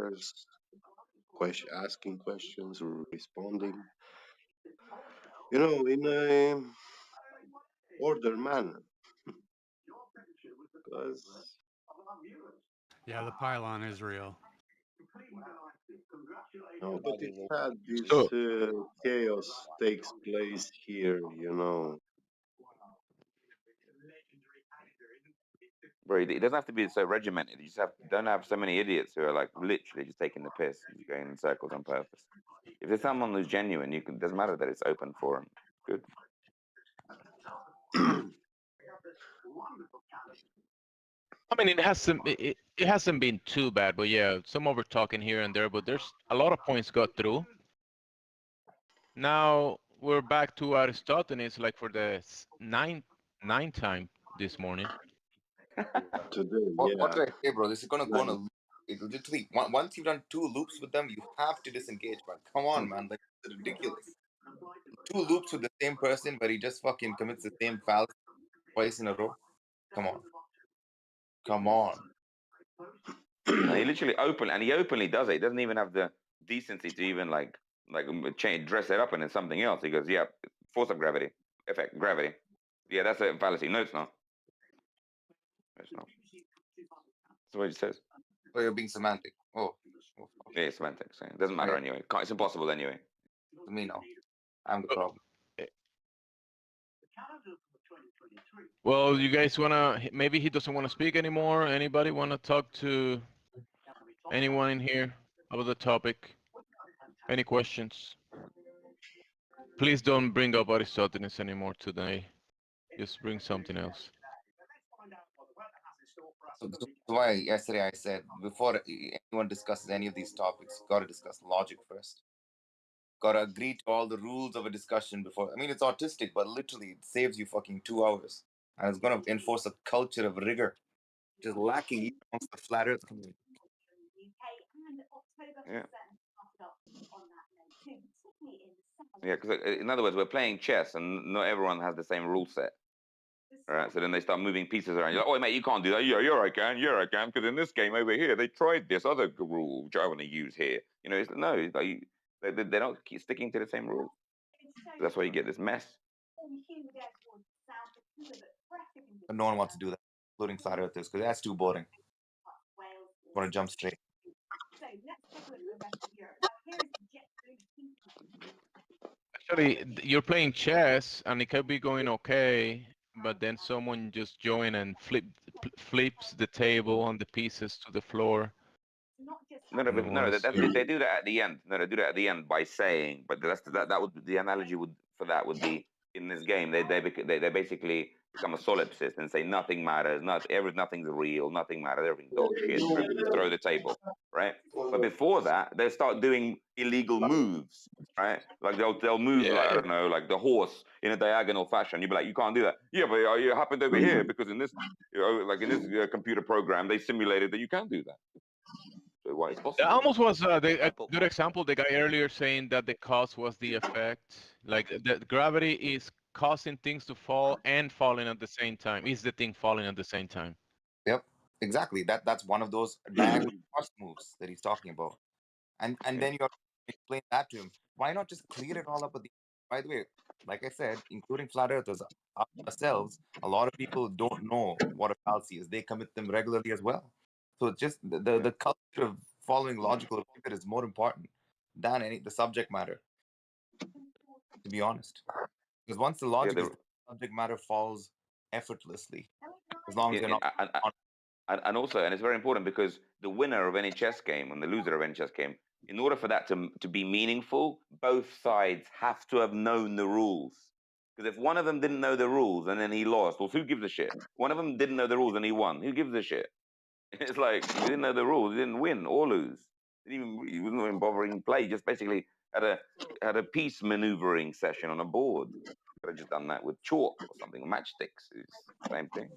speakers, asking questions or responding, in a order manner. Because Yeah, the pylon is real. no, but it's sad this So chaos takes place here. bro, it doesn't have to be so regimented. You just don't have so many idiots who are like literally just taking the piss and just going in circles on purpose. If there's someone who's genuine, doesn't matter that it's open forum. Good. I mean, it hasn't been too bad, but yeah, some over talking here and there, but there's a lot of points got through. Now we're back to Aristophanes, like for the ninth time this morning. Today, What yeah. do I say, bro? This is gonna go on a Nice. loop. It literally once you've done 2 loops with them, you have to disengage, man. Come on, man. Like, it's ridiculous. 2 loops with the same person, but he just fucking commits the same fallacy twice in a row. Come on. Come on. No, he openly does it. He doesn't even have the decency to even change, dress it up, and it's something else. He goes, "Yeah, force of gravity, effect, gravity. Yeah, that's a fallacy. No, it's not. It's not. That's what he says. Oh, you're being semantic. Oh, Yeah, it's semantics. Yeah. It doesn't matter anyway. It's impossible anyway. to me now. I'm the problem. Well, you guys wanna? Maybe he doesn't want to speak anymore. Anybody want to talk to anyone in here about the topic? Any questions? Please don't bring up Aristophanes anymore today. Just bring something else. So why yesterday I said before anyone discusses any of these topics, gotta discuss logic first. Gotta agree to all the rules of a discussion before. I mean, it's autistic, but literally it saves you fucking 2 hours, and it's gonna enforce a culture of rigor, which is lacking even amongst the flat Earth community. Yeah. Yeah, because in other words, we're playing chess, and not everyone has the same rule set. All right, so then they start moving pieces around. You're like, "Oh, mate, you can't do that." Yeah, I can. Yeah, I can. Because in this game over here, they tried this other rule, which I want to use here. No, it's like they don't keep sticking to the same rules. That's why you get this mess. But no one wants to do that, including flat earthers, because that's too boring. Want to jump straight. Actually, you're playing chess, and it could be going okay, but then someone just join and flips the table and the pieces to the floor. No, they do that at the end. No, they do that at the end by saying. But that would the analogy for that would be in this game. They basically become a solipsist and say nothing matters, nothing's real, nothing matters, everything's dog shit. Throw the table, right? But before that, they start doing illegal moves, right? Like they'll move like I don't know, like the horse in a diagonal fashion. You'd be like, you can't do that. Yeah, but it happened over here because in this, like in this computer program, they simulated that you can do that. So why it's That possible? almost was a good example. The guy earlier saying that the cause was the effect. Like the gravity is causing things to fall and falling at the same time. Is the thing falling at the same time? Yep, exactly. That's one of those diagonal cross moves that he's talking about. And then you have to explain that to him. Why not just clear it all up with the? By the way, like I said, including flat earthers ourselves, a lot of people don't know what a fallacy is. They commit them regularly as well. So it's just the culture of following logical rigor is more important than the subject matter. To be honest, because once the logic is, the subject matter falls effortlessly, as long as you're not. And also, and it's very important because the winner of any chess game and the loser of any chess game, in order for that to be meaningful, both sides have to have known the rules. Because if one of them didn't know the rules and then he lost, well, who gives a shit? One of them didn't know the rules and he won. Who gives a shit? It's like he didn't know the rules, he didn't win or lose. He wasn't even bothering to play. He just basically had a piece maneuvering session on a board. Could have just done that with chalk or something, matchsticks. It's the same thing.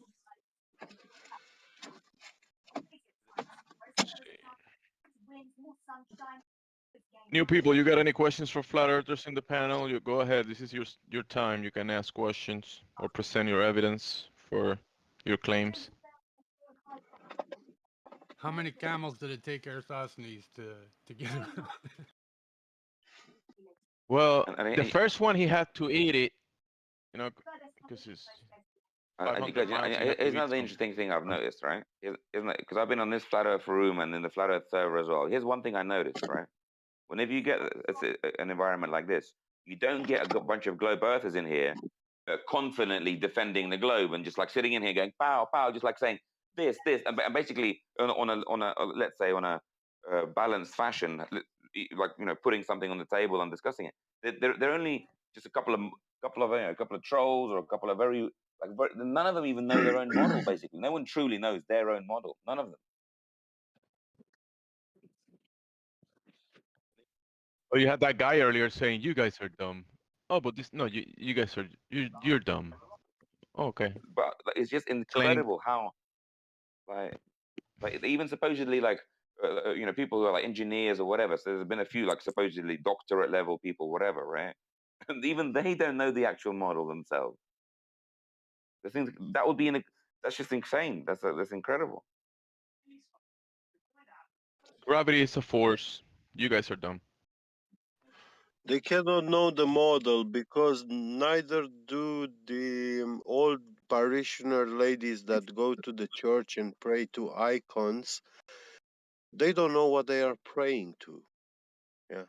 New people, you got any questions for flat earthers in the panel? You go ahead. This is your time. You can ask questions or present your evidence for your claims. How many camels did it take Eratosthenes to get around? Well, And the first one he had to eat it, you know, because it's and you 500 guys, miles. He had to here's eat another something. interesting thing I've noticed, right? Isn't it? Because I've been on this Flat Earth room and in the Flat Earth server as well. Here's one thing I noticed, right? Whenever you get an environment like this, you don't get a bunch of globe earthers in here confidently defending the globe and just like sitting in here going pow pow, just like saying this and basically on a let's say on a balanced fashion, like putting something on the table and discussing it. They're only just a couple of trolls or a couple of very none of them even know their own model. Basically, no one truly knows their own model. None of them. Oh, you had that guy earlier saying you guys are dumb. Oh, but this no, you guys are you're dumb. Oh, okay. But it's just Explaining. incredible how like even supposedly people who are like engineers or whatever. So there's been a few like supposedly doctorate level people, whatever, right? And even they don't know the actual model themselves. The things that would be that's just insane. That's incredible. Gravity is a force. You guys are dumb. They cannot know the model because neither do the old parishioner ladies that go to the church and pray to icons. They don't know what they are praying to. Yeah,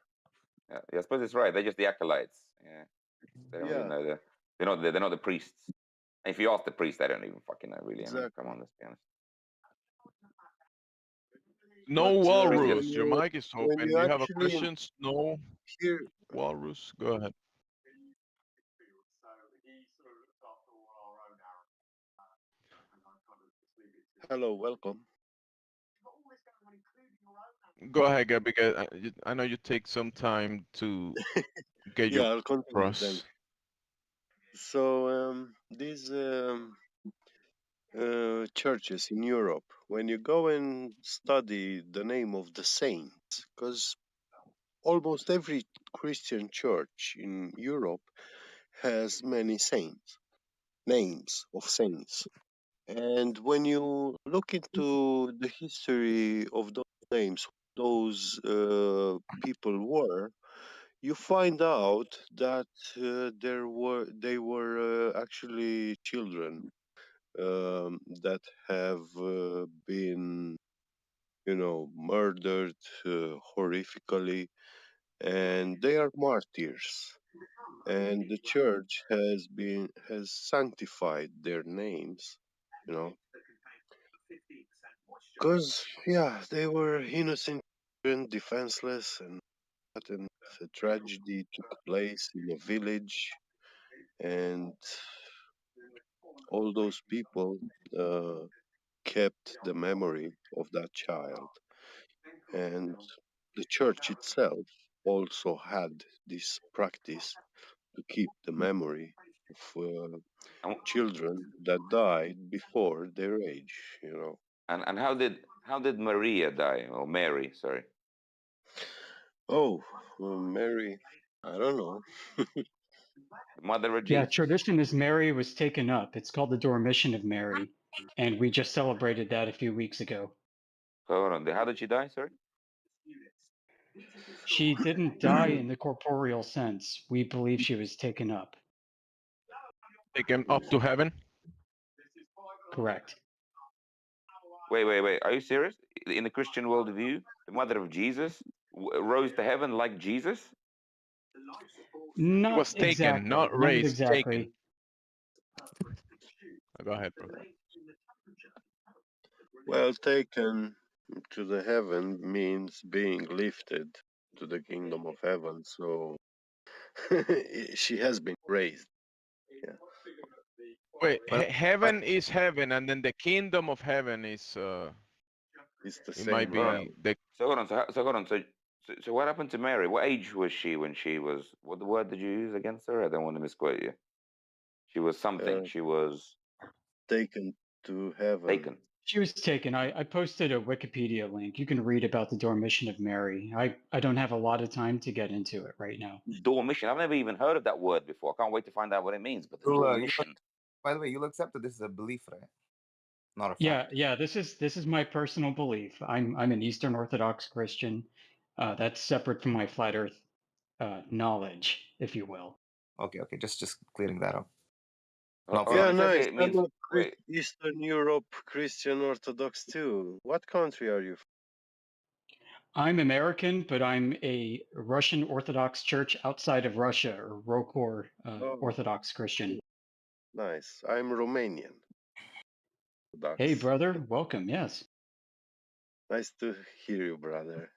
I suppose it's right. They're just the acolytes. Yeah, they don't really Yeah, know they're not the priests. If you ask the priest, they don't even fucking know really. I mean, exactly. come on, let's be honest. No But walrus. Your mic is when open. you Do you have a actually question? No hear, walrus. Go ahead. hello, welcome. Go ahead, Gabby. I know you take some time to get your Yeah, I'll continue then. cross. So these churches in Europe, when you go and study the name of the saints, because almost every Christian church in Europe has many saints, names of saints. And when you look into the history of those names, those people were, you find out that they were actually children that have been, murdered horrifically, and they are martyrs. And the church has sanctified their names, you know, because they were innocent and defenseless, and a tragedy took place in a village, and all those people uh, kept the memory of that child. And the church itself also had this practice to keep the memory of And, children that died before their age. and how did Maria die, or Mary? Sorry, Oh, Mary, I don't know. mother of Yeah, Jesus. tradition is Mary was taken up. It's called the Dormition of Mary, and we just celebrated that a few weeks ago. Hold on, how did she die? Sorry. She didn't die in the corporeal sense. We believe she was taken up. Taken up to heaven. Correct. Wait. Are you serious? In the Christian worldview, the mother of Jesus rose to heaven like Jesus? He was Not taken, exactly. not Not raised. Taken. exactly. Go ahead, bro. Well, taken to the heaven means being lifted to the kingdom of heaven. So she has been raised. Yeah. Wait, But heaven is heaven, and then the kingdom of heaven is it's the it might same Hold on. realm. be the So hold on. So hold on. So what happened to Mary? What age was she when she was? What the word did you use against her? I don't want to misquote you. She was something. Uh, She was taken to heaven. taken. She was taken. I posted a Wikipedia link. You can read about the Dormition of Mary. I don't have a lot of time to get into it right now. Dormition. I've never even heard of that word before. I can't wait to find out what it means. But the Dormition. By the way, you'll accept that this is a belief, right? not a Yeah, fact. yeah. This is my personal belief. I'm an Eastern Orthodox Christian. That's separate from my flat Earth knowledge, if you will. Okay, just clearing that up. Oh, Not oh, Yeah, fact. it says here nice. it I'm means a wait. Eastern Europe Christian Orthodox too. What country are you from? I'm American, but I'm a Russian Orthodox Church outside of Russia, or ROKOR Oh, Orthodox Christian. nice. I'm Romanian Hey, Orthodox. brother, welcome. Yes, Nice to hear you, brother.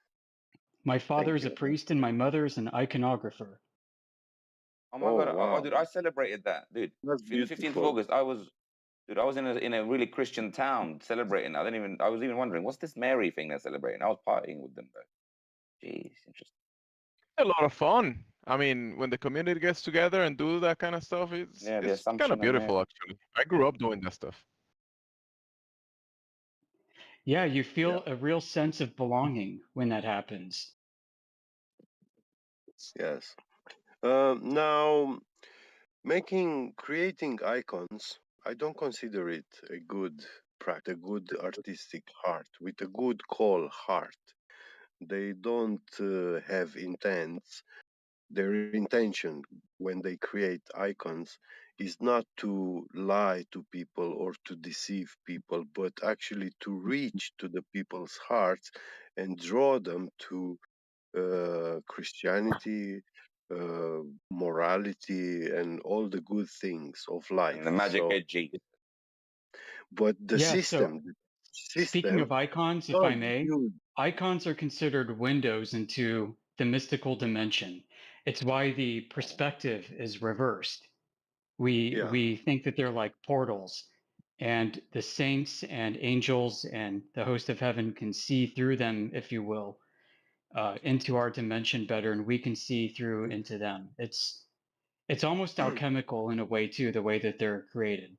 my Thank father is a you. priest, and my mother is an iconographer. Oh my Oh, god! Oh, wow. dude, I celebrated that, dude. That's In the 15th of beautiful. August, I was in a really Christian town celebrating. I was even wondering, what's this Mary thing they're celebrating? I was partying with them, though. Jeez, interesting. A lot of fun. I mean, when the community gets together and do that kind of stuff, Yeah, the it's kind of Assumption of beautiful Mary. actually. I grew up doing that stuff. Yeah, you Yeah, feel a real sense of belonging when that happens. yes. Now, creating icons, I don't consider it a good practice, a good artistic heart, with a good call heart. They don't have intents. Their intention when they create icons is not to lie to people or to deceive people, but actually to reach to the people's hearts and draw them to Christianity, morality, and all the good things of And the life. magic So, edgy. but Yeah, so the speaking system of icons, if does I may, use, icons are considered windows into the mystical dimension. It's why the perspective is reversed. yeah. We think that they're like portals, and the saints and angels and the host of heaven can see through them, if you will, into our dimension better, and we can see through into them. It's almost alchemical in a way too, the way that they're created.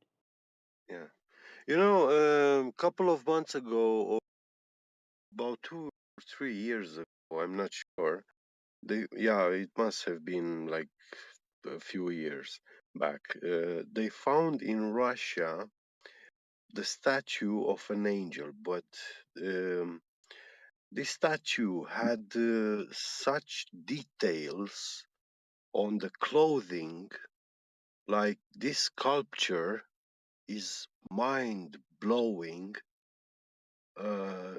Yeah. You know, a couple of months ago, or about 2 or 3 years ago, I'm not sure. Yeah, it must have been like a few years back. They found in Russia the statue of an angel, but um, this statue had such details on the clothing, like this sculpture is mind blowing. Uh,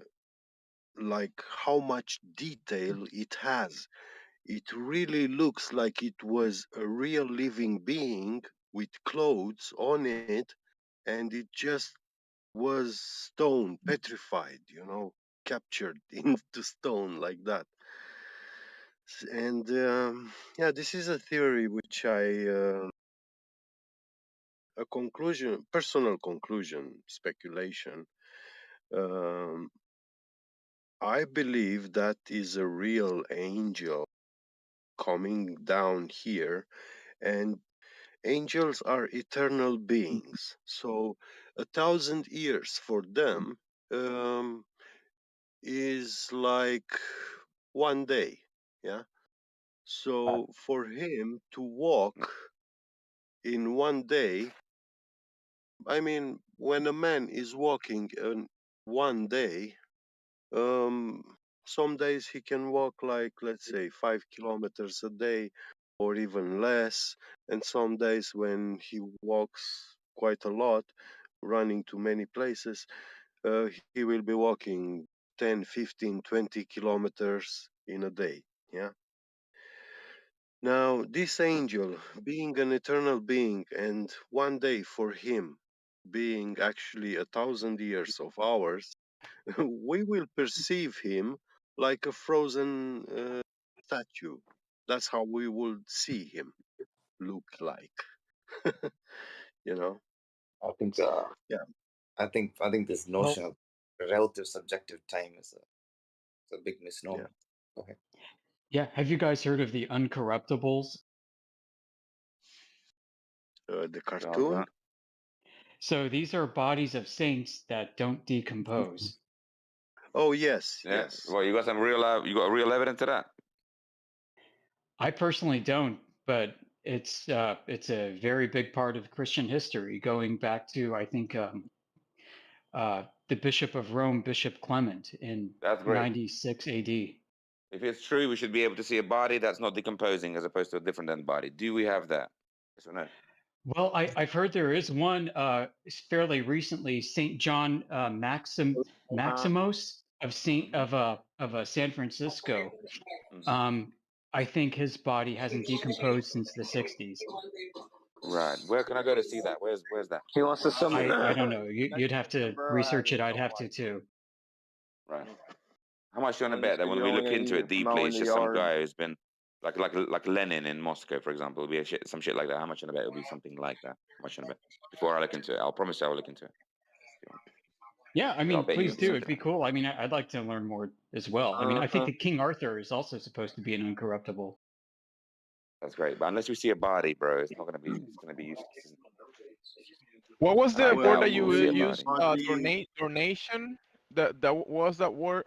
like how much detail it has. It really looks like it was a real living being with clothes on it, and it just was stone, petrified, captured into stone like that. And yeah, this is a theory which a conclusion, personal conclusion, speculation. Um, I believe that is a real angel coming down here, and angels are eternal beings. So 1,000 years for them is like one day. Yeah. So for him to walk in one day, I mean, when a man is walking in one day, um, some days he can walk like, let's say, 5 kilometers a day or even less. And some days when he walks quite a lot, running to many places, he will be walking 10, 15, 20 kilometers in a day. Yeah. Now, this angel, being an eternal being, and one day for him being actually 1,000 years of ours, we will perceive him like a frozen statue. That's how we will see him look like. you know? I think Yeah, I think this Well, notion of relative subjective time is a big yeah. misnomer. Okay. yeah, have you guys heard of the uncorruptibles? The How's cartoon? that? So these are bodies of saints that don't decompose. Oh, yes, Yeah. yes. Well, you got real evidence of that. I personally don't, but it's a very big part of Christian history, going back to I think the Bishop of Rome, Bishop Clement, in That's great. 96 AD. If it's true, we should be able to see a body that's not decomposing as opposed to a different end body. Do we have that? Yes or no? Well, I've heard there is one fairly recently, Saint John Maximos of San Francisco. I think his body hasn't decomposed since the 60s. Right. Where can I go to see that? Where's that? He wants to summon. I don't know. You'd have to research it. I'd have to too. Right. How much do you want to bet that when we You're look only into it deeply, mowing it's the just some yard. guy who's been like Lenin in Moscow, for example, it'll be some shit like that. How much you want to bet it'll be something like that? How much you want to bet? Before I look into it, I'll promise you I'll look into it. Yeah, I I'll mean, bet you please do. It'd something be like cool. I mean, I'd like to learn more as well. I mean, I think Uh-huh. that King Arthur is also supposed to be an uncorruptible. That's great. But unless we see a body, bro, it's not gonna be useless. Isn't it? What was I the like word that. that We'll you see a used? body. Donation. That was that word.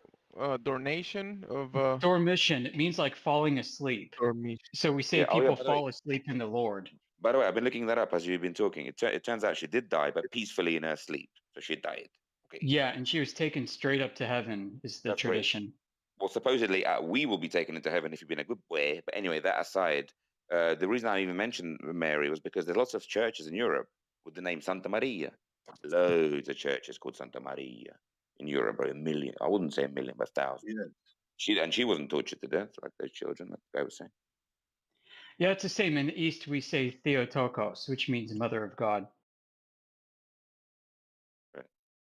Donation of Dormition, it means like falling asleep. dormi. So we say Yeah. Oh yeah. people By the way, fall asleep in the Lord. I've been looking that up as you've been talking. It turns out she did die, but peacefully in her sleep. So she died. Okay. Yeah, and she was taken straight up to heaven, is the That's great. tradition. Well, supposedly we will be taken into heaven if you've been a good boy. But anyway, that aside, the reason I even mentioned Mary was because there's lots of churches in Europe with the name Santa Maria. Loads of churches called Santa Maria in Europe, or a million. I wouldn't say a million, but thousands. Yeah. She wasn't tortured to death like those children. Like I was saying. Yeah, it's the same. In the East, we say Theotokos, which means Mother of God. Right.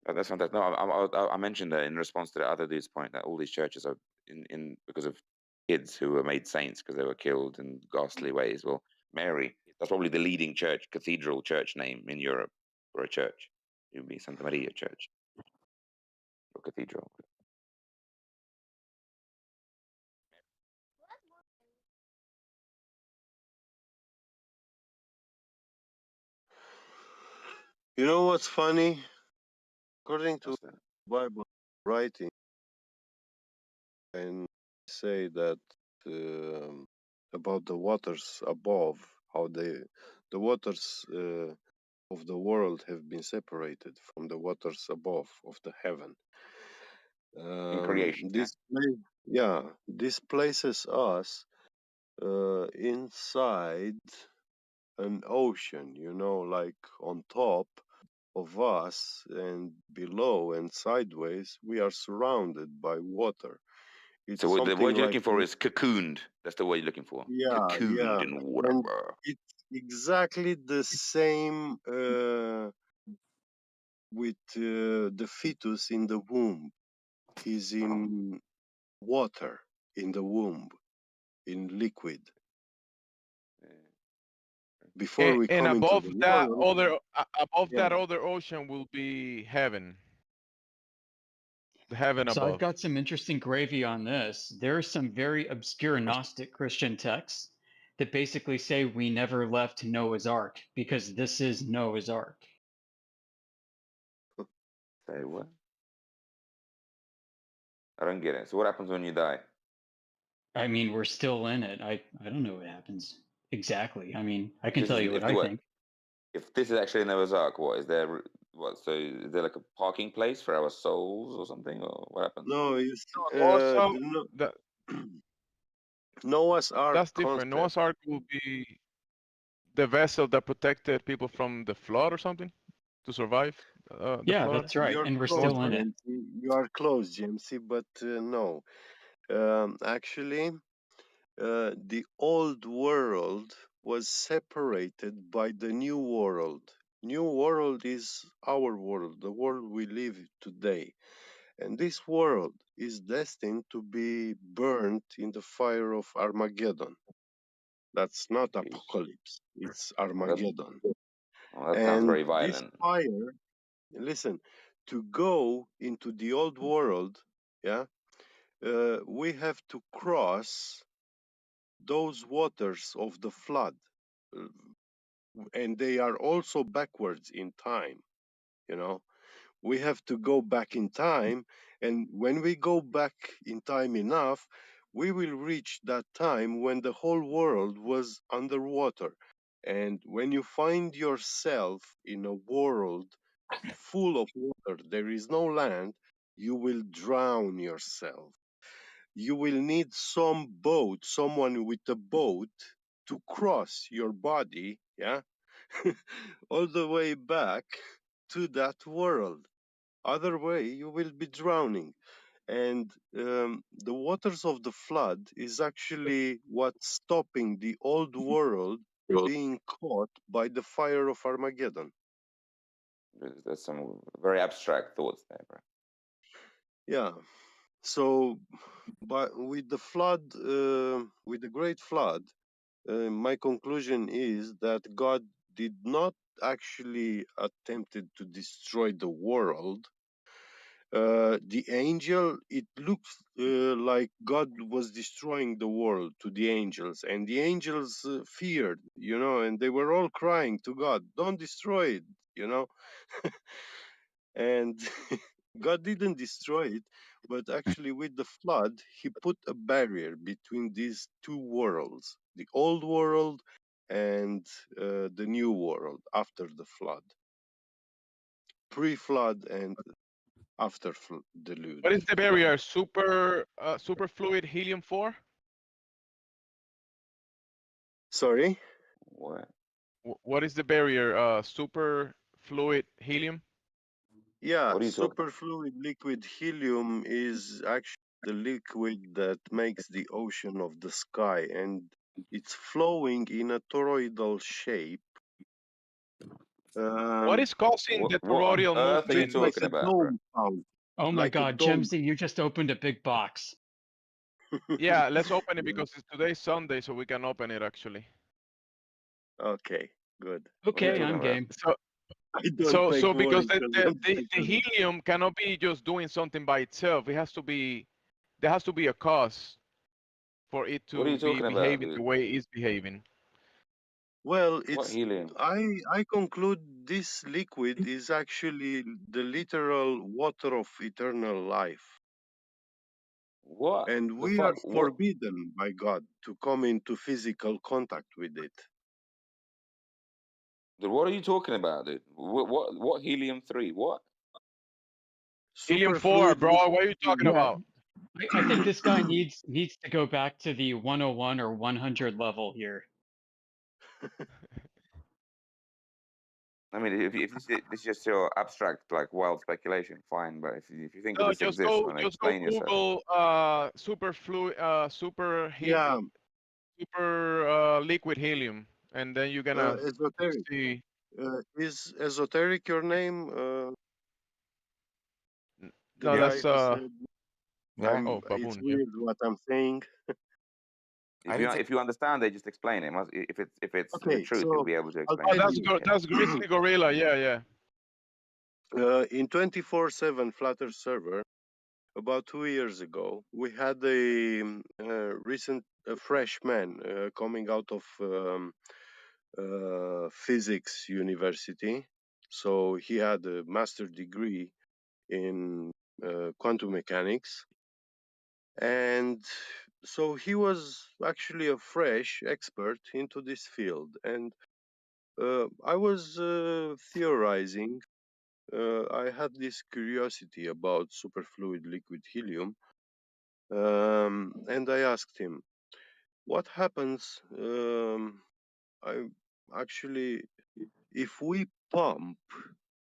That's fantastic. No, I mentioned that in response to the other dude's point that all these churches are in because of kids who were made saints because they were killed in ghastly ways. Well, Mary, that's probably the leading cathedral church name in Europe for a church. It would be Santa Maria Church or Cathedral. You know what's funny? According to What's that? Bible writing, and say that about the waters above, how the waters of the world have been separated from the waters above of the heaven. In creation, yeah? This places us inside an ocean, like on top of us and below and sideways, we are surrounded by water. It's So the something word you're like looking for is cocooned. That's the word you're looking for. yeah, Cocooned in water, and bro. it's exactly the same with the fetus in the womb. Is in water in the womb, in liquid. Before we And come into above the that world, yeah. other ocean will be heaven. The heaven So I've above. got some interesting gravy on this. There are some very obscure Gnostic Christian texts that basically say we never left Noah's Ark because this is Noah's Ark. Say what? I don't get it. So what happens when you die? I mean, we're still in it. I don't know what happens exactly. I mean, I If can this tell is you what I think. if this is actually Noah's Ark, what is there? What so is there like a parking place for our souls or something, or what happens? No, it's Also, that Noah's Ark that's different. concept. Noah's Ark will be the vessel that protected people from the flood or something to survive the Yeah, flood. that's right. You're And we're close, still in it. Jamesy. You are close, Jamesy, but no. Actually, the old world was separated by the new world. New world is our world, the world we live today. And this world is destined to be burnt in the fire of Armageddon. That's not Jeez. apocalypse, it's Well, Armageddon. that sounds And very this violent. fire, listen, to go into the old world, yeah, we have to cross those waters of the flood. uh, And they are also backwards in time, you know. We have to go back in time, and when we go back in time enough, we will reach that time when the whole world was underwater. And when you find yourself in a world full of water, there is no land, you will drown yourself. You will need some boat, someone with a boat to cross your body, yeah, all the way back to that world. Other way, you will be drowning. And the waters of the flood is actually what's stopping the old world being caught by the fire of Armageddon. There's some very abstract thoughts there, bro. Yeah. So, but with the flood, with the great flood, my conclusion is that God did not actually attempted to destroy the world. The angel, it looks like God was destroying the world to the angels, and the angels feared, and they were all crying to God, "Don't destroy it," and God didn't destroy it, but actually with the flood, he put a barrier between these two worlds, the old world and the new world after the flood, pre-flood and after What deluge. is the barrier? Super fluid helium-4? Sorry? What? What is the barrier? Super fluid helium? Yeah, What are you talking about? superfluid liquid helium is actually the liquid that makes the ocean of the sky, and it's flowing in a toroidal shape. What is causing the What on toroidal earth are you Just movement? like talking a about, bro? dome sound, Oh my like a God, dome. Jemsy, you just opened a big box. Yeah, let's open it Yeah. because today's Sunday, so we can open it actually. Okay, good. What are you Okay, talking I'm Uh, about? game. So, I don't so, make so because worry the, because the, I'm the, the sleeping. helium cannot be just doing something by itself. It has to be, there has to be a cause for it What are to you be talking about, behaving the dude? way it is behaving. Well, What helium? I conclude this liquid is actually the literal water of eternal life. What And the we are fuck? What? forbidden by God to come into physical contact with it. Dude, what are you talking about, dude? What helium-3? What? Helium-4, Superfluid bro, liquid what are you talking Yeah, about? I think this guy needs to go back to the 101 or 100 level here. I mean, if this is just your abstract, like wild speculation, fine. But if you think that No, this exists, then just go explain yourself. Google super fluid, Yeah, super liquid helium, and then you're gonna esoteric. see. Is esoteric your name? The No, Yeah. guy that's who said Yeah. oh, it's baboon. Yeah. weird what I'm saying. I didn't say If you understand it, just explain it. If it's the Okay, truth, you'll so be able to I'll explain Oh, it. tell that's you. Yeah. that's Grizzly Gorilla. Yeah, yeah. In 24/7 Flutter server, about 2 years ago, we had a fresh man coming out of physics university. So he had a master degree in quantum mechanics, and so he was actually a fresh expert into this field. And I was theorizing. I had this curiosity about superfluid liquid helium, and I asked him, "What happens? I actually, if we pump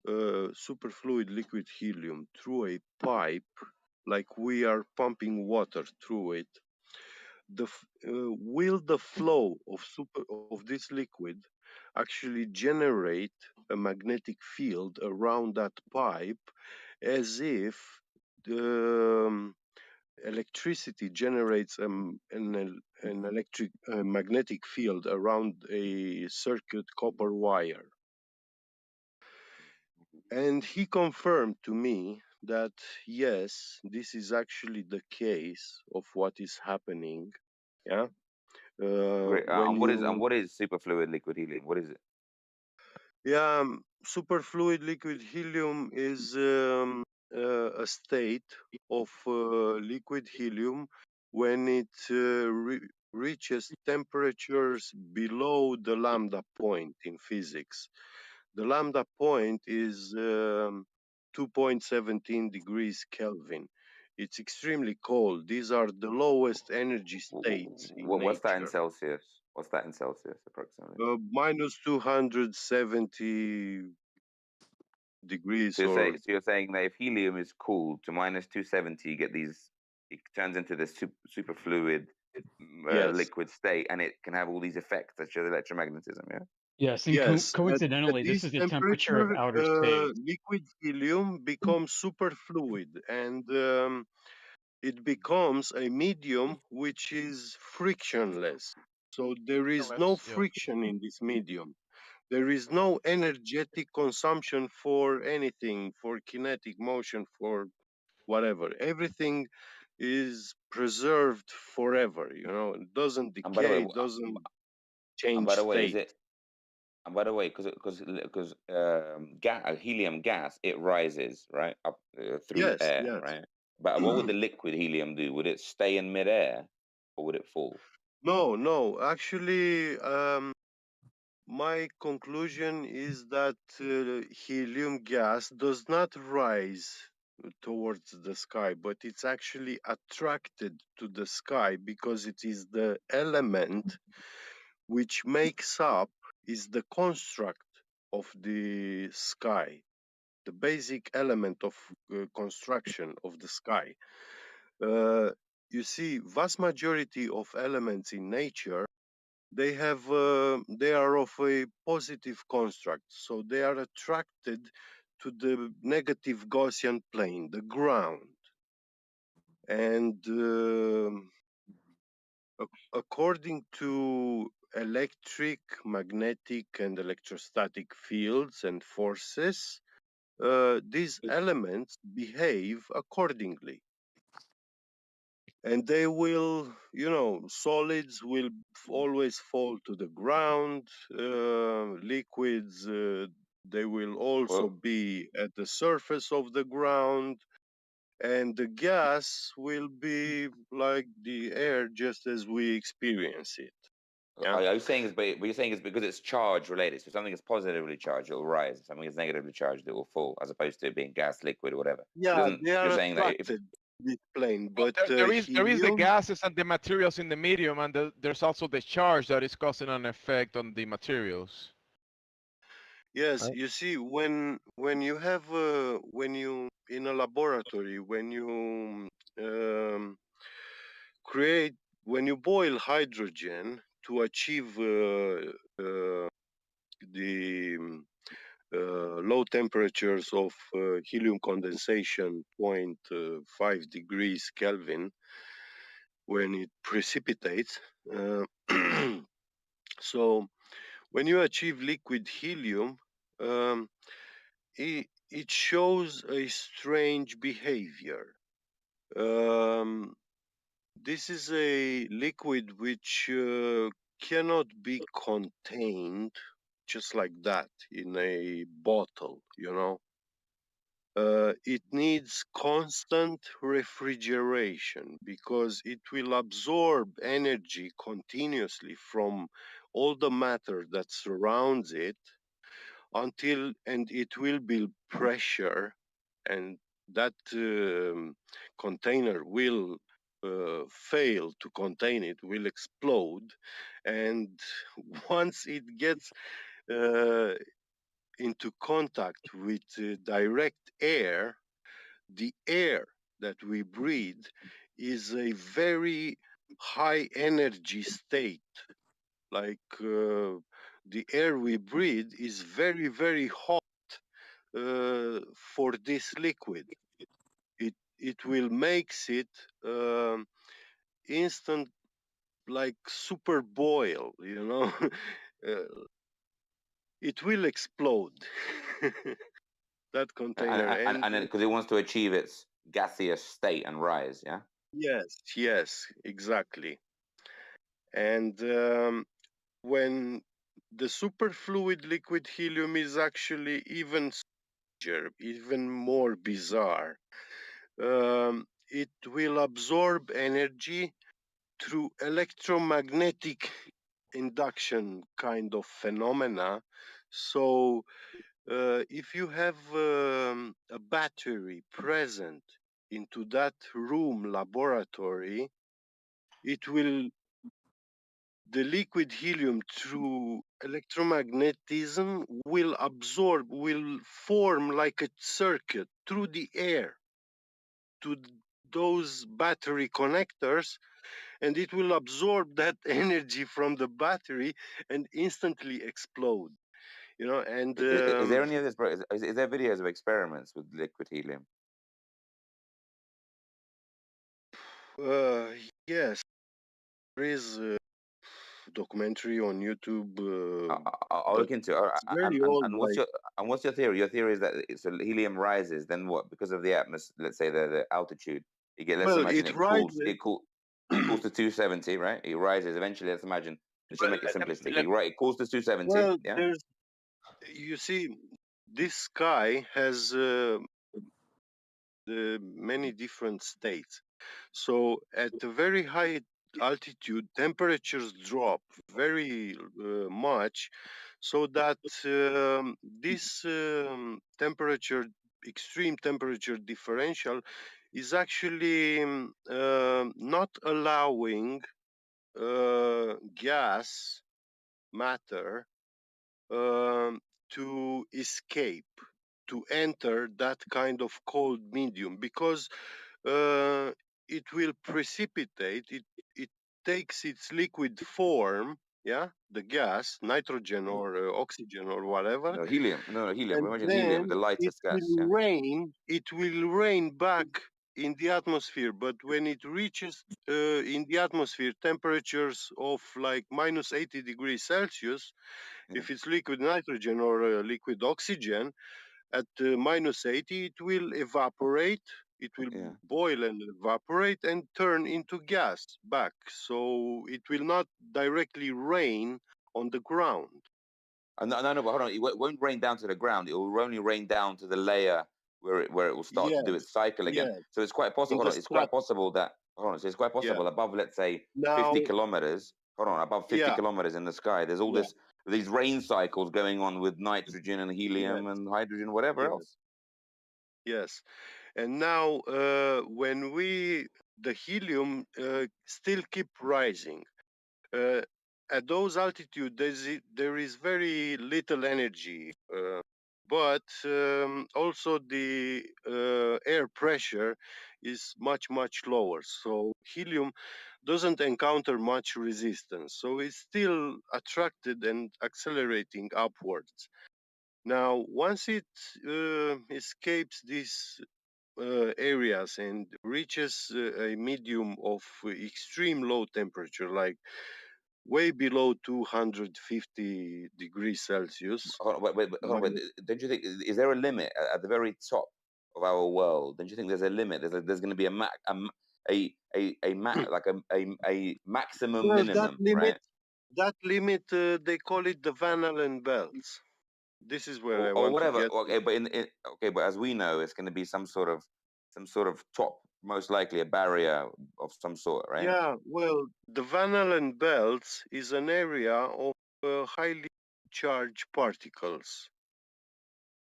superfluid liquid helium through a pipe, like we are pumping water through it, will the flow of this liquid actually generate a magnetic field around that pipe, as if the electricity generates an electric magnetic field around a circuit copper wire?" And he confirmed to me that yes, this is actually the case of what is happening. Yeah. Great. When And you, what is superfluid liquid helium? What is it? yeah, superfluid liquid helium is a state of liquid helium when it reaches temperatures below the lambda point in physics. The lambda point is 2.17 degrees Kelvin. It's extremely cold. These are the lowest energy states in What's that in nature. Celsius? What's that in Celsius approximately? Minus 270 degrees, So or you're saying that if helium is cooled to minus 270, you get these, it turns into this superfluid yes, liquid state, and it can have all these effects such as electromagnetism. Yeah. Yes, and yes. At coincidentally, this this is the temperature of temperature, outer space. liquid helium becomes superfluid, and it becomes a medium which is frictionless. So there is no Yeah. friction in this medium. There is no energetic consumption for anything, for kinetic motion, for whatever. Everything is preserved forever. It doesn't And by the way, decay, it doesn't and change by the way, is state. it? And by the way, because helium gas, it rises right up through Yes, air, yes. right? But what would the liquid helium do? Would it stay in midair, or would it fall? No, no. Actually, my conclusion is that helium gas does not rise towards the sky, but it's actually attracted to the sky because it is the element which makes up, is the construct of the sky, the basic element of construction of the sky. Uh, you see, vast majority of elements in nature, they are of a positive construct, so they are attracted to the negative Gaussian plane, the ground. And according to electric, magnetic, and electrostatic fields and forces, these elements behave accordingly. And they will, solids will always fall to the ground. Liquids, they will also Well, be at the surface of the ground. And the gas will be like the air, just as we experience it. Yeah. are you saying but you're saying it's because it's charge related. So if something is positively charged, it will rise. If something is negatively charged, it will fall, as opposed to it being gas, liquid, or whatever. It Yeah, doesn't. they You're are saying that if attracted to this plane, Well, but there is the helium. gases and the materials in the medium, and there's also the charge that is causing an effect on the materials. Yes, Right. you see, when you have when you in a laboratory, when you create, when you boil hydrogen to achieve the low temperatures of helium condensation, 0.5 degrees Kelvin, when it precipitates. Uh, so when you achieve liquid helium, um, it shows a strange behavior. Um, this is a liquid which cannot be contained just like that in a bottle. It needs constant refrigeration because it will absorb energy continuously from all the matter that surrounds it, and it will build pressure, and that container will fail to contain it, will explode. And once it gets uh, into contact with direct air, the air that we breathe is a very high energy state. Like the air we breathe is very, very hot for this liquid. It will makes it instant, like super boil. It will explode. That container. and And and because it wants to achieve its gaseous state and rise. Yeah. yes, exactly. And when the superfluid liquid helium is actually even stranger, even more bizarre. It will absorb energy through electromagnetic induction kind of phenomena. So if you have a battery present into that room laboratory, it will the liquid helium through electromagnetism will form like a circuit through the air to those battery connectors, and it will absorb that energy from the battery and instantly explode, you know. And Is there any of this, bro? Is there videos of experiments with liquid helium? uh, yes, there is a documentary on YouTube, I'll but look into it. All right, it's very old, and like, what's your theory? Your theory is that so helium rises, then what? Because of the atmosphere, let's say the altitude, you get. Let's well, imagine it it cools. rises. It cools to 270, right? It rises eventually. Let's imagine. Just to But make it let, simplistic, let, right? It cools to 270. Well, Yeah. there's, you see, this sky has many different states. So at a very high altitude, temperatures drop very much, so that this extreme temperature differential, is actually not allowing gas matter um, to escape, to enter that kind of cold medium, because uh, it will precipitate, it takes its liquid form, yeah, the gas, nitrogen or oxygen or whatever, No helium. No helium. and Imagine helium, the then lightest gas. Yeah. it will rain back in the atmosphere. But when it reaches in the atmosphere temperatures of like minus 80 degrees Celsius, Yeah. if it's liquid nitrogen or liquid oxygen, at minus 80, it will evaporate, it will Yeah. boil and evaporate and turn into gas back. So it will not directly rain on the ground. No, but hold on. It won't rain down to the ground. It will only rain down to the layer where it will start to do its Yes, cycle again. yes, So it's quite possible. in Hold the on. It's quite strat. possible that hold on. So it's quite Yeah. possible above, let's say, Now, 50 kilometers. Hold on, above 50 yeah, kilometers in the sky. There's all yeah, these rain cycles going on with nitrogen and helium yes, and hydrogen, whatever yes, else. yes. And now, when the helium still keep rising, uh, at those altitude, there is very little energy, but also the air pressure is much, much lower. So helium doesn't encounter much resistance. So it's still attracted and accelerating upwards. Now, once it escapes these areas and reaches a medium of extreme low temperature, like way below 250 degrees Celsius. Hold on, hold on, Minus, don't you think is there a limit at the very top of our world? Don't you think there's a limit? There's going to be like a maximum well, minimum, right? that limit, they call it the Van Allen belts. This is where I Or want to whatever. get to. Okay, but okay, but as we know, it's going to be some sort of top, most likely a barrier of some sort, right? Yeah, well, the Van Allen belts is an area of highly charged particles,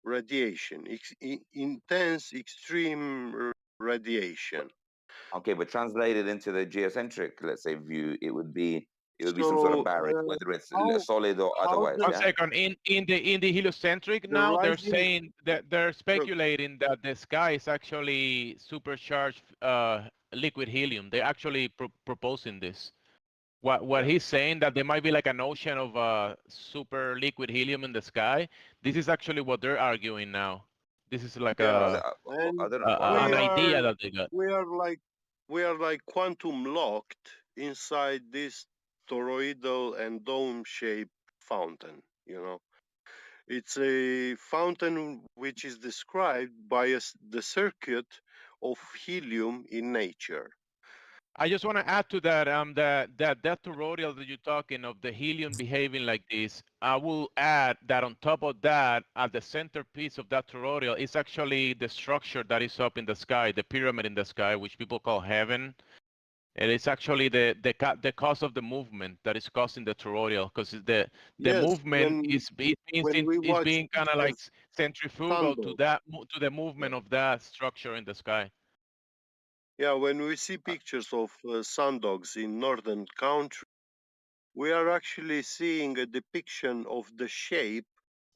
radiation, intense, extreme radiation. Okay, but translated into the geocentric, let's say, view, it would be some sort of So, barrier, whether it's how solid or how otherwise. does One Yeah. second. In the heliocentric the now, they're rising saying that they're look? speculating that the sky is actually supercharged liquid helium. They're actually proposing this. What Yeah, he's saying that there might be like an ocean of super liquid helium in the sky. This is actually what they're arguing now. This is like yeah, I and don't know. we an Wow. idea are that they got. we are like we are like quantum locked inside this toroidal and dome-shaped fountain. You know, it's a fountain which is described by the circuit of helium in nature. I just want to add to that that toroidal that you're talking of the helium behaving like this. I will add that on top of that, at the centerpiece of that toroidal is actually the structure that is up in the sky, the pyramid in the sky, which people call heaven. And it's actually the cause of the movement that is causing the toroidal, because the Yes, movement when we is watch being kind of like pictures, centrifugal to sundogs. to the movement of that structure in the sky. Yeah, when we see pictures of sundogs in northern country, we are actually seeing a depiction of the shape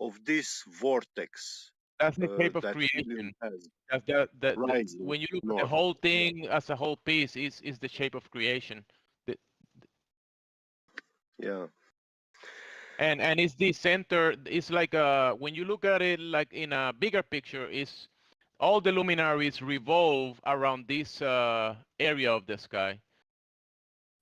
of this vortex That's the shape of that helium creation. has That's rising when you look at the north. whole thing as a whole piece, is the shape of creation. The, Yeah, and it's the center. It's like when you look at it like in a bigger picture, is all the luminaries revolve around this area of the sky.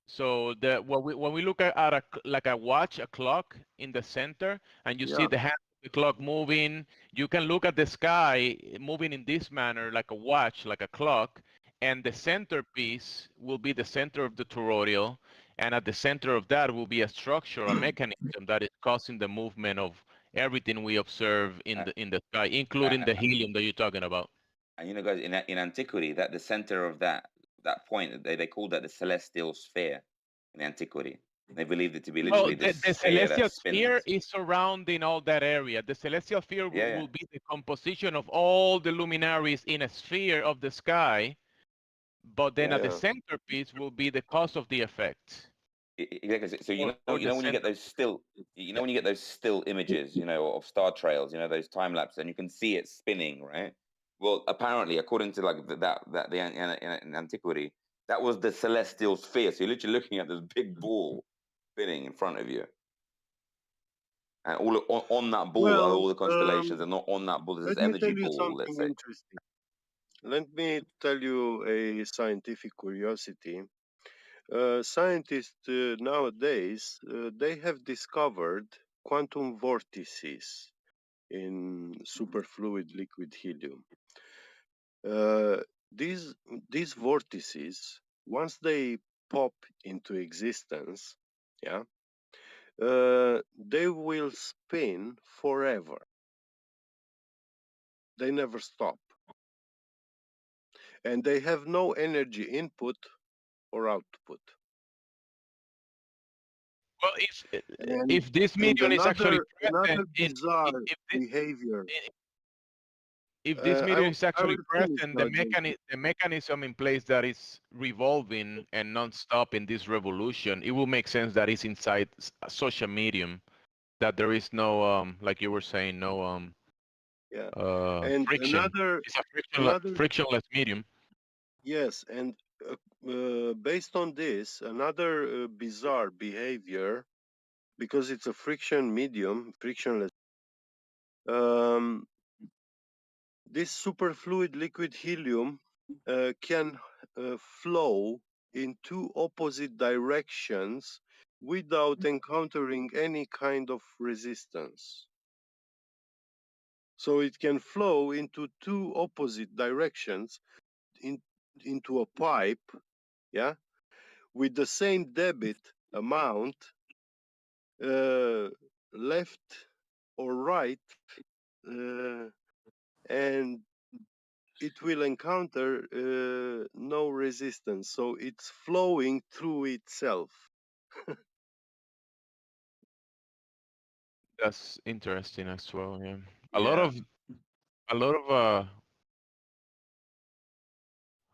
So when we look at like a watch, a clock in the center, and you see yeah, the hand of the clock moving, you can look at the sky moving in this manner, like a watch, like a clock, and the centerpiece will be the center of the toroidal, and at the center of that will be a structure, a mechanism that is causing the movement of everything we observe Uh, in the sky, including uh, the helium that you're talking about. and you know, guys, in antiquity, that the center of that point, they called that the celestial sphere in antiquity. They believed it to be Well, literally this the sphere that celestial sphere spins. is surrounding all that area. The celestial sphere Yeah, yeah, will be the composition of all the luminaries in a sphere of the sky, but then yeah. at the yeah. centerpiece will be the cause of the effect, Exactly. So or you the know when you get center. those still, when you get those still images, of star trails, those time lapse, and you can see it spinning, right? Well, apparently, according to like in antiquity, that was the celestial sphere. So you're literally looking at this big ball spinning in front of you, and on that ball are Well, all the constellations, and not on that ball there's let this me tell energy you ball. Let's something say. interesting. Let me tell you a scientific curiosity. Scientists nowadays they have discovered quantum vortices in superfluid liquid helium. Uh, these these vortices, once they pop into existence, yeah, they will spin forever. They never stop, and they have no energy input or output. Well, And if this and medium is actually present another bizarre if behavior. this medium is I actually will finish present, now, JP. the mechanism in place that is revolving and non-stop in this revolution, it will make sense that it's inside such a medium that there is no like you were saying, no Yeah, and friction. It's a another frictionless medium. yes, and based on this, another bizarre behavior, because it's a friction medium, frictionless. Um, this superfluid liquid helium can flow in two opposite directions without encountering any kind of resistance. So it can flow into two opposite directions in, into a pipe, yeah, with the same debit amount, left or right, uh, and it will encounter no resistance. So it's flowing through itself. That's interesting as well. Yeah, a lot Yeah. of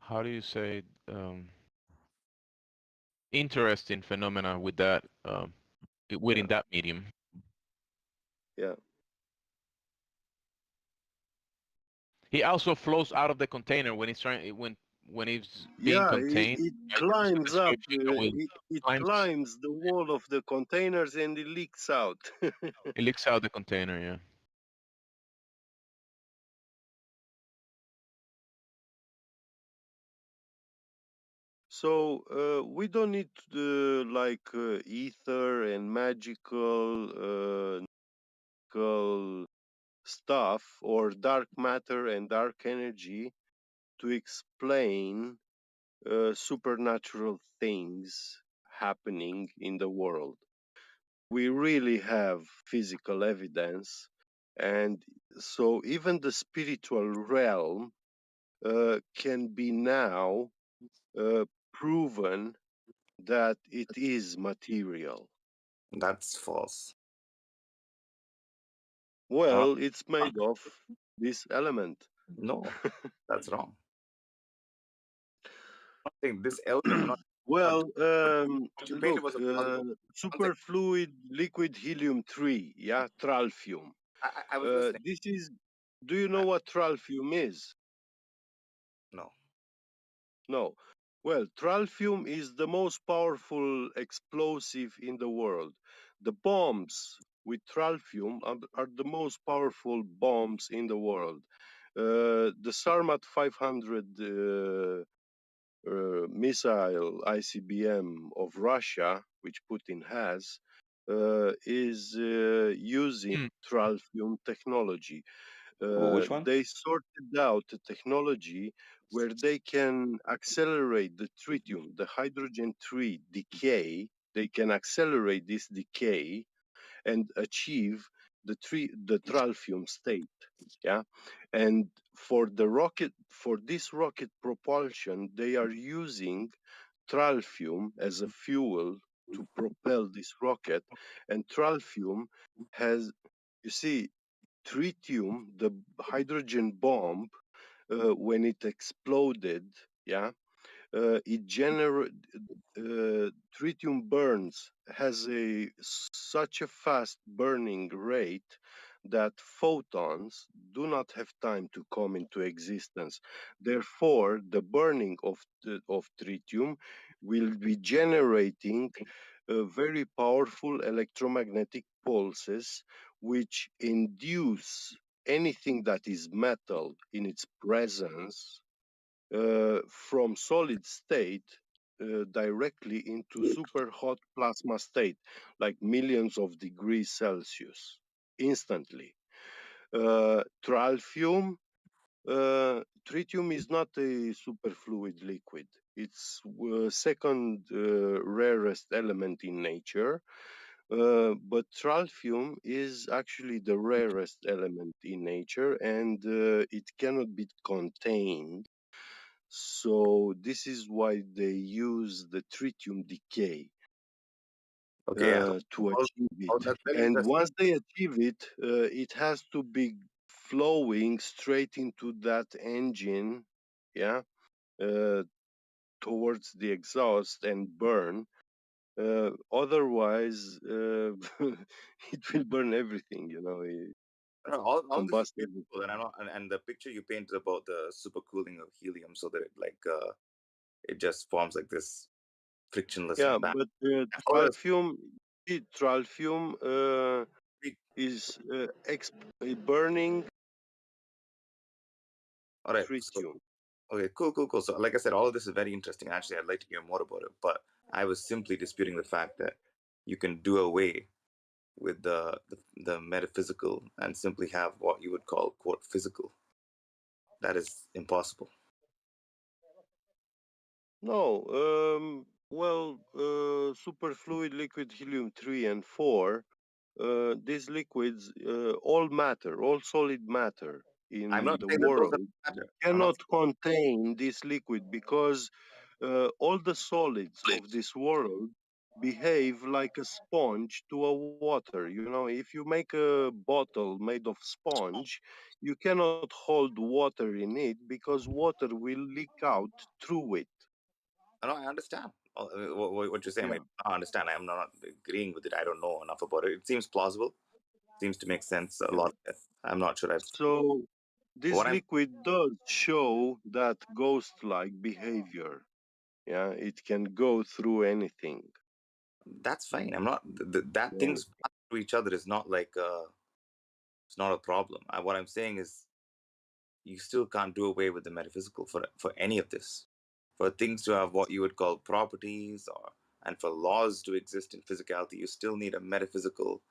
how do you say interesting phenomena with that within Yeah. that medium. Yeah. He also flows out of the container when he's trying when he's being Yeah, contained. it And there's a climbs up, description that will it climbs climbs the wall of the containers and it leaks out. it leaks out the container. Yeah. So we don't need like ether and magical stuff or dark matter and dark energy to explain supernatural things happening in the world. We really have physical evidence, and so even the spiritual realm can be now uh, proven that it is material. That's false. Well, it's made of this element. No, that's wrong. I think this element. Well, What you painted look, was a superfluid liquid helium-3, yeah, tralfium. I was listening. This is, do you know what tralfium is? No. No. Well, tralfium is the most powerful explosive in the world. The bombs with tralfium are the most powerful bombs in the world. The Sarmat 500 missile ICBM of Russia, which Putin has, is using tralfium technology. Which one? They sorted out a technology where they can accelerate the tritium, the hydrogen 3 decay. They can accelerate this decay and achieve the tralfium state. Yeah, and for this rocket propulsion, they are using tralfium as a fuel to propel this rocket, and tralfium has, you see, tritium, the hydrogen bomb, when it exploded, yeah, it tritium burns, has such a fast burning rate that photons do not have time to come into existence. Therefore, the burning of tritium will be generating very powerful electromagnetic pulses which induce anything that is metal in its presence from solid state directly into super hot plasma state, like millions of degrees Celsius, instantly. Tralfium, tritium is not a superfluid liquid. It's second rarest element in nature. But tralfium is actually the rarest element in nature, and it cannot be contained. So this is why they use the tritium decay Okay. Yeah. to achieve it. That's very And interesting. once they achieve it, it has to be flowing straight into that engine, yeah, uh, towards the exhaust and burn. Otherwise, it will burn everything, All this is combust beautiful, and everything. I know, and the picture you painted about the supercooling of helium, so that it just forms like this frictionless Yeah, band. but However, tralfium is burning all right. So tritium. okay, cool. So like I said, all of this is very interesting. Actually, I'd like to hear more about it, but I was simply disputing the fact that you can do away with the metaphysical and simply have what you would call quote physical. That is impossible. No, superfluid liquid helium-3 and 4, these liquids, all matter, all solid matter I'm in not the saying that those world matter. I'm not cannot contain this liquid because all the solids saying of this world behave like a sponge to a water. If you make a bottle made of sponge, you cannot hold water in it because water will leak out through it. no, I understand what you're saying. I Yeah. mean, I understand. I'm not agreeing with it. I don't know enough about it. It seems plausible. Seems to make sense. A Yeah. lot of it. I'm not sure. So this What I'm. liquid does show that ghost-like behavior. Yeah, it can go through anything. That's fine. I'm not. That Yeah. things pass through each other is not like. It's not a problem. What I'm saying is, you still can't do away with the metaphysical for any of this. For things to have what you would call properties, or and for laws to exist in physicality, you still need a metaphysical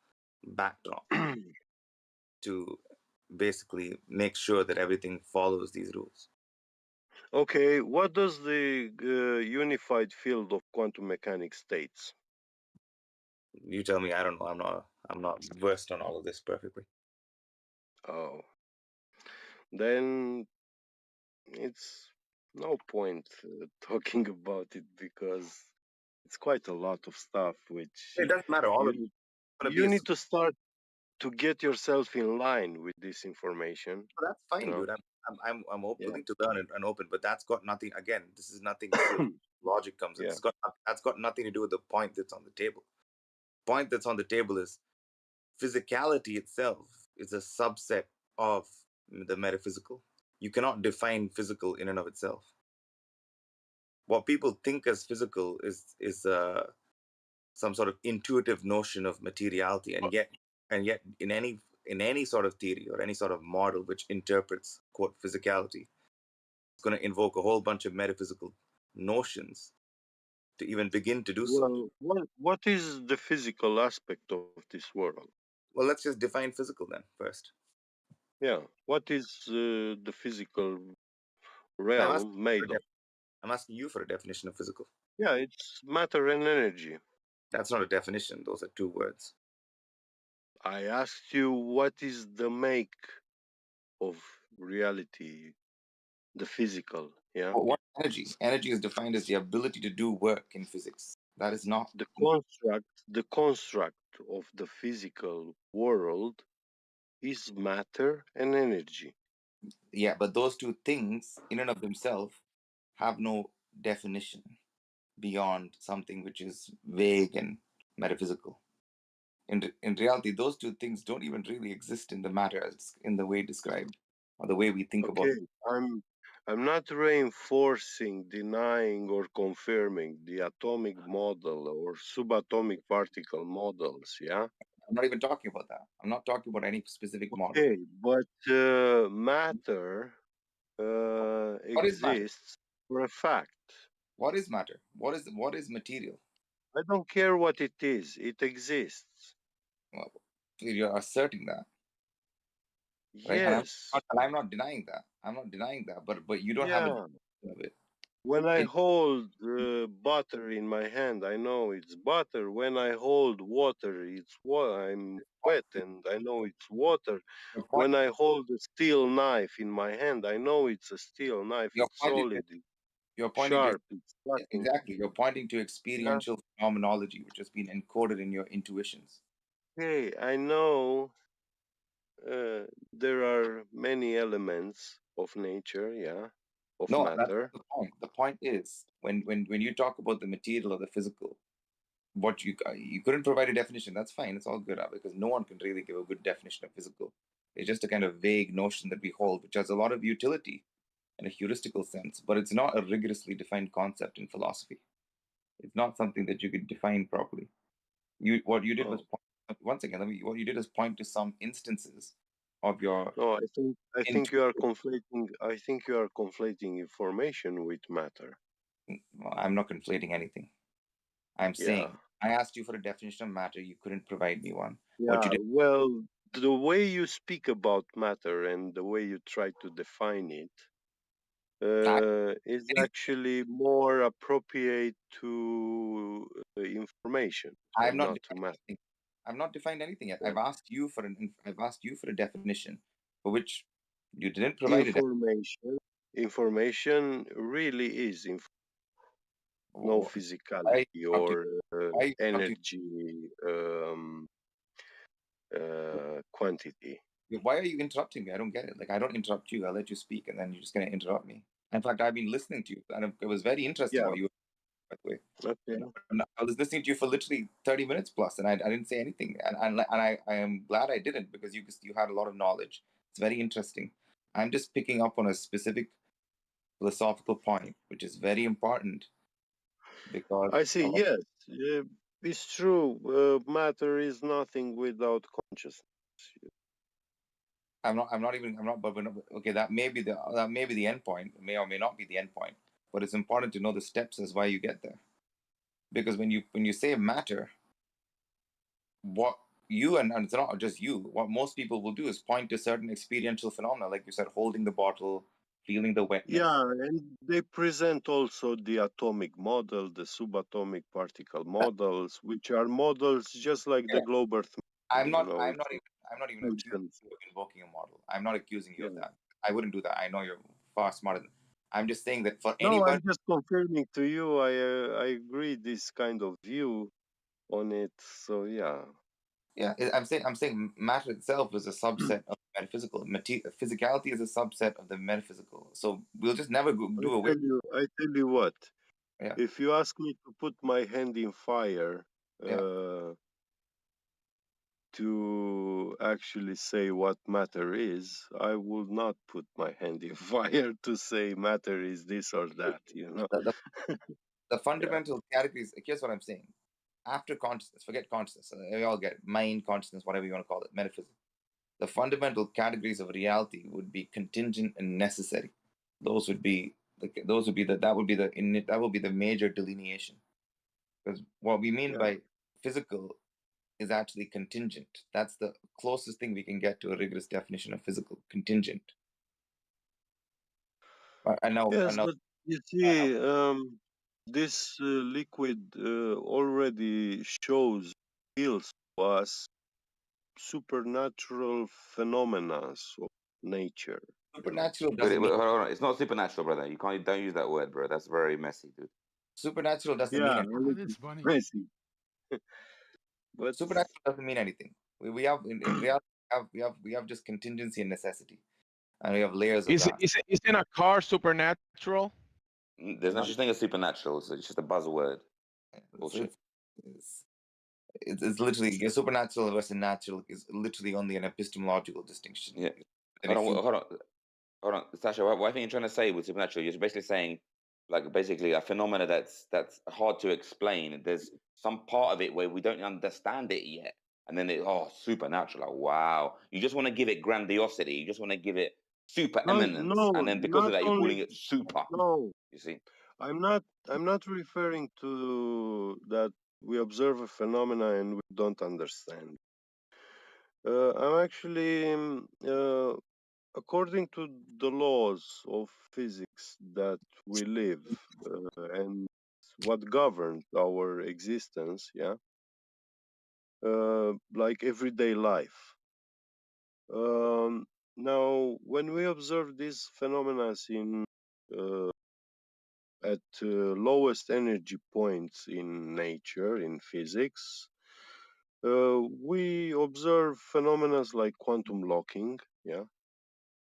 backdrop to basically make sure that everything follows these rules. Okay, what does the unified field of quantum mechanics states? You tell me. I don't know. I'm not versed on all of this perfectly. Oh, then it's no point talking about it because it's quite a lot of stuff which It doesn't matter. All of you going to be you a. need to start to get yourself in line with this information. That's fine, No? dude. I'm Yeah. willing to learn and open, but that's got nothing. Again, this is nothing. This is where logic comes in. Yeah. That's got nothing to do with the point that's on the table. Point that's on the table is physicality itself is a subset of the metaphysical. You cannot define physical in and of itself. What people think as physical is some sort of intuitive notion of materiality, and yet in any sort of theory or any sort of model which interprets quote physicality, it's going to invoke a whole bunch of metaphysical notions to even begin to do so. Well, what is the physical aspect of this world? Well, let's just define physical then first. Yeah. What is the physical I'm asking, realm made of? I'm asking you for a definition of physical. Yeah, it's matter and energy. That's not a definition. Those are two words. I asked you what is the make of reality, the physical, yeah? But what energy? Energy is defined as the ability to do work in physics. That is not. The construct of the physical world is matter and energy. Yeah, but those two things, in and of themselves, have no definition beyond something which is vague and metaphysical. In reality, those two things don't even really exist in the matter as in the way described or the way we think about Okay, it. I'm not reinforcing, denying, or confirming the atomic model or subatomic particle models, yeah? I'm not even talking about that. I'm not talking about any specific model. Okay, but matter What is matter? exists for a fact. What is matter? What is material? I don't care what it is, it exists. Well, you're asserting that, right? And Yes, I'm not denying that. I'm not denying that. But you don't have a yeah. definition of it. When I It hold butter in my hand, I know it's butter. When I hold water, I'm wet and I know it's water. your point When I hold a steel knife in my hand, I know it's a steel knife. you're It's pointing to solid, it's you're pointing to sharp, it's cutting. exactly you're pointing to Yeah. experiential phenomenology which has been encoded in your intuitions. Okay, I know there are many elements of nature, yeah, of No, that's not matter. the point. The point is when you talk about the material or the physical, what you couldn't provide a definition. That's fine. It's all good because no one can really give a good definition of physical. It's just a kind of vague notion that we hold, which has a lot of utility in a heuristical sense, but it's not a rigorously defined concept in philosophy. It's not something that you could define properly. What you did was Oh, once again. What you did is point to some instances of your. no, I think you are Intuitive. conflating. I think you are conflating information with matter. Well, I'm not conflating anything. I'm Yeah, saying I asked you for a definition of matter. You couldn't provide me one. What you yeah. did. Well, the way you speak about matter and the way you try to define it I, is actually more appropriate to information I have and not not to defined matter. anything. I've not defined anything yet. Yeah. I've asked you for a definition for which you didn't provide a definition. Information really is no Why are you physicality interrupting? or Why are you interrupting? energy quantity. Why are you interrupting me? I don't get it. Like I don't interrupt you. I let you speak, and then you're just gonna interrupt me. In fact, I've been listening to you, and it was very interesting Yeah. what you were saying, by the way. Okay. And I was listening to you for literally 30 minutes plus, and I didn't say anything. And I am glad I didn't because you had a lot of knowledge. It's very interesting. I'm just picking up on a specific philosophical point, which is very important because I see. a lot, Yes, it's true. Matter is nothing without consciousness. I'm not, but we're not, okay, that may be the end point, may or may not be the end point, but it's important to know the steps as why you get there. Because when you say matter, what and it's not just you, what most people will do is point to certain experiential phenomena, like you said, holding the bottle, feeling the wetness. Yeah, and they present also the atomic model, the subatomic particle That, models, which are models just like the yeah, globe Earth model. I'm It's not even accusing functions. you of invoking a model. I'm not accusing you Yeah. of that. I wouldn't do that. I know you're far smarter than. I'm just saying that for No, anybody, I'm just confirming to you. I agree this kind of view on it. So yeah. yeah, I'm saying matter itself is a subset of metaphysical. Physicality is a subset of the metaphysical. So we'll just never do away. I tell you what. Yeah. If you ask me to put my hand in fire, Yeah. to actually say what matter is, I will not put my hand in fire to say matter is this or that, you know. The fundamental categories. Here's what I'm saying. After consciousness, forget consciousness. We all get it. Mind, consciousness, whatever you want to call it, metaphysics. The fundamental categories of reality would be contingent and necessary. Those would be that would be the major delineation. Because what we mean by physical is actually contingent. That's the closest thing we can get to a rigorous definition of physical, contingent. And now, but you see, this liquid already reveals to us supernatural phenomena of nature. supernatural Wait, doesn't mean hold on. It's not supernatural, brother. You can't. Don't use that word, bro. That's very messy, dude. supernatural doesn't Yeah, mean anything. That is funny. crazy. But Supernatural doesn't mean anything. We have in reality we have just contingency and necessity, and we have layers of that. Isn't a car supernatural? There's no such thing as supernatural. So it's just a buzzword. Bullshit. It's literally supernatural versus natural is literally only an epistemological distinction. Yeah. And Hold on, Sasha. What I think you're trying to say with supernatural, you're basically saying, like, basically a phenomena that's hard to explain. There's some part of it where we don't understand it yet, and then supernatural. Like, wow, you just want to give it grandiosity. You just want to give it super eminence, no, and then because of not that, you're only calling it super. no. You see? I'm not referring to that we observe a phenomena and we don't understand. I'm actually according to the laws of physics that we live and what governs our existence, like everyday life. Now, when we observe these phenomena in at lowest energy points in nature, in physics, we observe phenomena like quantum locking,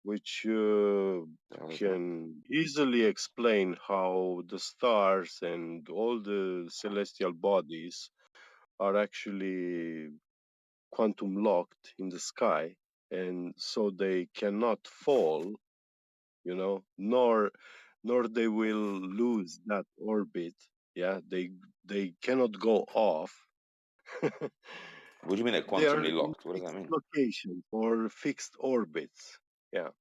which can easily explain how the stars and all the celestial bodies are actually quantum locked in the sky, and so they cannot fall, nor they will lose that orbit. They cannot go off. What do you mean they're They are quantumly in locked? What does that fixed mean? location or fixed orbits. But when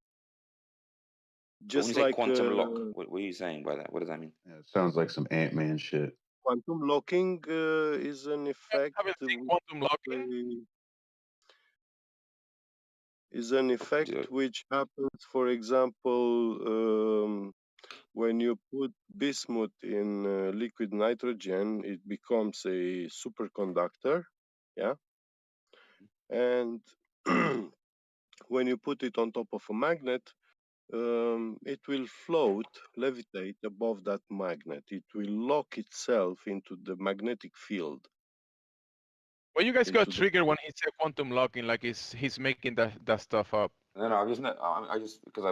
you Just say like quantum lock, what are you saying by that? What does that mean? Yeah, it sounds like some Ant-Man shit. quantum locking is an effect Haven't seen quantum locking. which happens, for example, when you put bismuth in liquid nitrogen, it becomes a superconductor, and when you put it on top of a magnet, it will float, levitate above that magnet. It will lock itself into the magnetic field. Well, you guys got into the triggered when he said quantum locking, like he's making that stuff up. No, I just because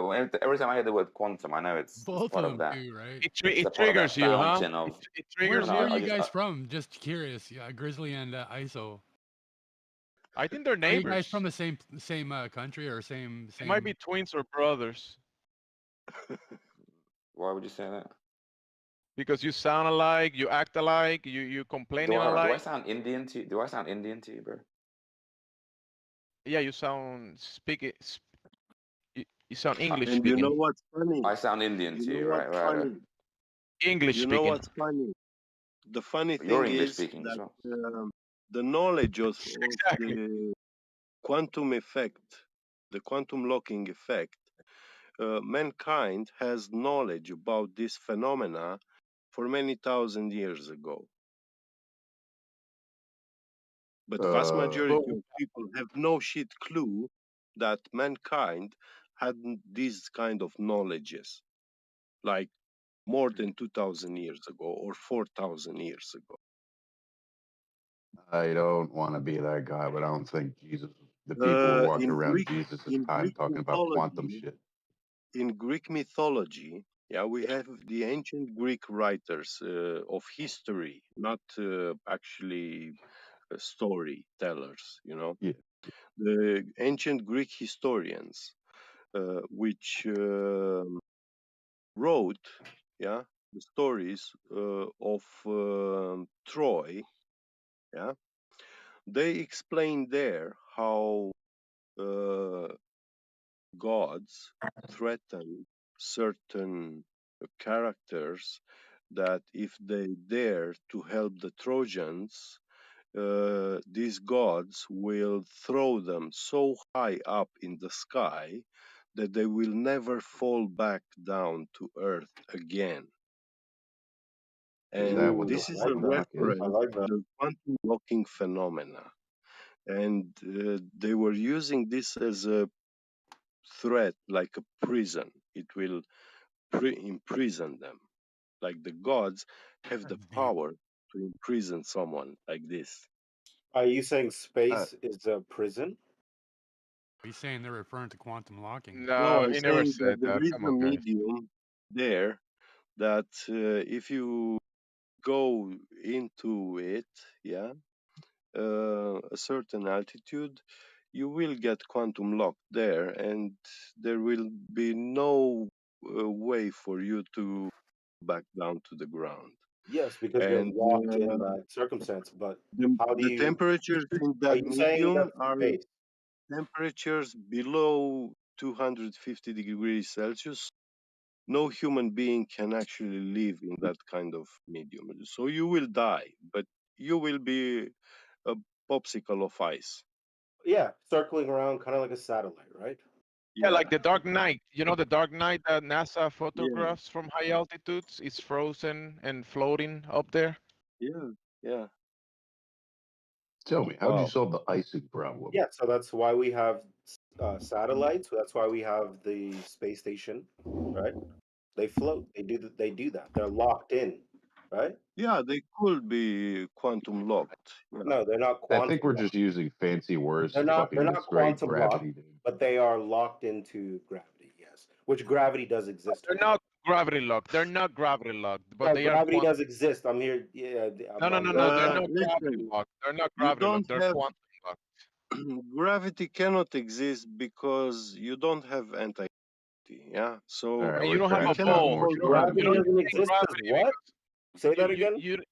every time I hear the word quantum, I know it's Both part of of them that. too, right? It's It a part of that triggers you, huh? fountain of. It Where, triggers where are you. you guys from? Just curious. Yeah, Grizzly and ISO. I think they're Are you guys neighbors. from the same country or same? They might be twins or brothers. Why would you say that? Because you sound alike, you act alike, you complaining alike. Do I sound Indian to you? Do I sound Indian to you, bro? Yeah, you sound you sound English And speaking. you know what's funny? I sound Indian to you, right? Funny? English you speaking. know what's funny? The funny You're thing English is speaking as that well. the knowledge of Exactly. the quantum effect, the quantum locking effect, mankind has knowledge about this phenomena for many thousand years ago. But vast majority of people have no shit clue that mankind had these kind of knowledges. like more than 2,000 years ago or 4,000 years ago. I don't want to be that guy, but I don't think Jesus. The people were walking around Jesus' time talking about quantum shit. In Greek mythology, yeah, we have the ancient Greek writers of history, not actually storytellers. Yeah. The ancient Greek historians, which wrote, yeah, the stories of Troy, yeah, they explain there how gods threaten certain characters that if they dare to help the Trojans, these gods will throw them so high up in the sky that they will never fall back down to earth again. Is And that what this the is a fuck is? reference to the quantum locking phenomena. And they were using this as a threat, like a prison. It will imprison them. Like the gods have the That's deep. power to imprison someone like this. Are you saying space is a prison? He's saying they're referring to quantum locking. No, No, I'm he never saying that said there that. is Come a on, guys. medium there that if you go into it, yeah, a certain altitude, you will get quantum locked there, and there will be no way for you to back down to the ground. Yes, because you're And locked in that circumstance. But how do the you? temperatures in Are that you saying medium that are space? temperatures below 250 degrees Celsius. No human being can actually live in that kind of medium. So you will die, but you will be a popsicle of ice. Yeah, circling around, kind of like a satellite, right? Yeah, Yeah, like the Dark Knight. You know the Dark Knight that NASA yeah, photographs from high altitudes? It's frozen and floating up there. yeah, yeah. Tell me, how'd you Wow. solve the icing problem? Yeah, so that's why we have satellites. So that's why we have the space station, right? They float. They do that. They're locked in, right? Yeah, they could be quantum locked. Yeah, No, they're not I think quantum we're locked. just using fancy words They're to not. They're fucking not describe quantum locked, gravity, dude. but they are locked into gravity. Yes, which gravity does exist They're here. not gravity locked. They're not gravity locked, but Yeah, they are gravity quantum. does exist. I'm here. Yeah, No, no, no, I'm no. looking They're at. not gravity listen, locked. They're not you gravity don't locked. They're have quantum locked. gravity cannot exist because you don't have anti. Yeah, All so right, And you we're don't have you a trashing cannot out ball. more hold shit than on. You Gravity know, this. you're doesn't saying exist because gravity what? because Say you that you again. you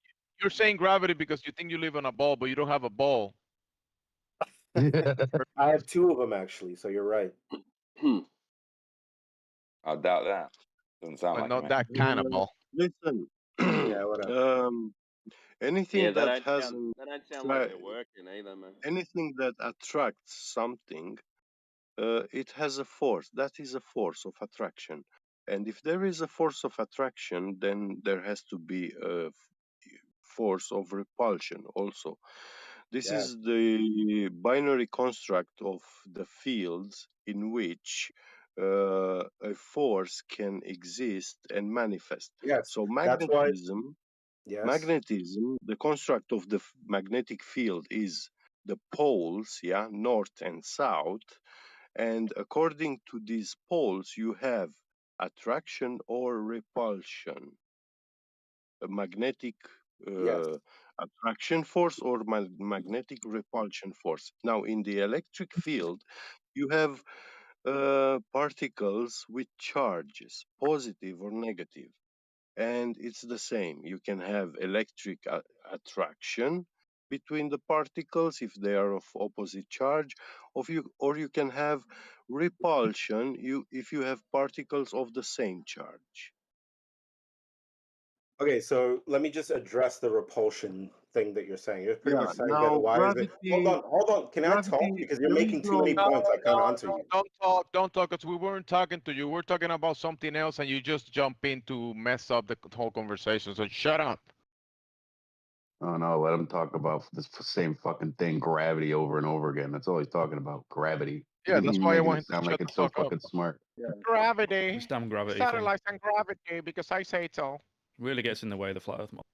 you're saying gravity because you think you live on a ball, but you don't have a ball. I have two of them actually, so you're right. I doubt that. Doesn't sound But like it, not mate. that kind of ball. Listen, Yeah, whatever. anything that has They don't sound like they're working either, man. anything that attracts something, it has a force. That is a force of attraction. And if there is a force of attraction, then there has to be a force of repulsion also. This Yeah. is the binary construct of the fields in which a force can exist and manifest. Yes. So That's why. Yes. magnetism, the construct of the magnetic field is the poles, yeah, north and south. And according to these poles, you have attraction or repulsion, a magnetic Yes. attraction force or magnetic repulsion force. Now, in the electric field, you have particles with charges, positive or negative, and it's the same. You can have electric attraction between the particles if they are of opposite charge, or you can have repulsion if you have particles of the same charge. Okay, so let me just address the repulsion thing that you're saying. You're pretty Yeah. much saying that Now, why is it? gravity, Hold on. Can I talk? gravity. Because you're There is making too many no. No, points. I can't no, answer no, you. don't talk, because we weren't talking to you. We're talking about something else, and you just jump in to mess up the whole conversation. So shut up. Oh no, let him talk about this same fucking thing, gravity, over and over again. That's all he's talking about, gravity. Yeah, that's why I want him to sound shut like the it's so fuck up. fucking smart. Yeah. Gravity. This damn gravity thing Satellites and gravity, because I say so. really gets in the way of the flat Earth model.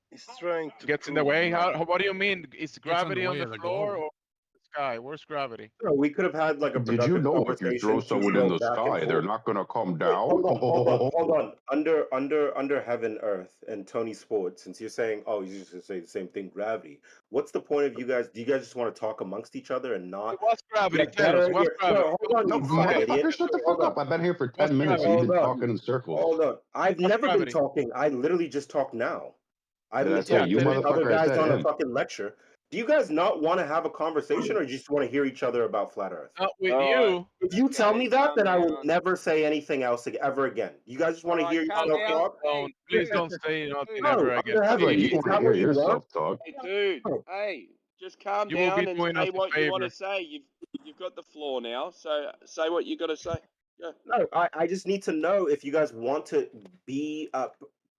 He's trying to Gets in the prove way? that. What do you mean? Is gravity on way the of the floor globe. or the sky? Where's gravity? No, we could have had like a Did you productive know if you throw conversation to someone in go the back and sky, they're forth. not gonna come Wait, down? hold on. Under heaven, earth, and Tony Sports. Since you're saying, oh, you just say the same thing, gravity. What's the point of you guys? Do you guys just want to talk amongst each other and not What's gravity? get Tell us. better? What's gravity? No, hold on, No, you fucking idiot. motherfucker, shut the Hold fuck on. up. I've been here for 10 What's minutes and gravity? you've been Hold on. talking in circles. Hold on. I've What's never gravity? been talking. I literally just talk now. I haven't Did I been say talking you, to the other motherfucker? I guys said on a him. fucking lecture. Do you guys not want to have a conversation, or you just want to hear each other about flat Earth? Not with All you. right. If you tell Okay, me that, calm then I will down. never say anything else ever again. You guys just want to All right, hear calm yourself down. talk? Hey, Please don't say nothing dude. ever No, again. under heaven. Like, you Is want to that hear what you want? yourself talk? Hey, dude. Oh. Hey, just calm You will be down and doing us say a what you want to favor. say. You've got the floor now, so say what you got to say. Go. No, I just need to know if you guys want to be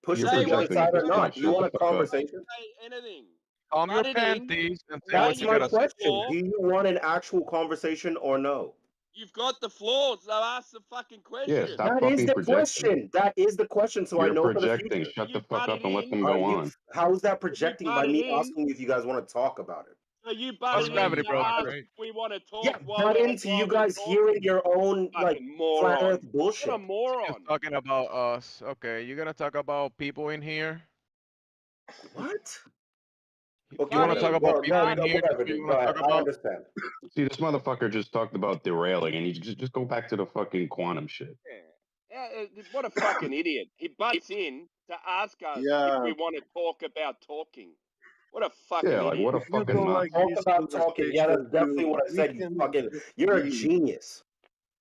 pushed You're to Say the other what projecting at side or this you not. point. Do you Shut want the a fuck up. conversation? say anything. Calm your Butted in. panties and say Now what That's you you've my gotta got say. the question. floor. Do you want an actual conversation or no? You've got the floor, so ask the fucking question. Yeah, stop That is fucking the projecting. question. That is the question, so I You're know for the projecting. future. Shut the You fuck up butted and let in. them go on. How is that projecting by butted me in. asking you if you guys want to talk about it? So you What's butted in gravity, to bro? ask Right. if we want to talk Yeah, while butt we're into you while we're guys talking. hearing your own like Fucking flat moron. Earth bullshit. What a moron. Just talking about us. Okay, you're gonna talk about people in here? What? You Okay, want to talk about people in here? whatever, You dude. want Go to ahead. talk I about? understand. See, this motherfucker just talked about derailing, and you just go back to the fucking quantum shit. Yeah, what a fucking idiot. He butts in to ask us if Yeah, we want to talk about talking. What a fucking Yeah, like idiot. what a if you fucking don't nut. like Talk this about talking. Yeah, that's conversation, definitely what I we said. You can fucking, just you're a leave. genius.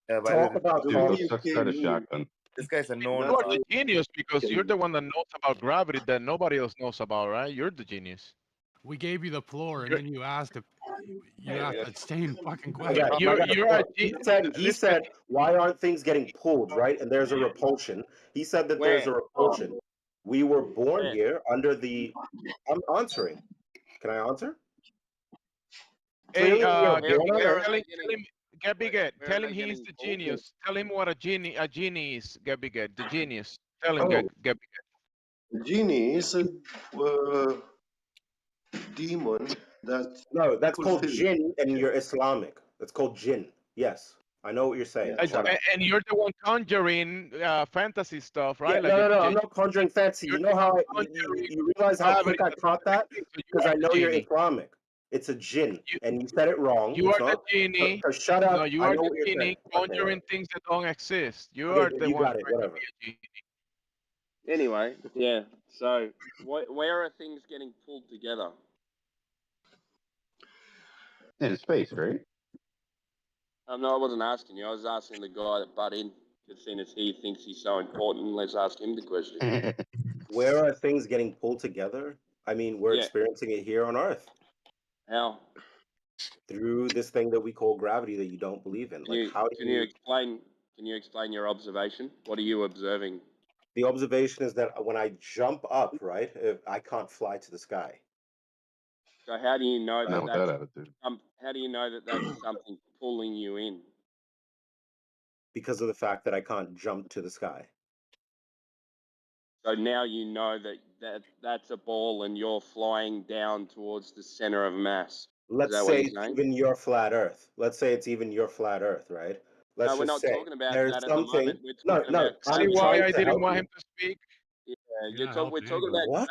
Yeah, by the way, Talk about The Dude, go way talking. you suck came a in, shotgun. this guy's a known. You that's are the genius because okay. you're the one that knows about gravity that nobody else knows about, right? You're the genius. We gave you the floor, and You're, then you asked the same fucking I got question. it. I got it. you're a So he listen. said, why aren't things getting pulled, right? And there's a repulsion. He said that there's a Where? repulsion. We were born Where? here under the. I'm answering. Can I answer? Hey, Clearly, we are Where, born on where Earth. are they tell getting? him, get big. Where Tell are him they he's getting the pulled? genius. Tell him what a genie is. Get big. The genius. Tell him Oh, get big. The genie is a demon that no, that's called fulfills. jinn, and you're Islamic. That's called jinn. Yes, I know what you're saying. Yeah. Shut up. And you're the one conjuring fantasy stuff, Yeah, right? Like no. I'm not conjuring fancy. you're You the know how one you conjuring realize how gravity quick I that caught don't that? exist. So you Because are I the know you're genie. Islamic. It's a jinn, You and you said it wrong. you It's are the not. genie. So shut No, up. you I are know the what you're saying. genie Okay, conjuring things that don't exist. You okay, are dude, the you one got it. trying to Whatever. be a genie. Anyway, yeah. So where are things getting pulled together? In space, right? No, I wasn't asking you. I was asking the guy that butt in. Just seeing as he thinks he's so important, let's ask him the question. Where are things getting pulled together? I mean, we're Yeah. experiencing it here on Earth How? through this thing that we call gravity that you don't believe in. Like, how do Can you explain? Can you explain your observation? What are you observing? The observation is that when I jump up, right, if I can't fly to the sky. So how do you know Not with that attitude. how do you know that that's something pulling you in? Because of the fact that I can't jump to the sky. So now you know that that's a ball and you're flying down towards the center of mass. Let's say it's even your flat Earth. Let's say it's even your flat Earth, right? Let's No, we're just not say talking about there's that at the something. moment. We're No, talking no. about I'm See gravity. why trying I to didn't help want you. him to speak? Yeah, help we're talking about What?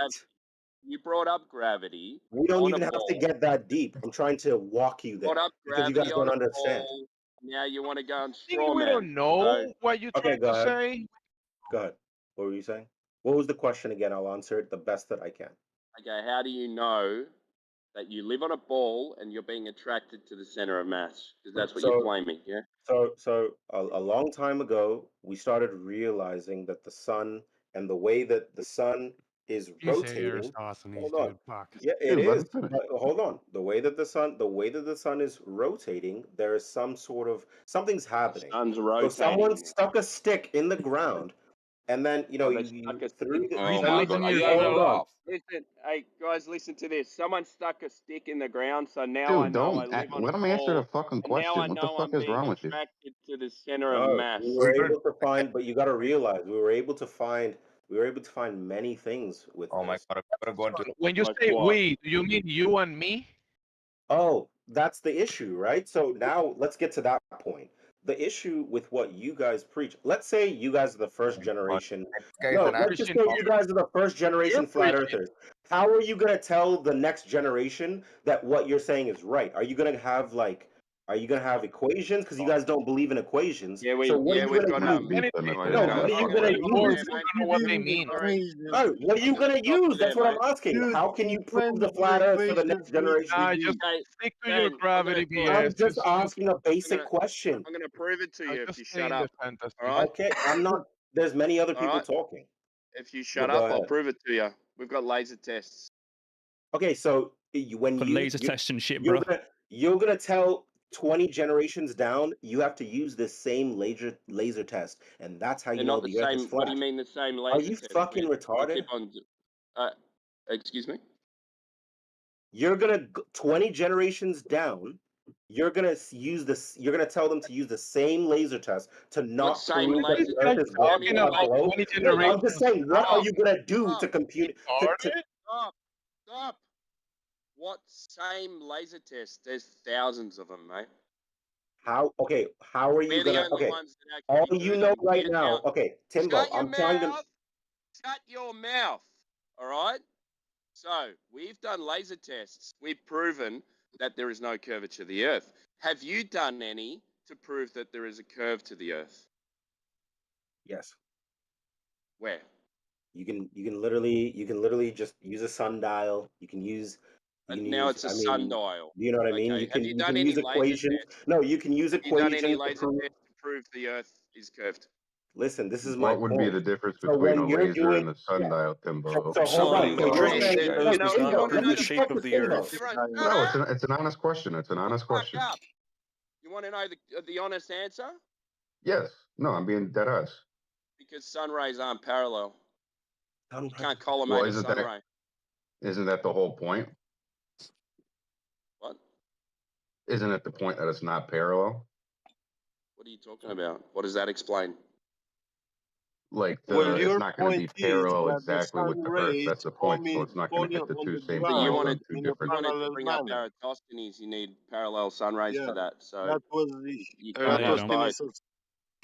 You brought up gravity. We don't on even a have to ball. get that deep. I'm trying to walk you Brought there up because you guys gravity don't on a understand. ball. Now you want to go and I think straw we man. don't know what you're Okay, trying go to ahead. say. Go ahead. What were you saying? What was the question again? I'll answer it the best that I can. Okay, how do you know that you live on a ball and you're being attracted to the center of mass? Because that's what you're claiming, yeah? So a long time ago, we started realizing that the sun and the way that the sun is You say rotating. Aristophanes, Hold on. dude. Fuck. Yeah, it Dude, let is. him finish. But hold on. The way that the sun is rotating, there is something's happening. Sun's So rotating. someone stuck a stick in the ground and then they stuck a through stick. the, Oh then my listen, god! Are you hold having a on. laugh? Listen, hey guys, listen to this. Someone stuck a stick in the ground, so now I Dude, know I don't live on let a him answer the ball, fucking and now I question. What the know fuck I'm is being wrong with you? attracted to the center of No, mass. we were able to find, but you got to realize we were able to find many things with Oh my this. god, I'm gonna go into When you Like say what? we, do you mean you and me? Oh, that's the issue, right? So now let's get to that point. The issue with what you guys preach. Let's say you guys are the first generation. this guy's No, an let's just Christian, say you guys are the first generation flat preaching. earthers. How are you going to tell the next generation that what you're saying is right? Are you going to have equations? Because you guys don't believe in equations. Yeah, So what are you we've going got to Somebody use? beat Anything. them at Oh, the this No, guy's a what moment. are you fucking going Sorry, to retard. use? man, I don't know what they mean. sorry. No, what are you I'm going to gonna stop you use? That's there, what I'm mate. asking. Dude, How can you prove defend the the flat earth for the equations next with generation? Just Okay, stick to your Ben, gravity I'm BS. just Just asking a I'm basic gonna question. I'm gonna prove it to you if you stay shut in the up. fantasy. All right, Okay, I'm not. There's many other all people right. talking, If you but shut go up, I'll ahead. prove it to you. We've got laser tests. Okay, so when For laser tests and shit, bro. you're gonna tell 20 generations down, you have to use this same laser test, and that's how They're you know not the the Earth is same. What do flat. you mean the same Are laser you test? fucking We retarded? keep on. Excuse me. You're gonna 20 generations down. You're gonna use this. You're gonna tell them to use the same laser test to What not same prove that What the laser are you Earth guys test? is Tell me talking the about? laser. 20 No, I'm just generations saying. What are down. you gonna do to compute? Retarded? Stop. What same laser test? There's thousands of them, mate. How? Okay. How are you We're the gonna? only Okay. ones that All actually you do know them. right Now, now. Okay, Timbo. shut your I'm trying to. mouth. Shut your mouth. All right. So we've done laser tests. We've proven that there is no curvature of the Earth. Have you done any to prove that there is a curve to the Earth? Yes. Where? You can literally just use a sundial. You can use Now it's a I mean, sundial. you know what I mean? Okay. Have you You done can any use laser equations. tests? No, you can use Have you done any equations to laser prove. tests to prove the Earth is curved? Listen, this is my What would be point. the difference So between when a you're laser doing and a yeah. sundial, Timbo? So hold Oh on. my So god! you're This saying guy. no, Laser does not Timbo, prove let me the just shape talk of to the Timbo. Earth. Shut No, up! it's an honest question. It's an honest Fuck question. up! You want to know the honest answer? Yes. No, I'm being dead ass. Because sun rays aren't parallel. You can't Well, collimate a sun ray. isn't that the whole point? What? Isn't it the point that it's not parallel? What are you talking about? What does that explain? Like well, it's your not going to be point is parallel that the exactly sun with the Earth. rays That's the point. So falling it's not going to falling hit the on two the same But you points ground on wanted two in a different. parallel bring up manner. Eratosthenes. You need parallel sun rays Yeah, for that. So that was the you No, can't you have don't. both. Eratosthenes.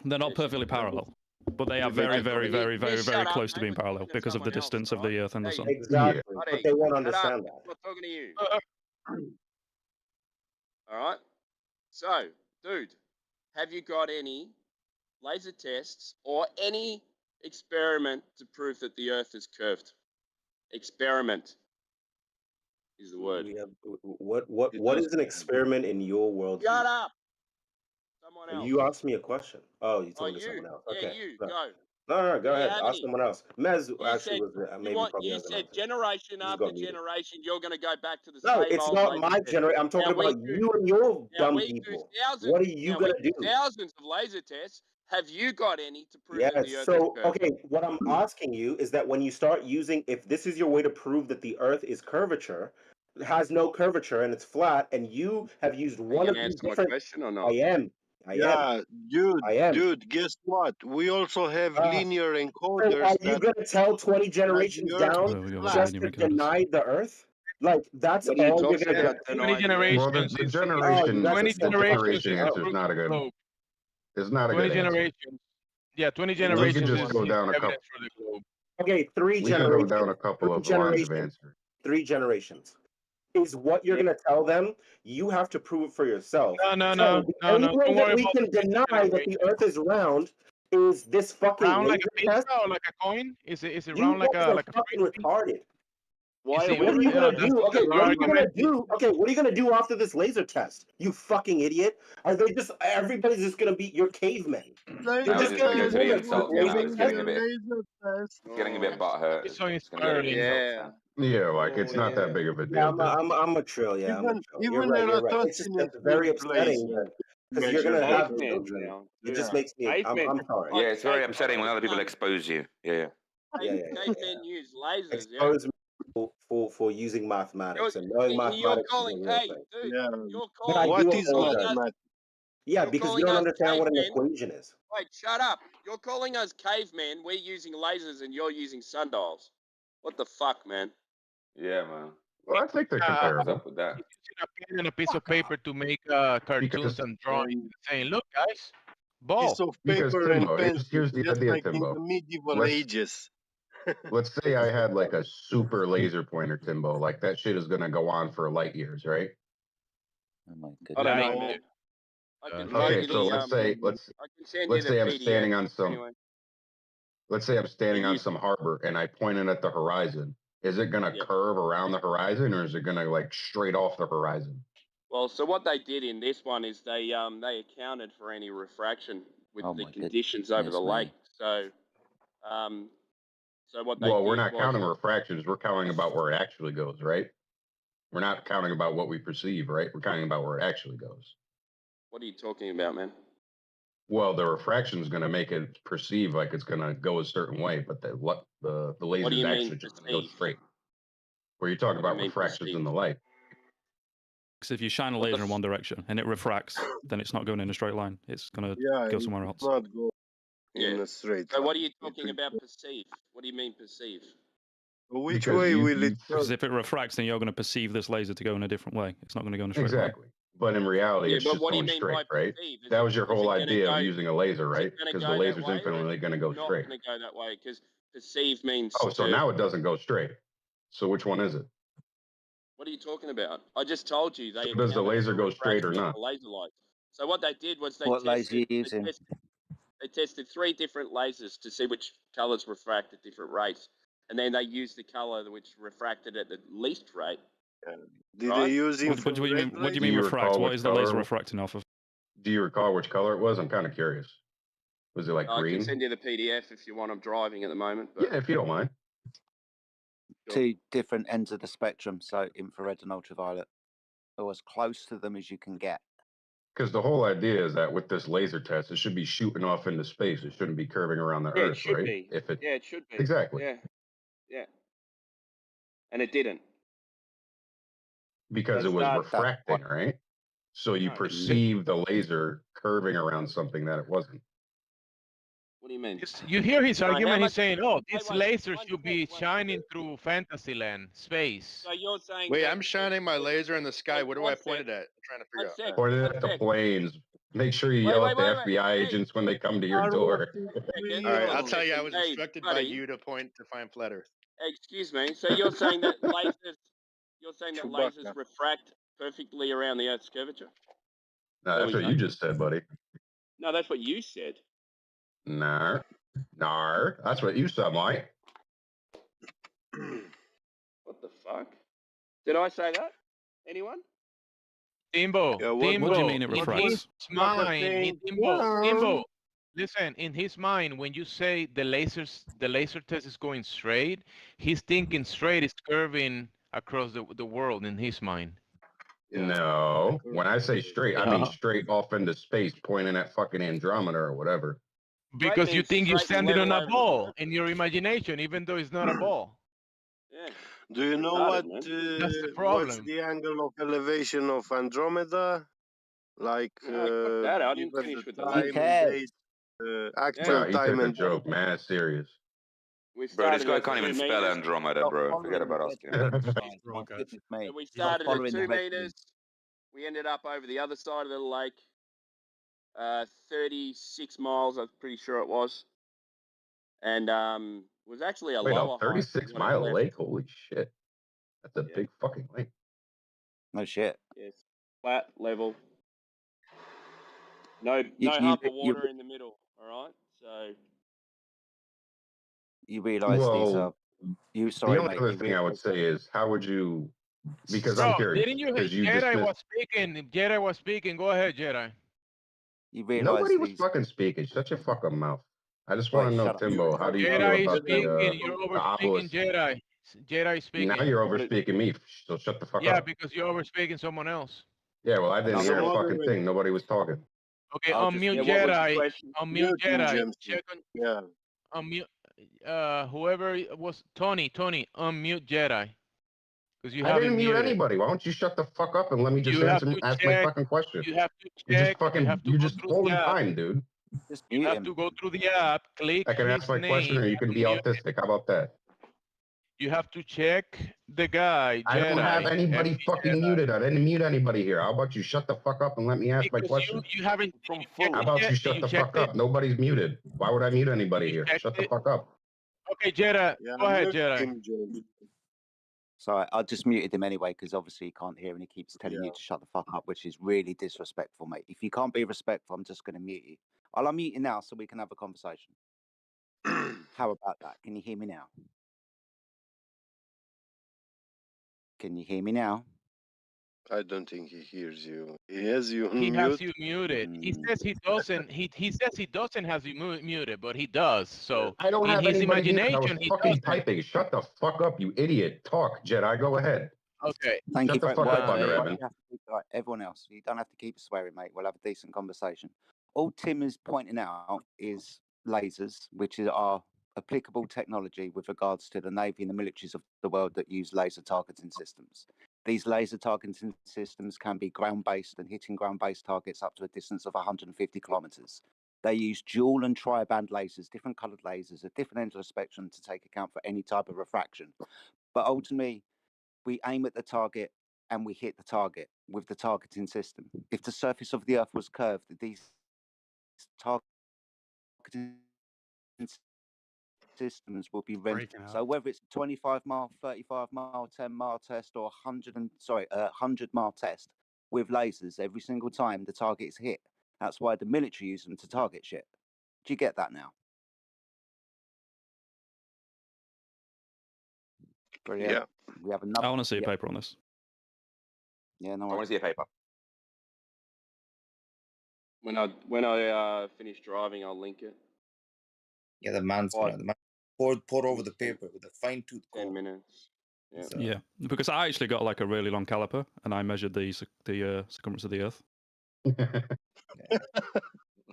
They're not Yes, you perfectly can. parallel, but they are Yeah, but very, you very, don't. very, very, very shut up, close to mate. being We're parallel talking to because of the someone else, distance of right? the Earth and the Hey, Sun. Exactly. Yeah. But buddy, they won't shut up. understand that. I'm not talking to you. All right. So, dude, have you got any laser tests or any experiment to prove that the Earth is curved? Experiment is the word. We have what is an experiment in your worldview? Shut up. Someone else. You asked me a question. Oh, you told me to you. someone else. Yeah, Okay. you. No. Go. No, go Do you ahead. have Ask any? someone else. Mez You actually said was probably you has an said answer. generation He just after got muted. generation, you're going to go back to the No, same it's old not laser my test. generation. I'm talking Now we about do. you and your Now dumb we do people. thousands. What are you Now gonna we do do? thousands of laser tests. Have you got any to prove that Yes. the Earth is So, curved? okay, what I'm asking you is that when you start using, if this is your way to prove that the Earth is curvature, it has no curvature and it's flat, and you have used Are you one going of to these answer my different. question or I not? am. Yeah, I am. dude, guess what? We also have linear So encoders are you that gonna tell 20 generations the Earth down is There we go with the flat. just linear to encoders. deny the Earth? Like that's What are you all you're talking gonna do? about? 20 Deny the Earth? Well, generations the is Oh, you guys are 20 so generations generation fucking is answer dumb. is not a good. globe. It's not a 20 good answer. generations. Yeah, 20 No, We could generations just is go down a couple. evidence for the globe. Okay, three We could go down a generations. couple Three of lines of generations. answer. 3 generations is what you're Yeah. going to tell them. You have to prove it for yourself. No. So the only way Don't that worry we about can the deny that the generation. Earth is round is this fucking Round like laser a pizza test. or like a coin? Is it You round like guys are a fucking frisbee? retarded. Why Is are it? we What are you gonna That's do? Okay, your what are you gonna argument. do? Okay, what are you gonna do after this laser test? You fucking idiot! Are they just everybody's just gonna be your cavemen? You're Now Laser he's just just gonna going to be go test, to be women people with insulting now. laser He's doing tests. getting the a bit. laser test. He's getting a bit butthurt. It's so It's going to be a bit inspiring. insulting Yeah. now. Yeah, like it's not that big of a Yeah, deal, dude. I'm a trill. Yeah, I'm a Even trill. You're even right. You're right. It's just Eratosthenes it's very used upsetting laser. because you're gonna have Caveman children. now. It just makes me. Caveman. I'm sorry. Yeah, it's very Cave- upsetting when other people um, expose you. Yeah. Cavemen use lasers. Yeah. Expose me for using mathematics and knowing You're mathematics is calling, a real hey, thing. dude, you're But I calling. do You're calling us. apologize. Yeah, You're because you calling don't us understand what an cavemen. equation is. Wait, shut up. You're calling us cavemen. We're using lasers and you're using sundials. What the fuck, man? Yeah, man. Well, I think they're What's comparable. up with that? Using a pen and a piece of paper to make cartoons Because and drawings, saying, "Look, guys, ball." Piece of Because paper and Timbo, pencil, here's the just idea, like in Timbo. the medieval Let's ages. let's say I had like a super laser pointer, Timbo. Like that shit is gonna go on for light years, right? Oh my I don't know, goodness. man. I can send Okay, you so the let's say I can send you let's the say I'm PDF. standing on some Anyway, let's say I'm standing Yeah, on you- some harbor and I point it at the horizon. Is it gonna Yeah. curve around the horizon or is it gonna like straight off the horizon? well, so what they did in this one is they accounted for any refraction with Oh the my conditions over the goodness me. lake. So what they Well, did we're not was counting refractions. We're counting about where it actually goes, right? We're not counting about what we perceive, right? We're counting about where it actually goes. what are you talking about, man? Well, the refraction is going to make it perceive like it's going to go a certain way, but the laser What do is you mean actually just going to go perceive? straight. Where you're talking What do you about mean refractions in perceive? the light. Because if you shine a What the laser in one direction and it refracts, then it's not going in a straight line. It's going to Yeah, go it somewhere does else. not go in Yeah. a straight So line. what are you talking about perceive? What do you mean perceive? Which Because way you- will you- it Because turn? if it refracts, then you're going to perceive this laser to go in a different way. It's not going to go in a straight Exactly. But in reality, Yeah, it's but just what do you going mean straight, by right? perceive? That was your is it whole gonna idea go- of using a laser, is it right? gonna Because go the that laser's way, or infinitely is going to it go not straight. going to go that way? Because perceive means. Oh, so to- now it doesn't go straight. So which one is it? What are you talking about? I just told you they. So does the accounted laser for go straight or refraction of not? the laser light. So what they did was they What laser tested. you using? They tested 3 different lasers to see which colors refract at different rates, and then they used the color which refracted at the least rate. Did Right? they use What do you mean? infrared What do you Do mean you refract? recall What which is the laser color- refracting off of? Do you recall which color it was? I'm kind of curious. Was it like I green? can send you the PDF if you want. I'm driving at the moment. But Yeah, if you don't mind. Two different ends of the spectrum, so infrared and ultraviolet, or as close to them as you can get. Because the whole idea is that with this laser test, it should be shooting off into space. It shouldn't be curving around the yeah, Earth, it should right? be. If it Yeah, it should be. exactly Yeah. And it didn't. because So it was start- refracting, right? So you No. perceive the laser curving around something that it wasn't. What do you mean? You hear his So how argument. much- He's saying, "Oh, Wait, this wait, laser one should sec, be one shining sec. through Fantasyland, space." So you're saying? Wait, that- I'm shining my laser in the sky. What do One I point it sec. at? I'm trying to figure One out. sec. Point it One at the sec. planes. Make sure you Wait, yell wait, at the wait, FBI wait. agents when they come to your Are door. we- Second. All right, One I'll tell you, I was Hey, instructed buddy. by you to point to find flat Earth. Excuse me. So you're saying that lasers? You're saying that Chewbacca. lasers refract perfectly around the Earth's curvature? No, that's what you just said, buddy. No, that's what you said. Nar. That's what you sound like. What the fuck? Did I say that? Anyone? Timbo, Yeah, what- What do you mean it in refracts? his mind, saying, Timbo, listen, in his mind, when you say the laser test is going straight, he's thinking straight is curving across the world in his mind. Yeah. No, when I say straight, I mean Yeah. straight off into space, pointing at fucking Andromeda or whatever. Because you means think you're straight and standing on level a over. ball in your imagination, even though it's not a ball. Yeah. Do you know Retarded, what? man. That's the What's problem. the angle of elevation of Andromeda? Like No, that I didn't give us finish the with the time laser. Who cares? date, No, actual he time took a and joke, date. man. It's serious. We Bro, this started guy at can't even 2 spell meters. Andromeda, Stop bro. following Forget the about red asking. team, He's guys. My drunk, guys. goodness me. So we Stop started at following 2 the red meters. team. We ended up over the other side of the lake. 36 miles, I'm pretty sure it was. And it was actually a Wait, lower a 36-mile height. lake? Holy shit. That's a Yeah. big fucking lake. No shit. Yes, flat, level. No You- hump you- of water in the middle. All right, so You realise these Well, are. You the sorry, only mate. other You thing I would realise say is, how would you? Because I'm Bro, curious. didn't you? Because you Jedi dismissed. was speaking. Jedi was speaking. Go ahead, Jedi. you realise Nobody was these. fucking speaking. Shut your fucking mouth. I just Wait, want to know, shut up. Timbo, how do you feel Jedi is about speaking. the You're over obelisk? speaking, Jedi. Jedi is speaking. Now you're over speaking me, so shut the fuck Yeah, up. because you're over speaking someone else. Yeah, well, I didn't Another hear a one. fucking thing. Nobody was talking. Okay, I'll just- unmute yeah, what was the Jedi. question? Unmute Jedi. Check on Yeah. unmute. Whoever was Tony. Unmute Jedi. Because you I have didn't him mute muted. anybody. Why don't you shut the fuck up and let me just You have ask to my check. fucking question? You have to You're just check. fucking. You have to You're go just through holding the app. time, dude. Just You mute have him. to go through the app. Click I can his ask my name. question, or you can be autistic. How about that? You have to check the guy. I don't have Jedi, anybody empty fucking Jedi. muted. I didn't mute anybody here. How about you shut the fuck up and let me ask my Because question? you haven't From checked full. How it about yet. you Did shut you the check fuck it? up? Nobody's muted. Why would I mute anybody You here? checked Shut the it? fuck up. Okay, Jedi. Yeah, Go ahead, mute Jedi. him, James. So I just muted him anyway because obviously he can't hear and he keeps telling Yeah. you to shut the fuck up, which is really disrespectful, mate. If you can't be respectful, I'm just going to mute you. I'll unmute you now so we can have a conversation. How about that? Can you hear me now? Can you hear me now? I don't think he hears you. He has you on He mute. has you muted. He says he doesn't. He says he doesn't have you muted, but he does. So I don't in have his anybody muted. I was imagination, he fucking doesn't. typing. Shut the fuck up, you idiot. Talk, Jedi. Go ahead. Okay. Thank you Shut the for fuck up, why Under do Evan. you have to keep, right, everyone else, you don't have to keep swearing, mate. We'll have a decent conversation. All Tim is pointing out is lasers, which are applicable technology with regards to the Navy and the militaries of the world that use laser targeting systems. These laser targeting systems can be ground-based and hitting ground-based targets up to a distance of 150 kilometers. They use dual and tri-band lasers, different colored lasers at different ends of the spectrum to take account for any type of refraction. But ultimately, we aim at the target and we hit the target with the targeting system. If the surface of the Earth was curved, these targeting systems will be rendered. So whether it's 25 mile, 35 mile, 10 mile test, or 100 mile test with lasers, every single time the target is hit. That's why the military use them to target shit. Do you get that now? Brilliant. Yeah. We have another. I want to see a paper on this. Yeah, no. I want to see a paper. When I finish driving, I'll link it. Yeah, the man's Like, the man pour over the paper with a fine tooth comb. 10 minutes. Yeah. Yeah, because I actually got like a really long caliper and I measured the circumference of the Earth. I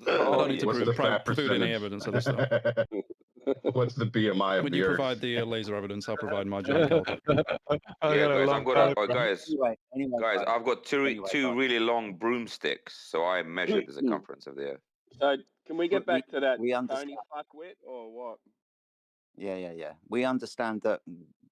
don't need to What's the fat prove any percentage? evidence of this though. What's the BMI of When the you Earth? provide the laser evidence, I'll provide my giant caliper. Yeah, guys, I've got guys. Anyway, Guys, guys. I've got two Anyway, two guys. really long broomsticks, so I measured the circumference of the Earth. So can we get back to that we understand. Tony fuckwit or what? Yeah. We understand that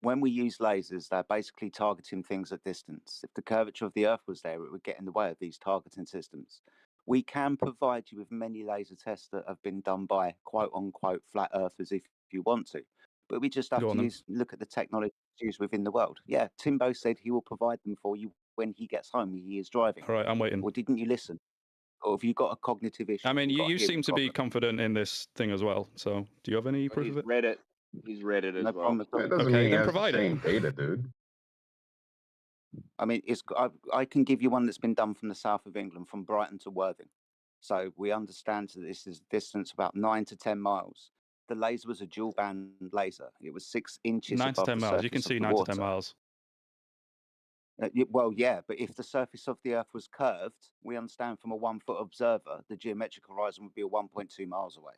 when we use lasers, they're basically targeting things at distance. If the curvature of the Earth was there, it would get in the way of these targeting systems. We can provide you with many laser tests that have been done by quote-unquote flat earthers if you want to. But we just have to look at the technology used within the world. Yeah, Timbo said he will provide them for you when he gets home. He is driving. All right, I'm waiting. Or didn't you listen? Or have you got a cognitive issue? I mean, you seem to be confident in this thing as well. So do you have any proof of it? Read it. He's read it as No well. problem at all. That doesn't Okay, mean he then has provide the it. same data, dude. I mean, I can give you one that's been done from the south of England, from Brighton to Worthing. So we understand that this is distance about 9 to 10 miles. The laser was a dual band laser. It was 6 inches 9 to above 10 the miles. surface You can of see the 9 to water. 10 miles. Well, yeah, but if the surface of the Earth was curved, we understand from a 1-foot observer, the geometric horizon would be 1.2 miles away.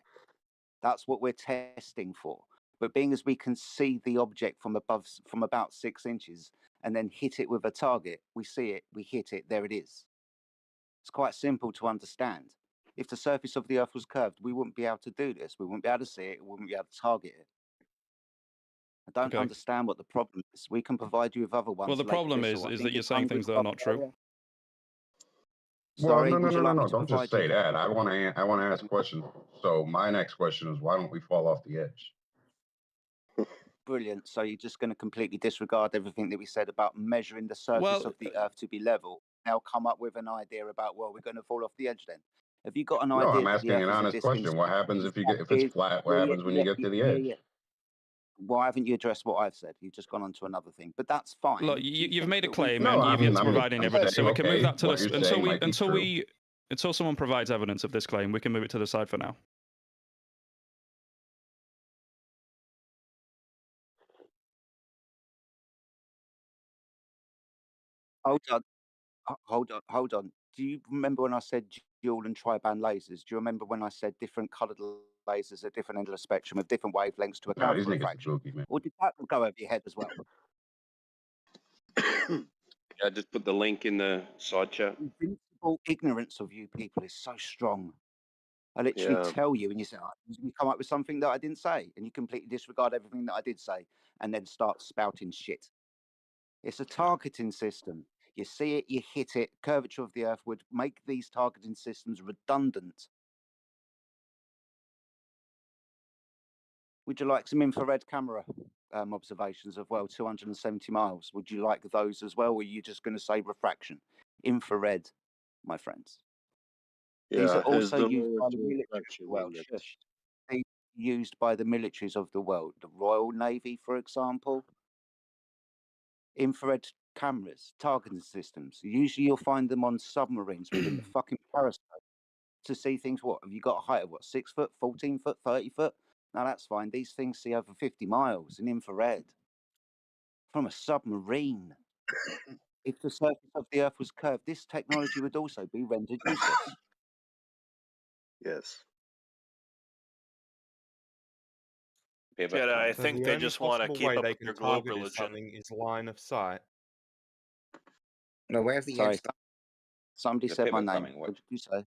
That's what we're testing for. But being as we can see the object from about 6 inches and then hit it with a target, we see it, we hit it, there it is. It's quite simple to understand. If the surface of the Earth was curved, we wouldn't be able to do this. We wouldn't be able to see it. We wouldn't be able to target it. I don't understand what the problem is. We can provide you with other ones. Well, the problem is that you're saying things that are not true. Sorry, well, no. to Don't just say that. I want to ask questions. So my next question is, why don't we fall off the edge? Brilliant. So you're just going to completely disregard everything that we said about measuring the surface of the Earth to be level. Now come up with an idea about, well, we're going to fall off the edge then. Have you got an idea? No, I'm asking an honest question. What happens if it's flat? What happens when you get to the edge? Why haven't you addressed what I've said? You've just gone on to another thing, but that's fine. Look, you've made a claim No, and you've yet to I'm provide any evidence, so we can move that to the until someone provides evidence of this claim, we can move it to the side for now. Hold on. Do you remember when I said dual and tri-band lasers. Do you remember when I said different coloured lasers at different ends of the spectrum of different wavelengths to account these for niggas are refraction? spooky, man. Or did that go over your head as well? I just put the link in the side chat. Invincible ignorance of you people is so strong. I literally tell you, and you say, oh, you come up with something that I didn't say, and you completely disregard everything that I did say, and then start spouting shit. It's a targeting system. You see it, you hit it. Curvature of the Earth would make these targeting systems redundant. Would you like some infrared camera observations of, well, 270 miles? Would you like those as well, or are you just going to say refraction? Infrared, my friends. These are also used by the military of the world. Shush. These are used by the militaries of the world. The Royal Navy, for example. Infrared cameras, targeting systems. Usually you'll find them on submarines within the fucking periscope to see things. What have you got a height of? What, 6 foot, 14 foot, 30 foot? Now that's fine. These things see over 50 miles in infrared from a submarine. If the surface of the Earth was curved, this technology would also be rendered useless. Yes. Jedi, I think they just want to keep up with their globe religion. Something is line of sight. No, where's the Sorry, edge? somebody said my name. What did you say?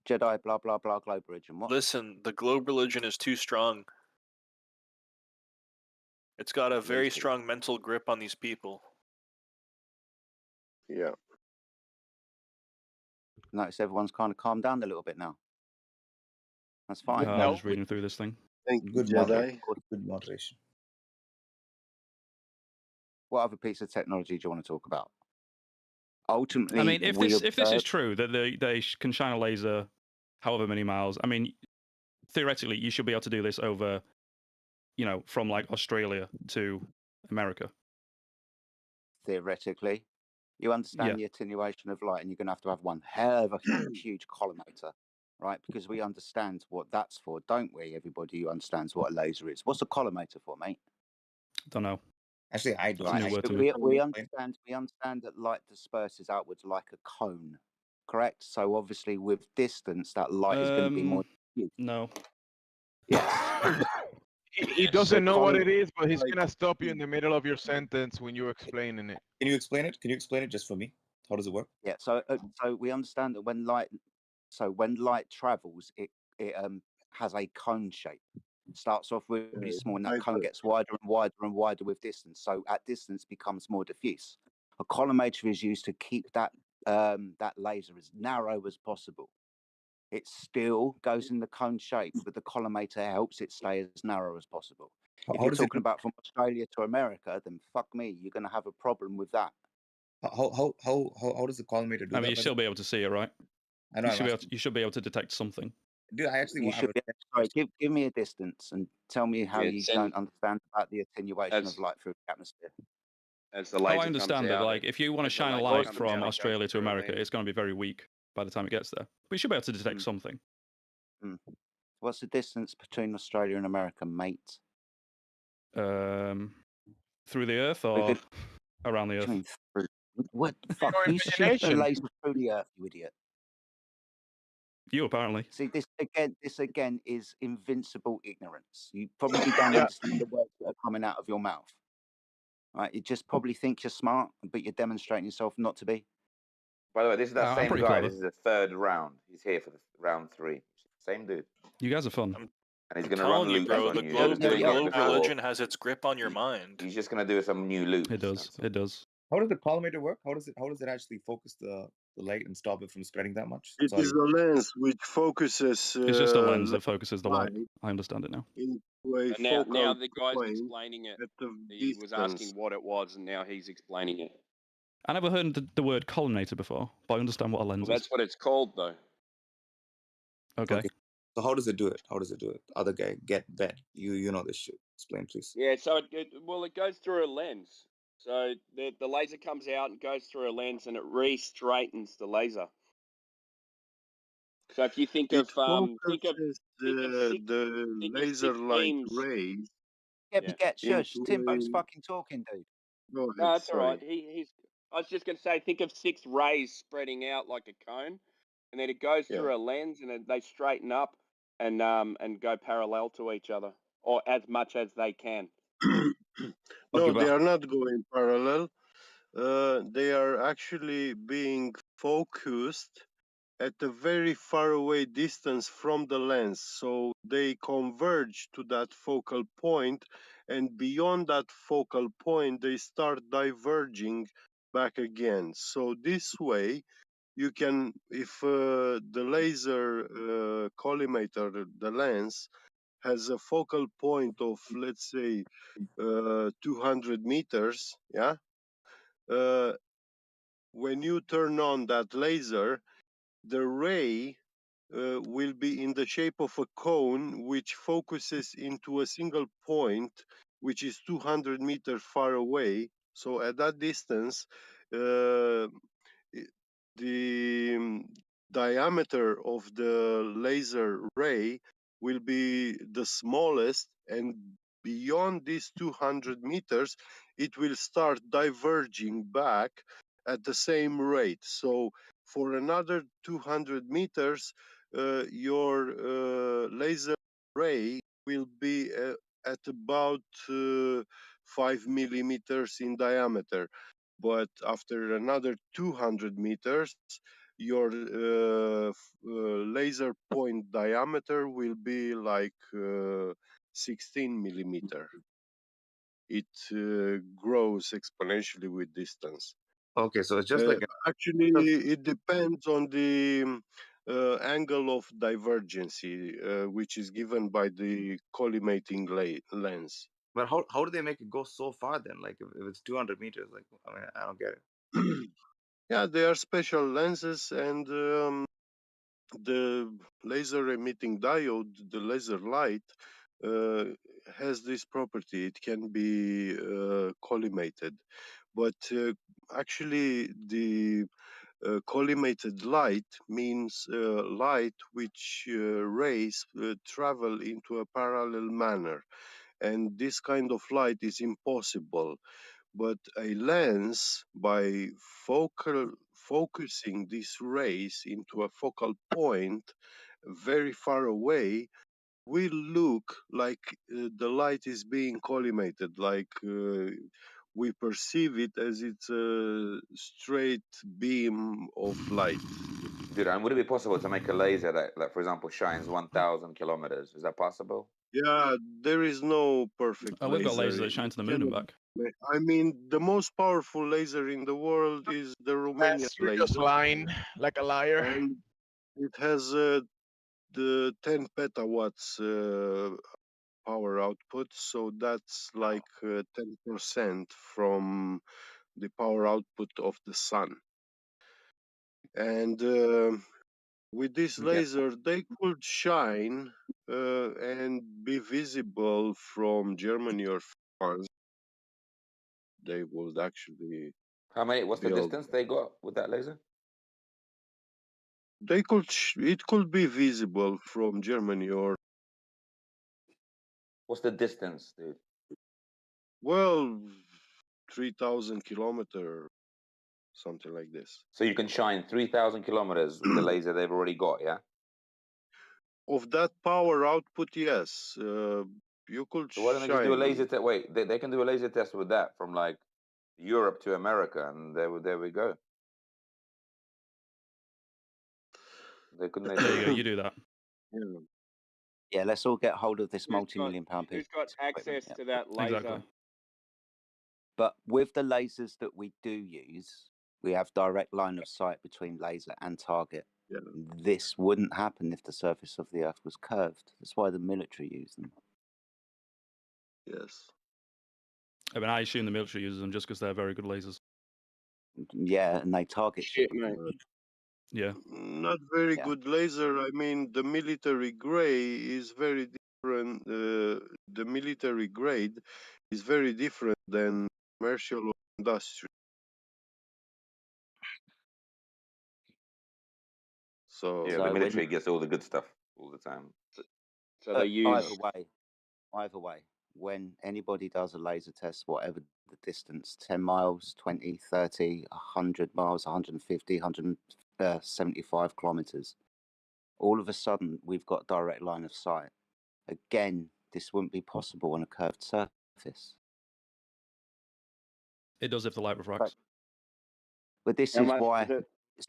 Jedi, blah, blah, blah, globe religion. What? Listen, the globe religion is too strong. It's got a very strong mental grip on these people. Yeah. Notice everyone's kind of calmed down a little bit now. That's fine. I'm just reading through this thing. Thank you, Good Jedi. Good moderation. What other piece of technology do you want to talk about? Ultimately, I mean, if this is true, that they can shine a laser however many miles, I mean, theoretically, you should be able to do this over, from like Australia to America. Theoretically, you understand the attenuation of light, and you're going to have one hell of a huge collimator, right? Because we understand what that's for, don't we? Everybody who understands what a laser is. What's a collimator for, mate? Don't know. Actually, I don't. Right. We understand that light disperses outwards like a cone, correct? So obviously, with distance, that light is going to be more diffuse. No. Yes. He doesn't know what it is, but he's gonna stop you in the middle of your sentence when you're explaining it. Can you explain it? Can you explain it just for me? How does it work? Yeah. So we understand that when light travels, it has a cone shape. It starts off really small, and that cone gets wider and wider and wider with distance. So at distance, becomes more diffuse. A collimator is used to keep that that laser as narrow as possible. It still goes in the cone shape, but the collimator helps it stay as narrow as possible. If you're talking about from Australia to America, then fuck me, you're going to have a problem with that. How does the collimator do that? I mean, you should be able to see it, right? I know. You should be able to detect something. Dude, I actually Sorry, give me a distance and tell me how you don't understand about the attenuation of light through the atmosphere. As the laser I understand that. Like, if you want to shine a light from Australia to America, it's going to be very weak by the time it gets there. But you should be able to detect something. What's the distance between Australia and America, mate? Through the Earth or around the Earth? What the fuck? Who's shooting a laser through the Earth, you idiot? You apparently. See, this again is invincible ignorance. You probably don't understand the words that are coming out of your mouth. Right? You just probably think you're smart, but you're demonstrating yourself not to be. By the way, this is that same guy. Clever. This is the third round. He's here for the round 3. Same dude. You guys are fun. And he's going to run loops bro, on the you. globe religion has its grip on your mind. He's just going to do some new loops. It does. It does. How does the collimator work? How does it actually focus the light and stop it from spreading that much? It is a lens which focuses. It's just a lens that focuses the light. I understand it now. Now the guy's explaining it. He was asking what it was, and now he's explaining it. I never heard the word collimator before, but I understand what a lens is. That's what it's called, though. Okay. So how does it do it? Other guy, get that. You know this shit. Explain, please. Yeah, so it goes through a lens. So the laser comes out and goes through a lens, and it re-straightens the laser. So if you think of the laser light rays. Shush. Timbo's fucking talking, dude. Go ahead, no, that's all right. I was just going to say, think of 6 rays spreading out like a cone. and then it goes through a lens, and they straighten up and go parallel to each other, or as much as they can. No, they are not going parallel. They are actually being focused at a very far away distance from the lens. So they converge to that focal point, and beyond that focal point, they start diverging back again. So this way, you can, if the laser collimator, the lens, has a focal point of, let's say, 200 meters, yeah, uh, when you turn on that laser, the ray will be in the shape of a cone which focuses into a single point which is 200 meters far away. So at that distance, the diameter of the laser ray will be the smallest, and beyond these 200 meters, it will start diverging back at the same rate. So for another 200 meters, your laser ray will be at about 5 millimeters in diameter. But after another 200 meters, your laser point diameter will be like 16 millimeter. It grows exponentially with distance. Okay, so it's just like actually, it depends on the angle of divergency, which is given by the collimating lens. But how do they make it go so far then? Like if it's 200 meters, like I mean, I don't get it. Yeah, they are special lenses, and the laser emitting diode, the laser light, has this property. It can be collimated, but actually the collimated light means light which rays travel into a parallel manner, and this kind of light is impossible. But a lens, by focusing these rays into a focal point very far away, will look like the light is being collimated, like we perceive it as it's a straight beam of light. Dude, and would it be possible to make a laser that for example, shines 1,000 kilometers? Is that possible? Yeah, there is no perfect We've got laser. lasers that shine to the It moon and cannot back. I mean, the most powerful laser in the world is the Romanian You're just laser, lying like a liar. and it has the 10 petawatts power output, so that's like 10% from the power output of the sun. And with this laser, they could shine and be visible from Germany or France. They would actually What's the build. distance they got with that laser? They could. It could be visible from Germany or. What's the distance, dude? Well, 3,000 kilometer, something like this. So you can shine 3,000 kilometers with the laser they've already got, yeah? Of that power output, yes, you could So why don't they just do a shine. laser test? Wait, they can do a laser test with that from like Europe to America, and there we go. They couldn't they There do you that? go. You do that. Yeah. Yeah, let's all get hold of this multi-million-pound piece. Who's got access to that laser? Exactly. But with the lasers that we do use, we have direct line of sight between laser and target. Yeah. This wouldn't happen if the surface of the Earth was curved. That's why the military use them. Yes. I mean, I assume the military uses them just because they're very good lasers. Yeah, and they target shit, mate. Yeah. Not very good laser. I mean, the military gray is very different. The military grade is very different than commercial or industrial. So Yeah, the military gets all the good stuff all the time. So they use. Either way, when anybody does a laser test, whatever the distance, 10 miles, 20, 30, 100 miles, 150, 75 kilometers. All of a sudden, we've got direct line of sight. Again, this wouldn't be possible on a curved surface. It does if the light refracts. But this is why.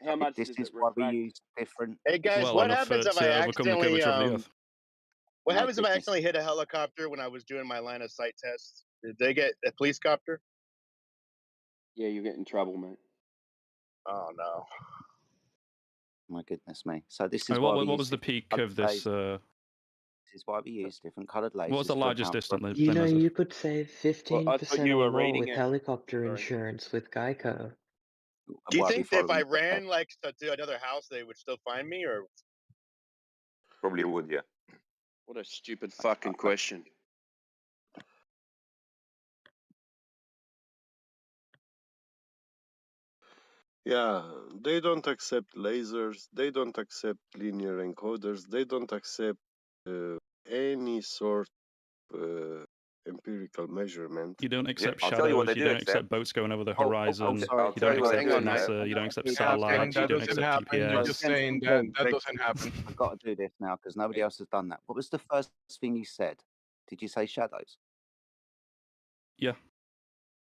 How much this does is it why we refract? use different. Hey guys, Well what enough happens if I to overcome the accidentally curvature of the Earth. what My happens if I goodness. accidentally hit a helicopter when I was doing my line of sight test? Did they get a police copter? Yeah, you get in trouble, mate. Oh no. My goodness me. So this is I mean, why what was the peak of this? This is why we use different coloured lasers. What was the to largest account distance for- they You know, measured? you could save 15% you or were more reading with it. helicopter Sorry. insurance with Geico. Do you why we think that if follow I them. ran like to another house, they would still find me, or? Probably would, yeah. What a stupid fucking question. Yeah, they don't accept lasers, they don't accept linear encoders, they don't accept any sort of empirical measurement. You don't accept I'll tell you what shadows. they You do don't accept boats going over the Oh, horizon. sorry. I'll You tell don't you what they accept do, NASA. Nat. You don't accept Saying satellites. You that don't doesn't accept happen. You're GPS. just saying that that doesn't happen. I've got to do this now because nobody else has done that. What was the first thing you said? Did you say shadows? Yeah.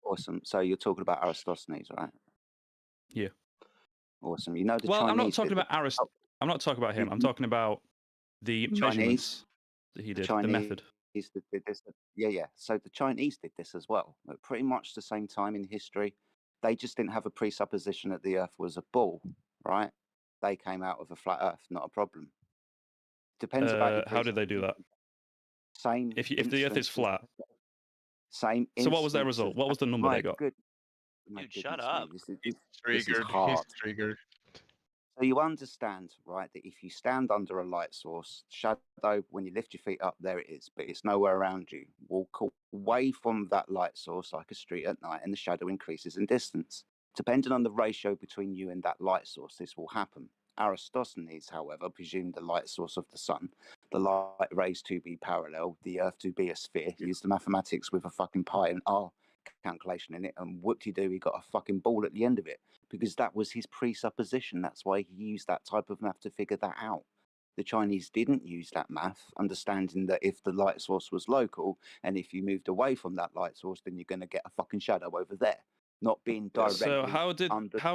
Awesome. So you're talking about Aristophanes, right? Yeah. Awesome. You know the Well, Chinese. I'm not talking did about I'm not talking about him. I'm talking about the measurements that he did, the method. Did this. Yeah. So the Chinese did this as well. At pretty much the same time in history. They just didn't have a presupposition that the Earth was a ball, right? They came out of a flat Earth, not a problem. Depends about your How did they do that? Same. If the Earth is flat. Same. So what was their result? What was the number they got? My Dude, shut goodness up. me, He's this is triggered. hard. He's triggered. So you understand, right, that if you stand under a light source, shadow, when you lift your feet up, there it is, but it's nowhere around you. Walk away from that light source like a street at night, and the shadow increases in distance. Depending on the ratio between you and that light source, this will happen. Aristophanes, however, presumed the light source of the sun, the light rays to be parallel, the Earth to be a sphere. He used the mathematics with a fucking pi and r calculation in it, and whoop-de-doo, he got a fucking ball at the end of it. Because that was his presupposition. That's why he used that type of math to figure that out. The Chinese didn't use that math, understanding that if the light source was local and if you moved away from that light source, then you're going to get a fucking shadow over there, not being directly. So how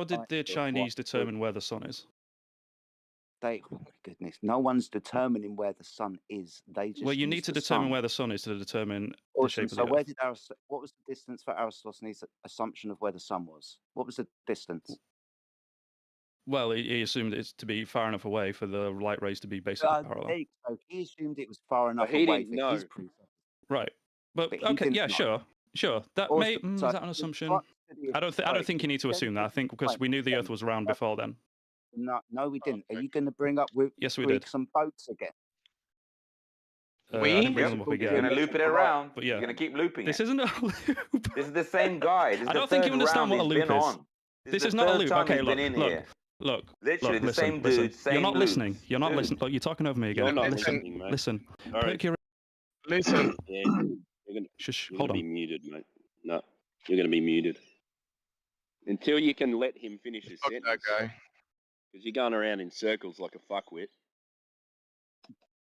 did the Chinese determine where the sun is? Oh my goodness, no one's determining where the sun is. They just. Well, you need to determine where the sun is to determine the shape of the Earth. What was the distance for Aristophanes' assumption of where the sun was? What was the distance? Well, he assumed it's to be far enough away for the light rays to be basically parallel. So he assumed it was far enough he away didn't for know. his proof. Right, but he okay, didn't yeah, know. sure. That Also, may is that an assumption? I don't think you need to assume that. I think because we knew the Earth was round before then. No, we didn't. Are you going to bring up with Yes, we did. some boats again? I didn't bring them up again. You're going to loop it around. But yeah, you're going to keep looping this it. isn't a loop. This is the same guy. This is I don't think you understand what a loop is. This is not a loop. Okay, look. Literally, the listen, same listen. dude, same You're not loop. listening. You're not listening. Look, you're talking over me again. You're not listen, listening, mate. listen. All right. Listen. Yeah, you're Shush. gonna Hold be on. muted, mate. No, you're going to be muted until you can let him finish his Fuck sentence. that guy. Because you're going around in circles like a fuckwit,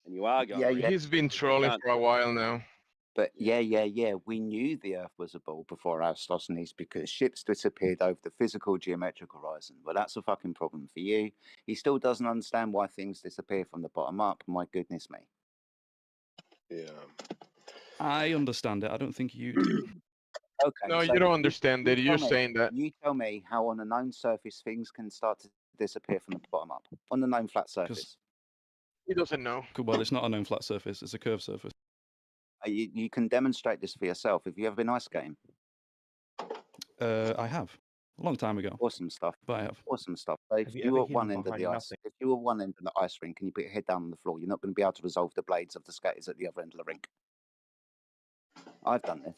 and you are going. Yeah. He's been trolling for a while now. But yeah. We knew the Earth was a ball before Aristophanes because ships disappeared over the physical geometric horizon. But that's a fucking problem for you. He still doesn't understand why things disappear from the bottom up. My goodness me. Yeah. I understand it. I don't think you do. Okay. No, so you don't understand it. You're tell me- saying that. You tell me how on a known surface things can start to disappear from the bottom up. On the known flat surface. He doesn't know. Well, it's not a known flat surface. It's a curved surface. You can demonstrate this for yourself. Have you ever been ice skating? I have. A long time ago. Awesome stuff. But I have. Awesome stuff. So if you were at one end of the ice, if you were one end of the ice rink and you put your head down on the floor, you're not going to be able to resolve the blades of the skaters at the other end of the rink. I've done this.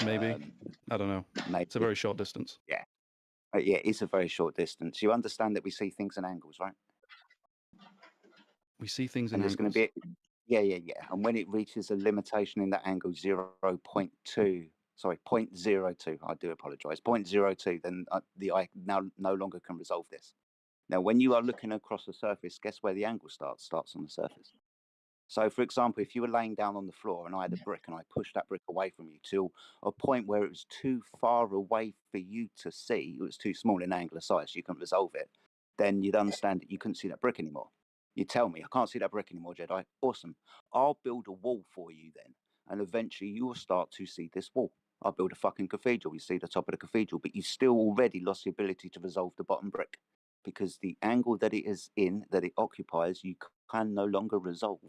Maybe. I don't know. Maybe. It's a very short distance. Yeah. Yeah, it's a very short distance. You understand that we see things in angles, right? We see things in and there's angles. going to be, yeah. And when it reaches a limitation in that angle 0.2 sorry, 0.02. I do apologise. 0.02. Then the eye now no longer can resolve this. Now, when you are looking across the surface, guess where the angle starts? Starts on the surface. So, for example, if you were laying down on the floor and I had a brick and I pushed that brick away from you to a point where it was too far away for you to see, it was too small in angular size, you couldn't resolve it, then you'd understand that you couldn't see that brick anymore. You tell me, I can't see that brick anymore, Jedi. Awesome. I'll build a wall for you then. And eventually you will start to see this wall. I'll build a fucking cathedral. You see the top of the cathedral, but you've still already lost the ability to resolve the bottom brick because the angle that it is in, that it occupies, you can no longer resolve.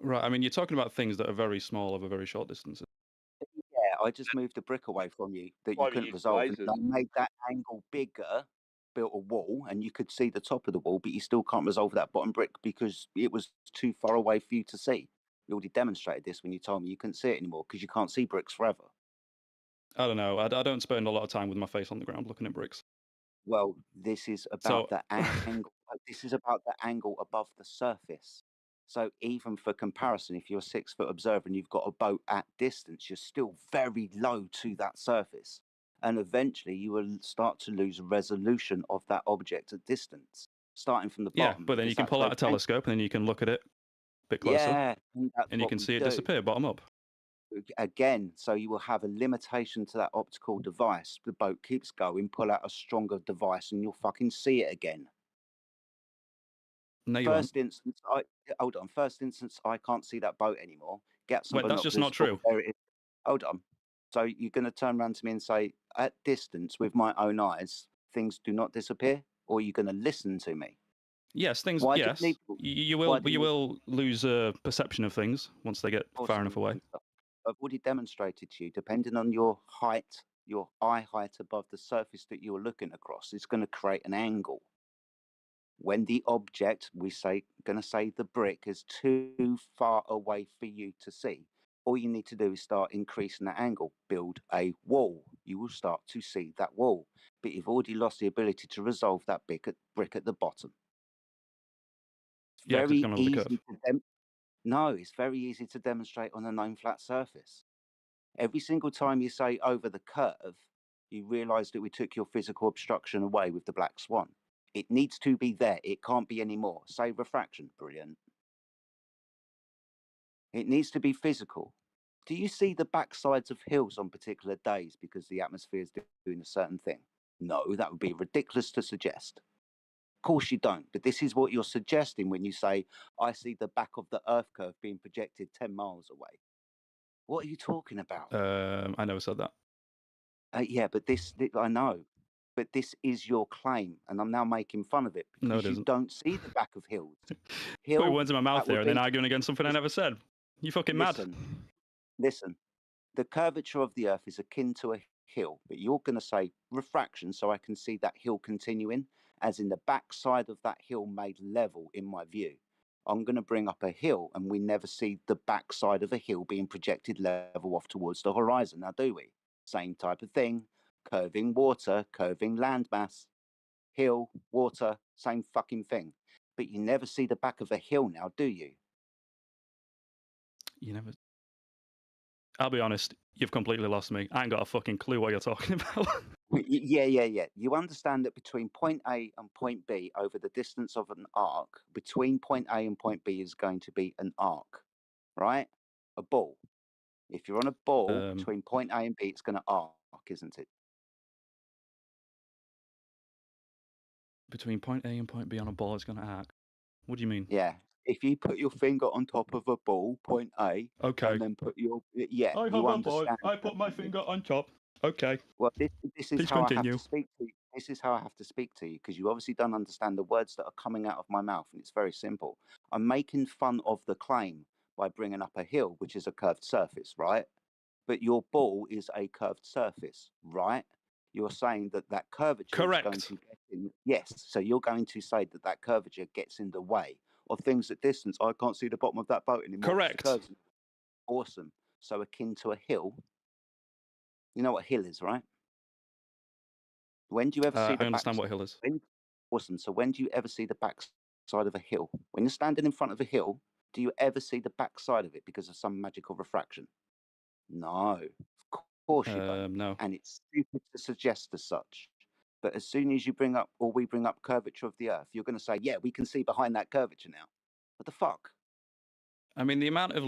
Right. I mean, you're talking about things that are very small over very short distances. Yeah, I just moved a brick away from you that you couldn't resolve. And I made that angle bigger, built a wall, and you could see the top of the wall, but you still can't resolve that bottom brick because it was too far away for you to see. You already demonstrated this when you told me you couldn't see it anymore because you can't see bricks forever. I don't know. I don't spend a lot of time with my face on the ground looking at bricks. Well, this is about the angle. This is about the angle above the surface. So even for comparison, if you're a 6 foot observer and you've got a boat at distance, you're still very low to that surface. And eventually you will start to lose resolution of that object at distance, starting from the bottom. Yeah, but then you can pull out a telescope and then you can look at it a bit closer. Yeah, and you can see it disappear bottom up. Again, so you will have a limitation to that optical device. The boat keeps going, pull out a stronger device and you'll fucking see it again. No, you First instance, I can't see that boat anymore. Get some Wait, that's just binoculars. not true. There it is. Hold on. So you're going to turn around to me and say, at distance, with my own eyes, things do not disappear, or you're going to listen to me? Yes, things. Why yes, you will lose a perception of things once they get far enough away. I've already demonstrated to you, depending on your height, your eye height above the surface that you're looking across, it's going to create an angle. When the object, going to say the brick, is too far away for you to see, all you need to do is start increasing that angle. Build a wall. You will start to see that wall, but you've already lost the ability to resolve that brick at the bottom. It's very easy to No, it's very easy to demonstrate on a known flat surface. Every single time you say over the curve, you realise that we took your physical obstruction away with the black swan. It needs to be there. It can't be any more. Say refraction. Brilliant. It needs to be physical. Do you see the backsides of hills on particular days because the atmosphere is doing a certain thing? No, that would be ridiculous to suggest. Of course you don't, but this is what you're suggesting when you say, I see the back of the Earth curve being projected 10 miles away. What are you talking about? I never said that. Yeah, but I know. But this is your claim, and I'm now making fun of it because you don't see the back of hills. Put words in my mouth there and then arguing against something I never said. You fucking mad. Listen, the curvature of the Earth is akin to a hill, but you're going to say refraction, so I can see that hill continuing, as in the backside of that hill made level in my view. I'm going to bring up a hill, and we never see the backside of a hill being projected level off towards the horizon, now do we? Same type of thing. Curving water, curving landmass, hill, water, same fucking thing. But you never see the back of a hill now, do you? You never. I'll be honest, you've completely lost me. I ain't got a fucking clue what you're talking about. Yeah. You understand that between point A and point B, over the distance of an arc, between point A and point B is going to be an arc, right? A ball. If you're on a ball between point A and B, it's going to arc, isn't it? Between point A and point B on a ball, it's going to arc. What do you mean? Yeah. If you put your finger on top of a ball, point A, and then put your I have a ball. I put my finger on top. Okay. Well, this is Please how continue. I have to speak to you. This is how I have to speak to you because you obviously don't understand the words that are coming out of my mouth, and it's very simple. I'm making fun of the claim by bringing up a hill, which is a curved surface, right? But your ball is a curved surface, right? You're saying that that curvature is going to get in. Yes, so you're going to say that that curvature gets in the way of things at distance. I can't see the bottom of that boat anymore. Correct. Awesome. So akin to a hill. You know what a hill is, right? When do you ever see the I understand what a hill is. Awesome. So when do you ever see the back side of a hill? When you're standing in front of a hill, do you ever see the back side of it because of some magical refraction? No, of Of course you don't. No. And it's stupid to suggest as such. But as soon as you bring up, or we bring up curvature of the Earth, you're going to say, yeah, we can see behind that curvature now. What the fuck? I mean, the amount of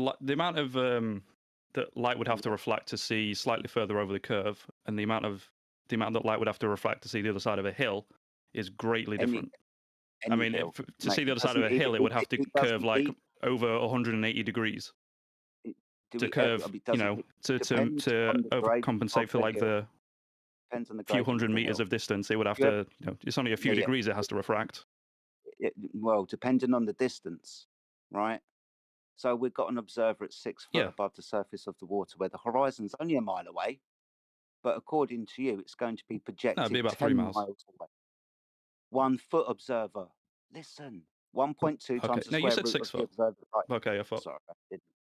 that light would have to reflect to see slightly further over the curve, and the amount that light would have to reflect to see the other side of a hill is greatly different. I mean, to see the other side of a hill, it would have to curve like over 180 degrees to curve, to overcompensate for like the few hundred meters of distance. It would have to, it's only a few degrees it has to refract. Well, depending on the distance, right? So we've got an observer at 6 foot above the surface of the water where the horizon's only a mile away, but according to you, it's going to be projected it'd be about 10 3 miles away. 1 foot observer. Listen, 1.2 times the square root of the observer. Right. Okay, I thought. Sorry,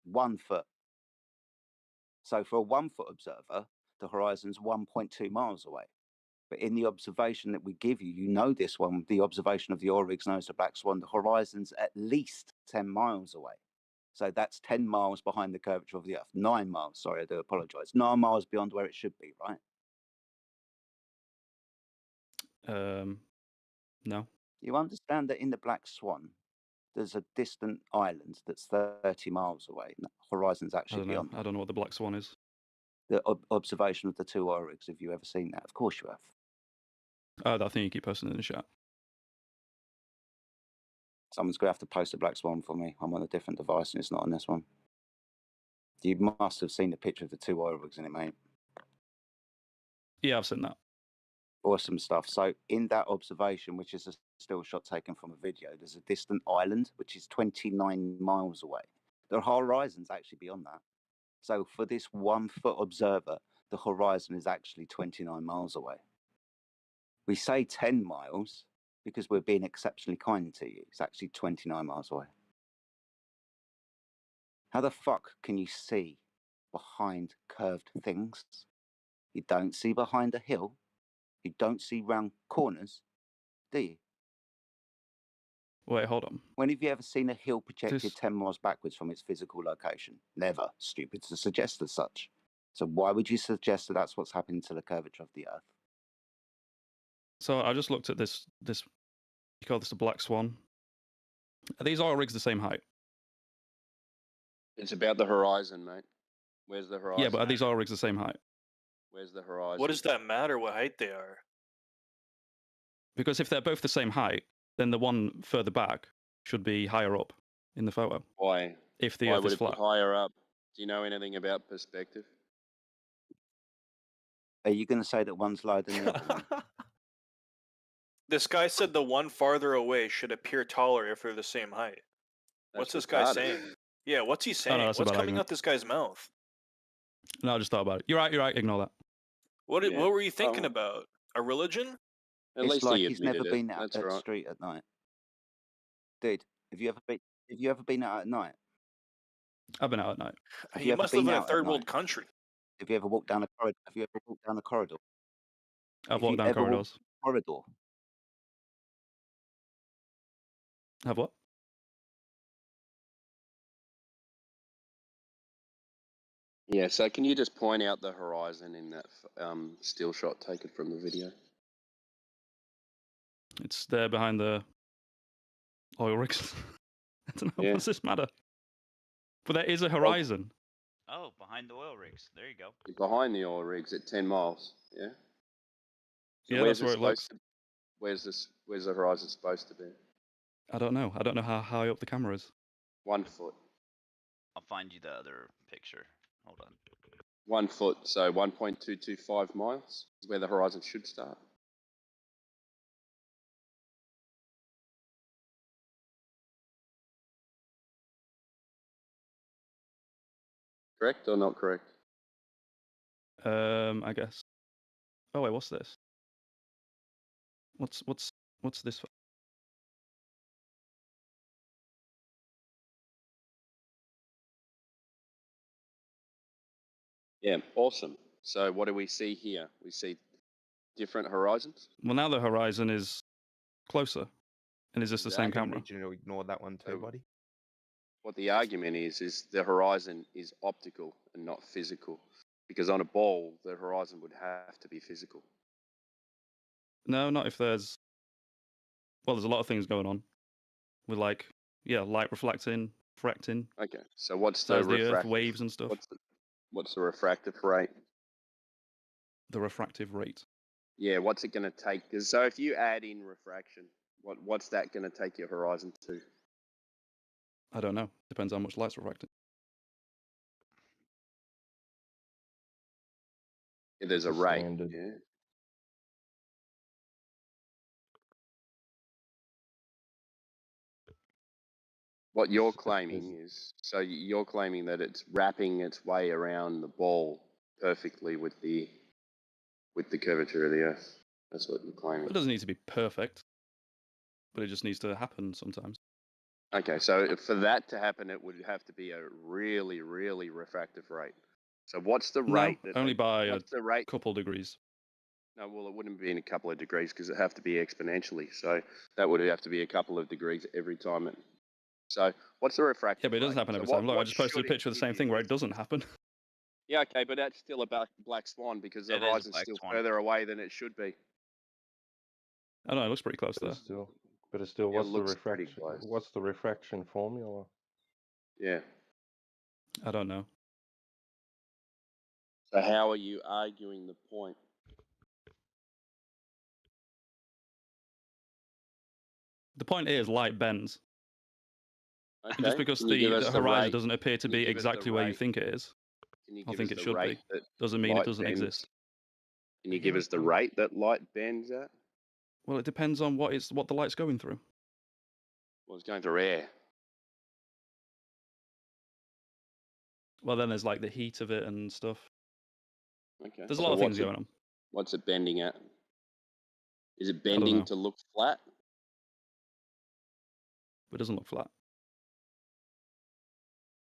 1 foot. So for a 1 foot observer, the horizon's 1.2 miles away. But in the observation that we give you, you know this one, the observation of the oil rigs known as the Black Swan, the horizon's at least 10 miles away. So that's 10 miles behind the curvature of the Earth. 9 miles, sorry, I do apologise. 9 miles beyond where it should be, right? No. You understand that in the Black Swan, there's a distant island that's 30 miles away. The horizon's actually beyond that. I don't know what the Black Swan is. The observation of the 2 oil rigs, have you ever seen that? Of course you have. I think you keep posting in the chat. Someone's going to have to post a Black Swan for me. I'm on a different device and it's not on this one. You must have seen the picture of the 2 oil rigs in it, mate. Yeah, I've seen that. Awesome stuff. So in that observation, which is a still shot taken from a video, there's a distant island, which is 29 miles away. The horizon's actually beyond that. So for this 1 foot observer, the horizon is actually 29 miles away. We say 10 miles because we're being exceptionally kind to you. It's actually 29 miles away. How the fuck can you see behind curved things? You don't see behind a hill. You don't see round corners, do you? Wait, hold on. When have you ever seen a hill projected 10 miles backwards from its physical location? Never. Stupid to suggest as such. So why would you suggest that that's what's happening to the curvature of the Earth? So I just looked at this. You call this a Black Swan. Are these oil rigs the same height? It's about the horizon, mate. Where's the horizon? Yeah, but are these oil rigs the same height? Where's the horizon? What does that matter what height they are? Because if they're both the same height, then the one further back should be higher up in the photo. Why? If the Why Earth would is it be flat. higher up? Do you know anything about perspective? Are you going to say that one's lower than the other one? This guy said the one farther away should appear taller if they're the same height. What's this guy saying? Yeah, what's he saying? that's What's a bad coming argument. out this guy's mouth? No, I just thought about it. You're right. Ignore that. What were you thinking about? A religion? It's like he's never been out at the street at night. Dude, have you ever been out at night? I've been out at night. He must live in a third world country. Have you ever walked down a corridor? Have you ever walked down a corridor? I've walked down corridors. Corridor. Have what? Yeah, so can you just point out the horizon in that still shot taken from the video? It's there behind the oil rigs. I don't know. Yeah. What's this matter? But there is a horizon. Oh, behind the oil rigs. There you go. Behind the oil rigs at 10 miles, yeah? So Yeah, that's where it looks. Where's the horizon supposed to be? I don't know. I don't know how high up the camera is. 1 foot. I'll find you the other picture. Hold on. 1 foot, so 1.225 miles is where the horizon should start. Correct or not correct? I guess. Oh wait, what's this? What's this? Yeah, awesome. So what do we see here? We see different horizons. Well, now the horizon is closer, and is this the same camera? Ignore that one too, buddy. What the argument is the horizon is optical and not physical. Because on a ball, the horizon would have to be physical. No, not if there's. Well, there's a lot of things going on with like, yeah, light reflecting. Okay, so what's the There's the Earth, refractive? waves and stuff. What's the refractive rate? The refractive rate. Yeah, what's it going to take? So if you add in refraction, what's that going to take your horizon to? I don't know. Depends how much light's refracted. Yeah, there's a rate. Yeah. What you're claiming is, so you're claiming that it's wrapping its way around the ball perfectly with the curvature of the Earth. That's what you're claiming. It doesn't need to be perfect, but it just needs to happen sometimes. Okay, so for that to happen, it would have to be a really, really refractive rate. So what's the rate? No, only by a the rate? couple degrees. No, well, it wouldn't be in a couple of degrees because it have to be exponentially. So that would have to be a couple of degrees every time. So what's the refractive? Yeah, but it doesn't rate? happen every So time. Look, I just posted a picture of the same thing where it doesn't happen. Yeah, okay, but that's still a black swan because the horizon's still further away than it should be. I don't know, it looks pretty close there. But it's still, Yeah, what's it the looks pretty refraction? close. What's the refraction formula? Yeah. I don't know. So how are you arguing the point? The point is light bends. Okay. And just because the horizon doesn't appear to be exactly where you think it is, I think it should be, doesn't mean it doesn't exist. Can you give us the rate that light bends at? Well, it depends on what the light's going through. Well, it's going through air. Well, then there's like the heat of it and stuff. Okay. There's a lot of things going on. What's it bending at? Is it bending to look flat? But it doesn't look flat.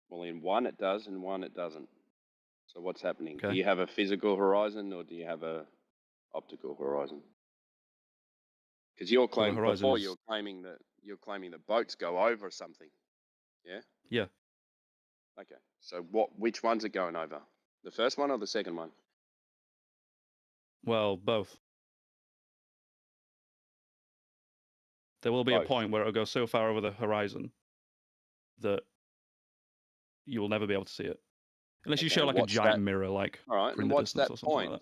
Well, in one it does, in one it doesn't. So what's happening? Okay. Do you have a physical horizon or do you have a optical horizon? Because you're claiming before you're claiming that boats go over something. Yeah. Yeah. Okay. So which one's it going over? The first one or the second one? Well, both. There will be a point where it'll go so far over the horizon that you will never be able to see it. Unless you show like a giant mirror, like all right, in the distance or something like that.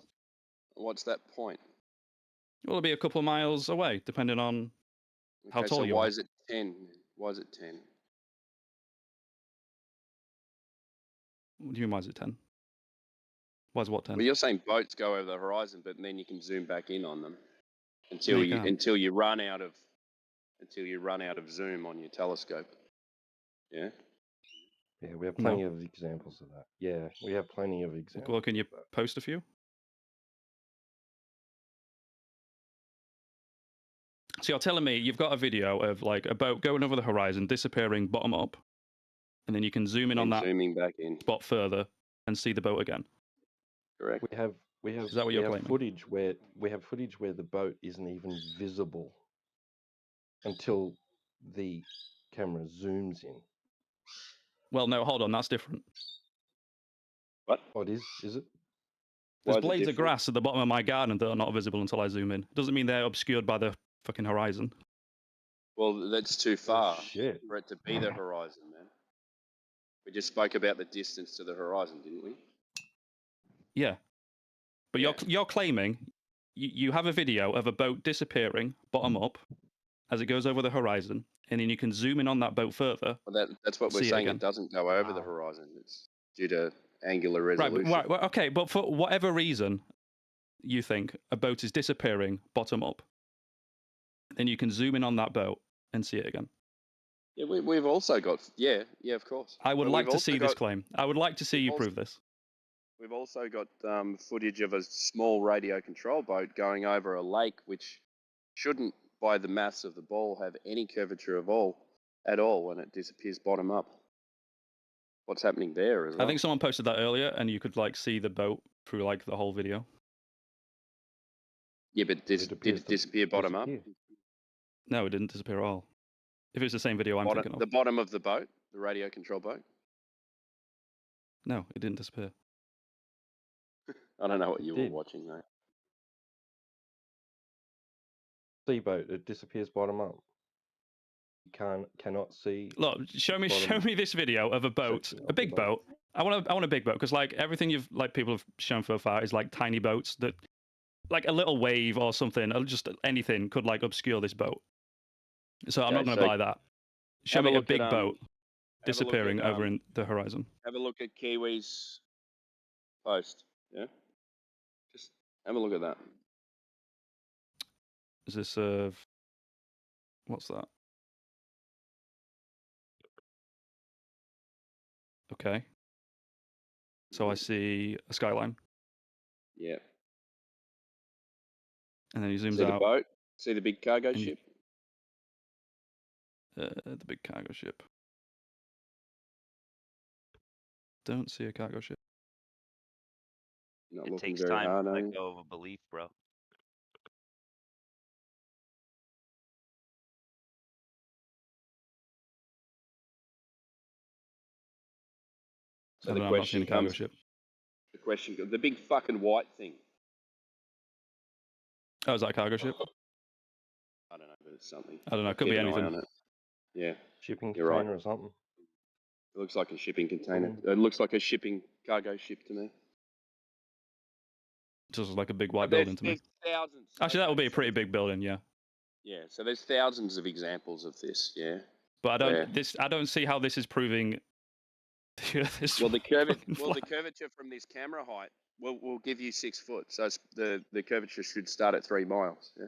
What's that point? Well, it'll be a couple of miles away, depending on how tall you are. Why is it 10? Why is it 10? What do you mean, why is it 10? Why is what 10? Well, you're saying boats go over the horizon, but then you can zoom back in on them until you run out of zoom on your telescope. Yeah. Yeah, we have plenty of examples of that. Yeah, we have plenty of examples. Well, can you post a few? So you're telling me you've got a video of like a boat going over the horizon, disappearing bottom up, and then you can zoom in on that spot further and see the boat again. Correct. Is that what you're claiming? Footage where the boat isn't even visible until the camera zooms in. Well, no, hold on, that's different. What? Oh, it is? Is it? There's blades of grass at the bottom of my garden that are not visible until I zoom in. It doesn't mean they're obscured by the fucking horizon. Well, that's too far for it to be the horizon, man. We just spoke about the distance to the horizon, didn't we? Yeah. But you're claiming you have a video of a boat disappearing bottom up as it goes over the horizon, and then you can zoom in on that boat further. Well, that's what we're saying. It doesn't go over the horizon. It's due to angular resolution. Right, okay, but for whatever reason you think a boat is disappearing bottom up, then you can zoom in on that boat and see it again. Yeah, we've also got of course. I would like to see this claim. I would like to see you prove this. We've also got footage of a small radio control boat going over a lake, which shouldn't, by the mass of the ball, have any curvature at all when it disappears bottom up. What's happening there as well? I think someone posted that earlier, and you could like see the boat through like the whole video. Yeah, but did it disappear bottom up? No, it didn't disappear at all. If it's the same video I'm thinking of. The bottom of the boat, the radio control boat? No, it didn't disappear. I don't know what you were watching though. Seaboat, it disappears bottom up. You cannot see. Look, show me this video of a boat, a big boat. I want a big boat, because like everything people have shown so far is like tiny boats that, like a little wave or something, or just anything could like obscure this boat. So I'm not going to buy that. Show me a big boat disappearing over in the horizon. Have a look at Kiwi's post. Yeah, just have a look at that. Is this what's that? Okay. So I see a skyline. Yeah. And then he zooms See out. the boat? See the big cargo ship? The big cargo ship. Don't see a cargo ship. Not It looking takes very time hard, to are let you? go of a belief, bro. So the I'm not seeing question a cargo comes. ship. The question, the big fucking white thing. Oh, is that a cargo ship? I don't know, but it's something. I don't know. I'll It could keep be an eye anything. on it. Yeah. Shipping You're right. container or something. It looks like a shipping container. It looks like a shipping cargo ship to me. Just like a big white But building to me. There's thousands. Actually, that would be a pretty big building, yeah. Yeah, so there's thousands of examples of this, yeah. But I don't see how this is proving the Earth is Well, the flat. curvature from this camera height will give you 6 foot. So the curvature should start at 3 miles. Yeah.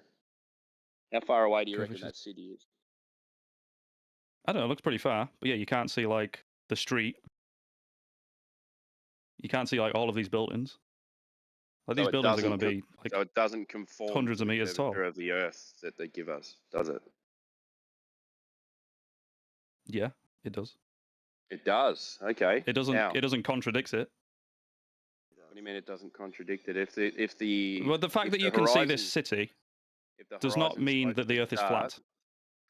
How far away do you reckon that city is? I don't know. It looks pretty far, but yeah, you can't see like the street. You can't see like all of these buildings. Like these buildings are going to be like so it doesn't conform hundreds to of the meters tall. curvature of the Earth that they give us, does it? Yeah, it does. It does. Okay. It doesn't. How? It doesn't contradict it. What do you mean it doesn't contradict it? If the Well, the fact that you can see this city does not mean that the Earth is flat.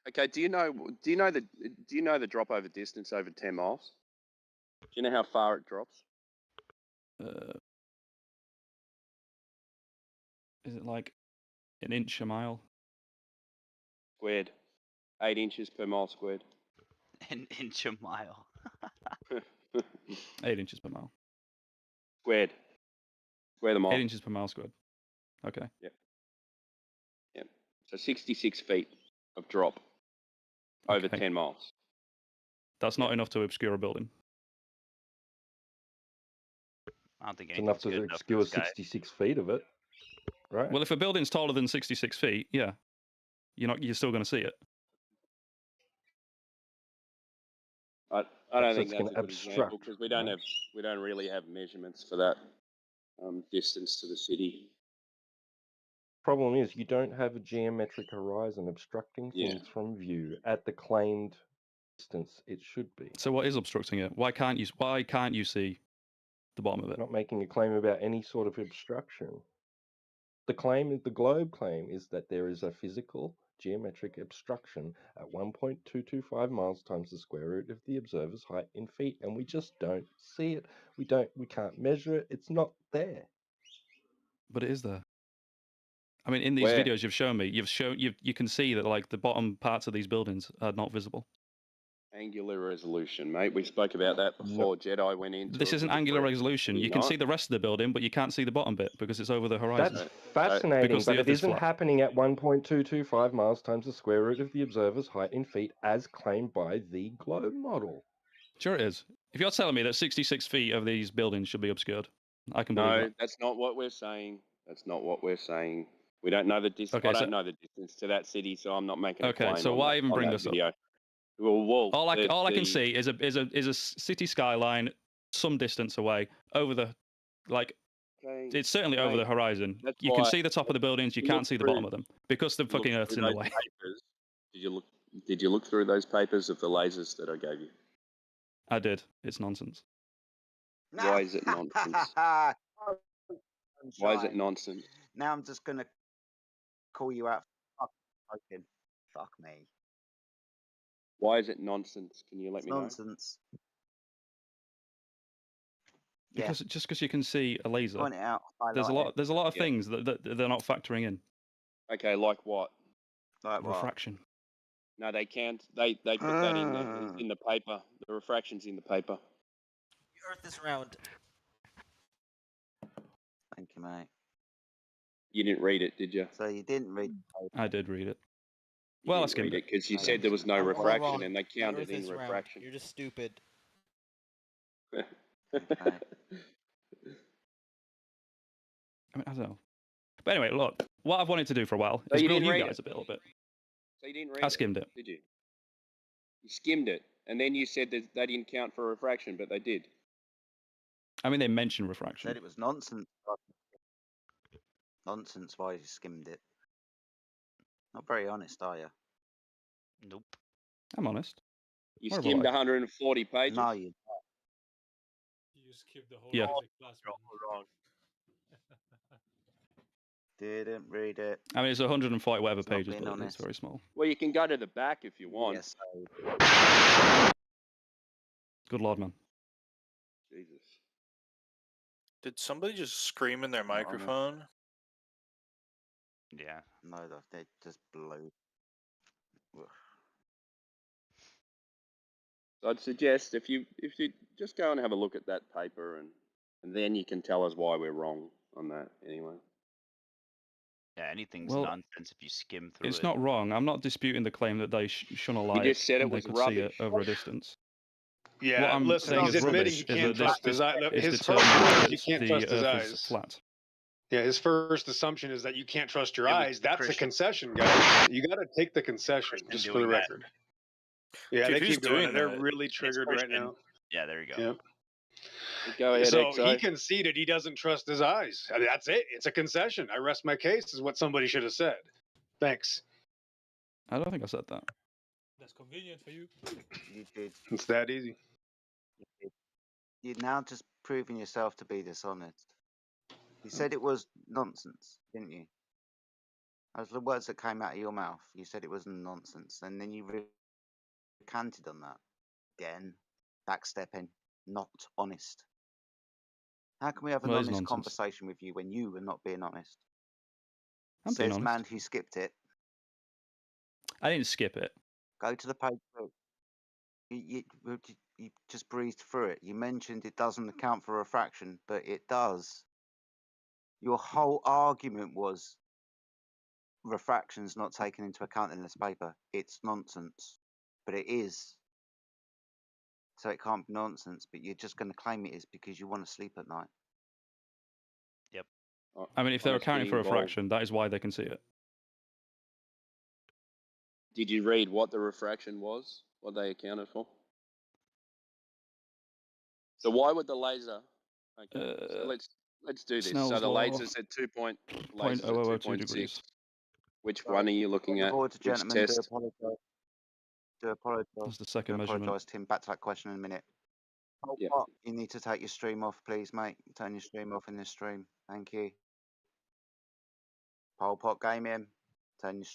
Okay. Do you know the drop over distance over 10 miles? Do you know how far it drops? Is it like an inch a mile? Squared. 8 inches per mile squared. An inch a mile. 8 inches per mile. Squared. Square the mile. 8 inches per mile squared. Okay. Yep. Yep. So 66 feet of drop over 10 miles. That's not enough to obscure a building. I don't think It's enough to obscure 66 feet of it, right? Well, if a building's taller than 66 feet, yeah, you're still going to see it. I don't think that's a good example because we don't really have measurements for that distance to the city. Problem is, you don't have a geometric horizon obstructing things from view at the claimed distance it should be. So what is obstructing it? Why can't you see the bottom of it? Not making a claim about any sort of obstruction. The globe claim is that there is a physical geometric obstruction at 1.225 miles times the square root of the observer's height in feet, and we just don't see it. We can't measure it. It's not there. But it is there. I mean, in these videos you've shown me, you can see that like the bottom parts of these buildings are not visible. Angular resolution, mate. We spoke about that before. Jedi went into. This isn't angular resolution. You can see the rest of the building, but you can't see the bottom bit because it's over the horizon. That's fascinating, but it isn't happening at 1.225 miles times the square root of the observer's height in feet as claimed by the globe model. Sure it is. If you're telling me that 66 feet of these buildings should be obscured, I can believe that. No, that's not what we're saying. That's not what we're saying. We don't know the distance. I don't know the distance to that city, so I'm not making a claim. Okay, so why even bring this video. up? Well, all I can see is a city skyline some distance away over the it's certainly over the horizon. You can see the top of the buildings, you can't see the bottom of them because the fucking Earth's in the way. Did you look through those papers of the lasers that I gave you? I did. It's nonsense. Why is it nonsense? Why is it nonsense? Now I'm just gonna call you out for fucking fuck me. Why is it nonsense? Can you let me know? Nonsense. Because just because you can see a laser, Point it out. there's a Highlight lot. There's a lot of things that they're not factoring in. Okay, like what? Like what? Refraction. No, they can't. They put that in the paper. The refraction's in the paper. The Earth is round. Thank you, mate. You didn't read it, did you? So you didn't read. I did read it. You Well, I didn't skimmed read it it because you said there was no All refraction, wrong. and they The counted Earth in is round. refraction. You're just stupid. Okay. I mean, I don't know. But anyway, look, what I've wanted to do for a while So is you grill didn't you read guys it? a little bit. So you didn't read I skimmed it. did you? You skimmed it, and then you said that they didn't count for refraction, but they did. I mean, they mentioned refraction. Said it was nonsense. Nonsense. Why you skimmed it? Not very honest, are you? Nope. I'm honest. You Whatever skimmed life. 140 pages. No, you. You skipped the whole Yeah. logic class. Wrong. Didn't read it. I mean, it's 140 whatever It's not pages, being but it's honest. very small. Well, you can go to the back if you want. Yes. Good lord, man. Jesus. Did somebody just scream in their microphone? Yeah. No, they just blew. Ugh. So I'd suggest if you just go and have a look at that paper, and then you can tell us why we're wrong on that. Anyway. Yeah, anything's Well, nonsense if you skim through It's it. not wrong. I'm not disputing the claim that they shone a light just said it and they was could rubbish. see it over a distance. Yeah, What I'm listen, saying he's is admitting rubbish he is can't that trust this his eye. is His first determined word, that you can't the trust his Earth is eyes. flat. Yeah, his first assumption is that you can't trust your It was eyes. That's a Christian. concession, guys. You got to take the concession, Christian just for doing the that. record. Yeah, Dude, they who's keep doing doing it. They're that? really It's triggered right Christian. now. Yeah, there you go. Yep. Go ahead, So he XO. conceded he doesn't trust his eyes. I mean, that's it. It's a concession. I rest my case, is what somebody should have said. Thanks. I don't think I said that. That's convenient for you. You did. It's that easy. You're now just proving yourself to be dishonest. You said it was nonsense, didn't you? Those are the words that came out of your mouth. You said it was nonsense, and then you recanted on that. Again, backstepping, not honest. How can we have an Well, it is honest nonsense. conversation with you when you were not being honest? I'm being Says honest. man who skipped it. I didn't skip it. Go to the page. You just breezed through it. You mentioned it doesn't account for refraction, but it does. Your whole argument was refraction's not taken into account in this paper. It's nonsense, but it is. So it can't be nonsense, but you're just going to claim it is because you want to sleep at night. Yep. I mean, if they're Honesty accounting for a involved. fraction, that is why they can see it. Did you read what the refraction was? What they accounted for? So why would the laser? Okay, so let's do this. Snell's So the law, laser's at 2.002 0.0002 degrees. Which So, one are you looking point of at? order, Which gentlemen. test? Do apologise. That's the second Do measurement. apologise, Tim. Back to that question in a minute. Oh, Yeah. what? You need to take your stream off, please, mate. Turn your stream off in this stream. Thank you. Pol Pot Gaming. Turn your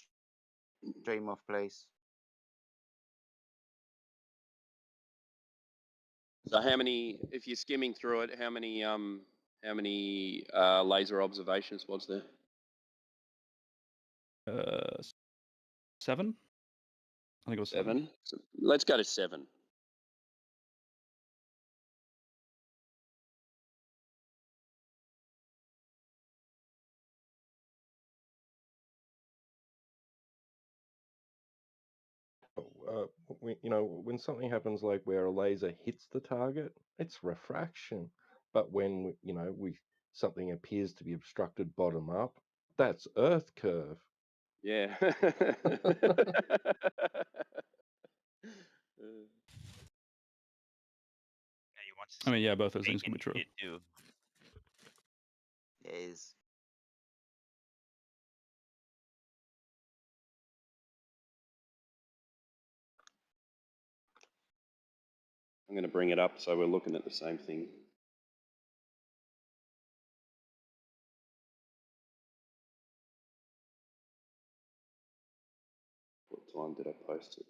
stream off, please. So how many? If you're skimming through it, how many laser observations was there? 7? I think it was 7. So let's go to 7. When something happens like where a laser hits the target, it's refraction. But when something appears to be obstructed bottom up, that's Earth curve. Yeah. I mean, yeah, both those things can be true. It do. It is. I'm going to bring it up so we're looking at the same thing. What time did I post it?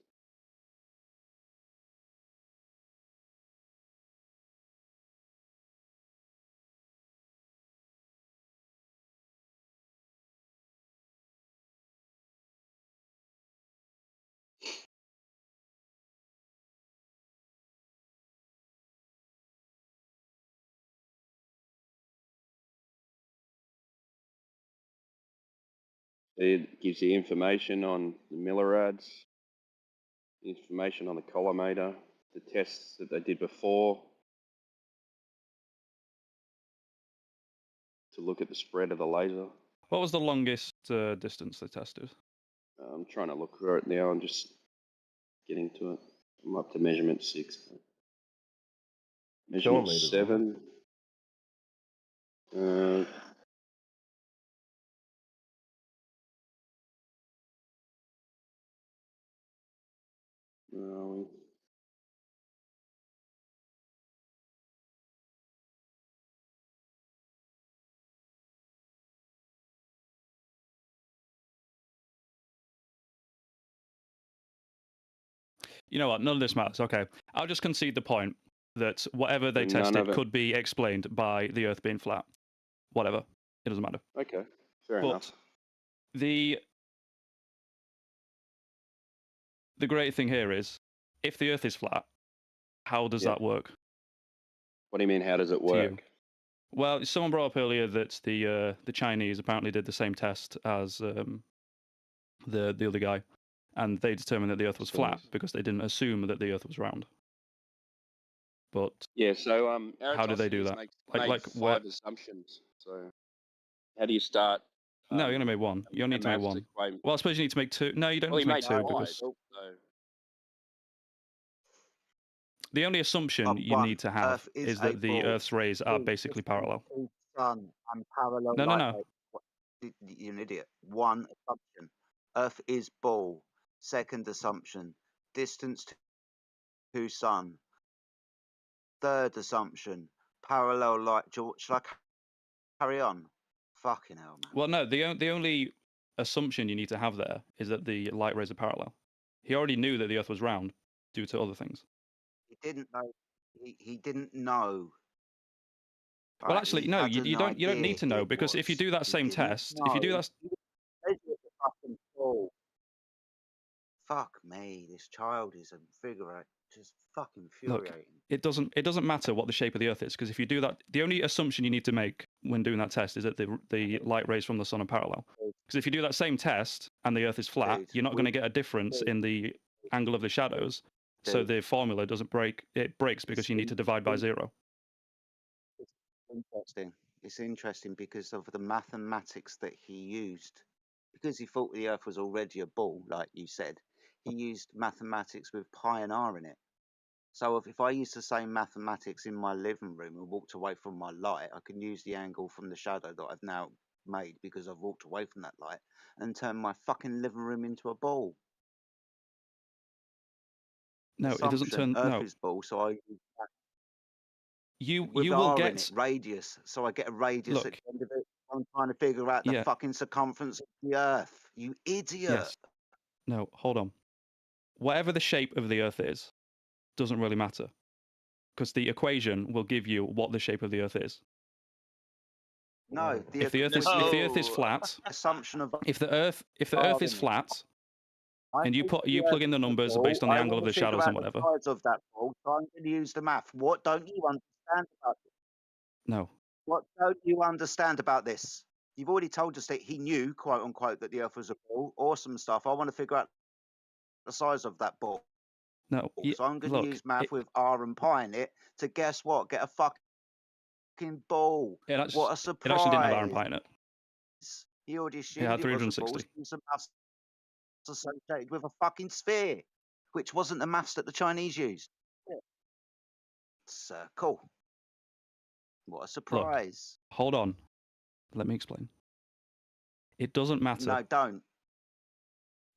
It gives you information on the millirads, information on the collimator, the tests that they did before, to look at the spread of the laser. What was the longest distance they tested? I'm trying to look for it now and just getting to it. I'm up to measurement 6. Measurement Kilometers, 7. Where are we? You know what? None of this matters. Okay, I'll just concede the point that whatever they None tested of it. could be explained by the Earth being flat. Whatever, it doesn't matter. Okay, fair But enough. the great thing here is, if the Earth is flat, how does Yeah. that work? What do you mean, how does it to you? work? Well, someone brought up earlier that the Chinese apparently did the same test as the other guy, and they determined that the Earth was flat Chinese. because they didn't assume that the Earth was round. But Yeah, so how do they do Eratosthenes that? made Like where? 5 assumptions. So how do you start? No, you only made one. You only need to make maths one. equation? Well, I suppose you need to make 2. No, you don't Well, need he to make made 2 5. because So the only assumption you One, need to have Earth is is a that the ball. Earth's rays are Two, basically distance parallel. to sun and parallel No, no, light no. rays. What- You're an idiot. One assumption, Earth is ball. Second assumption, distance to sun. Third assumption, parallel light. Shall I carry on? Fucking hell, man. Well, no. The only assumption you need to have there is that the light rays are parallel. He already knew that the Earth was round due to other things. He didn't know. He didn't know. Well, Right? actually, He no. had You an don't idea need to know, it because if you was. do that He same didn't test, if you do know. that, He was a fucking fool. Fuck me, this child is just fucking look, infuriating. it doesn't matter what the shape of the Earth is, because if you do that, the only assumption you need to make when doing that test is that the light rays from the sun are parallel. Because if you do that same test and the Earth is flat, Dude, you're not going to get a difference in the angle of the shadows. So Dude. the formula doesn't break. It breaks because you need to divide by 0. It's interesting. It's interesting because of the mathematics that he used. Because he thought the Earth was already a ball, like you said, he used mathematics with pi and r in it. So if I used the same mathematics in my living room and walked away from my light, I can use the angle from the shadow that I've now made because I've walked away from that light and turn my fucking living room into a ball. No, it doesn't turn. Earth No, is ball, so I use that you with will r in get. it, radius. So I get a radius at Look, the end of it. I'm trying to figure out the yeah, fucking circumference of the Earth. You idiot. yes. No, hold on. Whatever the shape of the Earth is, doesn't really matter, because the equation will give you what the shape of the Earth is. No, If the Earth is flat, assumption of if the Earth r is in it. flat, I and you think the plug Earth in the is a numbers ball. based on the I angle of want the to figure shadows and out the whatever. size of that ball. So I'm going to use the math. What don't you understand about this? No, What don't you understand about this? You've already told us that he knew, quote unquote, that the Earth was a ball. Awesome stuff. I want to figure out the size of that ball. no. So I'm going to Look, use math with r and pi in it to guess what? Get a fucking ball. What a it surprise. actually didn't have iron pie in it. He already It assumed had it was a ball. 360. So some maths associated with a fucking sphere, which wasn't the maths that the Chinese used. It's cool. What a surprise. Look, hold on. Let me explain. It doesn't matter. No, don't.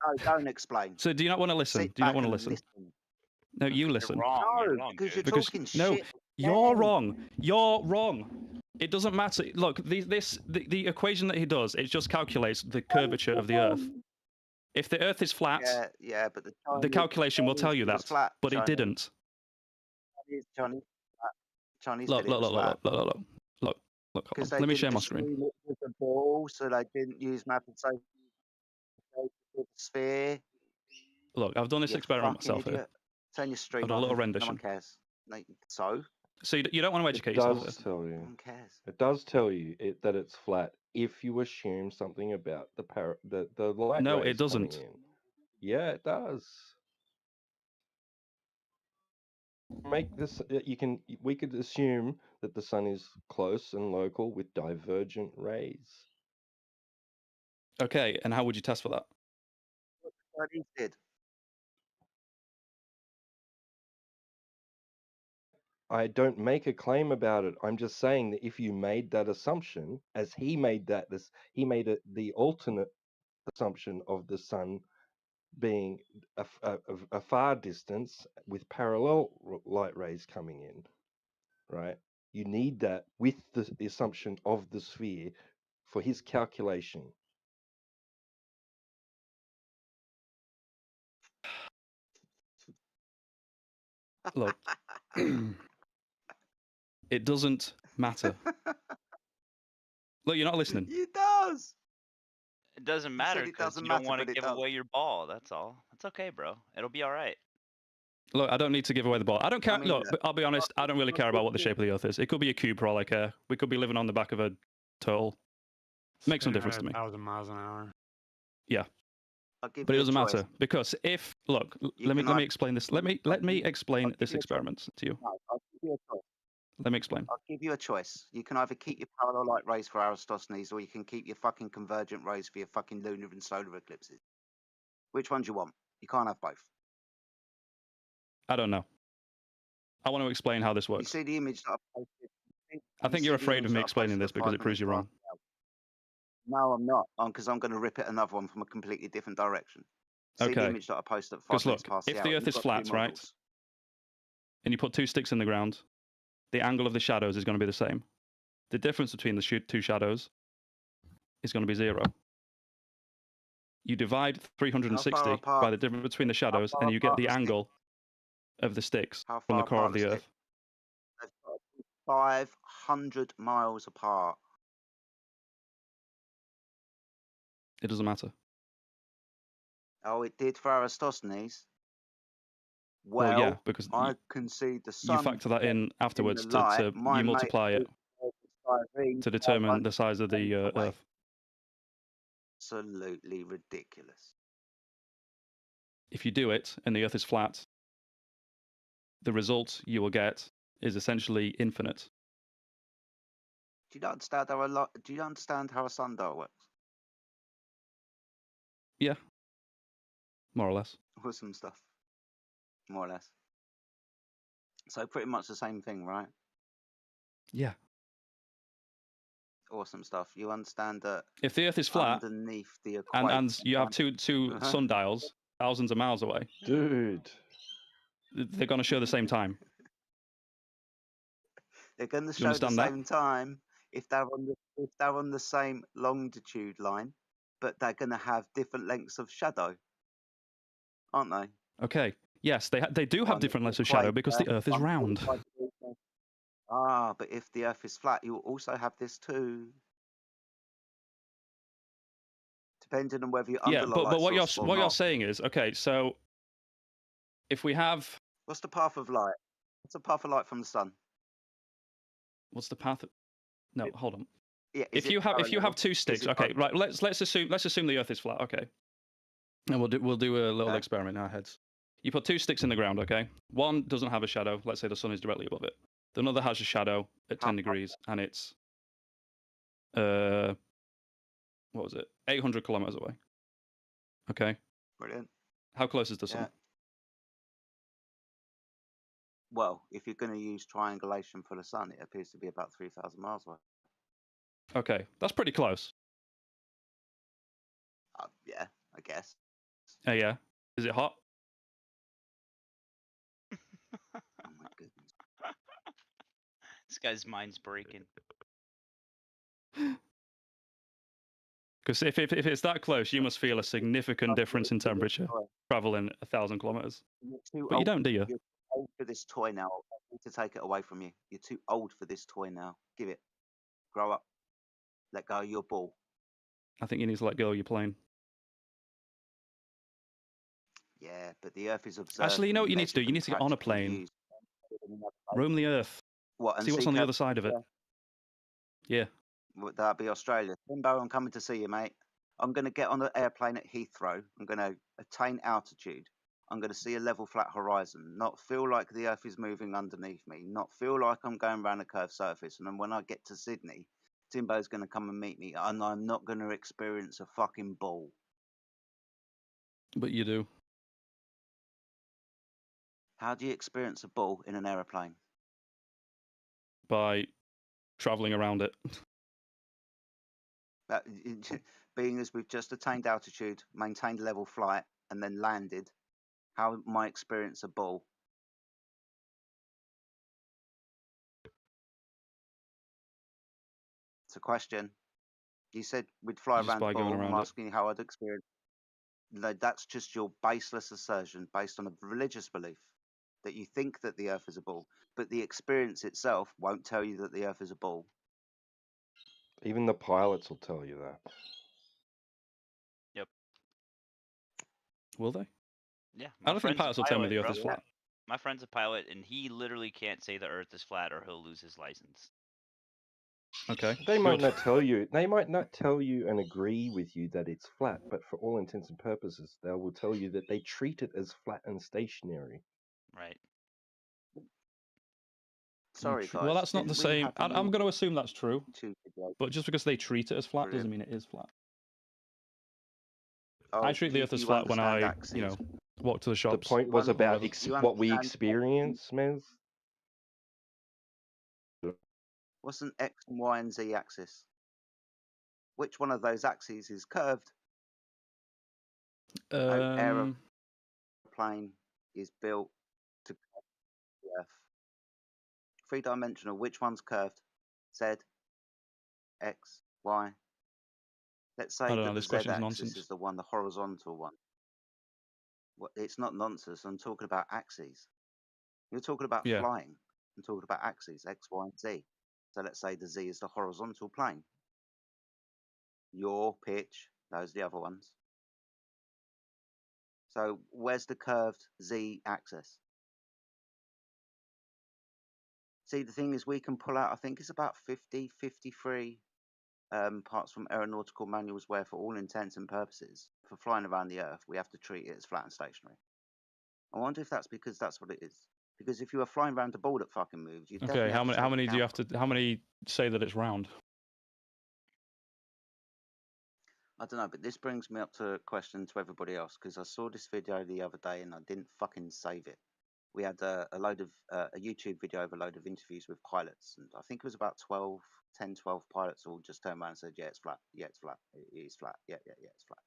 No, don't explain. So do you not want to listen? Sit Do you not back want to and listen? No, you listen. No, because you're talking No, shit. you're wrong. You're wrong. It doesn't matter. Look, the equation that he does, it just calculates the curvature of the Earth. If the Earth is flat, Yeah, but the calculation will tell you was that, flat, but it Chinese. didn't. Chinese Look, did it was flat. look. Because Let me share my screen. It was a ball, so they didn't use math and say with the sphere. Look, I've done this You experiment fucking myself idiot. here. Turn your stream I've done a off. little No rendition. one cares. No, so? So you don't want to It educate yourself does here? tell No you. one cares. It does tell you that it's flat if you assume something about the light No, rays it doesn't. coming in. Yeah, it does. Make this we could assume that the sun is close and local with divergent rays. Okay, and how would you test for that? What he did. I don't make a claim about it. I'm just saying that if you made that assumption, as he made that, he made it the alternate assumption of the sun being a far distance with parallel light rays coming in, right? You need that with the assumption of the sphere for his calculation. Look, it doesn't matter. Look, you're not listening. It does. It doesn't You matter said it because doesn't you don't matter, want to but it give does. away your ball. That's all. It's okay, bro. It'll be all right. Look, I don't need to give away the ball. I don't care. I mean, Look, I'll be honest. I don't really care about what the shape of the Earth is. It could be a cube for all I care. We could be living on the back of a turtle. Makes no Spinning difference at to me. 1,000 miles an hour. Yeah, I'll give but it you a doesn't choice. matter because if look, You let me can explain this. Let me explain this experiment to you. No, I'll give you a choice. Let me explain. I'll give you a choice. You can either keep your parallel light rays for Aristosthenes, or you can keep your fucking convergent rays for your fucking lunar and solar eclipses. Which one do you want? You can't have both. I don't know. I want to explain how this You works. see the image that I posted? I think you're afraid of me explaining this because it proves you wrong. No, I'm not. Because I'm going to rip it another one from a completely different direction. See the Okay. image that I posted at 5 Because minutes look, past the if hour. the Earth You've is got flat, two right, models. and you put two sticks in the ground, the angle of the shadows is going to be the same. The difference between the two shadows is going to be 0. You divide 360 by the difference between the shadows, and you get the angle of the sticks from the core of the Earth. They've got to be 500 miles apart. It doesn't matter. Oh, it did for Aristosthenes. Well, yeah, because I can see the sun. you factor that in afterwards the light. you multiply it to determine the size of the Earth. Absolutely ridiculous. If you do it and the Earth is flat, the result you will get is essentially infinite. Do you understand how do you understand how a sundial works? Yeah, more or less. Awesome stuff. More or less. So pretty much the same thing, right? Yeah. Awesome stuff. You understand that If the Earth is flat underneath the equator, and you have two sundials thousands of miles away, dude, they're going to show the same time. They're going to Do you show the understand that? same time if they're on the same longitude line, but they're going to have different lengths of shadow, aren't they? Okay. Yes, they do have different lengths of shadow because the Earth is round. Ah, but if the Earth is flat, you will also have this too. Depending on whether you Yeah, but what you're saying is, okay, so if we have, what's the path of light? What's the path of light from the sun? What's the path? No, hold on. Yeah, if you have two sticks, okay, right? Let's assume the Earth is flat, okay, and we'll do a little experiment in our heads. You put two sticks in the ground, okay. One doesn't have a shadow. Let's say the sun is directly above it. The other has a shadow at 10 degrees, and it's what was it? 800 kilometers away. Okay. Brilliant. How close is the sun? Yeah. Well, if you're going to use triangulation for the sun, it appears to be about 3,000 miles away. Okay, that's pretty close. Yeah, I guess. Yeah. Is it hot? Oh my goodness. This guy's mind's breaking. Because if it's that close, you must feel a significant difference in temperature traveling 1,000 kilometers. But you don't, do you? You're too old for this toy now. I need to take it away from you. You're too old for this toy now. Give it. Grow up. Let go of your ball. I think you need to let go of your plane. Yeah, but the Earth is observed. Actually, you know what you need to do? You need to get on a plane, roam the Earth, What, and see what's on the other side of it. Yeah. Would that be Australia? Timbo, I'm coming to see you, mate. I'm going to get on an airplane at Heathrow. I'm going to attain altitude. I'm going to see a level flat horizon, not feel like the earth is moving underneath me, not feel like I'm going around a curved surface. And then when I get to Sydney, Timbo's going to come and meet me, and I'm not going to experience a fucking ball. But you do. How do you experience a ball in an aeroplane? By traveling around it. That, being as we've just attained altitude, maintained level flight, and then landed, how might I experience a ball? It's a question. You said we'd fly Just around the by going ball. I'm around it. asking you how I'd experience. No, that's just your baseless assertion based on a religious belief that you think that the Earth is a ball, but the experience itself won't tell you that the Earth is a ball. Even the pilots will tell you that. Yep. Will they? Yeah. I don't think pilots will tell me the Earth bro. is flat. My friend's a pilot, and he literally can't say the Earth is flat, or he'll lose his license. Okay. They might good. not tell you. They might not tell you and agree with you that it's flat, but for all intents and purposes, they will tell you that they treat it as flat and stationary. Right. Sorry, guys. Well, that's not the didn't we same. have a I'm going to assume that's true. YouTube video? But just because they treat it as flat doesn't Brilliant. mean it is flat. Oh, I treat the Earth as flat when I, axes. you know, walk to the The shops. point was or about whatever. what we understand experience, Mez. What's an X and Y and Z axis? Which one of those axes is curved? Aeroplane is built to curve the Earth. Three-dimensional. Which one's curved? Z, X, Y. Let's say I don't that know. the This Z question's axis nonsense. is the one, the horizontal one. Well, it's not nonsense. I'm talking about axes. You're talking about Yeah. flying. I'm talking about axes, X, Y, and Z. So let's say the Z is the horizontal plane. Your pitch, those are the other ones. So where's the curved Z axis? See, the thing is, we can pull out, I think it's about 50, 53 parts from aeronautical manuals where, for all intents and purposes, for flying around the Earth, we have to treat it as flat and stationary. I wonder if that's because that's what it is. Because if you were flying around a ball that fucking moves, you Okay. definitely How many do you have to? How many say that it's round? I don't know, but this brings me up to a question to everybody else, because I saw this video the other day and I didn't fucking save it. We had a load of a YouTube video of a load of interviews with pilots, and I think it was about 10, 12 pilots all just turned around and said, yeah, it's flat, yeah, it's flat, it is flat, yeah, it's flat.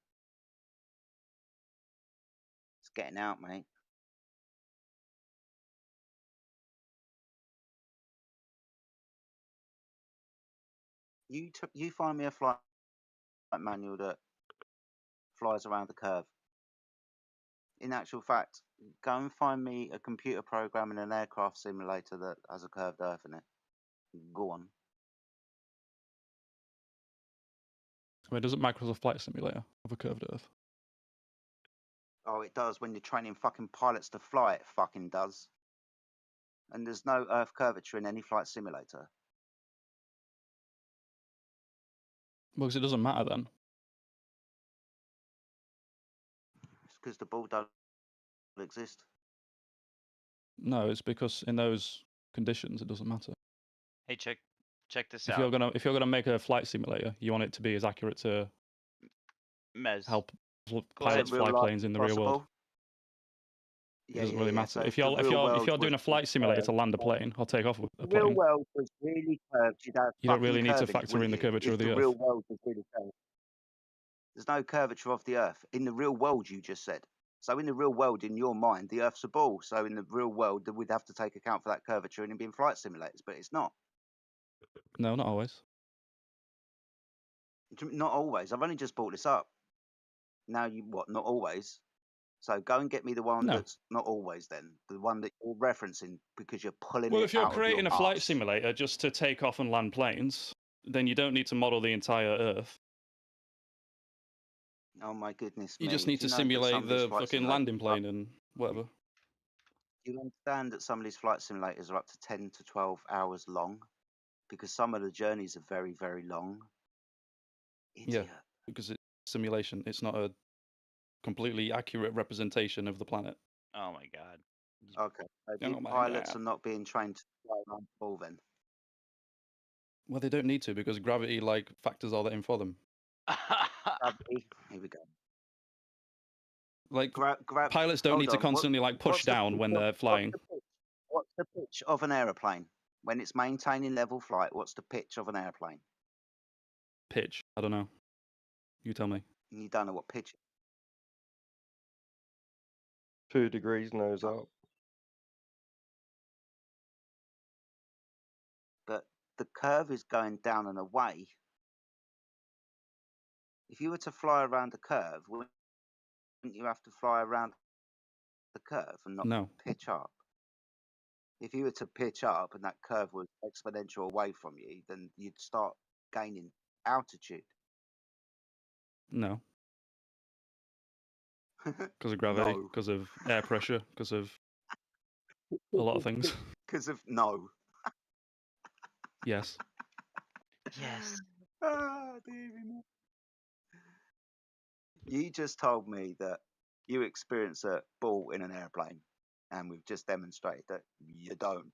It's getting out, mate. You find me a flight manual that flies around the curve. In actual fact, go and find me a computer program in an aircraft simulator that has a curved Earth in it. Go on. I mean, doesn't Microsoft Flight Simulator have a curved Earth? Oh, it does. When you're training fucking pilots to fly, it fucking does. And there's no Earth curvature in any flight simulator. Well, because it doesn't matter then. It's because the ball don't exist. No, it's because in those conditions it doesn't matter. Hey, check this If out. you're gonna make a flight simulator, you want it to be as accurate to Mez. help pilots fly planes in the real world. It doesn't really matter. So if you're doing a flight simulator to land a plane or take off a the real plane, world was really curved. You'd have you don't fucking really need to curving, factor in wouldn't the you? curvature If of the the Earth. real world was really curved. There's no curvature of the Earth. In the real world, you just said. So in the real world, in your mind, the Earth's a ball. So in the real world, we'd have to take account for that curvature and it'd be in flight simulators, but it's not. No, not always. Not always. I've only just brought this up. Now not always? So go and get me the one that's not always then. The one that you're referencing because you're pulling Well, it if you're out creating of a your flight arse. simulator just to take off and land planes, then you don't need to model the entire Earth. Oh my goodness You me. just need to simulate the fucking landing plane and whatever. Do you understand that some of these flight simulators are up to 10 to 12 hours long? because some of the journeys are very, very long. Yeah, Idiot. because it's simulation. It's not a completely accurate representation of the planet. Oh my god. Okay. So Oh these my pilots god. are not being trained to fly around the ball then. Well, they don't need to because gravity like factors all that in for them. Gravity. Here we go. Like pilots don't need to constantly like push down when they're flying. What's the pitch of an aeroplane when it's maintaining level flight? What's the pitch of an airplane? Pitch. I don't know. You tell me. You don't know what pitch. 2 degrees nose up. But the curve is going down and away. If you were to fly around the curve, wouldn't you have to fly around the curve and not pitch up? If you were to pitch up and that curve was exponential away from you, then you'd start gaining altitude. No. Because of gravity, because of air pressure, because of a lot of things. Because of no. Yes. Yes. Ah, dear me. You just told me that you experience a ball in an airplane, and we've just demonstrated that you don't.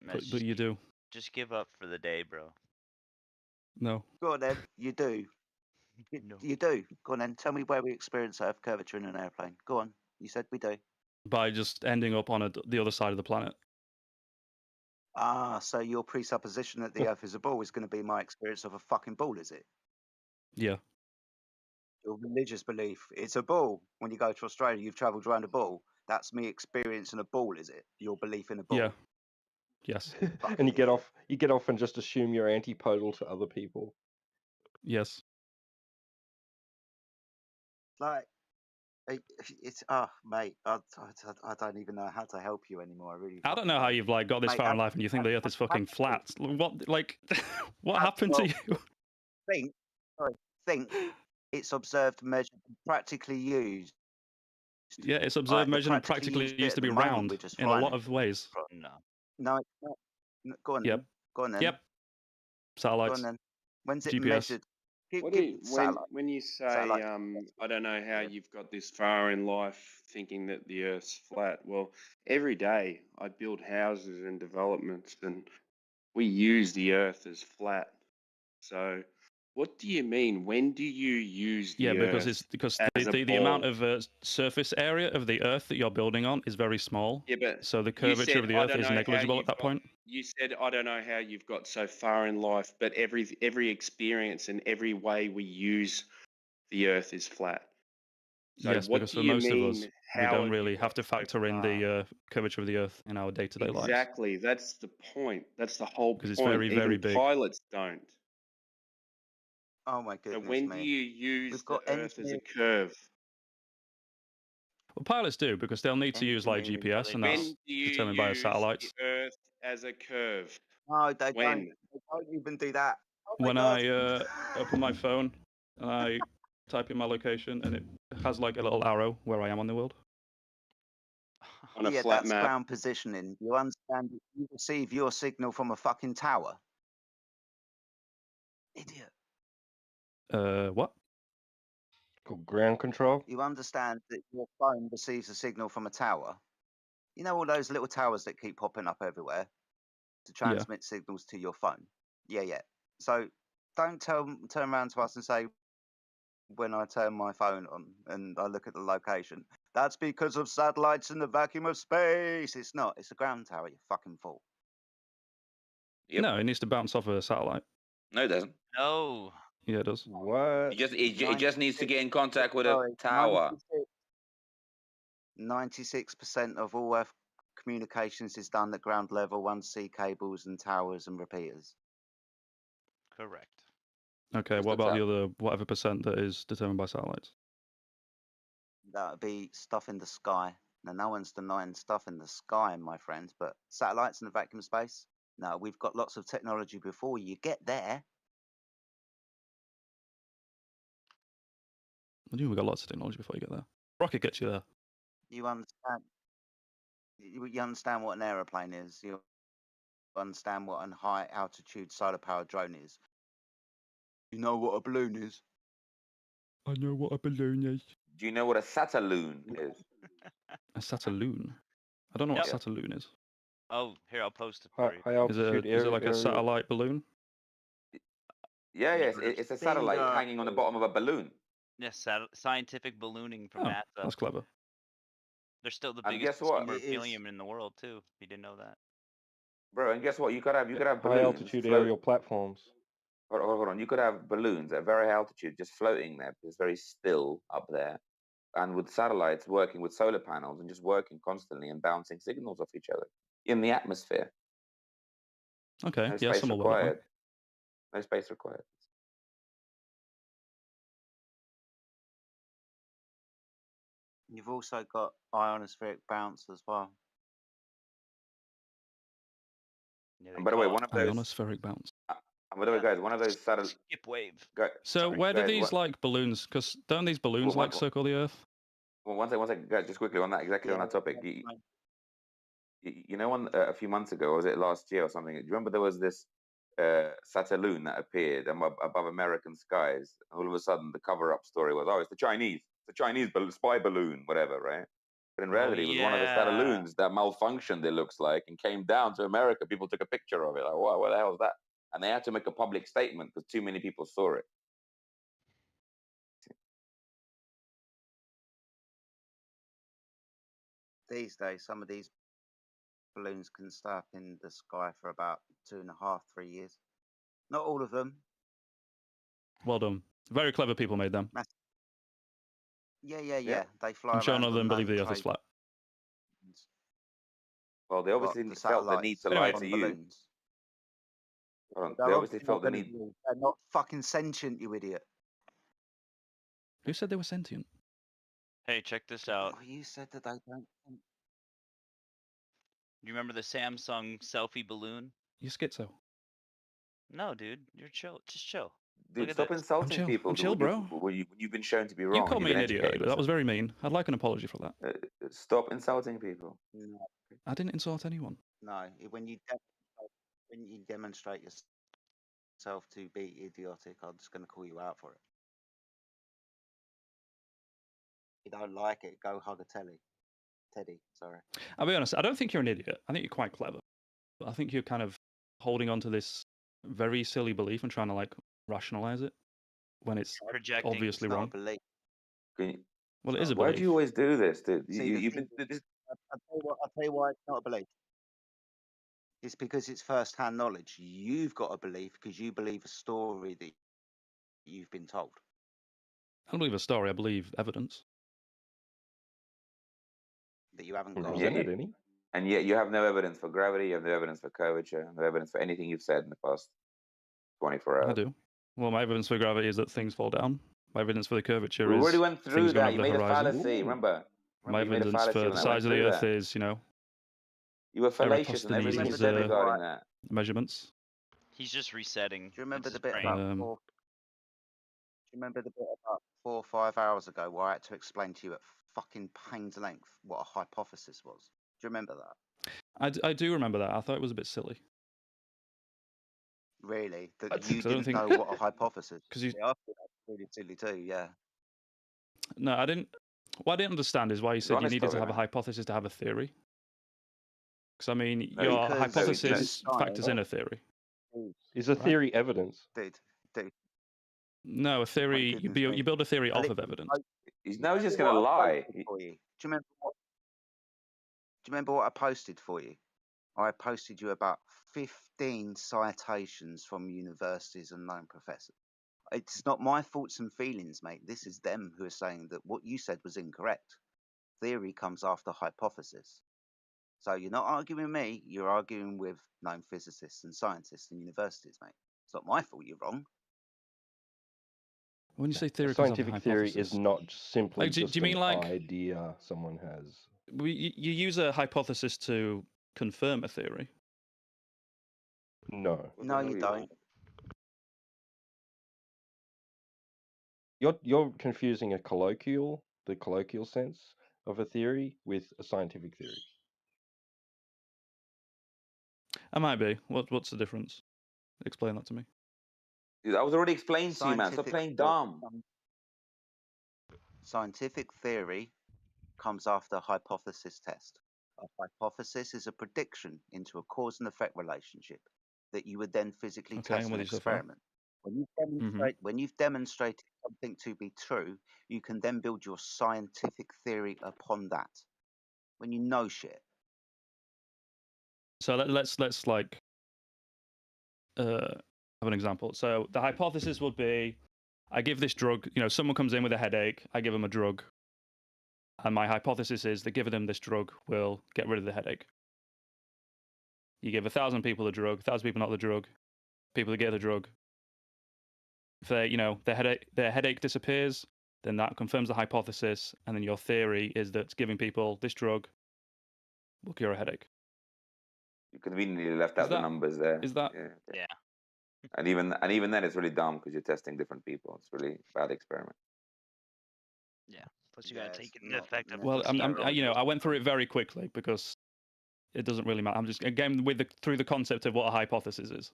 But you do. Just give up for the day, bro. No. Go on then, you do. You do. Go on then, tell me where we experience Earth curvature in an airplane. Go on. You said we do. By just ending up on the other side of the planet. Ah, so your presupposition that the Earth is a ball is going to be my experience of a fucking ball, is it? Yeah. Your religious belief, it's a ball. When you go to Australia, you've travelled around a ball. That's me experiencing a ball, is it? Your belief in a ball. Yeah. Yes. And you get off and just assume you're antipodal to other people. Yes. Like, it's mate, I don't even know how to help you anymore. I really. I don't know how you've like got this Mate, far in life and you think the Earth is fucking flat. What like what happened to you? Think it's observed, measured, and practically used. Yeah, it's Right, observed, the measured, and practically practically used bit used to at be the moment, round we're just in a flying lot it. of ways. No, it's not. Go on. Yep. Then. Go on then. Yep. Go on Satellites. then. When's it GPS. measured? When you say I don't know how you've got this far in life thinking that the Earth's flat. Well, every day I build houses and developments, and we use the Earth as flat. So, what do you mean? When do you use the Because Earth the, as a the amount ball? of surface area of the Earth that you're building on is very small. Yeah, but so the you curvature said of the I Earth don't is know how negligible at you've that got. point. You said I don't know how you've got so far in life, but every experience and every way we use the Earth is flat. So Yes, what because do for you most of mean? us, we How don't have really you have got to so factor in far? the curvature of the Earth in our day-to-day lives. Exactly. That's the point. That's the whole Because it's point. very, very Even big. pilots don't. Oh my So goodness when me. do you use We've the got Earth as a engineers. curve? Well, pilots do because they'll need to use like GPS, and that's When do you determined by the use satellites. the Earth as a curve? No, they When? don't. They don't even do that. Oh my When God. I open my phone and I type in my location, and it has like a little arrow where I am on the world. On a Yeah, flat that's map. ground positioning. You understand? You receive your signal from a fucking tower. Idiot. What? Called ground control. You understand that your phone receives a signal from a tower. You know all those little towers that keep popping up everywhere to transmit signals to your phone. Yeah. So don't turn around to us and say when I turn my phone on and I look at the location, that's because of satellites in the vacuum of space. It's not. It's a ground tower. You fucking fool. Yep. No, it needs to bounce off a satellite. No, it doesn't. No. Yeah, it does. What? It just needs to get in contact with a Sorry, tower. 96% of all Earth communications is done at ground level, undersea cables and towers and repeaters. Correct. Okay, what about the other whatever percent that is determined by satellites? That would be stuff in the sky. Now, no one's denying stuff in the sky, my friends, but satellites in the vacuum space? No, we've got lots of technology before you get there. I do. We've got lots of technology before you get there. Rocket gets you there. You understand? You understand what an aeroplane is. You understand what a high altitude solar powered drone is. You know what a balloon is. I know what a balloon is. Do you know what a sataloon is? A sataloon? I don't know what a sataloon is. Oh, here, I'll post it for you. High altitude Is it like a aerial. satellite balloon? Yeah, yes. It's a satellite hanging on the bottom of a balloon. Yes, scientific ballooning from Oh, NASA. that's clever. They're still the And biggest guess what? consumer of helium in the world too. You didn't know that, bro? And guess what? You could have High balloons altitude float. aerial platforms. Hold on. You could have balloons at very high altitude just floating there because it's very still up there, and with satellites working with solar panels and just working constantly and bouncing signals off each other in the atmosphere. Okay. No Yeah, space some will work. required. No space required. You've also got ionospheric bounce as well. Yeah, And by the way, one of those ionospheric bounce. And by the way, guys, one of those satellite skip wave. So where do these like balloons? Because don't these balloons like circle the Earth? Well, one second, guys, just quickly on that, exactly on that topic. You know, a few months ago, or was it last year or something? Do you remember there was this sataloon that appeared above American skies? All of a sudden, the cover-up story was, oh, it's the Chinese spy balloon, whatever, right? But in reality, it was one of the sataloons that malfunctioned, it looks like, and came down to America. People took a picture of it, like, wow, what the hell is that? And they had to make a public statement because too many people saw it. These days, some of these balloons can stay up in the sky for about 2.5, 3 years. Not all of them. Well done. Very clever people made them. Yeah. They fly I'm sure around none of them on believe known the Earth is trade. flat. Well, they obviously The felt the need to lie satellites to on you. balloons. They obviously felt the They're need. not fucking sentient, you idiot. Who said they were sentient? Hey, check this out. Oh, you said that they don't. You remember the Samsung selfie balloon? You schizo. No, dude, you're chill. Just chill. Dude, stop insulting people. I'm chill, bro. When you've been shown to be You wrong. called me an idiot earlier. That was very mean. I'd like an apology for that. Stop insulting people. No. I didn't insult anyone. No, when you demonstrate yourself to be idiotic, I'm just going to call you out for it. If you don't like it, go hug a Teddy, sorry. I'll be honest, I don't think you're an idiot. I think you're quite clever. But I think you're kind of holding on to this very silly belief and trying to like rationalize it when it's projecting. obviously It's not wrong. a belief. Well, it is a Why belief. do you always do this, dude? See, I'll tell you why it's not a belief. It's because it's first-hand knowledge. You've got a belief because you believe a story that you've been told. I don't believe a story. I believe evidence. That you haven't got. Presented any? And yet you have no evidence for gravity. You have no evidence for curvature. No evidence for anything you've said in the past 24 hours. I do. Well, my evidence for gravity is that things fall down. My evidence for the curvature We is already went through things going that. over You the made a horizon. fallacy. Remember? My You made a evidence fallacy for when the I size went of the through Earth that. is, you know, You were fallacious in everything you said Eratosthenes' regarding that. measurements. He's just resetting. Do you remember It's the his bit brain. about Do you remember the bit about 4 or 5 hours ago where I had to explain to you at fucking pain's length what a hypothesis was? Do you remember that? I do remember that. I thought it was a bit silly. Really? That What? you 'Cause I don't didn't think- know what a hypothesis? 'Cause you- Yeah, I thought that was really silly too. Yeah. No, I didn't. What I didn't understand is why you said you honest needed to about have it, a man. hypothesis to have a theory. Because I mean, No, your Because hypothesis no, factors in a theory. Is a theory evidence? Dude. No, a theory. You goodness me. build a theory I off of literally evidence. posted- He's now just Do you going to remember what I lie. posted for you? Do you remember what I posted for you? I posted you about 15 citations from universities and known professors. It's not my thoughts and feelings, mate. This is them who are saying that what you said was incorrect. Theory comes after hypothesis. So you're not arguing with me, you're arguing with known physicists and scientists and universities, mate. It's not my fault you're wrong. When you say A theory comes after scientific theory hypothesis, is not simply like, do just you mean an like idea someone has. you use a hypothesis to confirm a theory? No. No, you don't. You're confusing the colloquial sense of a theory with a scientific theory? I might be. What's the difference? Explain that to me. Dude, I was already explained to you, man. Stop playing dumb. Scientific theory comes after a hypothesis test. A hypothesis is a prediction into a cause and effect relationship that you would then physically Okay, test I'm in with an you so far. experiment. When you've demonstrated something to be true, you can then build your scientific theory upon that. When you know shit. So let's like have an example. So the hypothesis would be, I give this drug. You know, someone comes in with a headache. I give them a drug, and my hypothesis is that giving them this drug will get rid of the headache. You give 1,000 people the drug, 1,000 people not the drug, people that get the drug. If they, you know, their headache disappears, then that confirms the hypothesis, and then your theory is that giving people this drug will cure a headache. You conveniently left out the numbers there. Is that? Yeah. And even then, it's really dumb because you're testing different people. It's really bad experiment. Yeah. Plus, you gotta take the effect of Well, placebo. you know, I went through it very quickly because it doesn't really matter. I'm just again through the concept of what a hypothesis is.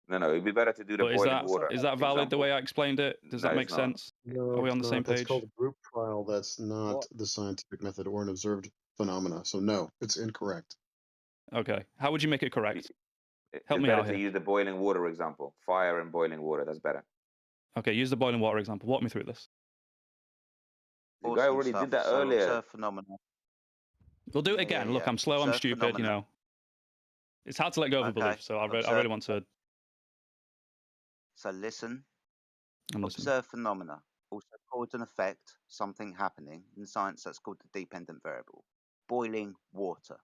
No, it'd be better to do the But boiling water. is that valid the way I explained it? Does No, that make it's not. sense? No, Are we it's on the same not. That's page? called a group trial. That's not the scientific method or an observed phenomena. So no, it's incorrect. Okay. How would you make it correct? Help It's me better out to here. use the boiling water example. Fire and boiling water. That's better. Okay, use the boiling water example. Walk me through this. The guy already did that earlier. Observed phenomena. We'll do it again. Look, I'm slow, I'm Observed stupid, phenomena. you know. It's hard to let go of a belief, so I really want to... So listen. I'm listening. Observed phenomena. Also cause and effect, something happening. In science, that's called the dependent variable. Boiling water.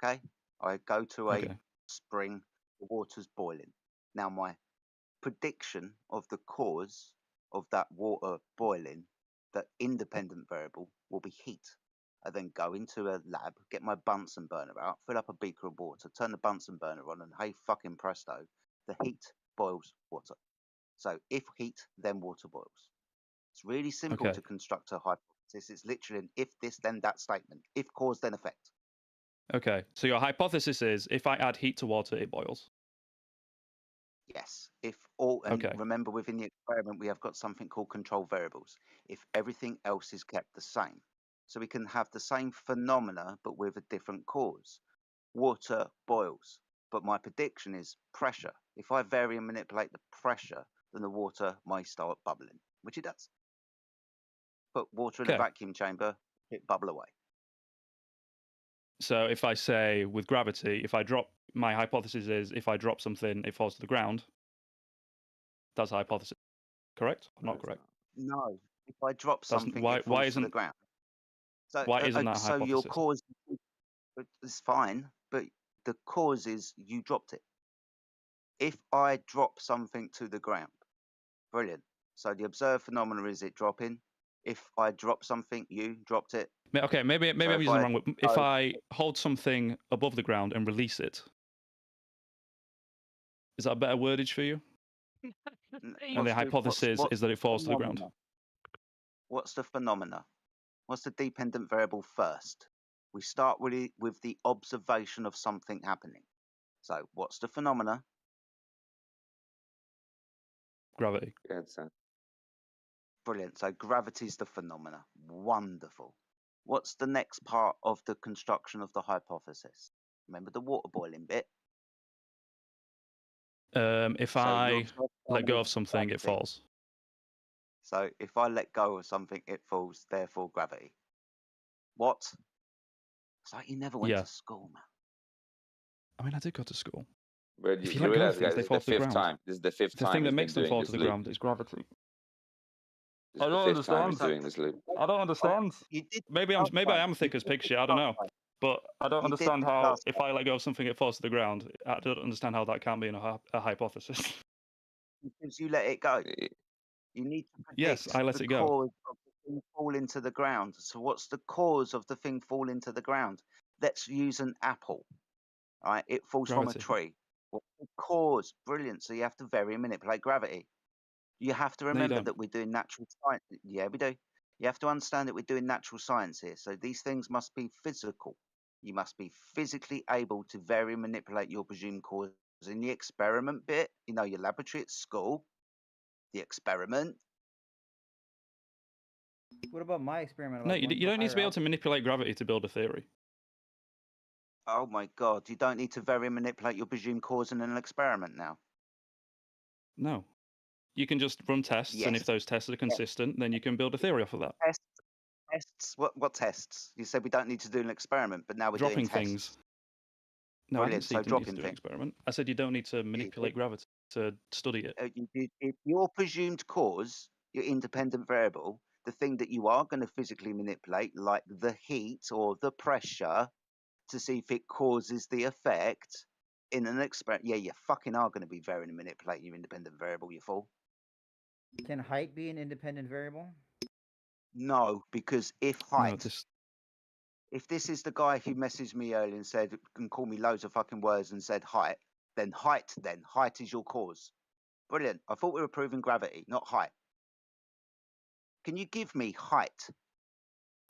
Okay? I go to a spring, the water's boiling. Now, my prediction of the cause of that water boiling, that independent variable, will be heat. I then go into a lab, get my Bunsen burner out, fill up a beaker of water, turn the Bunsen burner on, and hey fucking presto, the heat boils water. So if heat, then water boils. It's really simple to construct a hypothesis. It's literally an if this, then that statement. If cause, then effect. Okay, so your hypothesis is if I add heat to water, it boils. Yes. If all, and remember within the experiment, we have got something called control variables. If everything else is kept the same. So we can have the same phenomena, but with a different cause. Water boils, but my prediction is pressure. If I vary and manipulate the pressure, then the water might start bubbling, which it does. Put water in a vacuum chamber, it bubble away. So if I say with gravity, if I drop, my hypothesis is if I drop something, it falls to the ground. That's a hypothesis, correct? Or not correct? No, if I drop something, it falls to the ground. So, why isn't that a so hypothesis? your cause is fine, but the cause is you dropped it. If I drop something to the ground, brilliant. So the observed phenomena is it dropping. If I drop something, you dropped it. Okay, maybe So I'm using the wrong word. If I hold something above the ground and release it, is that a better wordage for you? And the hypothesis is that it falls to the ground. What's the phenomena? What's the dependent variable first? We start really with the observation of something happening. So what's the phenomena? Gravity. Yeah, it's Brilliant. So gravity's the phenomena. Wonderful. What's the next part of the construction of the hypothesis? Remember the water boiling bit? If I let go of something, it falls. So if I let go of something, it falls, therefore gravity. What? It's like you never went to school, man. I mean, I did go to school. But If you you let go realize, of things, guys, they this is fall the to the fifth ground. time. This is the fifth The time thing that he's makes been them doing fall this to the loop. ground is gravity. This is the fifth time he's doing this loop. I don't understand. Maybe I am thick as pig shit. I don't know. But I don't understand how if I let go of something, it falls to the ground. I don't understand how that can be a hypothesis. Because you let it go. You need to predict Yes, I let the it go. cause of the thing falling to the ground. So what's the cause of the thing falling to the ground? Let's use an apple. Right? It falls from a Gravity. tree. What's the cause? Brilliant. So you have to vary and manipulate gravity. You have to remember don't. that we're doing natural science. Yeah, we do. You have to understand that we're doing natural science here. So these things must be physical. You must be physically able to vary and manipulate your presumed cause. In the experiment bit, you know, your laboratory at school, the experiment. What about my experiment? No, you don't need to be able to manipulate gravity to build a theory. Oh my God, you don't need to vary and manipulate your presumed cause in an experiment now. No. You can just run tests, and if those tests are consistent, then you can build a theory off of that. Tests? What tests? You said we don't need to do an experiment, but now we're Dropping doing tests. things. No, I didn't say you didn't need to do an experiment. I said you don't need to manipulate gravity to study it. If your presumed cause, your independent variable, the thing that you are going to physically manipulate, like the heat or the pressure, to see if it causes the effect in an experiment, yeah, you fucking are going to be varying and manipulating your independent variable, you fool. Can height be an independent variable? No, because if height, No, if this is the guy who messaged me earlier and said, and called me loads of fucking words and said height is your cause. Brilliant. I thought we were proving gravity, not height. Can you give me height?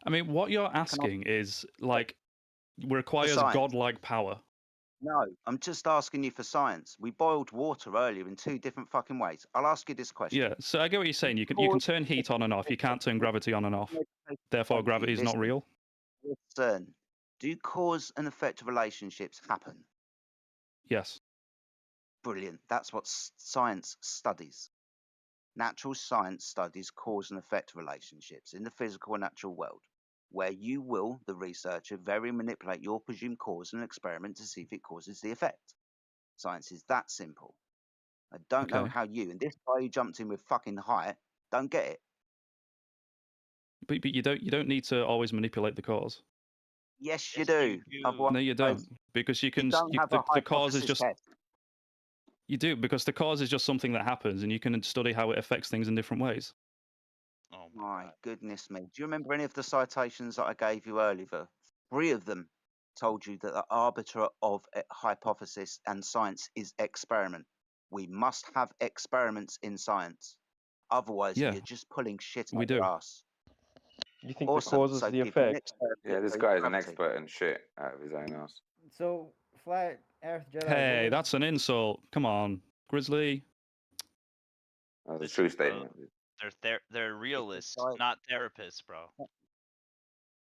I mean, what you're asking is, like, requires godlike power. No, I'm just asking you for science. We boiled water earlier in 2 different fucking ways. I'll ask you this question. Yeah, so I get what you're saying. You can turn heat on and off. You can't turn gravity on and off. Therefore, gravity is not real. Listen, do cause and effect relationships happen? Yes. Brilliant. That's what science studies. Natural science studies cause and effect relationships in the physical and natural world, where you will, the researcher, vary and manipulate your presumed cause in an experiment to see if it causes the effect. Science is that simple. I don't know how you, and this guy who jumped in with fucking height, don't get it. But you don't need to always manipulate the cause. Yes, you do. No, you don't, because you can. The cause is just. You do, because the cause is just something that happens, and you can study how it affects things in different ways. Oh my goodness me! Do you remember any of the citations that I gave you earlier? 3 of them told you that the arbiter of a hypothesis and science is experiment. We must have experiments in science, otherwise you're just pulling shit out your ass. You think the cause is the effect? Yeah, this guy is an expert in shit out of his own ass. So, flat Earth Jedi. Hey, that's an insult. Come on, Grizzly. That's a true statement. They're realists, not therapists, bro.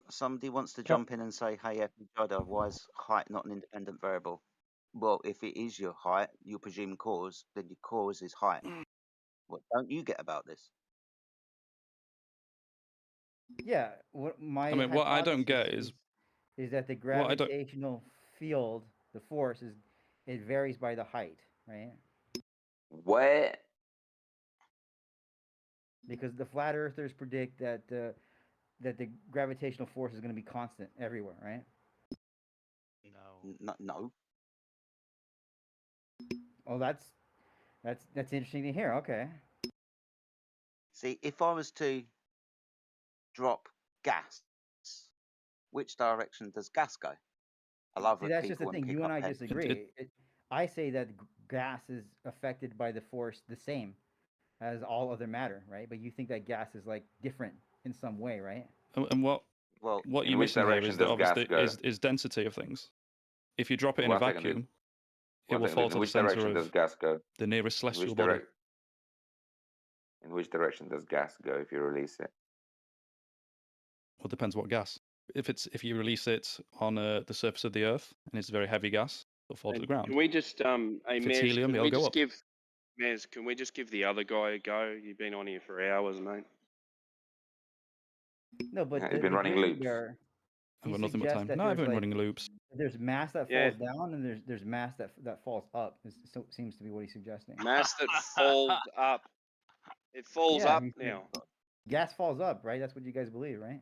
Somebody wants to jump in and say, "Hey, Jada, why is height not an independent variable?" Well, if it is your height, your presumed cause, then your cause is height. What don't you get about this? Yeah, what my what I don't get is that the gravitational field, the force it varies by the height, right? What? Because the flat earthers predict that the gravitational force is going to be constant everywhere, right? No. Oh, that's interesting to hear. Okay. See, if I was to drop gas, which direction does gas go? I love See, it. that's just the thing. You and I disagree. I say that gas is affected by the force the same as all other matter, right? But you think that gas is like different in some way, right? And what you're missing here is that obviously is density of things. If you drop it in a vacuum, it will fall to the center of the nearest celestial body. In which direction does gas go if you release it? Well, it depends what gas. If you release it on the surface of the Earth and it's very heavy gas, it'll fall to the ground. Can we just, hey, if it's helium, it'll go up. Mez, can we just give the other guy a go? You've been on here for hours, mate. No, but he's been running loops. I've got nothing but time. No, I've been running loops. There's mass that falls down, and there's mass that falls up. So seems to be what he's suggesting. Mass that falls up. It falls up now. Gas falls up, right? That's what you guys believe, right?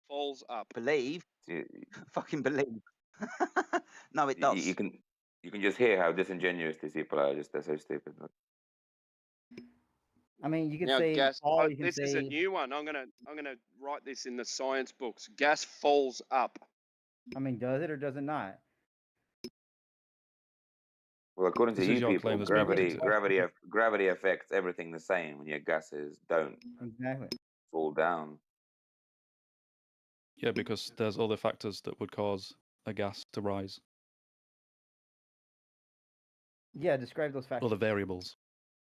Falls up. Believe? Fucking believe. No, it does. You can just hear how disingenuous these people are. They're so stupid. I mean, you can now, say gas. this is a new one. I'm gonna write this in the science books. Gas falls up. I mean, does it or does it not? Well, according to you people, gravity affects everything the same, when your gases don't. Exactly. fall down. Yeah, because there's other factors that would cause a gas to rise. Yeah, describe those factors. Other variables.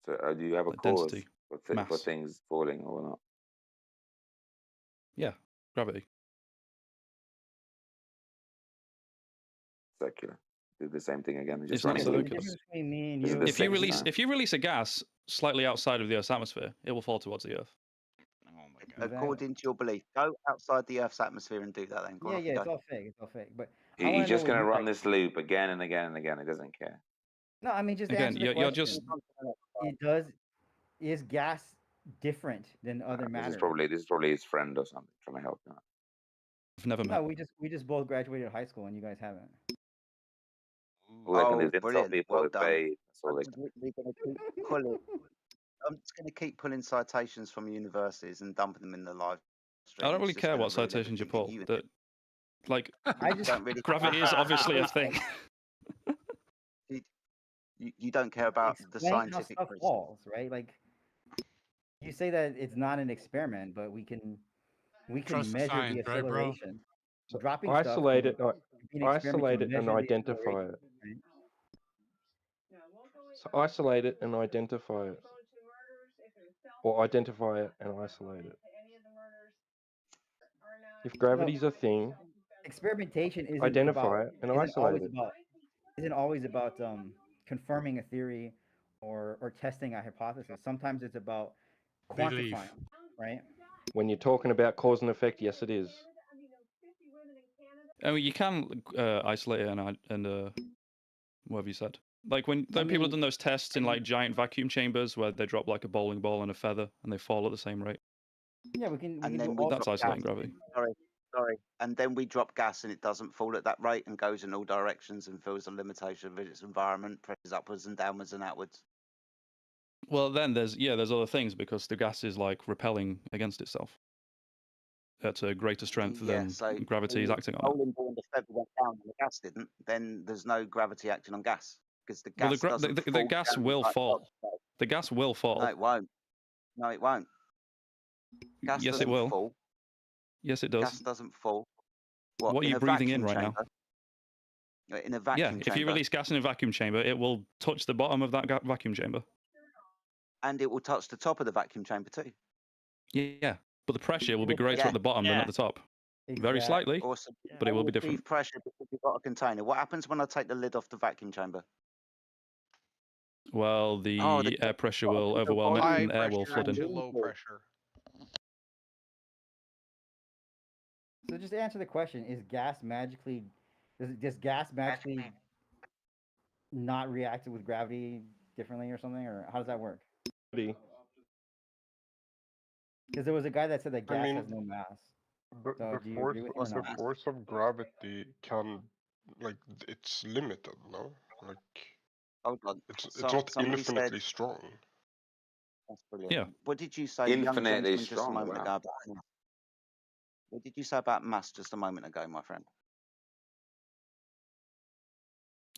So do you have a like cause density, for mass. things falling or not? Yeah, gravity. Secular. Do the same thing again. Just It's not running so loops. because This is the if you sixth release time. if you release a gas slightly outside of the Earth's atmosphere, it will fall towards the Earth. According to your belief, go outside the Earth's atmosphere and do that. Then go Yeah, off yeah, you it's go. all fake. It's all fake. But I want He's to know just what going to you run guys this loop again and again and again. He doesn't care. No, I mean just Again, answer the you're question. just It does. Is gas different than other This matter? is probably his friend or something trying to help him out. I've never No, met. we just both graduated high school and you guys haven't. All they can do Oh, is insult brilliant! people Well with done. bait. That's all they I'm can. just gonna keep pulling. I'm just going to keep pulling citations from universities and dumping them in the live stream. I don't It's really just care gonna what ruin citations you everything pull. for you. That like I just don't really gravity is obviously a thing. You don't care about the explain how scientific stuff process. falls, right? Like you say that it's not an experiment, but we can Trust the measure science, the right, bro? acceleration. So Dropping stuff isolate can it, be an experiment to isolate it, and measure the identify acceleration, it. right? So isolate it and identify it, or identify it and isolate it. If gravity's a thing, Experimentation identify it and isolate it. isn't always about confirming a theory or testing a hypothesis. Sometimes it's about Belief. quantifying, right? When you're talking about cause and effect, yes, it is. I mean, you can isolate it and what have you said? Like when people have done those tests in like giant vacuum chambers where they drop like a bowling ball and a feather and they fall at the same rate. Yeah, we can And do then all That's drop isolating gas. gravity. Sorry. And then we drop gas and it doesn't fall at that rate and goes in all directions and feels the limitation of its environment, presses upwards and downwards and outwards. Well, then there's other things because the gas is like repelling against itself at a greater strength Yeah, than so gravity is the acting on it. bowling ball and the feather went down and the gas didn't, then there's no gravity acting on gas because the Well, gas doesn't the fall gas down will like fall. The gas will fall. No, it won't. No, it won't. Gas Yes, it doesn't will. fall. Yes, it does. Gas doesn't fall. What are in you a breathing in vacuum right now? chamber? In a Yeah, vacuum if you chamber, release gas in a vacuum chamber, it will touch the bottom of that vacuum chamber. and it will touch the top of the vacuum chamber too. Yeah, but the pressure will be greater at the bottom than at the top. Very slightly, Awesome. but it will be different. Pressure because you've got a container. What happens when I take the lid off the vacuum chamber? Well, the air pressure will overwhelm it and air will flood in. Low pressure. So just answer the question: Is gas magically does gas magically not react with gravity differently or something, or how does that work? Because there was a guy that said that gas has no mass. So do you agree with him or the not? force of gravity can, like, it's limited, no? Like, hold on. It's not infinitely strong. That's brilliant. Yeah. What did you say, young Infinitely gentleman, just a strong. moment Wow. ago about mass? What did you say about mass just a moment ago, my friend?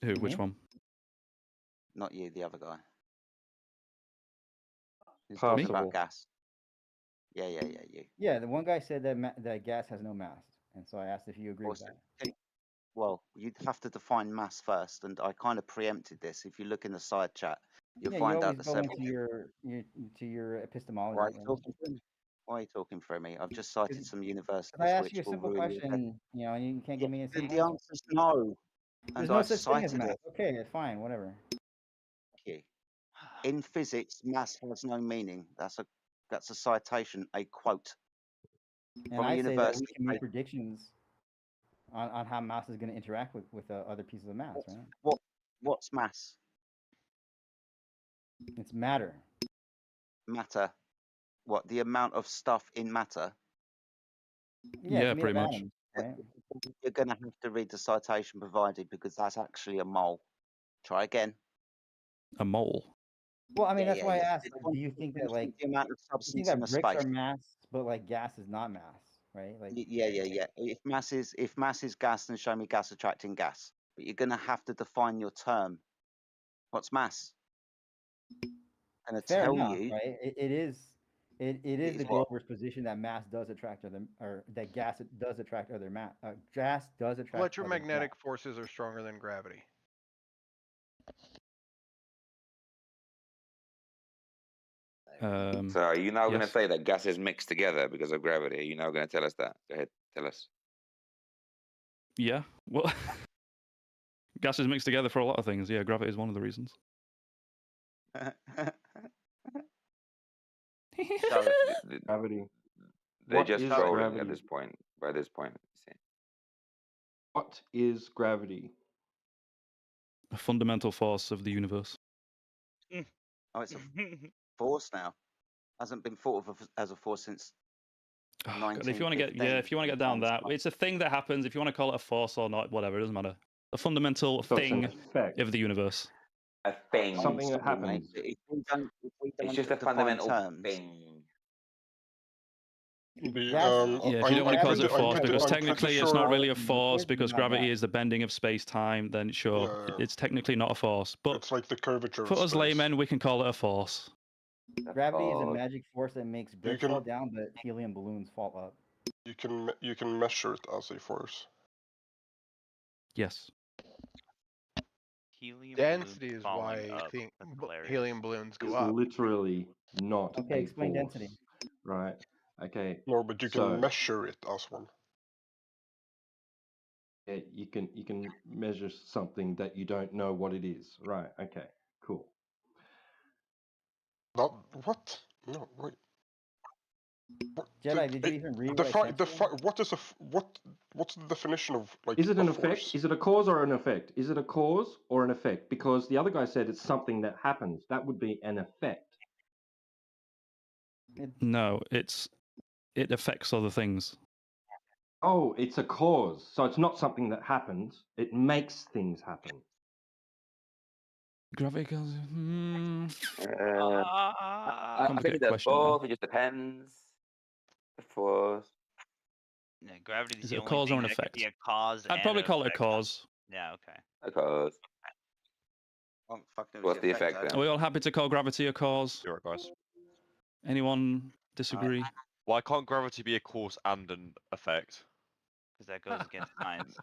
Who? Which one? Not you, the other guy. Who's talking about gas? Yeah, you. Yeah, the one guy said that that gas has no mass, and so I asked if you agree with that. Well, you'd have to define mass first, and I kind of preempted this. If you look in the side chat, you'll Yeah, find you out always the go several. into your epistemology. Why are you right? talking through me? Why are you talking through me? I've just cited some universities I asked which you a will simple ruin your head. question, you know, and you can't give me a And simple the answer. answer's no. There's And no I've such thing as cited mass. it. Okay, fine, whatever. Thank you. In physics, mass has no meaning. That's a citation, a quote. And from a I say that we university can make paper. predictions on how mass is going to interact with other pieces of mass, right? What's mass? It's matter. Matter. What? The amount of stuff in matter? Yeah, it's made pretty of much. atoms, right? You're going to have to read the citation provided because that's actually a mole. Try again. A mole. Well, I mean, Yeah, that's why I asked. It's Like, do you think that like the amount of you think substance in that a bricks space? are mass, but like gas is not mass, right? Like Yeah. If mass is gas, then show me gas attracting gas. But you're going to have to define your term. What's mass? And I fair tell enough, you, right? It It is the what? Glover's position that mass does attract other, or that gas does attract other mass. Gas does attract other Electromagnetic forces are stronger than gravity. So are you now going to say that gas is mixed together because of gravity? Are you now going to tell us that? Go ahead, tell us. Yeah. Well, gas is mixed together for a lot of things. Yeah, gravity is one of the reasons. Gravity. They're just trolling at this point. By this point, see. What is gravity? A fundamental force of the universe. Oh, it's a force now. Hasn't been thought of as a force since. God, if you want to get if you want to get down that, it's a thing that happens. If you want to call it a force or not, whatever, it doesn't matter. A fundamental thing of the universe. A thing. Something that happens. It's just a fundamental thing. Yeah, if you don't want to call it a force, because technically it's not really a force, because gravity is the bending of space-time, then sure, it's technically not a force. But it's like the curvature for of us space. laymen, we can call it a force. Gravity is a magic force that makes bricks fall down, but helium balloons fall up. You can measure it as a force. Yes. Helium density balloons is falling why up. helium balloons go It's up. literally not Okay, a explain force. density. Right. Okay. No, but you can so, measure it as one. Yeah, you can measure something that you don't know what it is. Right. Okay. Cool. Not what? No, wait. What, Jedi, did you even read what I sent you? What is what's the definition of like? Is it an a effect? force? Is it a cause or an effect? Is it a cause or an effect? Because the other guy said it's something that happens. That would be an effect. No, it affects other things. Oh, it's a cause. So it's not something that happens. It makes things happen. Gravity goes. I think Complicated it's question. both. It just depends. The force. Yeah, gravity is Is the it a only cause or thing an that could effect? be a cause. I'd and probably an call it a effect. cause. Yeah. Okay. A cause. What's the effect then? Are we all happy to call gravity a cause? You're right, guys. Anyone disagree? Why can't gravity be a cause and an effect? Because that goes against science.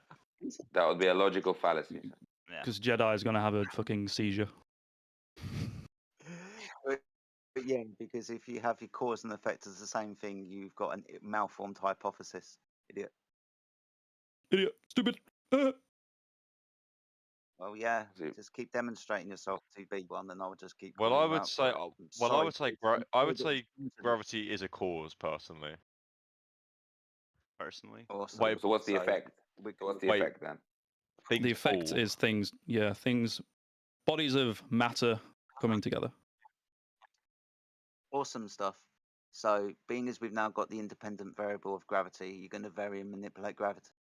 That would be a logical fallacy. Yeah. Because Jedi is going to have a fucking seizure. But yeah, because if you have your cause and effect as the same thing, you've got a malformed hypothesis. Idiot. Idiot. Stupid. Well, yeah. Just keep demonstrating yourself to be one, and I'll just keep. Well, calling I you would out say, for it. I'm well, I sorry, would say, but I would say gravity is a cause, personally. Personally. Awesome. Wait, So what's the So, effect? What's the wait. effect then? The effect is things, bodies of matter coming together. Awesome stuff. So, being as we've now got the independent variable of gravity, you're going to vary and manipulate gravity.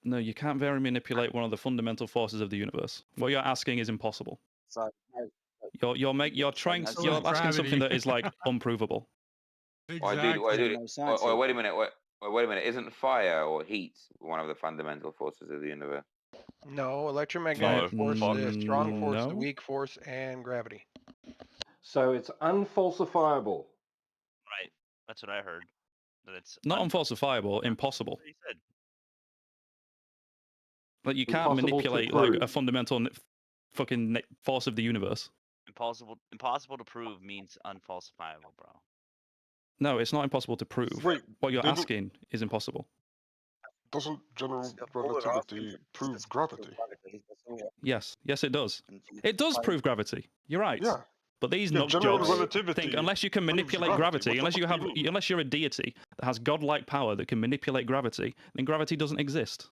No, you can't vary manipulate one of the fundamental forces of the universe. What you're asking is impossible. So, You're asking something that is like unprovable. Wait, wait a minute. Wait a minute. Isn't fire or heat one of the fundamental forces of the universe? No, electromagnetic force, the strong force, the weak force, and gravity. So it's unfalsifiable. Right. That's what I heard. That it's Not unfalsifiable, impossible. What he said. Like you can't Impossible to manipulate like prove. a fundamental fucking force of the universe. Impossible to prove means unfalsifiable, bro. No, it's not impossible to prove. Wait, what you're asking is impossible. Doesn't general relativity prove gravity? Yes, it does. It does prove gravity. You're right. Yeah. But these Yeah, nut general jobs relativity think unless you can proves manipulate gravity. gravity, What the fuck do you mean? unless you're a deity that has godlike power that can manipulate gravity, then gravity doesn't exist.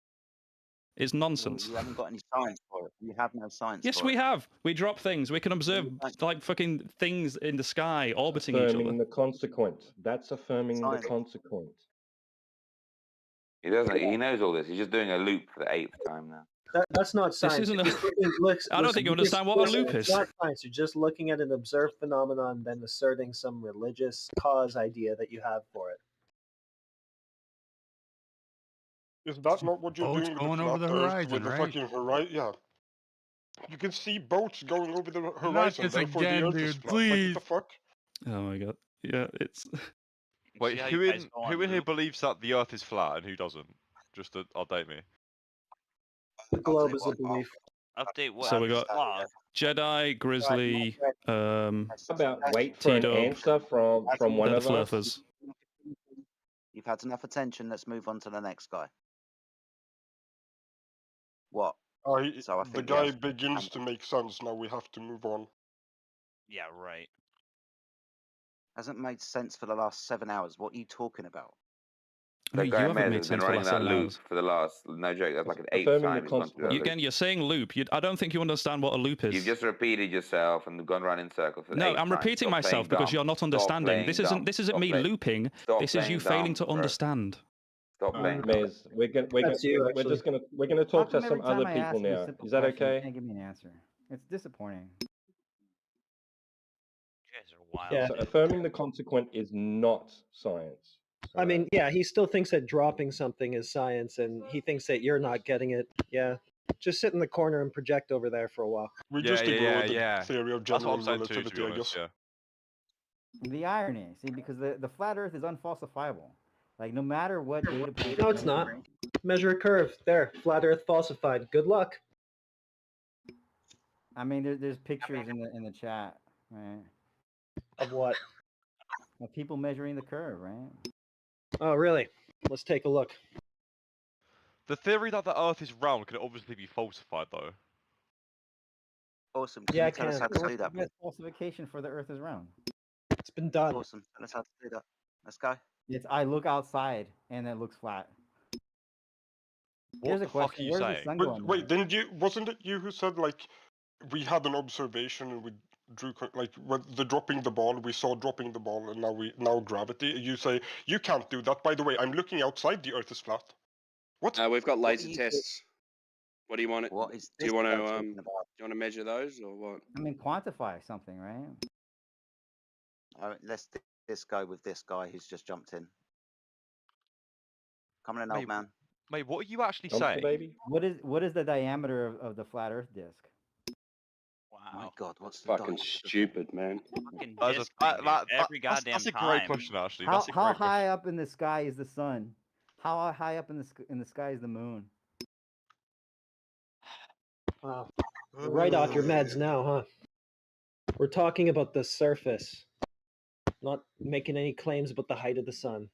It's nonsense. Well, you haven't got any science for it. You have no science Yes, for we it. have. We drop things. We can observe like fucking things in the sky orbiting each Affirming other. the consequent. That's affirming the Science. consequent. He doesn't. He knows all this. He's just doing a loop for the 8th time now. That's not science. isn't a- You're just I don't think you understand what a loop It's is. not science. You're just looking at an observed phenomenon, then asserting some religious cause idea that you have for it. Is that not what you're Boats doing with going the over flat the Earth, horizon, with the right? fucking horizon? Yeah. You can see boats going over the Not horizon, this therefore again, the Earth is dude, flat. Like, what please. the fuck? Oh my god. Yeah, it's. Wait, See how who you guys in go on who in here loop? believes that the Earth is flat and who doesn't? Just to update me. The globe is a belief. Update what? So we got Law. Jedi, Grizzly, How about wait for an T-Dub, answer from one the of us? Fluffers. You've had enough attention. Let's move on to the next guy. What? So I The think guy yes. begins to make sense. Now we have to move on. Yeah, right. Hasn't made sense for the last 7 hours. What are you talking about? No, The you guy haven't Mez made has been sense for the running last that 7 loop hours. for the last, no joke, that's like an 8th Affirming the time he's gone through that You, loop. again, you're saying loop. I don't think you understand what a loop is. You've just repeated yourself and gone around in circles for the No, 8th I'm time. repeating Stop myself playing because dumb. you're not Stop understanding. playing This dumb. isn't me looping. Stop This is you playing failing dumb, to bro. understand. Stop playing dumb. Mez, That's you, we're actually. just gonna How talk to come every some time other I people ask you a now. simple Is that question, you okay? can't give me an answer? It's disappointing. You guys are wild. Yeah. So affirming the consequent is not science. I mean, yeah, he still thinks that dropping something is science, and he thinks that you're not getting it. Yeah. Just sit in the corner and project over there for a while. We Yeah, just ignore the yeah. theory of That's what general I'm saying too, to relativity, be I honest. guess. Yeah. The irony, see, because the flat Earth is unfalsifiable. Like no matter what data point. No, it's not. Measure a curve. There, flat Earth falsified. Good luck. I mean, there's pictures in the chat, right? Of what? Of people measuring the curve, right? Oh, really? Let's take a look. The theory that the Earth is round can obviously be falsified, though. Awesome. Can Yeah, you I tell us can. how to do that, please? Best falsification for the Earth is round. It's been done. Awesome. Tell us how to do that. Let's go. It's I look outside and it looks flat. What Here's the a fuck are question: you where's the saying? sun But going? wait, wasn't it you who said like we had an observation and we drew like the dropping the ball, we saw dropping the ball, and now gravity. You say you can't do that. By the way, I'm looking outside. The Earth is flat. What? We've got What laser are you tests. What do you want? What is Do this you want guy to talking about? do you want to measure those or what? I mean, quantify something, right? All right, let's go with this guy who's just jumped in. Come on, Mate, old man. Mate, what are you actually Dumpster saying? baby. What is the diameter of the flat Earth disk? My Wow. God, what's the Fucking diameter? stupid, man. Fucking That's disc a, thing, that, dude. Every goddamn that's a time. great question, actually. How That's a how great question. high up in the sky is the sun? How high up in the sky is the moon? Wow. You're right off your meds now, huh? We're talking about the surface, not making any claims about the height of the sun.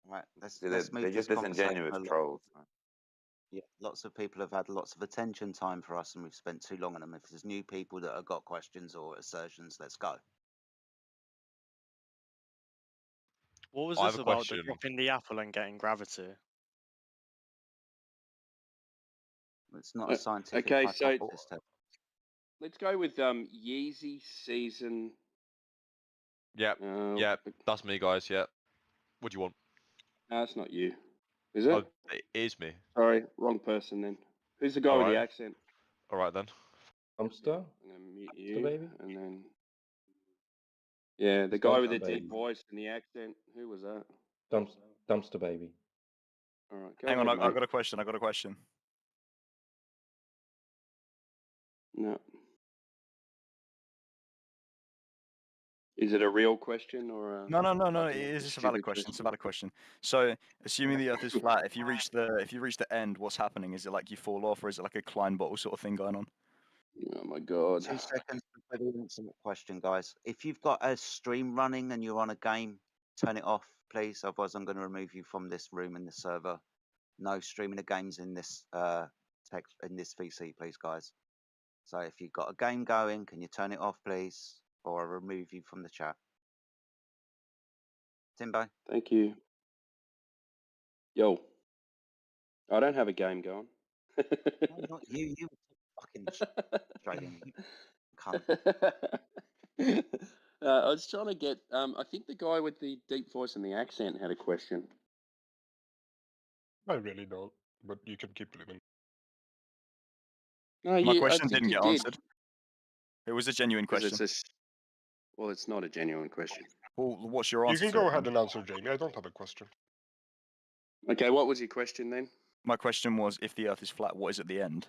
Right, let's They're move this just conversation disingenuous along. trolls. Yeah, lots of people have had lots of attention time for us, and we've spent too long on them. If there's new people that have got questions or assertions, let's go. What was I this have a about the question. dropping the apple and getting gravity? It's not a scientific Okay, so hypothesis. let's go with Yeezy season. Yep, yep, that's me, guys. Yep. What do you want? No, it's not you. Is it? Oh, it is me. Sorry, wrong person then. Who's the guy with the Alright. accent? All right then. Dumpster. I'm gonna mute Dumpster you, baby. and then yeah, the It's guy with dumpster the deep baby. voice and the accent. Who was that? Dumpster baby. All right, go Hang on, ahead, I've mate. got a question. I've got a question. No. Is it a real question or a? No. It is just a valid question. It's a valid question. So, assuming the Earth is flat, if you reach the end, what's happening? Is it like you fall off, or is it like a Klein bottle sort of thing going on? Oh my God. 2 seconds before the answer that question, guys. If you've got a stream running and you're on a game, turn it off, please. Otherwise, I'm going to remove you from this room and the server. No streaming of games in this text in this VC, please, guys. So if you've got a game going, can you turn it off, please, or I'll remove you from the chat. Timbo. Thank you. Yo. I don't have a game going. Not you. You fucking Australian cunt. I was trying to get. I think the guy with the deep voice and the accent had a question. I really don't, but you can keep living. No, My I question think didn't you get did. answered. It was a genuine 'Cause question. Well, it's not a genuine question. Well, what's your You answer? can to go it ahead then? and answer, Jamie. I don't have a question. Okay, what was your question then? My question was, if the Earth is flat, what is at the end?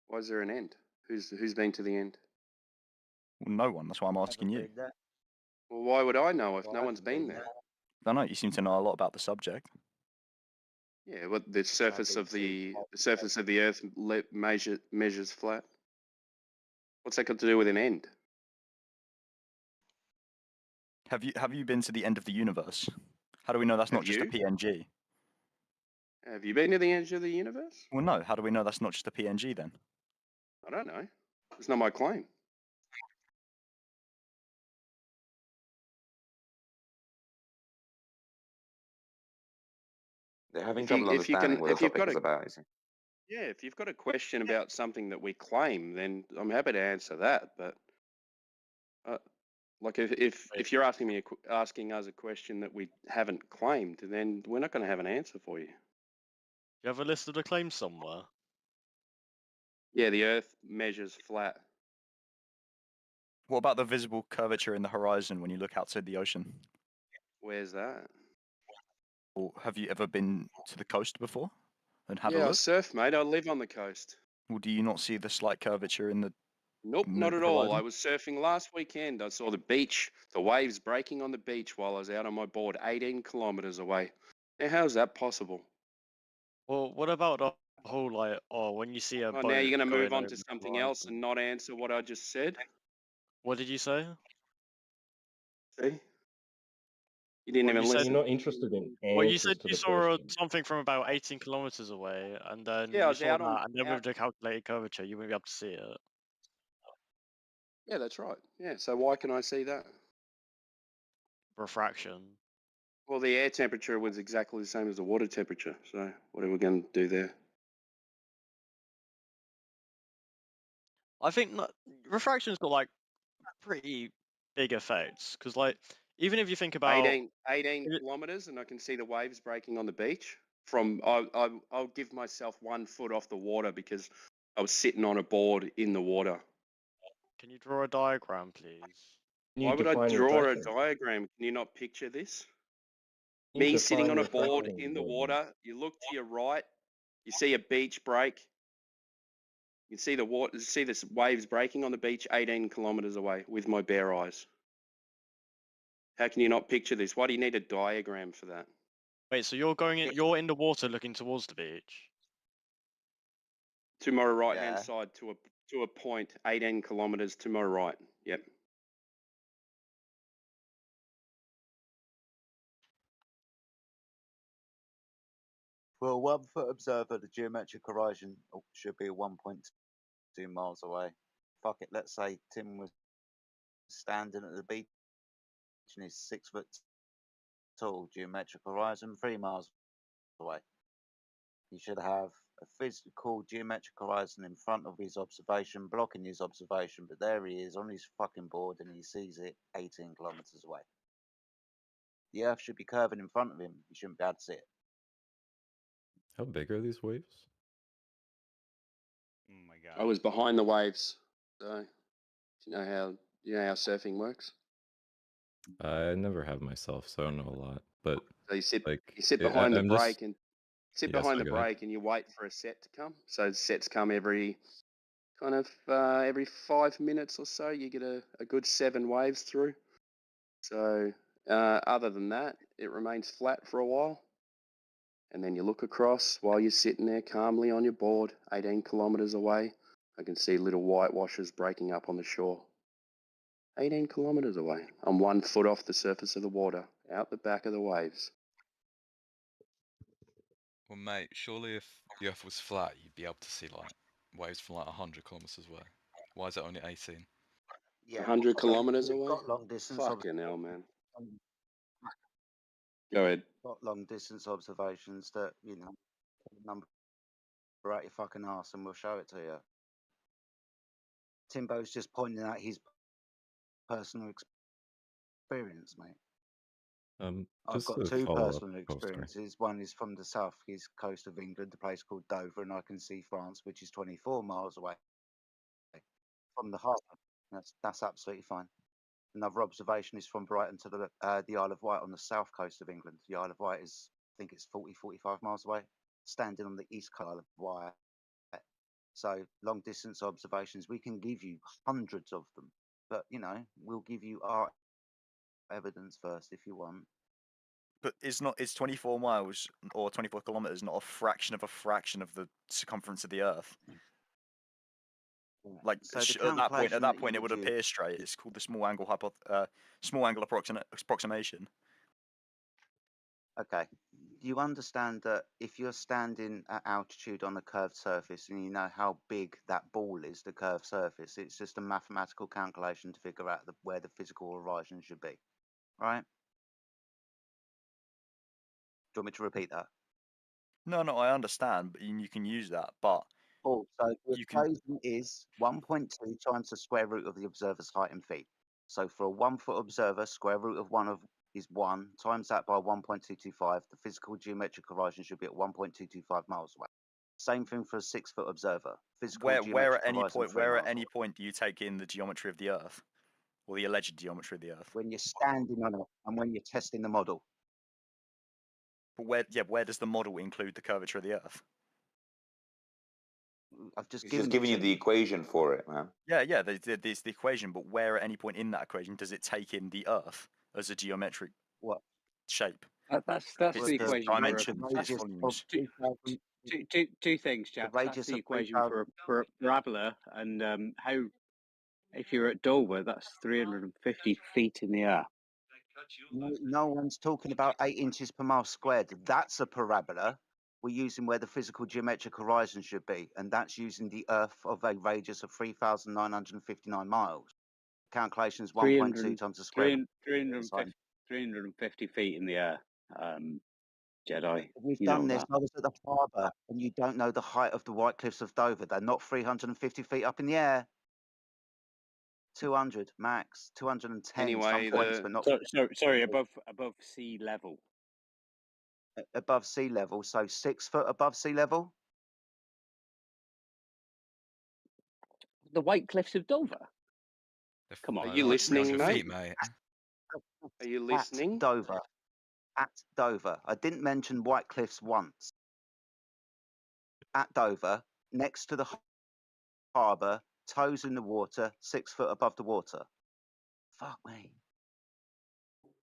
Why is there an end? Who's been to the end? Well, no one. That's why I'm asking you. Well, why would I know if no one's been there? I don't know. You seem to know a lot about the subject. Yeah, what the surface of the Earth measures flat. What's that got to do with an end? Have you been to the end of the universe? How do we know that's not Have just a you? PNG? Have you been to the edge of the universe? Well, no. How do we know that's not just a PNG then? I don't know. It's not my claim. They're having If you trouble if you understanding can what the if you've topic got is a about. You see. yeah, if you've got a question about something that we claim, then I'm happy to answer that. But like if you're asking me asking us a question that we haven't claimed, then we're not going to have an answer for you. You have a list of the claims somewhere? Yeah, the Earth measures flat. What about the visible curvature in the horizon when you look outside the ocean? Where's that? Or have you ever been to the coast before and had a Yeah, I look? surf, mate. I live on the coast. Well, do you not see the slight curvature in the Nope, not at all. I was surfing last weekend. I saw the beach, the waves breaking on the beach while I was out on my board 18 kilometers away. Now, how's that possible? Well, what about the whole like, oh, when you see a Oh, boat now you're going to move going on over to the something else and horizon? not answer what I just said? What did you say? See? You didn't Well, even you said. listen. You're not interested in Well, you answers said to you the saw question. something from about 18 kilometers away, and then Yeah, I you was saw out on that, and then out. with the calculated curvature, you wouldn't be able to see it. Yeah, that's right. Yeah, so why can I see that? Refraction. Well, the air temperature was exactly the same as the water temperature. So what are we going to do there? I think refraction's got like pretty big effects because, like, even if you think about 18 kilometers, and I can see the waves breaking on the beach. I'll give myself 1 foot off the water because I was sitting on a board in the water. Can you draw a diagram, please? Why would I draw a diagram? Can you not picture this? Me sitting on a board in the water. You look to your right, you see a beach break. You can see the water, see the waves breaking on the beach 18 kilometers away with my bare eyes. How can you not picture this? Why do you need a diagram for that? Wait, so you're going in? You're in the water, looking towards the beach. To my right hand side, to a point 18 kilometers to my right. Yep. For a 1 foot observer, the geometric horizon should be 1.2 miles away. Fuck it, let's say Tim was standing at the beach and he's 6 foot tall, geometric horizon 3 miles away. He should have a physical geometric horizon in front of his observation, blocking his observation, but there he is on his fucking board and he sees it 18 kilometers away. The Earth should be curving in front of him. He shouldn't be able to see it. How big are these waves? Oh my god. I was behind the waves, so you know how surfing works. I never have myself, so I don't know a lot. But So you sit like, behind the I'm break just and sit yeah. behind So the go ahead. break and you wait for a set to come. So sets come every kind of every 5 minutes or so. You get a good 7 waves through. So other than that, it remains flat for a while. And then you look across while you're sitting there calmly on your board, 18 kilometers away. I can see little white washes breaking up on the shore. 18 kilometers away. I'm 1 foot off the surface of the water, out the back of the waves. Well, mate, surely if the Earth was flat, you'd be able to see like waves from like 100 kilometers away. Why is it only 18? Yeah, 100 kilometers we've away? got long distance. Fucking hell, man. Go ahead. Got long distance observations that number out your fucking ass, and we'll show it to you. Timbo's just pointing out his personal experience, mate. I've Just got to 2 follow up. personal Oh, sorry. experiences. One is from the southeast coast of England, a place called Dover, and I can see France, which is 24 miles away from the harbour. That's absolutely fine. Another observation is from Brighton to the Isle of Wight on the south coast of England. The Isle of Wight is, I think it's 45 miles away, standing on the east coast of Wight. So long distance observations, we can give you hundreds of them, but we'll give you our evidence first if you want. But is 24 miles or 24 kilometers not a fraction of the circumference of the Earth? Like So the at that calculation point, that it you would would use- appear straight. It's called the small angle approximation. Okay. Do you understand that if you're standing at altitude on a curved surface and you know how big that ball is, the curved surface, it's just a mathematical calculation to figure out where the physical horizon should be, right? Do you want me to repeat that? No, I understand, but you can use that. But so the you can. equation is 1.2 times the square root of the observer's height in feet. So for a 1 foot observer, square root of 1 is 1, times that by 1.225. The physical geometric horizon should be at 1.225 miles away. Same thing for a 6 foot observer. Physical Where geometric at any horizon point 3 where at miles any away. point do you take in the geometry of the Earth, or the alleged geometry of the Earth? When you're standing on it and when you're testing the model. But where does the model include the curvature of the Earth? I've just He's just giving you the equation for it, man. Yeah, there's the equation, but where at any point in that equation does it take in the Earth as a geometric shape? That's It's the equation for dimensions, that's it's volumes. two things, Jack. That's radius the of equation 3,000. for a parabola, and how if you're at Dover, that's 350 feet in the air. No one's talking about 8 inches per mile squared. That's a parabola. We're using where the physical geometric horizon should be, and that's using the Earth of a radius of 3,959 miles. Calculations 1.2 times the square root. 350 feet in the air, Jedi. We've You done know this. that. I was at the harbour, and you don't know the height of the White Cliffs of Dover. They're not 350 feet up in the air. 200 max, 210 Anyway, some points, but not Sorry, above sea level. above sea level. So 6 foot above sea level. The White Cliffs of Dover. Come on, Are you listening, mate? mate? Are you listening? At Dover. At Dover. I didn't mention White Cliffs once. At Dover, next to the harbour, toes in the water, 6 foot above the water. Fuck me.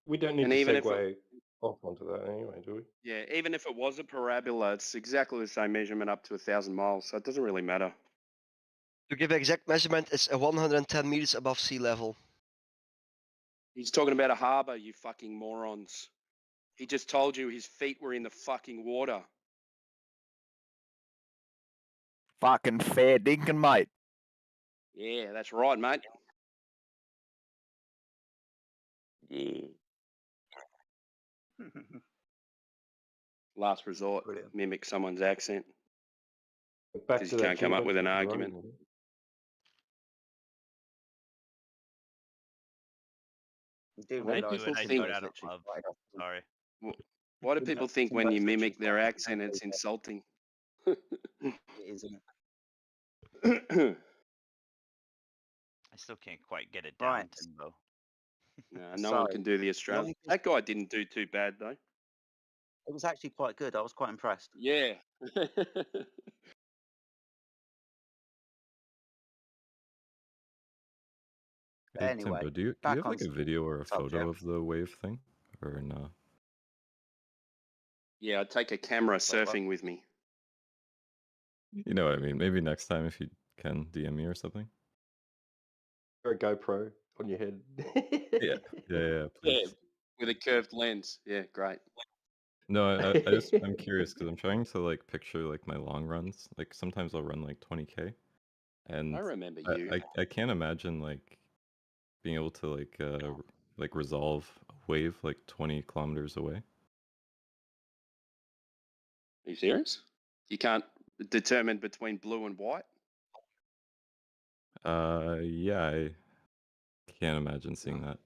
We don't need And to even if segue off onto that anyway, do we? Yeah, even if it was a parabola, it's exactly the same measurement up to 1,000 miles, so it doesn't really matter. To give exact measurement, it's 110 meters above sea level. He's talking about a harbour, you fucking morons. He just told you his feet were in the fucking water. Fucking fair dinkum, mate. Yeah, that's right, mate. Yeah. Last resort, mimic someone's accent. Back Because to you that can't come up with an geometric argument. horizon. Why do people think? Sorry. Why do people think when you mimic their accent, it's insulting? It isn't. I still can't quite get it down, Right. Timbo. No one can do the Australian. That guy didn't do too bad though. It was actually quite good. I was quite impressed. Yeah. But anyway, Timbo, do you back have on like a video or a photo subject. of the wave thing, or no? Yeah, I'd take a camera surfing with me. You know what I mean. Maybe next time if you can DM me or something. Or a GoPro on your head. Yeah, Yeah, please. with a curved lens. Yeah, great. No, I'm curious because I'm trying to like picture like my long runs. Like sometimes I'll run like 20K, and I remember you. I can't imagine like being able to like resolve a wave like 20 kilometers away. Are you serious? You can't determine between blue and white? Yeah, I can't imagine seeing that.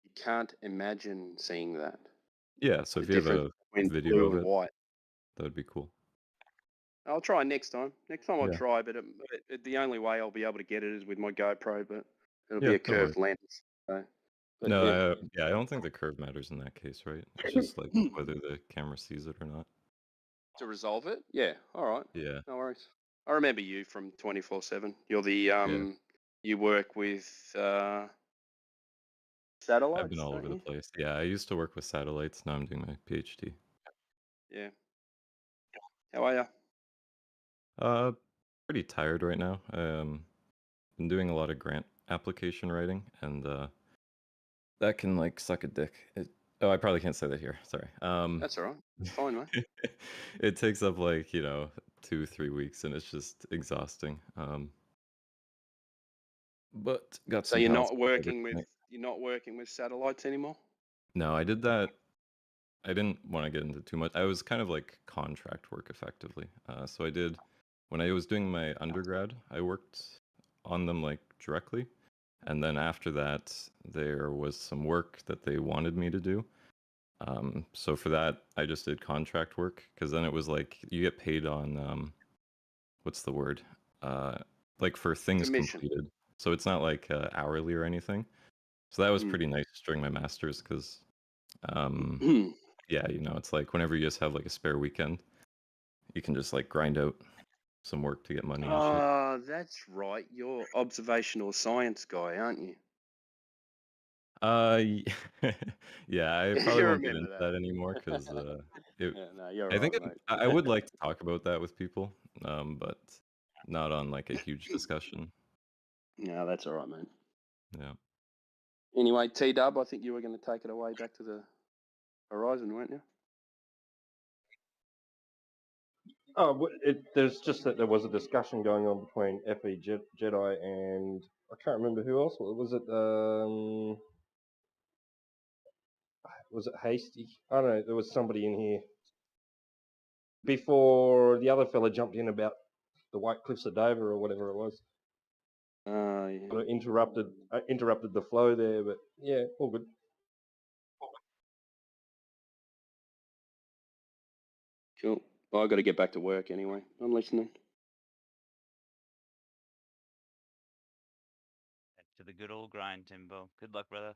You can't imagine seeing that. Yeah, so The if you have a difference between video blue of and it, white. that would be cool. I'll try next time. Next time I'll Yeah. try, but the only way I'll be able to get it is with my GoPro, but it'll Yeah, be a no curved worries. lens. So, but No, I don't think the curve matters in that case, right? It's just like whether the camera sees it or not. to resolve it, yeah, all right. Yeah. No worries. I remember you from 24/7. You're the You work with I've satellites, been all don't over the you? place. Yeah, I used to work with satellites. Now I'm doing my PhD. Yeah. How are you? Pretty tired right now. Been doing a lot of grant application writing, and that can like suck a dick. Oh, I probably can't say that here. Sorry. That's all right. It's fine, man. It takes up like 2-3 weeks, and it's just exhausting. But got So some you're pals. not working with satellites anymore? No, I did that. I didn't want to get into too much. I was kind of like contract work effectively. So I did when I was doing my undergrad, I worked on them like directly. And then after that, there was some work that they wanted me to do. So for that, I just did contract work because then it was like you get paid on what's the word? Like for things Commission. completed. So it's not like hourly or anything. So that was Mm. pretty nice during my master's because yeah, it's like whenever you just have like a spare weekend, you can just like grind out some work to get money and shit. Oh, that's right. You're observational science guy, aren't you? Yeah, I You probably won't get remember into that. that anymore because Yeah, no, you're I think right, mate. I would like to talk about that with people, but not on like a huge discussion. No, that's all right, mate. Yeah. Anyway, T-Dub, I think you were going to take it away back to the horizon, weren't you? Oh, there's just that there was a discussion going on between FE Jedi and I can't remember who else. Was it Hasty? I don't know. There was somebody in here before the other fella jumped in about the White Cliffs of Dover or whatever it was. Yeah. Sort of interrupted the flow there, but yeah, all good. Cool. Well, I've got to get back to work anyway. I'm listening. To the good old grind, Timbo. Good luck, brother.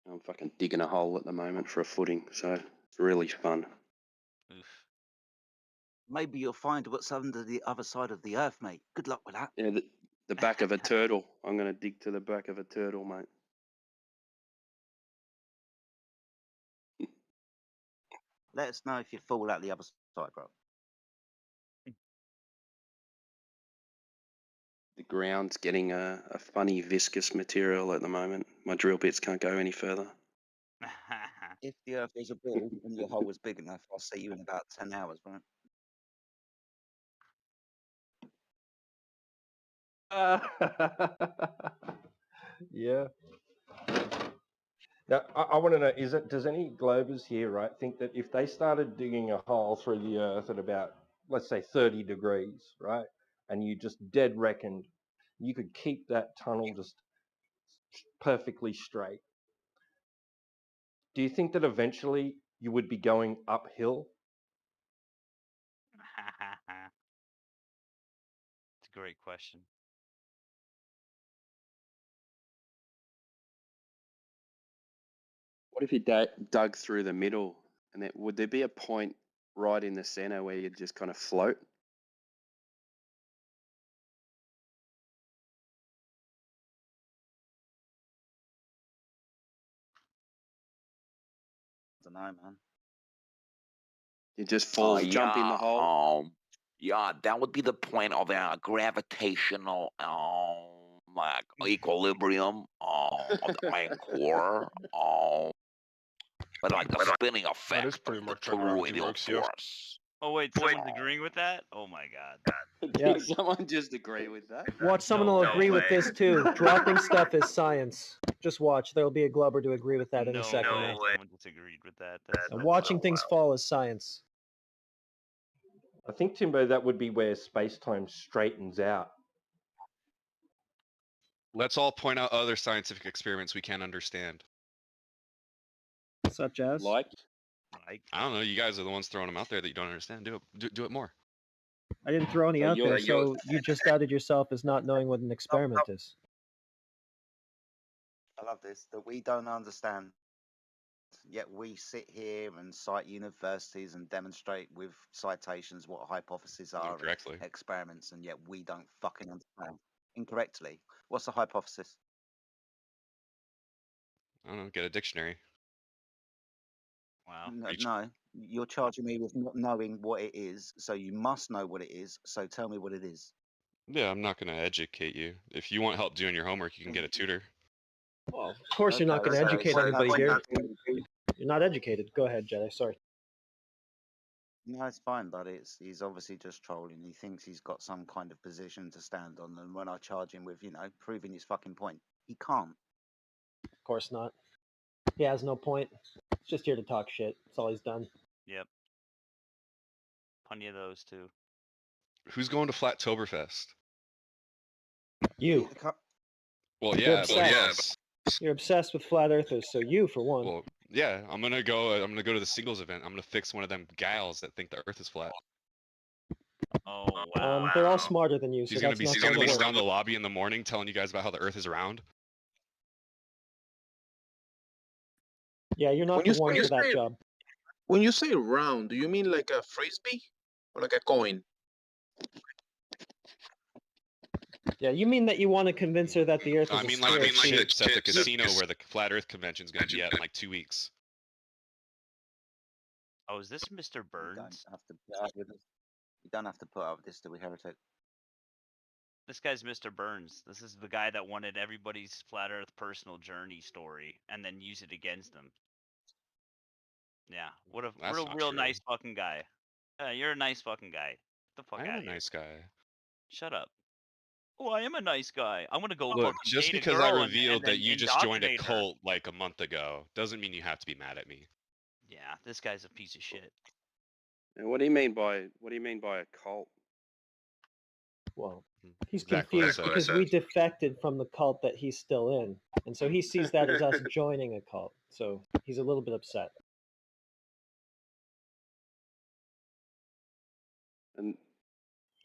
I'm fucking digging a hole at the moment for a footing, so it's really fun. Oof. Maybe you'll find what's under the other side of the earth, mate. Good luck with that. Yeah, the back of a turtle. I'm going to dig to the back of a turtle, mate. Let us know if you fall out the other side, bro. The ground's getting a funny viscous material at the moment. My drill bits can't go any further. If the earth was a ball and your hole was big enough, I'll see you in about 10 hours, right? Yeah. Now, I want to know, does any Globers here, right, think that if they started digging a hole through the earth at about, let's say, 30 degrees, right, and you just dead reckoned you could keep that tunnel just perfectly straight, do you think that eventually you would be going uphill? It's a great question. What if you dug through the middle, and would there be a point right in the center where you'd just kind of float? I don't know, man. You just fall, jump in the hole. Yeah, that would be the point of our gravitational like equilibrium of the main core. But like the spinning effect That is pretty much how toroidal gravity works, yeah. force. Oh wait, someone's agreeing with that? Oh my god. Yeah. Did someone just agree with that? Watch, someone will agree with this too. Dropping stuff is science. Just watch. There'll be a Glubber to agree with that in a second. now. Someone disagreed with that. And watching things fall is science. I think, Timbo, that would be where space-time straightens out. Let's all point out other scientific experiments we can't understand. Such as? Like? I don't know. You guys are the ones throwing them out there that you don't understand. Do it. Do it more. I didn't throw any out there, so you just outed yourself as not knowing what an experiment is. I love this, that we don't understand, yet we sit here and cite universities and demonstrate with citations what hypotheses are Incorrectly. and experiments, and yet we don't fucking understand incorrectly. What's the hypothesis? I don't know. Get a dictionary. Wow. No, you're charging me with not knowing what it is, so you must know what it is. So tell me what it is. Yeah, I'm not gonna educate you. If you want help doing your homework, you can get a tutor. Well, of course you're not going to so educate what- anybody what- here. You're not educated. Go ahead, Jedi. Sorry. No, it's fine, but he's obviously just trolling. He thinks he's got some kind of position to stand on, and when I charge him with, proving his fucking point, he can't. Of course not. He has no point. He's just here to talk shit. That's all he's done. Yep. Plenty of those too. Who's going to Flattoberfest? You. Well, You're yeah, but obsessed. You're obsessed with flat earthers, so you, for one. well, yeah. I'm gonna go to the singles event. I'm gonna fix one of them gals that think the Earth is flat. Oh wow. They're all smarter than you, so She's gonna that's be not standing gonna work. down the lobby in the morning, telling you guys about how the Earth is round. Yeah, you're not the one for that job. When you say round, do you mean like a frisbee or like a coin? Yeah, you mean that you want to convince her that the Earth is I a mean square? like the chips at the casino where the Flat Earth convention's gonna be at in like 2 weeks. Oh, is this Mr. You Burns? don't have to put up with this. You don't have to put up with this to be heretic. This guy's Mr. Burns. This is the guy that wanted everybody's flat Earth personal journey story and then use it against them. Yeah, what a That's not real true. nice fucking guy. You're a nice fucking guy. Get the fuck I out am of a here. nice guy. Shut up. Oh, I am a nice guy. I'm gonna go Look, fucking just date a because I girl revealed and that then you just joined a indoctrinate her. cult like a month ago doesn't mean you have to be mad at me. Yeah, this guy's a piece of shit. Now, what do you mean by a cult? Well, he's Exactly what I confused said. because we defected from the cult that he's still in, and so he sees that as us joining a cult. So he's a little bit upset. And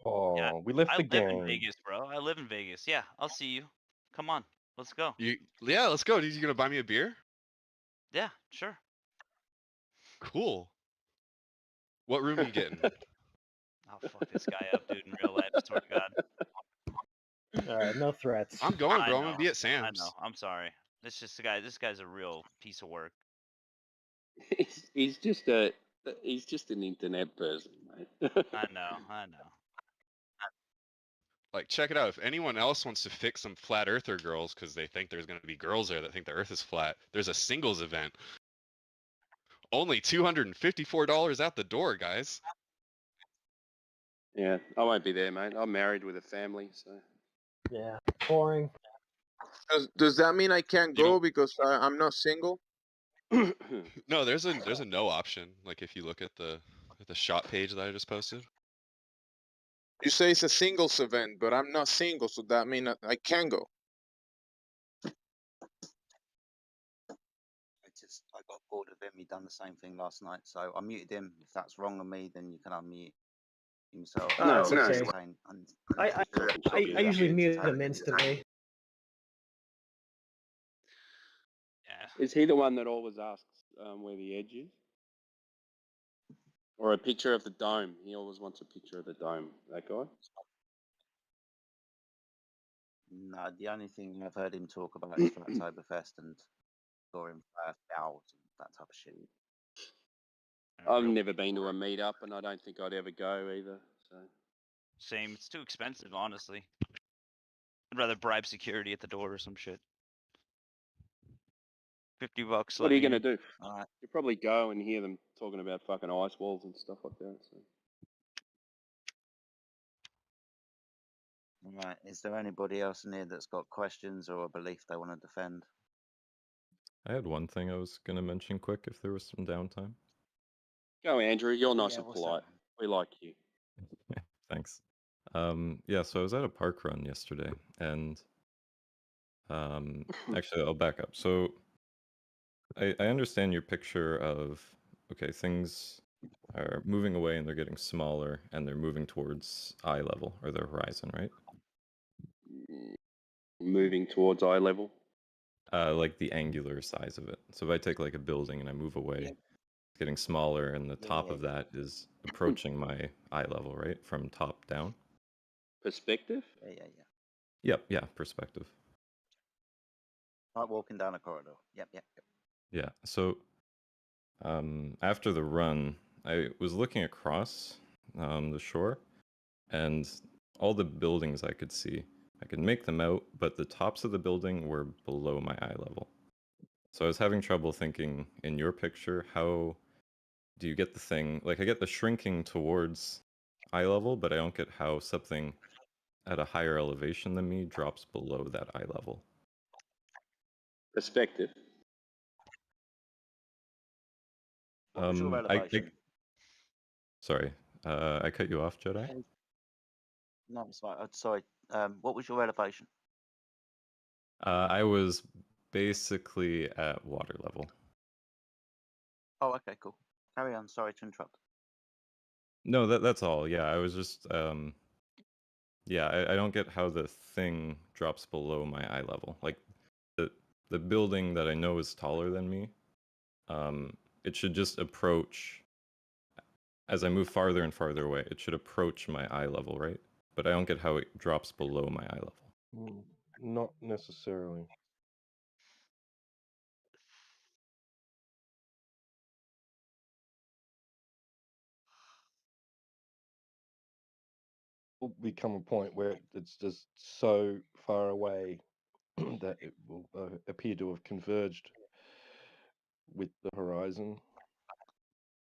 Oh, Yeah, we left I the live in game. Vegas, bro. I live in Vegas. Yeah, I'll see you. Come on, let's go. Yeah, let's go. Dude, you gonna buy me a beer? Yeah, sure. Cool. What room are you getting? I'll fuck this guy up, dude, in real life. I swear to God. All right, no threats. I'm going, I bro. I'm know, gonna be at I Sam's. know. I'm sorry. This just the guy. This guy's a real piece of work. he's just an internet person, mate. I know. I know. Like, check it out. If anyone else wants to fix some flat earther girls because they think there's gonna be girls there that think the Earth is flat, there's a singles event. Only $254 at the door, guys. Yeah, I won't be there, mate. I'm married with a family, so. Yeah, boring. Does that mean I can't You go don't- because I'm not single? No, there's a no option. Like if you look at the shop page that I just posted. You say it's a singles event, but I'm not single, so that means I can go. I got bored of him. He done the same thing last night, so I muted him. If that's wrong on me, then you can unmute himself. No, it's So okay. he's saying, I usually mute them instantly. Yeah. Is he the one that always asks where the edge is? Or a picture of the dome? He always wants a picture of the dome. That guy? No, the only thing I've heard him talk about is Flattoberfest and scoring fouls and that type of shit. I've never been to a meetup, and I don't think I'd ever go either. So. Same. It's too expensive, honestly. I'd rather bribe security at the door or some shit. $50. What are you gonna do? You probably go and hear them talking about fucking ice walls and stuff like that. So. Right. Is there anybody else in here that's got questions or a belief they want to defend? I had one thing I was gonna mention quick if there was some downtime. Go, Andrew. You're nice Yeah, and what's polite. We like you. Thanks. Yeah, so I was at a park run yesterday, and actually I'll back up. So I understand your picture of, okay, things are moving away and they're getting smaller and they're moving towards eye level or the horizon, right? Moving towards eye level. Like the angular size of it. So if I take like a building and I move away, it's getting smaller, and the top of that is approaching my eye level, right? From top down. Perspective? Yeah. Yep, yeah, perspective. Like walking down a corridor. Yep, yep, yep. Yeah. So after the run, I was looking across the shore, and all the buildings I could see, I could make them out, but the tops of the building were below my eye level. So I was having trouble thinking, in your picture, how do you get the thing? Like, I get the shrinking towards eye level, but I don't get how something at a higher elevation than me drops below that eye level. Perspective. What was your elevation? Sorry, I cut you off, Jedi. No, it's fine. Sorry. What was your elevation? I was basically at water level. Oh, okay, cool. Carry on. Sorry to interrupt. No, that's all. Yeah, I was just yeah, I don't get how the thing drops below my eye level. Like the building that I know is taller than me, it should just approach as I move farther and farther away. It should approach my eye level, right? But I don't get how it drops below my eye level. Not necessarily. Will become a point where it's just so far away that it will appear to have converged with the horizon.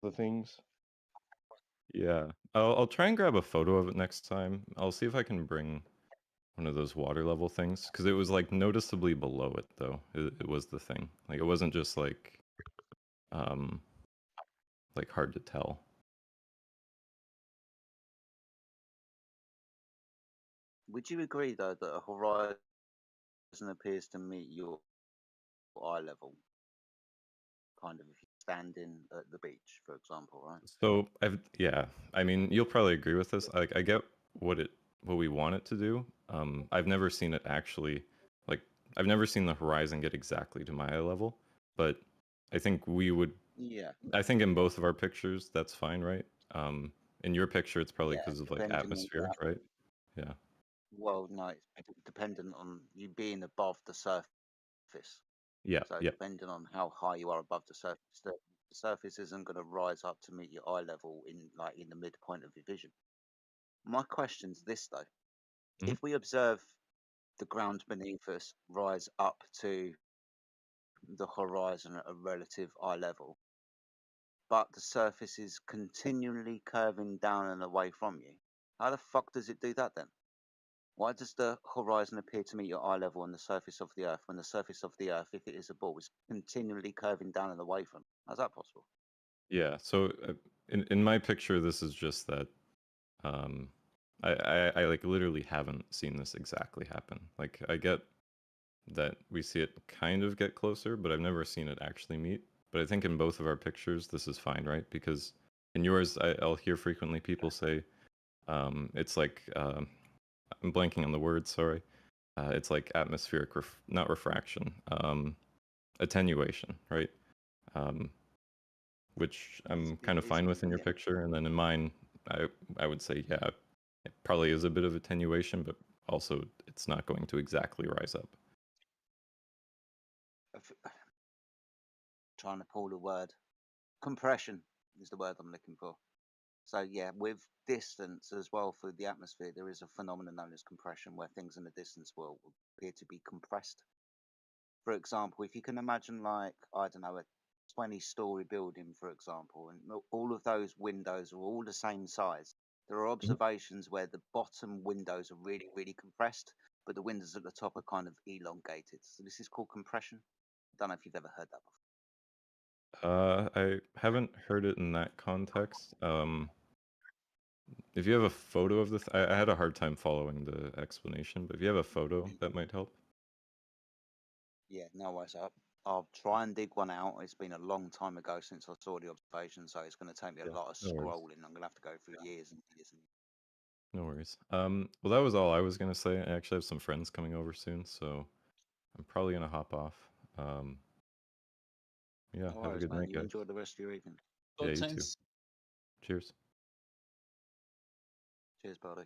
The things. Yeah, I'll try and grab a photo of it next time. I'll see if I can bring one of those water level things, because it was like noticeably below it though. It was the thing. Like it wasn't just like hard to tell. Would you agree though that a horizon appears to meet your eye level? Kind of, if you're standing at the beach, for example, right? So yeah, I mean, you'll probably agree with this. Like I get what we want it to do. I've never seen it actually, like I've never seen the horizon get exactly to my eye level, but I think we would. Yeah. I think in both of our pictures, that's fine, right? In your picture, it's probably Yeah, because of like depending on atmosphere, that. right? Yeah. Well, no, it's dependent on you being above the surface. Yeah. So Yeah. depending on how high you are above the surface, the surface isn't going to rise up to meet your eye level in the midpoint of your vision. My question's this though: if we observe the ground beneath us rise up to the horizon at a relative eye level, but the surface is continually curving down and away from you, how the fuck does it do that then? Why does the horizon appear to meet your eye level on the surface of the Earth when the surface of the Earth, if it is a ball, is continually curving down and away from? How's that possible? Yeah. So in my picture, this is just that I like literally haven't seen this exactly happen. Like I get that we see it kind of get closer, but I've never seen it actually meet. But I think in both of our pictures, this is fine, right? Because in yours, I'll hear frequently people say it's like I'm blanking on the word. Sorry. It's like atmospheric, not refraction, attenuation, right? Which I'm kind of fine with in your picture, and then in mine, I would say, yeah, it probably is a bit of attenuation, but also it's not going to exactly rise up. Trying to pull a word. Compression is the word I'm looking for. So yeah, with distance as well for the atmosphere, there is a phenomenon known as compression, where things in the distance will appear to be compressed. For example, if you can imagine, like, I don't know, a 20-story building, for example, and all of those windows are all the same size. There are observations where the bottom windows are really, really compressed, but the windows at the top are kind of elongated. So this is called compression. I don't know if you've ever heard that before. I haven't heard it in that context. If you have a photo of this, I had a hard time following the explanation, but if you have a photo, that might help. Yeah, no worries. I'll try and dig one out. It's been a long time ago since I saw the observation, so it's going to take me a lot of no worries. scrolling. I'm going to have to go through years and years and years. No worries. Well, that was all I was gonna say. I actually have some friends coming over soon, so I'm probably gonna hop off. Yeah, No have a worries, good man. night, You guys. enjoy the rest of your evening. Yeah, you too. Cheers. Cheers, buddy.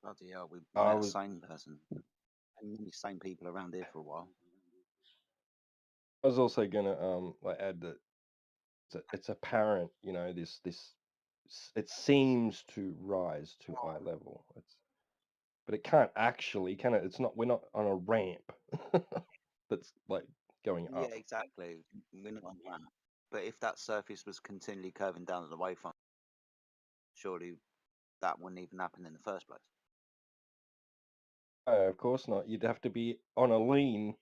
Bloody hell, we I met a was- sane person. the same people around here for a while. I was also gonna like add that it's apparent, you know, it seems to rise to eye level. But it can't actually, can it? It's not. We're not on a ramp that's like going Yeah, up. exactly. We're not on that. But if that surface was continually curving down and away from, surely that wouldn't even happen in the first place. No, of course not. You'd have to be on a lean.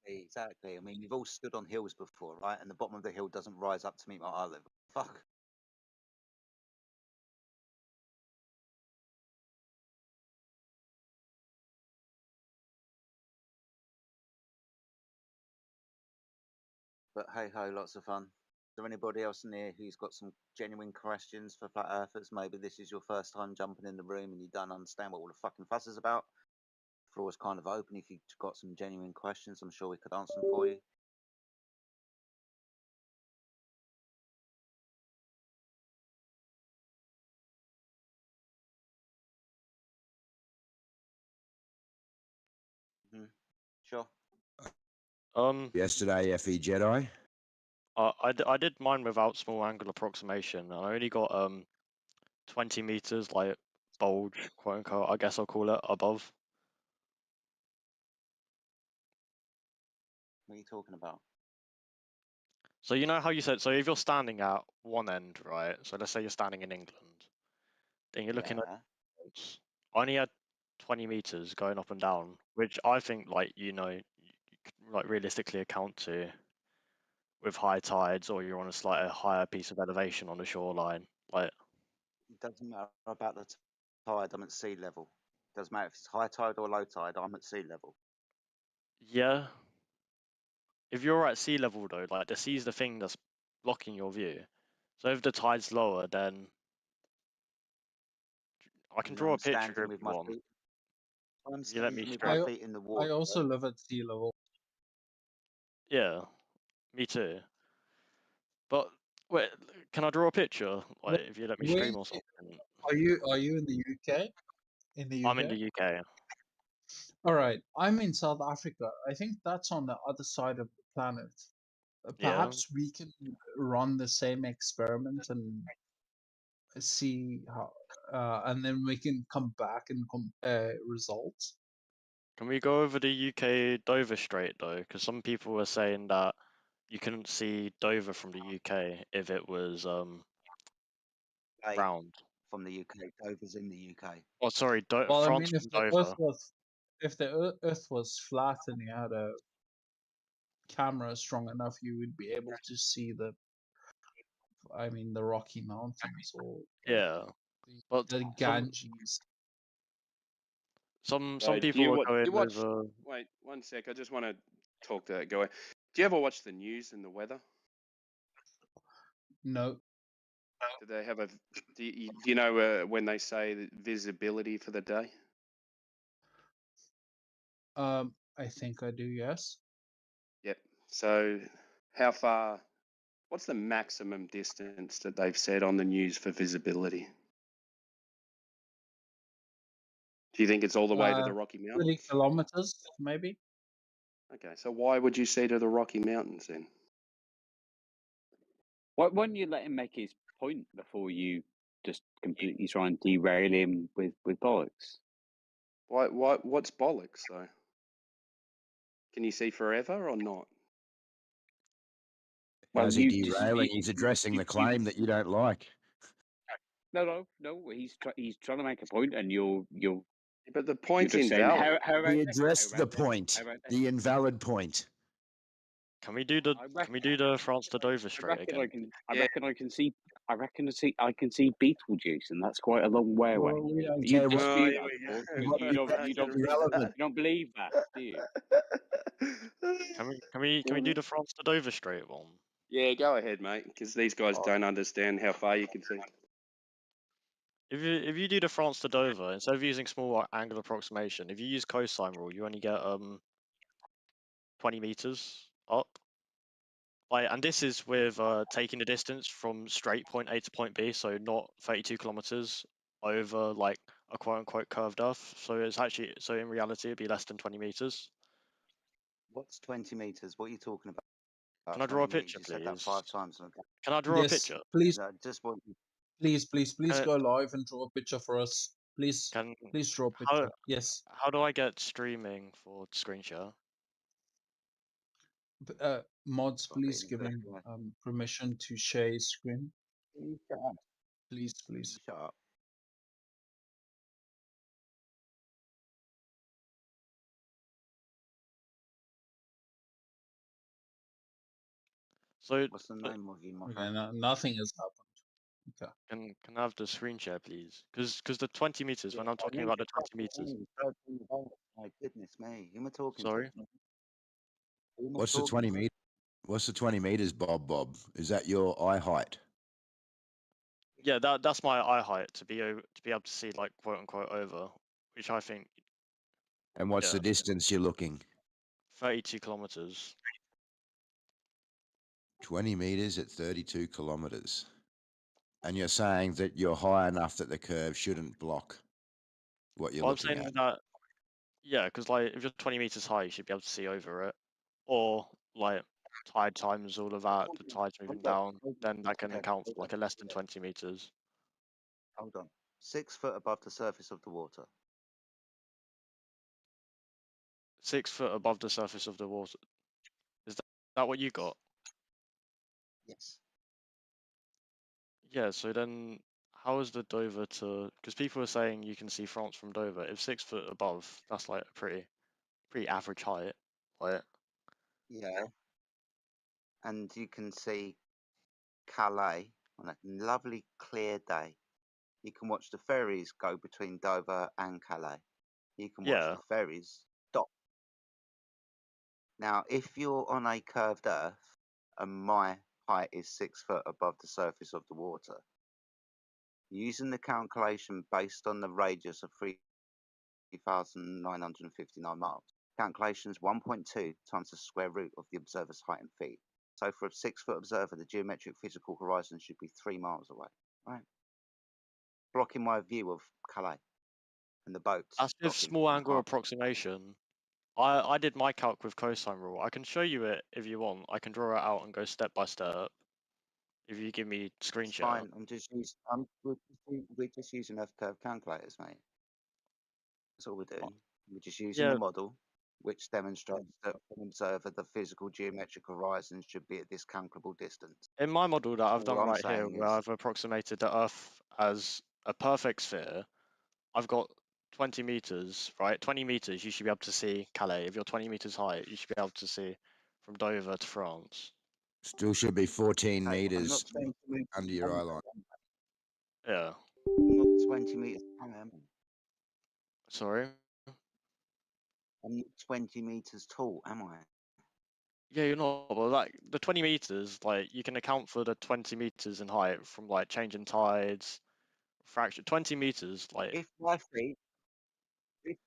Exactly. I mean, we've all stood on hills before, right? And the bottom of the hill doesn't rise up to meet my eye level. Fuck. But hey ho, lots of fun. Is there anybody else in here who's got some genuine questions for flat earthers? Maybe this is your first time jumping in the room and you don't understand what all the fucking fuss is about. The floor is kind of open. If you've got some genuine questions, I'm sure we could answer them for you. Sure. Yesterday, FE Jedi. I did mine without small angle approximation. I only got 20 meters, like bulge, quote unquote. I guess I'll call it above. What are you talking about? So you know how you said, so if you're standing at one end, right? So let's say you're standing in England, then you're looking Yeah. at. I only had 20 meters going up and down, which I think, like, you know, you can, like, realistically account to with high tides, or you're on a slightly higher piece of elevation on the shoreline. Like, It doesn't matter about the tide. I'm at sea level. It doesn't matter if it's high tide or low tide. I'm at sea level. yeah. If you're at sea level though, like the sea's the thing that's blocking your view. So if the tide's lower, then I can draw I'm a picture standing if with you my want. feet. I'm If you let me standing with straight. my feet in the I water. also live at sea level. Yeah, me too. But wait, can I draw a picture? Like if you let me Where stream or something. are you in the UK? In the I'm in UK? the UK. All right. I'm in South Africa. I think that's on the other side of the planet. Yeah. Perhaps we can run the same experiment and see how, and then we can come back and compare results. Can we go over the UK Dover Strait though? Because some people were saying that you couldn't see Dover from the UK if it was Hey, round. from the UK. Dover's in the UK. Oh, sorry, Well, I France mean, if from the Dover. Earth was flat and you had a camera strong enough, you would be able to see the Rocky Mountains or Yeah, but the Ganges. some So do people you were watch? going You watch? over. Wait, 1 sec. I just want to talk to that guy. Do you ever watch the news and the weather? No. Do they have a? Do you know when they say the visibility for the day? I think I do. Yes. Yep. So, how far? What's the maximum distance that they've said on the news for visibility? Do you think it's all the way to the Rocky 30 Mountains? kilometers, maybe. Okay, so why would you see to the Rocky Mountains then? Why don't you let him make his point before you just completely try and derail him with bollocks? What's bollocks though? Can you see forever or not? How's he derailing? He's addressing the claim that you don't like. No. He's trying to make a point, and you're. But the You're point's just saying, invalid. how about He this? addressed How the about this? point, How about this? the invalid point. Can we do the France to Dover I Strait reckon again? I can. I can see Beetlejuice, and that's quite a long way away. Well, we don't You care what- dispute Oh, that, here Paul. we You go. don't believe that, do you? Can we do the France to Dover Strait one? Yeah, go ahead, mate, because these guys don't understand how far you can see. If you do the France to Dover, instead of using small angle approximation, if you use cosine rule, you only get 20 meters up. Like, and this is with taking the distance from straight point A to point B, so not 32 kilometers over like a quote unquote curved Earth. So it's actually in reality it'd be less than 20 meters. What's 20 meters? What are you talking about? Can I draw a 20 meters? picture, You said that please? 5 times. Can I draw a Yes, picture? please, Just what please Can go live and draw a picture for us. Please, Can please draw a how picture. Yes. how do I get streaming for screen share? Mods, Stop it please in give a him second. permission to share his screen. Can you shut up? Please, please. Shut up. So What's the name of you, my Okay, friend? nothing has happened. Okay. Can I have the screen share, please? Because the 20 meters. When I'm I talking need about to the 20 fucking meters. name, 13 volts. My goodness me. Who am I talking to? Sorry. Who am I What's the talking 20 to? meters? What's the 20 meters, Bob? Is that your eye height? Yeah, that's my eye height to be able to see like quote unquote over, which I think And what's yeah, the distance you're looking? 32 kilometers. 20 meters at 32 kilometers. And you're saying that you're high enough that the curve shouldn't block what you're Well, I'm looking saying at. that yeah, because like if you're 20 meters high, you should be able to see over it, or like tide times all of that, the tide's moving down, then that can account for like a less than 20 meters. Hold on. 6 foot above the surface of the water. 6 foot above the surface of the water. Is that what you got? Yes. Yeah, so then how is the Dover to? Because people are saying you can see France from Dover. If 6 foot above, that's like a pretty average height. Like Yeah. And you can see Calais on a lovely clear day. You can watch the ferries go between Dover and Calais. You can watch yeah, the ferries stop. Now, if you're on a curved earth and my height is 6 foot above the surface of the water, using the calculation based on the radius of 3,959 miles, calculation is 1.2 times the square root of the observer's height in feet. So for a 6 foot observer, the geometric physical horizon should be 3 miles away, right? Blocking my view of Calais and the boats. that's with docking small and angle harbour. approximation. I did my calc with cosine rule. I can show you it if you want. I can draw it out and go step by step. If you give me screen It's share. fine. We're just using Earth curve calculators, mate. That's all we're doing. We're just using Yeah, the model, which demonstrates that for an observer, the physical geometric horizon should be at this calculable distance. in my model that I've All done I'm right here, saying where is, I've approximated the Earth as a perfect sphere, I've got 20 meters, right? 20 meters, you should be able to see Calais. If you're 20 meters high, you should be able to see from Dover to France. Still should be 14 hey, I'm meters not 20 meters. under your eye line. Yeah. I'm not 20 meters. Hang on. Sorry. I'm not 20 meters tall, am I? Yeah, you're not. But like the 20 meters, like you can account for the 20 meters in height from like changing tides, fraction. 20 meters, like If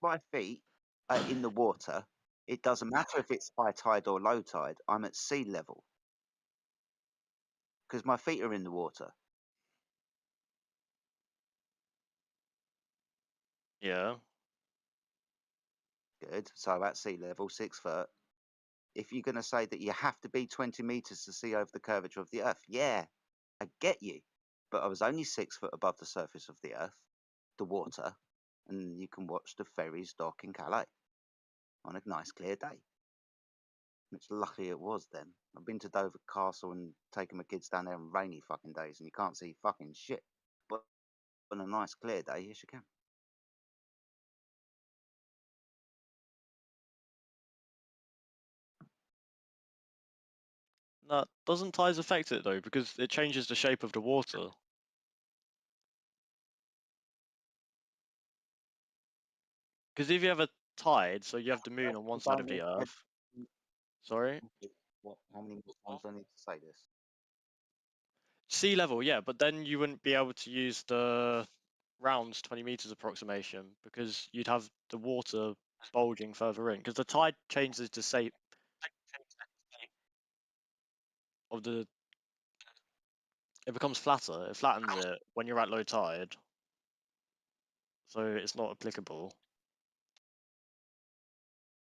my feet are in the water, it doesn't matter if it's high tide or low tide. I'm at sea level because my feet are in the water. yeah. Good. So at sea level, 6 foot. If you're going to say that you have to be 20 meters to see over the curvature of the Earth, yeah, I get you. But I was only 6 foot above the surface of the Earth, the water, and you can watch the ferries dock in Calais on a nice clear day. Which lucky it was then. I've been to Dover Castle and taken my kids down there on rainy fucking days, and you can't see fucking shit. But on a nice clear day, yes, you can. No, doesn't tides affect it though? Because it changes the shape of the water. Because if you have a tide, so you have the moon on one side of the Earth. Sorry? What? How many more times do I need to say this? Sea level, yeah, but then you wouldn't be able to use the round 20 meters approximation because you'd have the water bulging further in. Because the tide changes the shape of the. It becomes flatter. It flattens it when you're at low tide. so it's not applicable.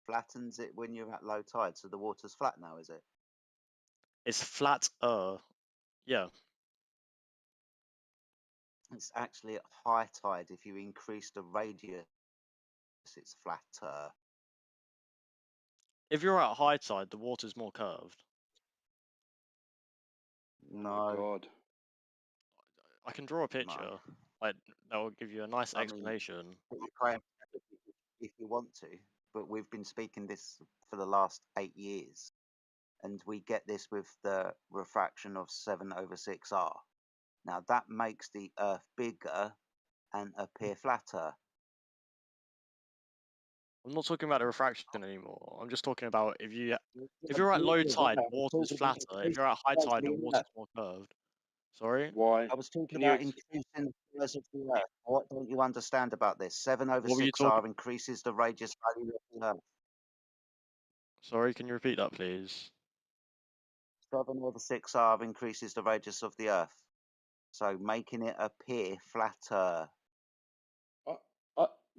Flattens it when you're at low tide, so the water's flat now, is it? It's flatter. Yeah. It's actually at high tide. If you increase the radius, it's flatter. If you're at high tide, the water's more curved. No. Oh God. I can draw a picture. Like that will give you a nice I mean, explanation. if you want to, but we've been speaking this for the last 8 years, and we get this with the refraction of 7/6r. Now that makes the Earth bigger and appear flatter. I'm not talking about the refraction anymore. I'm just talking about if you're at low tide, the water's flatter. If you're at high tide, the water's more curved. Sorry? Why? I was talking about increasing the size of the Earth. What don't you understand about this? 7/6r increases the radius value of the Earth. Sorry, can you repeat that, please? 7/6r increases the radius of the Earth, so making it appear flatter.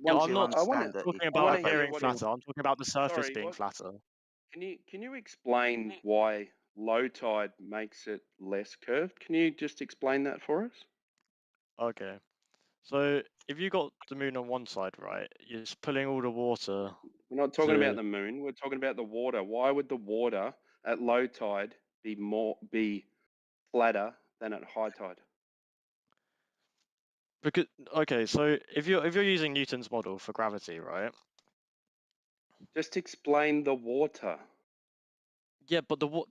Yeah, Once I'm you not understand that, talking about appearing flatter. I'm talking about the surface being flatter. Can you explain why low tide makes it less curved? Can you just explain that for us? Okay. So if you got the moon on one side, right, you're just pulling all the water. We're not talking about the moon. We're talking about the water. Why would the water at low tide be flatter than at high tide? Because okay, so if you're using Newton's model for gravity, right? Just explain the water. Yeah, but the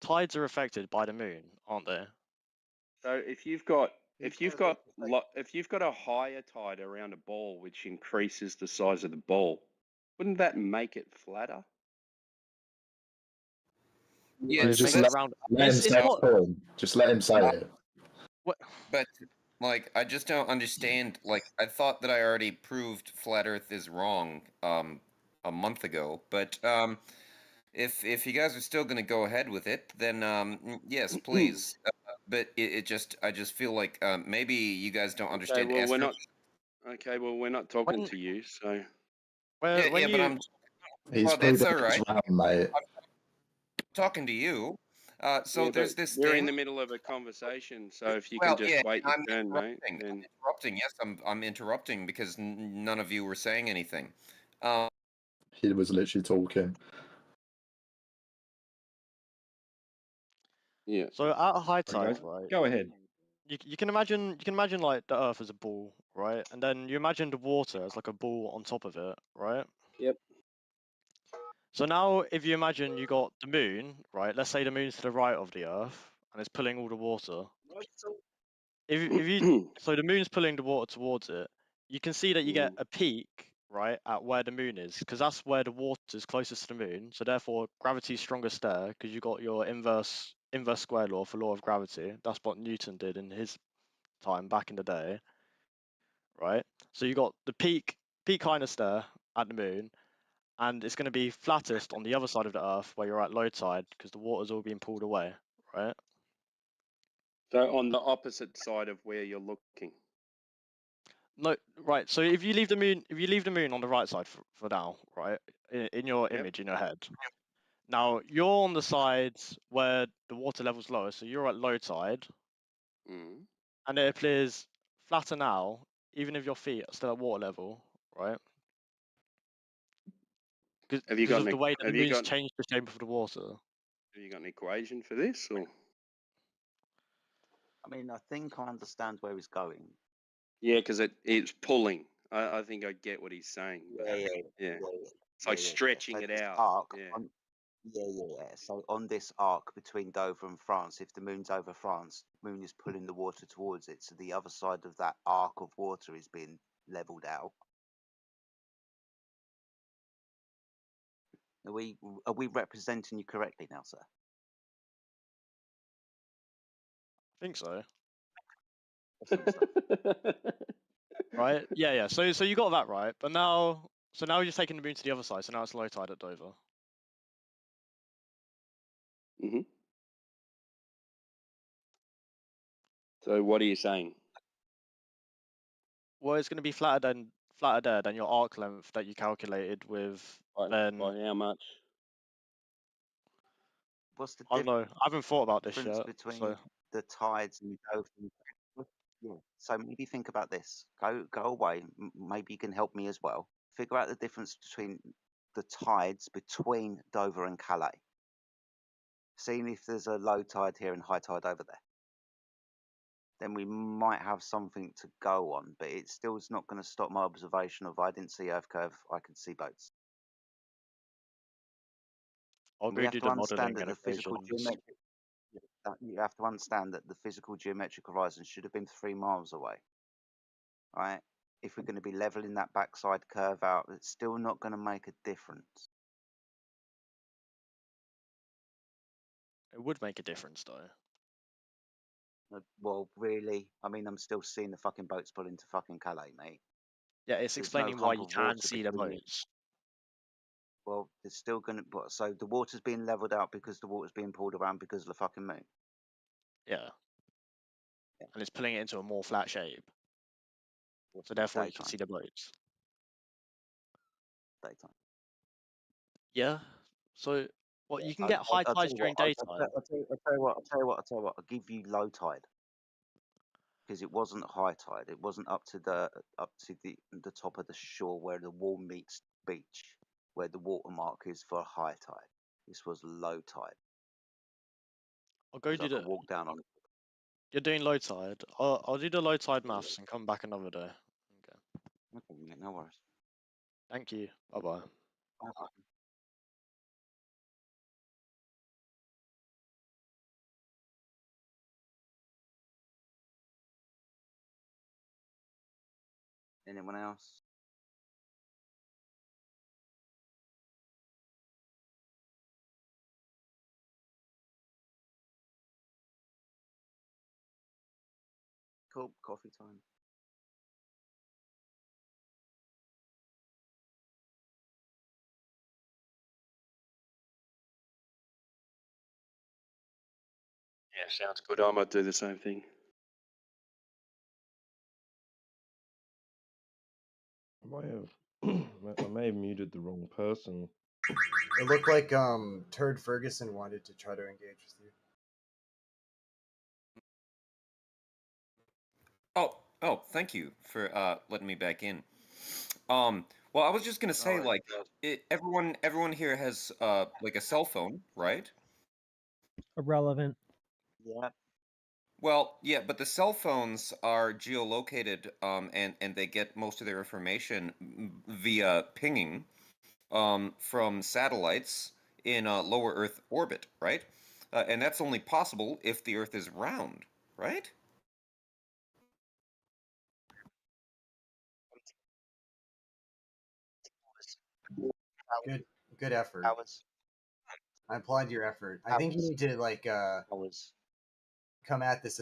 tides are affected by the moon, aren't they? So if you've got a higher tide around a ball, which increases the size of the ball, wouldn't that make it flatter? Yeah, it just makes let, it round. let him It's say not. it. Just let him say it. What? But like, I just don't understand. Like, I thought that I already proved flat Earth is wrong a month ago. But if you guys are still going to go ahead with it, then yes, please. But I just feel like maybe you guys don't understand Okay, well we're not talking When- to you, so When but you I'm. He's Well, that's proving all it's right. round, mate. I'm talking to you. So yeah, there's but this we're thing. in the middle of a conversation, so if you Well, can just yeah, wait your I'm turn, mate, interrupting. then I'm interrupting. Yes, I'm interrupting because none of you were saying anything. He was literally talking. yeah. So at a high Sorry, tide, guys. right? Go ahead. You can imagine like the Earth as a ball, right? And then you imagine the water as like a ball on top of it, right? Yep. So now if you imagine you got the moon, right? Let's say the moon's to the right of the Earth and it's pulling all the water. If you so the moon's pulling the water towards it, you can see that you get a peak, right, at where the moon is, because that's where the water is closest to the moon. So therefore gravity's strongest there, because you got your inverse square law for law of gravity. That's what Newton did in his time back in the day, right? So you got the peak highness there at the moon, and it's going to be flattest on the other side of the Earth where you're at low tide, because the water's all being pulled away, right? So on the opposite side of where you're looking. No, right. So if you leave the moon on the right side for now, right, in your image in your head. Now you're on the side where the water level's lower, so you're at low tide, and it appears flatter now, even if your feet are still at water level, right? Because of the way that the moon's changed the shape of the water. Have you got an equation for this, or? I mean, I think I understand where he's going. Yeah, because it's pulling. I think I get what he's saying. Yeah. It's like stretching So it this out. arc Yeah. yeah. So on this arc between Dover and France, if the moon's over France, the moon is pulling the water towards it. So the other side of that arc of water is being leveled out. Are we representing you correctly now, sir? I think so. Right? Yeah. So you got that right, but now you're just taking the moon to the other side. So now it's low tide at Dover. Mhm. So what are you saying? Well, it's going to be flatter there than your arc length that you calculated with. By how much? What's the I don't know. I haven't thought about this difference yet. between So the tides and Dover? Yeah. So maybe think about this. Go away. Maybe you can help me as well. Figure out the difference between the tides between Dover and Calais. Seeing if there's a low tide here and high tide over there. Then we might have something to go on, but it still is not going to stop my observation of I didn't see Earth curve, I could see boats. I'll We go have do to the understand modelling that and the physical equations. geometric. You have to understand that the physical geometric horizon should have been 3 miles away. Right? If we're going to be leveling that backside curve out, it's still not going to make a difference. It would make a difference though. Well, really? I mean, I'm still seeing the fucking boats pull into fucking Calais, mate. Yeah, it's There's no explaining why hump you of can water see the between you. boats. Well, it's still going to. So the water's being leveled out because the water's being pulled around because of the fucking moon. Yeah. And it's pulling it into a more flat shape. So therefore you can see the boats. Daytime. Yeah. So what you can I'll get high tell tides you during what. daytime. I'll tell you what. I'll give you low tide because it wasn't high tide. It wasn't up to the top of the shore where the wall meets beach, where the watermark is for high tide. This was low tide. I'll go do I the. could walk down on it. You're doing low tide. I'll do the low tide maths and come back another day. Okay, no worries. Thank you. Bye bye. Bye-bye. Anyone else? Cool. Coffee time. Yeah, sounds good. I might do the same thing. I may have muted the wrong person. It looked like Turd Ferguson wanted to try to engage with you. Oh, thank you for letting me back in. Well, I was just gonna say, like, everyone here has like a cell phone, right? Irrelevant. Yeah. Well, yeah, but the cell phones are geolocated, and they get most of their information via pinging, from satellites in lower Earth orbit, right? And that's only possible if the Earth is round, right? Good effort. I applaud your effort. I think you need to like come at this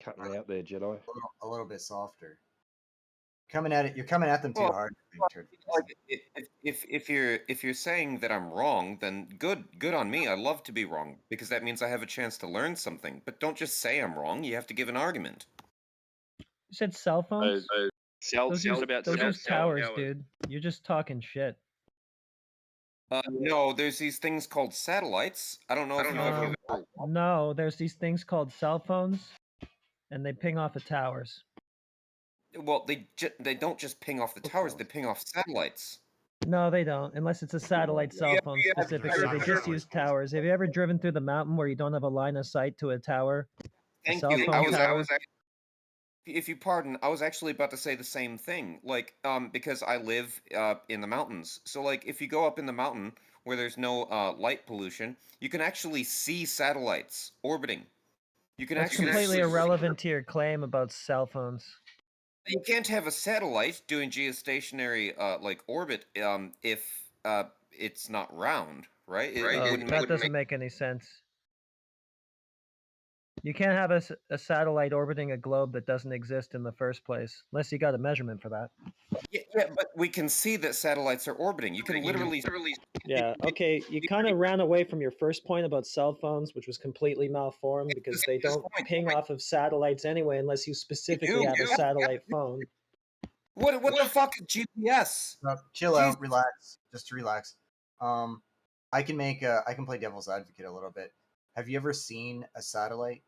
Cutting out there, Jedi. a little bit softer. Coming at it, you're coming at them too Well, hard. I think, Turd. like, if you're saying that I'm wrong, then good on me. I love to be wrong because that means I have a chance to learn something. But don't just say I'm wrong. You have to give an argument. You said cell phones? Those use towers, dude. You're just talking shit. No, there's these things called satellites. I don't know if you've ever. No, there's these things called cell phones, and they ping off of towers. Well, they don't just ping off the towers. They ping off satellites. No, they don't, unless it's a satellite cell phone specifically. They just use towers. Have you ever driven through the mountain where you don't have a line of sight to a tower? Thank cell you. phone tower? If you pardon, I was actually about to say the same thing. Like, because I live in the mountains. So, like, if you go up in the mountain where there's no light pollution, you can actually see satellites orbiting. You can That's actually completely irrelevant to your claim about cell phones. You can't have a satellite doing geostationary like orbit if it's not round, right? That doesn't make any sense. You can't have a satellite orbiting a globe that doesn't exist in the first place, unless you got a measurement for that. Yeah, but we can see that satellites are orbiting. You can literally. Yeah, okay, you kind of ran away from your first point about cell phones, which was completely malformed because they don't ping off of satellites anyway unless you specifically have a satellite phone. What the fuck is GPS? Chill out, relax, just relax. I can play devil's advocate a little bit. Have you ever seen a satellite?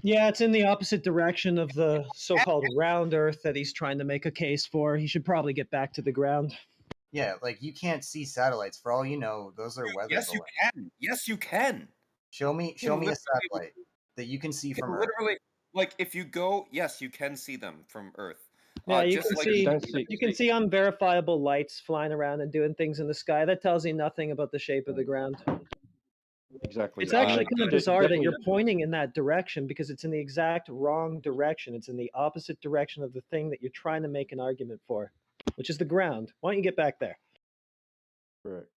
Yeah, it's in the opposite direction of the so-called round Earth that he's trying to make a case for. He should probably get back to the ground. Yeah, like you can't see satellites. For all you know, those are weather Yes, you balloons. can. Yes, you can. Show me a literally- satellite that you can see You can from Earth. literally, like, if you go, yes, you can see them from Earth. Yeah, you just can like see you can see unverifiable lights flying around and doing things in the sky. That tells you nothing about the shape of the ground. Exactly. It's actually kind of bizarre that definitely- you're pointing in that direction because it's in the exact wrong direction. It's in the opposite direction of the thing that you're trying to make an argument for, which is the ground. Why don't you get back there? Correct.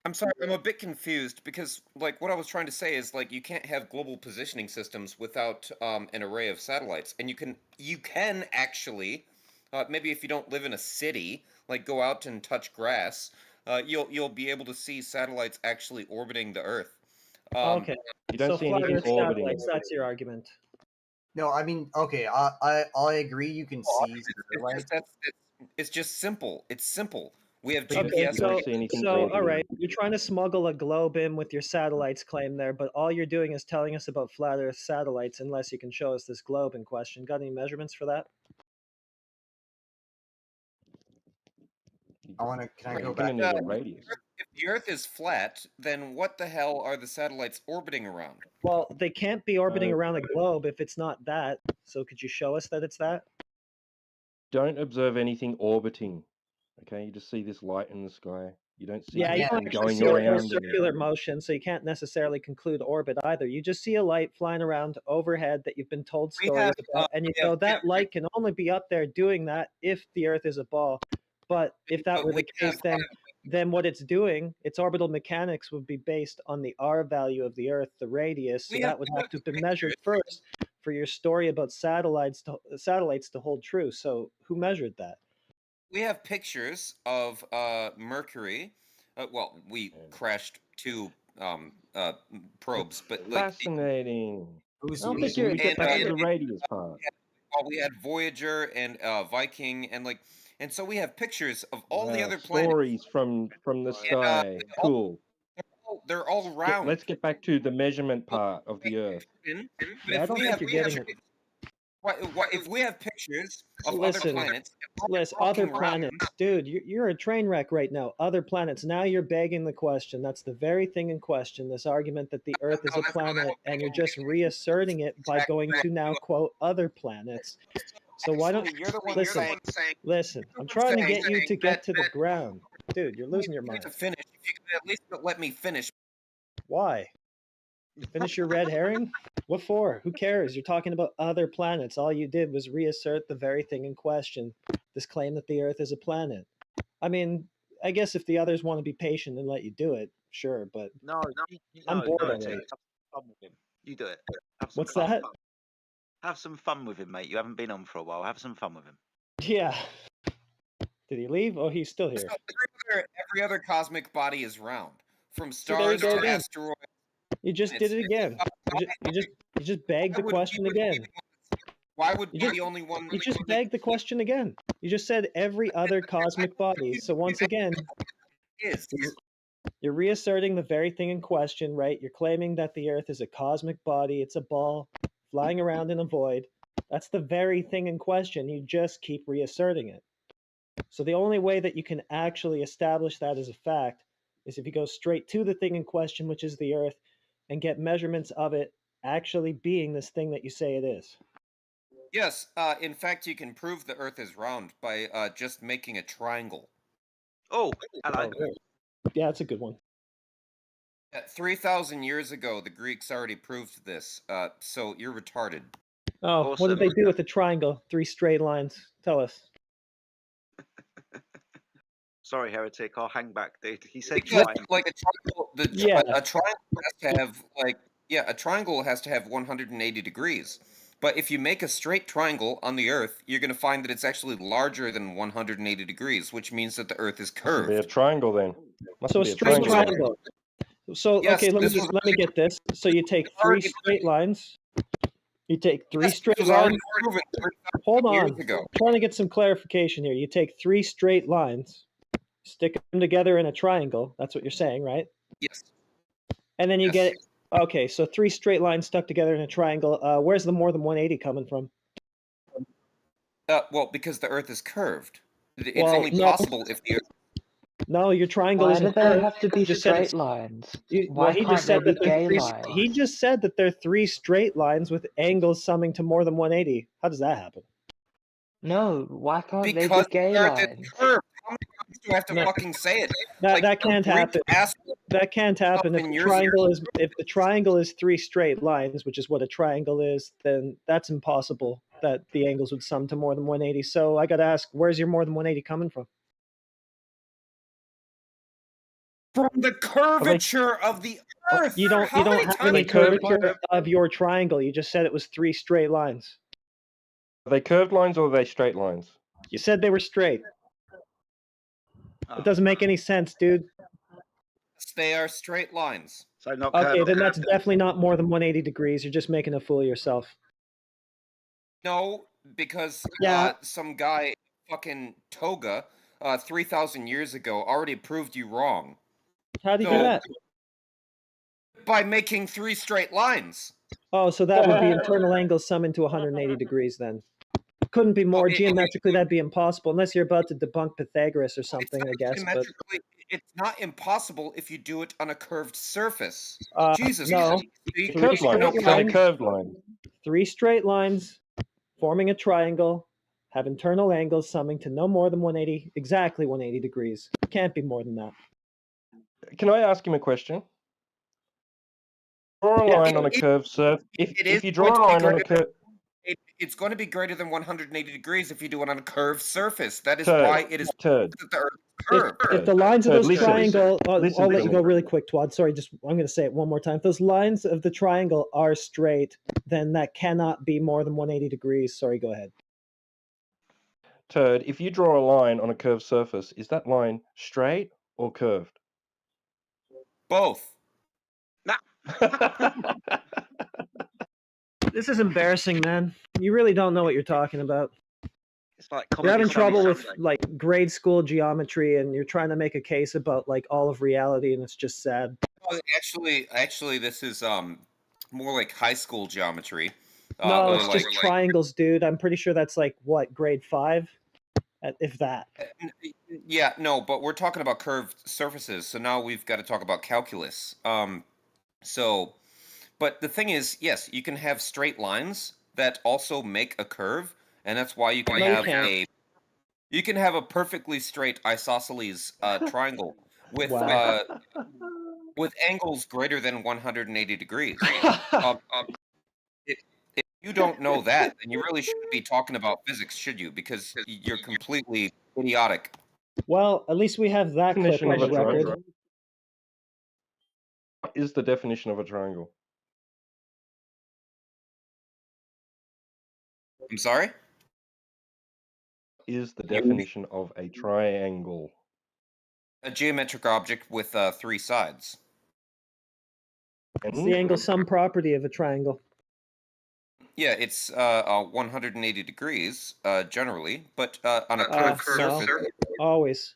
I'm sorry, I'm a bit confused because, like, what I was trying to say is, like, you can't have global positioning systems without an array of satellites, and you can actually, maybe if you don't live in a city, like, go out and touch grass, you'll be able to see satellites actually orbiting the Earth. Okay, so flat Earth satellites. That's your argument. No, I mean, okay, I agree. You can see satellites. It's just simple. It's simple. We have Okay, GPS. so all right, you're trying to smuggle a globe in with your satellites claim there, but all you're doing is telling us about flat Earth satellites unless you can show us this globe in question. Got any measurements for that? Can I go You're back? gonna need a radius. If the Earth is flat, then what the hell are the satellites orbiting around? Well, they can't be orbiting around a globe if it's not that. So could you show us that it's that? Don't observe anything orbiting. Okay, you just see this light in the sky. You don't see Yeah, you don't anything actually going see a around. circular motion, so you can't necessarily conclude orbit either. You just see a light flying around overhead that you've been told stories about, and you go, that light can only be up there doing that if the Earth is a ball. But if that were the case, then what it's doing, its orbital mechanics would be based on the R value of the Earth, the radius. So that would have to have been measured first for your story about satellites to hold true. So who measured that? We have pictures of Mercury. Well, we crashed two probes, but like Fascinating. I don't think we? you get back to the And, radius part. well, we had Voyager and Viking, and so we have pictures of all the other planets. Stories from the sky. Cool. They're all round. Let's get back to the measurement part of the Earth. Yeah, I don't think you're getting it. If we have pictures of Listen, other planets, other planets, dude, you're a train wreck right now. Other planets. Now you're begging the question. That's the very thing in question. This argument that the Earth is a planet, and you're just reasserting it by going to now quote other planets. So why don't listen? I'm trying to get you to get to the ground, dude. You're losing your mind. to finish. If you could at least let me finish. Why? Finish your red herring? What for? Who cares? You're talking about other planets. All you did was reassert the very thing in question. This claim that the Earth is a planet. I mean, I guess if the others want to be patient and let you do it, sure, but I'm bored already. Have fun with him. You do it. Have some What's fun. that? Have some fun with him, mate. You haven't been on for a while. Have some fun with him. Yeah. Did he leave? Oh, he's still here. Every other cosmic body is round, from See, there you stars go to again. asteroids. You just did it again. You just begged the question again. Why would be the only one? You just begged the question again. You just said every other cosmic body. So once again, you're reasserting the very thing in question, right? You're claiming that the Earth is a cosmic body. It's a ball flying around in a void. That's the very thing in question. You just keep reasserting it. So the only way that you can actually establish that as a fact is if you go straight to the thing in question, which is the Earth, and get measurements of it actually being this thing that you say it is. Yes, in fact, you can prove the Earth is round by just making a triangle. Oh, hello. Yeah, that's a good one. 3,000 years ago, the Greeks already proved this, so you're retarded. Oh, what did they do with the triangle? 3 straight lines. Tell us. Sorry, heretic. I'll hang back, dude. He said Because, triangle. like a triangle, a triangle has to have a triangle has to have 180 degrees. But if you make a straight triangle on the Earth, you're going to find that it's actually larger than 180 degrees, which means that the Earth is Mustn't be a curved. triangle then. Mustn't So a be a straight triangle. triangle. So Yes, okay, let this was me get this. So you take three already straight lines. You take three Yes, straight this was already lines. proven Hold years on. ago. Trying to get some clarification here. You take three straight lines, stick them together in a triangle. That's what you're saying, right? Yes. And then you Yes. get okay. So three straight lines stuck together in a triangle. Where's the more than 180 coming from? Well, because the Earth is curved. It's Well, only no. possible if the Earth. No, your triangle Why isn't do they curved. have to be You just said straight it's. lines? Well, Why he can't just they said be that they're gay three. lines? He just said that they're three straight lines with angles summing to more than 180. How does that happen? No, why can't they be Because gay the Earth is lines? curved. How many times do I have to No. fucking say it? That Like, that you can't Greek happen. asshole That can't happen if in the yours. triangle is three straight lines, which is what a triangle is. Then that's impossible that the angles would sum to more than 180. So I got to ask, where's your more than 180 coming from? From the curvature of the Earth. You don't How many have times any do you have to curvature of your triangle. You just said it was three straight lines. Are they curved lines or are they straight lines? You said they were straight. Oh. It doesn't make any sense, dude. They are straight lines. So not Okay, curved. then that's definitely not more than 180 degrees. You're just making a fool of yourself. No, because Yeah. some guy in fucking toga 3,000 years ago already proved you wrong. How did he do that? By making three straight lines. Oh, so that would be internal angles sum into 180 degrees then. Couldn't be more. Geometrically, that'd be impossible unless you're about to debunk Pythagoras or something, I guess. But Geometrically, it's not impossible if you do it on a curved surface. Jesus no. Christ. See, Curved you line. don't They're know. curved line. Three straight lines forming a triangle have internal angles summing to no more than 180, exactly 180 degrees. Can't be more than that. Can I ask him a question? Draw a line on a curved surface. If you draw a line on a curve, It's going to be greater than 180 degrees if you do it on a curved surface. That is Turd. why it is Turd. that the Earth is curved. If the lines of Ted, those listen. triangle, Listen I'll to let you me. go really quick, Twad. Sorry, I'm going to say it one more time. If those lines of the triangle are straight, then that cannot be more than 180 degrees. Sorry, go ahead. Turd, if you draw a line on a curved surface, is that line straight or curved? Both. This is embarrassing, man. You really don't know what you're talking about. It's like You're having Comedy trouble with Sunday. like grade school geometry, and you're trying to make a case about like all of reality, and it's just sad. Well, actually, this is more like high school geometry. No, or it's just triangles, dude. I'm pretty sure that's like what, grade 5, if that. Yeah, no, but we're talking about curved surfaces, so now we've got to talk about calculus. But the thing is, yes, you can have straight lines that also make a curve, and that's why you can No, you have can't. you can have a perfectly straight isosceles triangle with Wow. with angles greater than 180 degrees. If you don't know that, then you really shouldn't be talking about physics, should you? Because you're completely idiotic. Well, at least we have that clip Definition on of the a record. triangle. What is the definition of a triangle? I'm sorry? Is the definition of a triangle? A geometric object with 3 sides. It's the angle sum property of a triangle. Yeah, it's 180 degrees generally, but on a curved No, surface, always.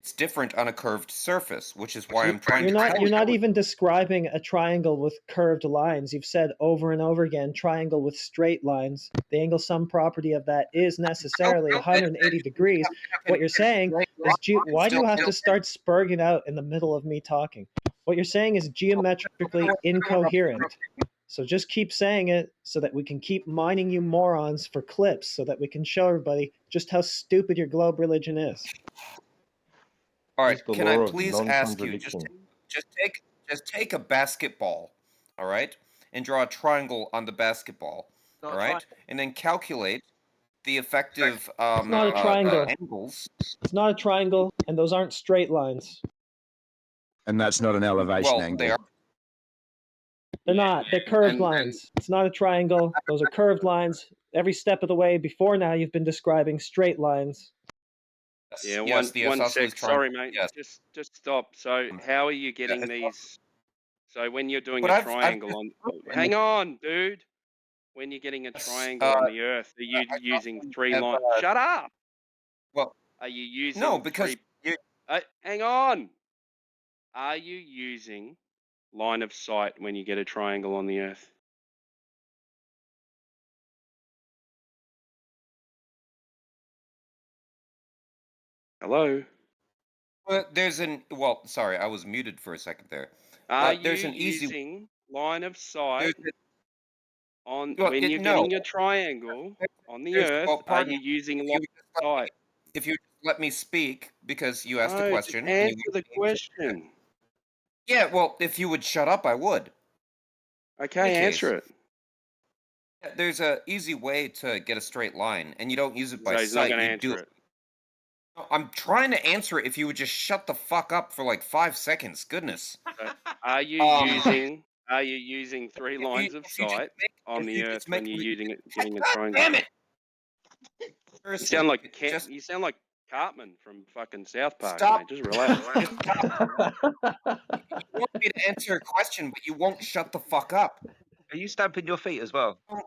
it's different on a curved surface, which is why I'm trying You're to not. tell You're you. not even describing a triangle with curved lines. You've said over and over again, triangle with straight lines. The angle sum property of that is necessarily 180 degrees. What you're saying is, why do you have to start spurging out in the middle of me talking? What you're saying is geometrically incoherent. So just keep saying it so that we can keep mining you morons for clips so that we can show everybody just how stupid your globe religion is. All Is right, the can I law of please ask you non-contradiction. just take a basketball, all right, and draw a triangle on the basketball, all right, and then calculate the effective It's not a triangle. angles. It's not a triangle, and those aren't straight lines. And that's not an elevation Well, angle. they are. They're not. They're curved And lines. It's not a triangle. Those are curved lines. Every step of the way before now, you've been describing straight lines. yeah, Yes, the one isosceles sec. triangle. Sorry, mate. Yes. Just stop. So how are you getting it's these? So when you're doing But a I've triangle just on, proven hang that- on, dude. When you're getting a Yes, triangle on the Earth, are you using three have, lines? Shut up. Well, Are you using no, because three? you, Hang on. Are you using line of sight when you get a triangle on the Earth? Well, sorry, I was muted for a second there. Are you There's an easy. using line of sight There's on Well, when you're no. getting a triangle on the Earth? Well, Are pardon you me, using if line you of sight? if you let me speak because you asked a No, just question. And answer you the question. Yeah, well, if you would shut up, I would. Okay, answer it. There's a easy way to get a straight line, and you don't use it by So he's not sight. going to You do answer it. No, I'm trying to answer it. If you would just shut the fuck up for like 5 seconds, goodness. Are you using three lines of sight on if the you Earth just when make you're me- using it, getting a God triangle? damn it! You Seriously, sound like just you sound like Cartman from fucking South Park, stop. mate. Just relax. Just stop. You want me to answer a question, but you won't shut the fuck up. Are you stamping your feet as well? No,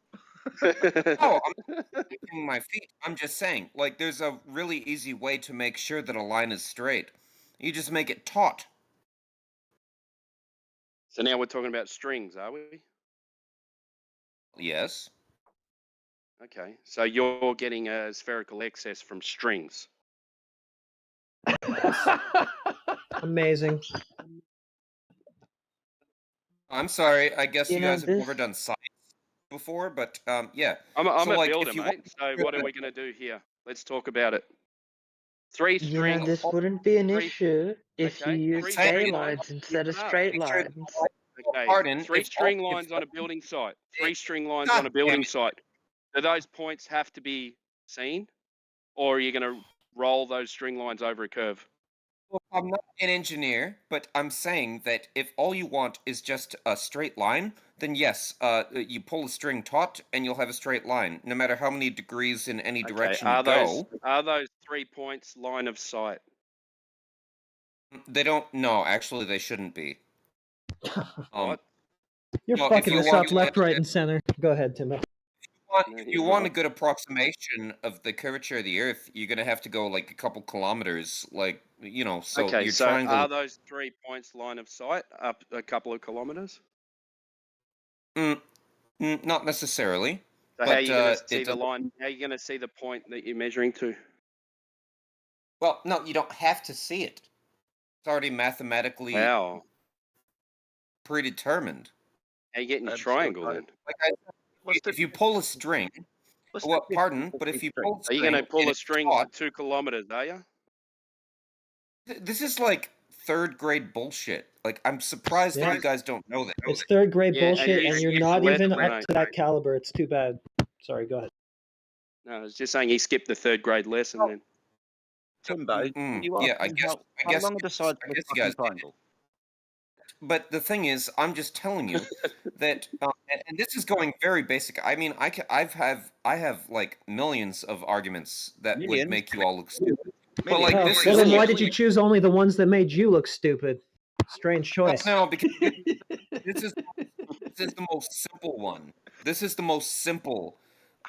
I'm not stamping my feet. I'm just saying, like, there's a really easy way to make sure that a line is straight. You just make it taut. So now we're talking about strings, are we? Yes. Okay. So you're getting a spherical excess from strings. Amazing. I'm sorry. I guess You you know, guys have this never done science before, but yeah. I'm So, a like, builder, if you mate. So what are we going to do here? Let's talk about it. Three you know, strings. this wouldn't be an Three. issue if you Okay. used Three gay string lines lines. instead of Shut up. straight Make sure lines. Okay. pardon, Three if string all- if- lines on a building site. Three string lines God on a damn building it. site. Do those points have to be seen, or are you going to roll those string lines over a curve? Well, I'm not an engineer, but I'm saying that if all you want is just a straight line, then yes, you pull a string taut and you'll have a straight line, no matter how many degrees in any direction you go. Are those 3 points line of sight? They don't. No, actually, they shouldn't be. What? You're well, if fucking you this want up left, right, and center. Go ahead, Timbo. if you want a good approximation of the curvature of the Earth, you're gonna have to go like a couple kilometers, like So Okay, your so triangle. are those 3 points line of sight up a couple of kilometers? Not necessarily. So but, how are you going to see it the does- line? How are you going to see the point that you're measuring to? Well, no, you don't have to see it. It's already mathematically predetermined. How are you getting your triangle then? Like if you pull a string, well, pardon, but if you pull a Are you string, going to pull and a it's string taut- for 2 kilometers? Are you? This is like third grade bullshit. Like, I'm surprised that you guys don't know that. It's third grade Yeah, and bullshit, you and you're skipped not the even lesson, up mate. to that caliber. It's too bad. Sorry, go ahead. No, I was just saying he skipped the 3rd grade lesson then. Timbo, yeah, I guess. how long are the sides I of a guess you fucking guys. triangle? But the thing is, I'm just telling you that, and this is going very basic. I mean, I have like millions of arguments that would Millions? make you all look stupid. But like Oh, this well, is then why did you choose only the ones that made you look stupid? Strange choice. No, because this is the most simple one. This is the most simple.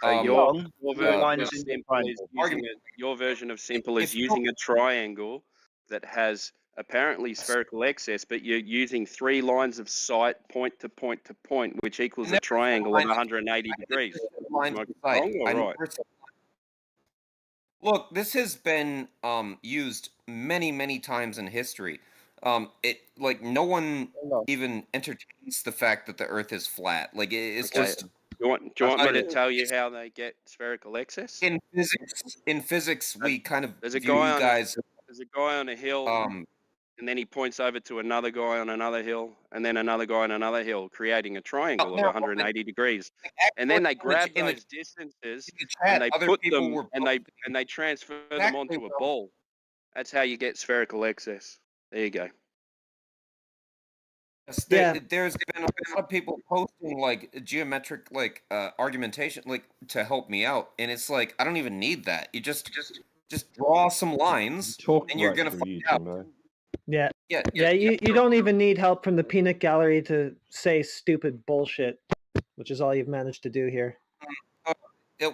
Your version of uh, simple is argument. your version of simple is If you using a triangle that has apparently spherical excess, but you're using 3 lines of sight point to point to point, which equals a triangle of 180 degrees. Am I wrong or right? Look, this has been used many times in history. It like no one even entertains the fact that the Earth is flat. Like it's Okay. just. Do you want me to tell you how they get spherical excess? In physics, we kind of There's a view guy you on guys. there's a guy on a hill, and then he points over to another guy on another hill, and then another guy on another hill, creating a triangle of 180 degrees. And then they grab those distances and they put them and they transfer them onto a ball. That's how you get spherical excess. There you go. Yes, Yeah. there's been a lot of people posting like geometric like argumentation like to help me out, and it's like I don't even need that. You just draw some lines, Talk and you're right gonna through find you, out. Timbo. Yeah. Yeah, Yeah, you don't even need help from the peanut gallery to say stupid bullshit, which is all you've managed to do here.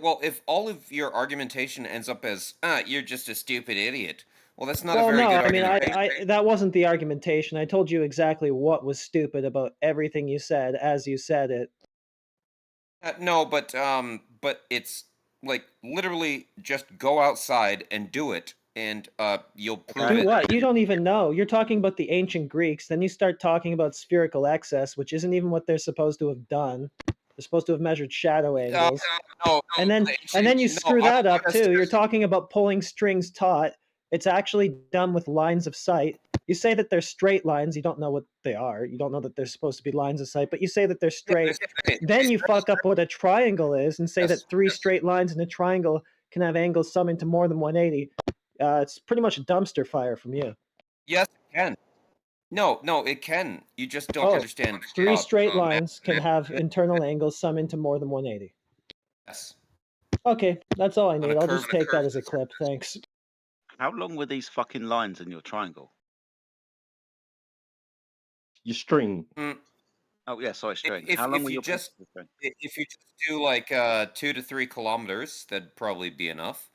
Well, if all of your argumentation ends up as you're just a stupid idiot, well, that's not a Well, very no, good I mean, argumentation. that wasn't the argumentation. I told you exactly what was stupid about everything you said as you said it. No, but it's like literally just go outside and do it, and you'll prove Do it. what? You don't even know. You're talking about the ancient Greeks, then you start talking about spherical excess, which isn't even what they're supposed to have done. They're supposed to have measured shadow angles. No, and then you screw that up too. You're talking about pulling strings taut. It's actually done with lines of sight. You say that they're straight lines. You don't know what they are. You don't know that they're supposed to be lines of sight, but you say that they're straight. Then you fuck up what a triangle is and say that three straight lines in a triangle can have angles summing to more than 180. It's pretty much a dumpster fire from you. Yes, it can. No, it can. You just don't understand. Three straight lines can have internal angles summing to more than 180. Yes. Okay, that's all I need. I'll just curve- take that as a clip. Thanks. How long were these fucking lines in your triangle? Your string. Oh yeah, sorry, string. If How long were you your just pieces of string? if you just do like 2 to 3 kilometers, that'd probably be enough.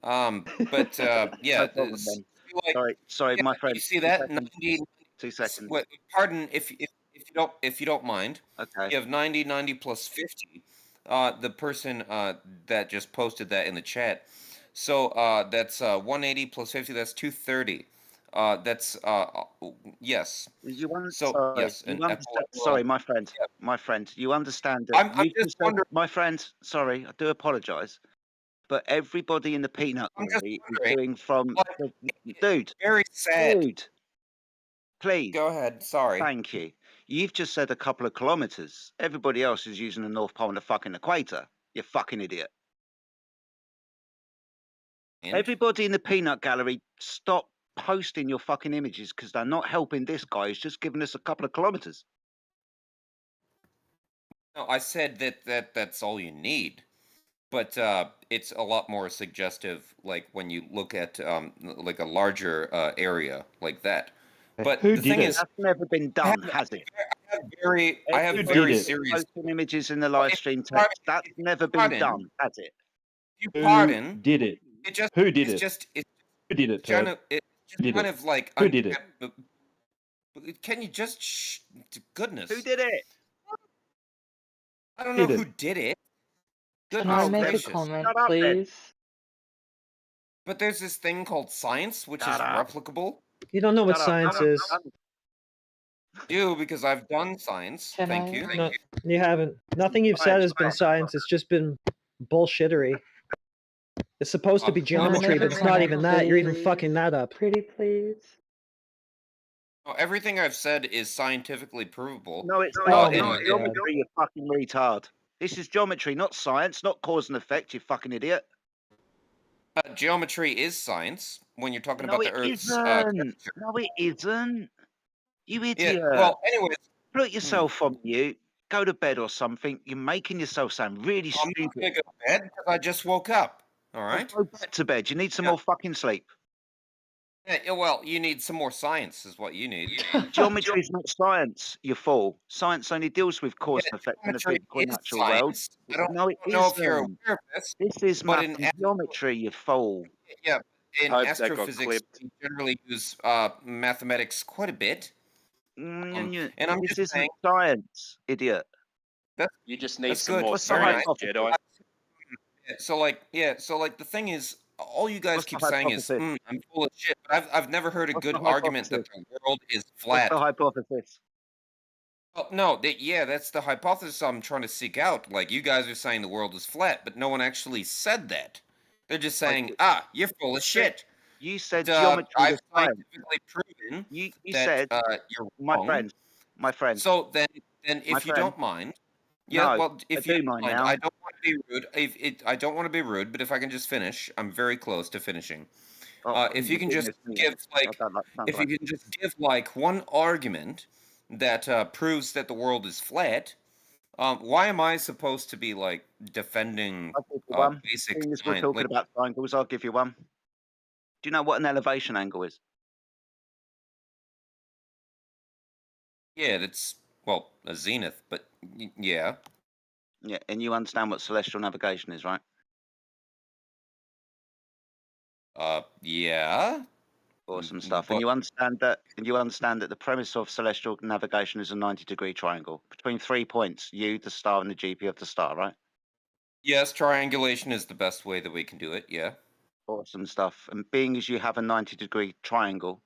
But yeah, No problem, it's- then. you like, Sorry, yeah, my friend. You see 2 that? seconds. 90, 2 seconds. Pardon if you don't mind. Okay. You have 90 plus 50. The person that just posted that in the chat. So that's 180 plus 50. That's 230. That's yes. So yes, you an understand, epilogue. sorry, my friend. My friend, you understand that I'm just wondering. my friend, sorry, I do apologise. But everybody in the peanut gallery is doing from dude. Very sad. Dude. Please. Go ahead. Sorry. Thank you. You've just said a couple of kilometres. Everybody else is using the North Pole and the fucking equator. You fucking idiot. Everybody in the peanut gallery, stop posting your fucking images because they're not helping this guy who's just giving us a couple of kilometres. No, I said that's all you need, but it's a lot more suggestive. Like when you look at like a larger area like that. But Who the did thing it? is, That's never been done, has it? I have Everybody very who's serious. posting images in the live stream text. That's never been done, has it? You Who pardon? did it? It just Who did it's it? just it's Who did it, kind Turd? of it's Who did kind it? of like Who did it? Can you just goodness? Who did it? I don't know Did who it? did it. Can Goodness I make gracious. a comment, Shut up, then. please? But there's this thing called science, which is Shut up. replicable. You don't know what Shut up. science is. I do because I've done science. Can Thank I? you. No, you haven't. Nothing you've said has been science. It's just been bullshittery. It's supposed to be Can I geometry, make but a it's not comment, even that. You're even please? fucking that up. Pretty please. No, everything I've said is scientifically provable. No, it's Oh not. my It's God. geometry, you fucking retard. This is geometry, not science, not cause and effect, you fucking idiot. Geometry is science when you're talking No, about the it Earth's isn't. curvature. No, it isn't. You Yeah. idiot. Well, anyways, Put yourself on mute. Go to bed or something. You're making yourself sound really I'm not stupid. gonna go to bed because I just woke up. All right. Go back to bed. You need some more fucking sleep. Yeah, well, you need some more science, is what you need. Geometry is not science, you fool. Science only deals with cause and effect in the Geometry physical and is natural world. science. I don't No, it know if you're isn't. aware of this. This is but math in and geometry, you fool. Yeah, in Hope that got astrophysics, clipped. we generally use mathematics quite a bit. And I'm This just isn't saying, science, idiot. You just need that's some good. more What's the science, hypothesis? Jedi. So like the thing is, all you guys What's the keep saying is, hypothesis? I'm full of shit. But I've never heard a What's good the argument that hypothesis? the world is What's flat. the hypothesis? Oh, no, yeah, that's the hypothesis I'm trying to seek out. Like, you guys are saying the world is flat, but no one actually said that. They're just saying, you're full of shit. You said And, geometry I've was science. scientifically proven You that said, you're my wrong. friend. So then My if you friend. don't mind, yeah, No, well, if I you do don't mind mind, now. I don't want to be rude. I don't want to be rude, but if I can just finish, I'm very close to finishing. Oh, If you can just goodness me. give like, That sounds if like- you can just give like one argument that proves that the world is flat, why am I supposed to be like defending I'll give you one. basic Seeing as we're science? talking Like, about triangles, I'll give you one. Do you know what an elevation angle is? yeah, that's well a zenith, but yeah. Yeah, and you understand what celestial navigation is, right? Yeah. Awesome stuff. And you understand that the premise of celestial navigation is a 90-degree triangle between 3 points, you, the star, and the GP of the star, right? Yes, triangulation is the best way that we can do it. Yeah. Awesome stuff. And being as you have a 90-degree triangle,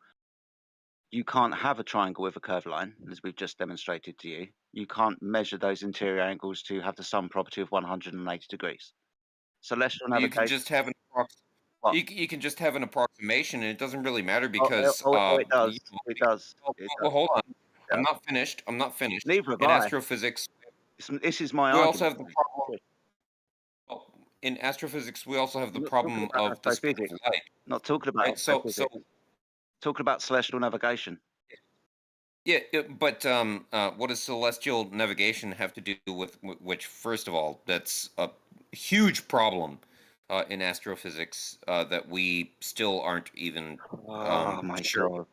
you can't have a triangle with a curved line, as we've just demonstrated to you. You can't measure those interior angles to have the sum property of 180 degrees. Celestial You navigation. can just have an you can just have an approximation, and it doesn't really matter because it does. you know, It does. well, hold on. I'm not finished. Neither have In I. astrophysics, This is my we also argument. have the problem. Well, in astrophysics, we also have the problem of the speed of light. Not talking about Right, so talking about celestial navigation. yeah, but what does celestial navigation have to do with which? First of all, that's a huge problem in astrophysics that we still aren't even sure. God.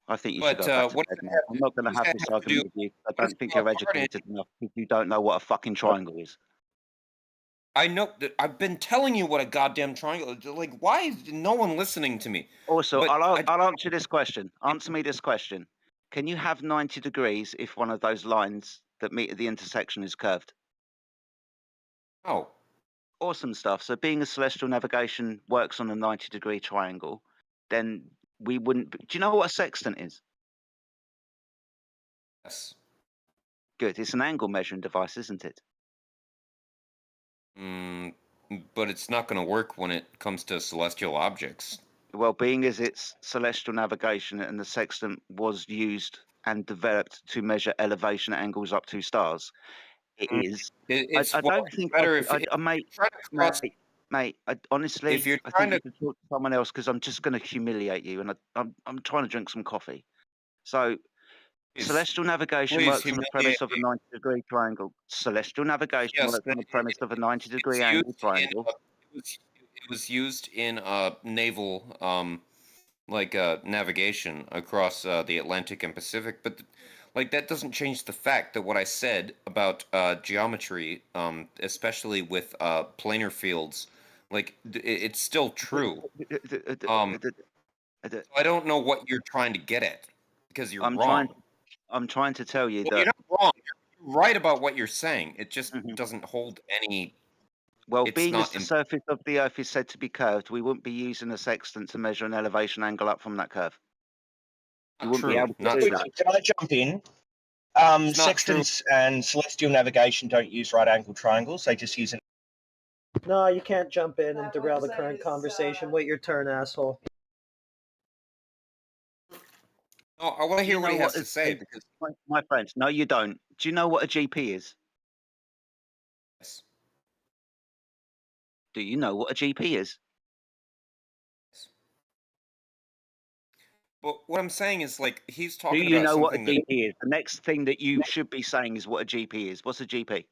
I think you But, should go back to what bed, does man. that I'm not going to does have that this have to do- argument with you. I what does don't think the you're part in- educated enough because you don't know what a fucking triangle is. I know that I've been telling you what a goddamn triangle is. Like, why is no one listening to me? Also, But I'll answer this question. Answer me this question. Can you have 90 degrees if one of those lines that meet at the intersection is curved? Oh. Awesome stuff. So being a celestial navigation works on a 90-degree triangle, then we wouldn't... Do you know what a sextant is? Yes. Good. It's an angle measuring device, isn't it? But it's not going to work when it comes to celestial objects. Well, being as it's celestial navigation and the sextant was used and developed to measure elevation angles up to stars, it is. It's I well, don't think better if mate. Honestly, if you're I trying think you should talk to someone else because I'm just going to humiliate you, and I'm trying to drink some coffee. So, celestial navigation works on the premise of a 90-degree triangle. Celestial navigation Yes, works on the premise of a 90-degree angle triangle. It was used in naval navigation across the Atlantic and Pacific, but like that doesn't change the fact that what I said about geometry, especially with planar fields, like it's still true. I don't know what you're trying to get at because you're wrong. I'm trying to tell you that You're not wrong. You're right about what you're saying. It just doesn't hold any. Well, It's being as not the surface of the Earth is said to be curved, we wouldn't be using a sextant to measure an elevation angle up from that curve. You wouldn't be able to do that. Can I jump in? Sextants and celestial navigation don't use right angle triangles. They just use an. No, you can't jump in and derail the current conversation. Wait your turn, asshole. No, I want to hear what he has to say. Because my friends, no, you don't. Do you know what a GP is? Yes. Do you know what a GP is? But what I'm saying is, like, he's Do talking you about know what a something that GP is? The next thing that you should be saying is what a GP is. What's a GP?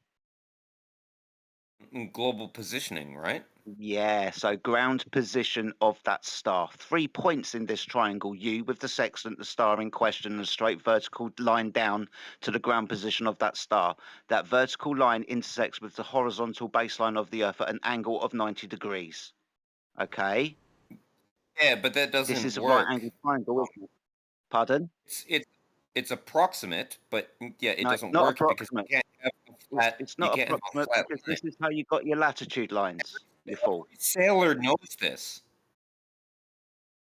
Global positioning, right? Yeah, so ground position of that star. 3 points in this triangle, you with the sextant, the star in question, and a straight vertical line down to the ground position of that star. That vertical line intersects with the horizontal baseline of the Earth at an angle of 90 degrees. Okay? Yeah, but that doesn't This is a work. right angle triangle, isn't it? Pardon? It's approximate, but yeah, it No, doesn't not work because you approximate. can't have a flat. It's You not can't have a approximate flat because line. this is how you got your latitude lines, you fool. Sailor knows this.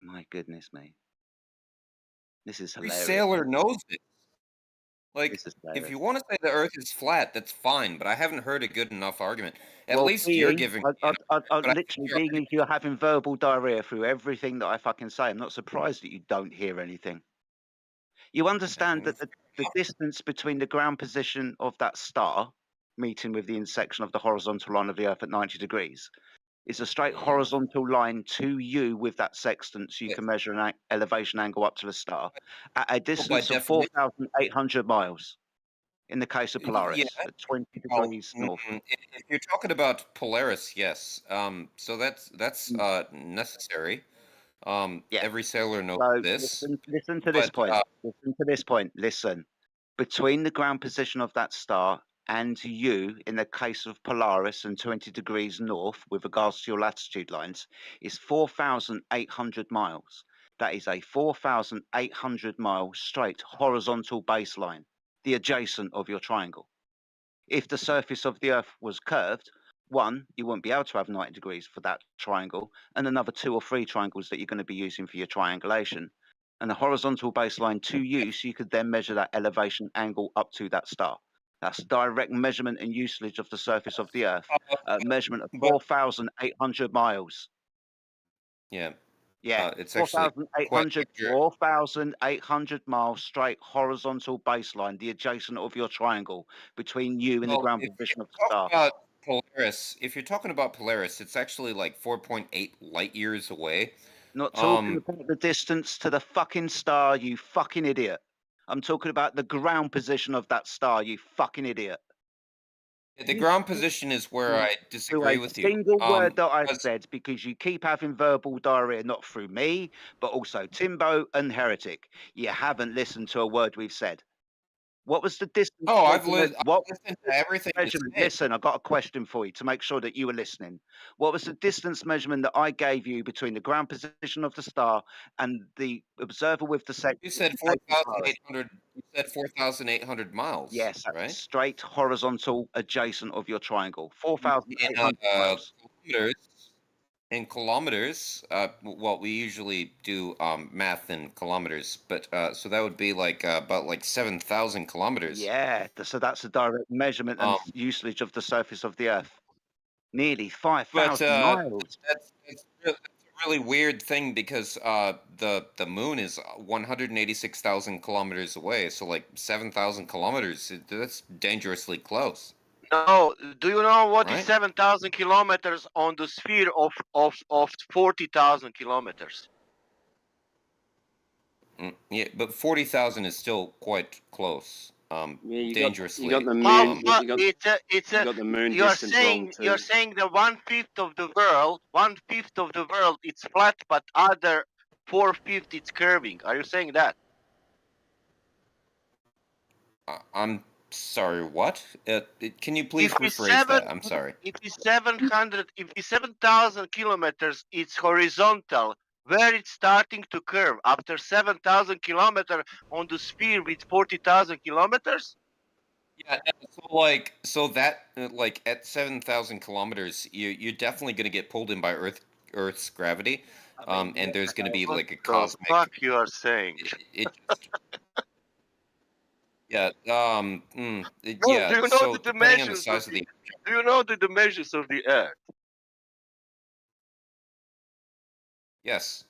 My goodness me. This is Every hilarious. sailor knows this. Like, This is if hilarious. you want to say the Earth is flat, that's fine, but I haven't heard a good enough argument. At Well, least you're being, giving. literally being if you're having verbal diarrhea through everything that I fucking say, I'm not surprised that you don't hear anything. You understand that the distance between the ground position of that star meeting with the intersection of the horizontal line of the Earth at 90 degrees is a straight horizontal line to you with that sextant, so you can measure an elevation angle up to the star at a distance of definition- 4,800 miles. In the case of Polaris, at 20 degrees north. If you're talking about Polaris, yes. So that's necessary. Every sailor knows So this. listen to this but, point. Listen to this point. Listen. Between the ground position of that star and you, in the case of Polaris and 20 degrees north, with regards to your latitude lines, is 4,800 miles. That is a 4,800 mile straight horizontal baseline, the adjacent of your triangle. If the surface of the Earth was curved, one, you wouldn't be able to have 90 degrees for that triangle, and another 2 or 3 triangles that you're going to be using for your triangulation. And a horizontal baseline to you, so you could then measure that elevation angle up to that star. That's direct measurement and usage of the surface of the Earth. Measurement of 4,800 miles. Yeah. Yeah, It's actually quite 4,800 miles straight horizontal baseline, the adjacent of your triangle between you and the ground position of the star. about Polaris. If you're talking about Polaris, it's actually like 4.8 light years away. Not talking about the distance to the fucking star, you fucking idiot. I'm talking about the ground position of that star, you fucking idiot. The ground position is where I disagree with you. Single word that I've said, because you keep having verbal diarrhea, not through me, but also Timbo and Heretic. You haven't listened to a word we've said. What was the distance? I've listened to everything you measurement? say. Listen, I've got a question for you to make sure that you were listening. What was the distance measurement that I gave you between the ground position of the star and the observer with the section? You said 4,800. You said 4,800 miles. Yes, that's right. straight horizontal adjacent of your triangle. 4,800 miles. In kilometers, well, we usually do math in kilometers, but so that would be like about like 7,000 kilometers. Yeah, so that's a direct measurement and usage of the surface of the Earth. Nearly 5,000 miles. That's a really weird thing because the moon is 186,000 kilometers away, so like 7,000 kilometers. That's dangerously close. No, do you know what is Right. 7,000 kilometers on the sphere of 40,000 kilometers? Yeah, but 40,000 is still quite close. Dangerously. You got the moon. How you got, it's you a got the moon you're distance wrong too. saying the 1/5 of the world, 1/5 of the world it's flat, but other 4/5 it's curving. Are you saying that? I'm sorry, what? Can you please If it's rephrase that? I'm sorry. If it's 700, if it's 7,000 kilometers, it's horizontal. Where it's starting to curve after 7,000 kilometers on the sphere with 40,000 kilometers. Yeah, so that like at 7,000 kilometers, you're definitely going to get pulled in by Earth's gravity, and there's going to be like a cosmic. What the fuck you are saying? Yeah. No, Yeah. do you know So the depending on the dimensions size of of the. Do you know the dimensions of the Earth? Yes.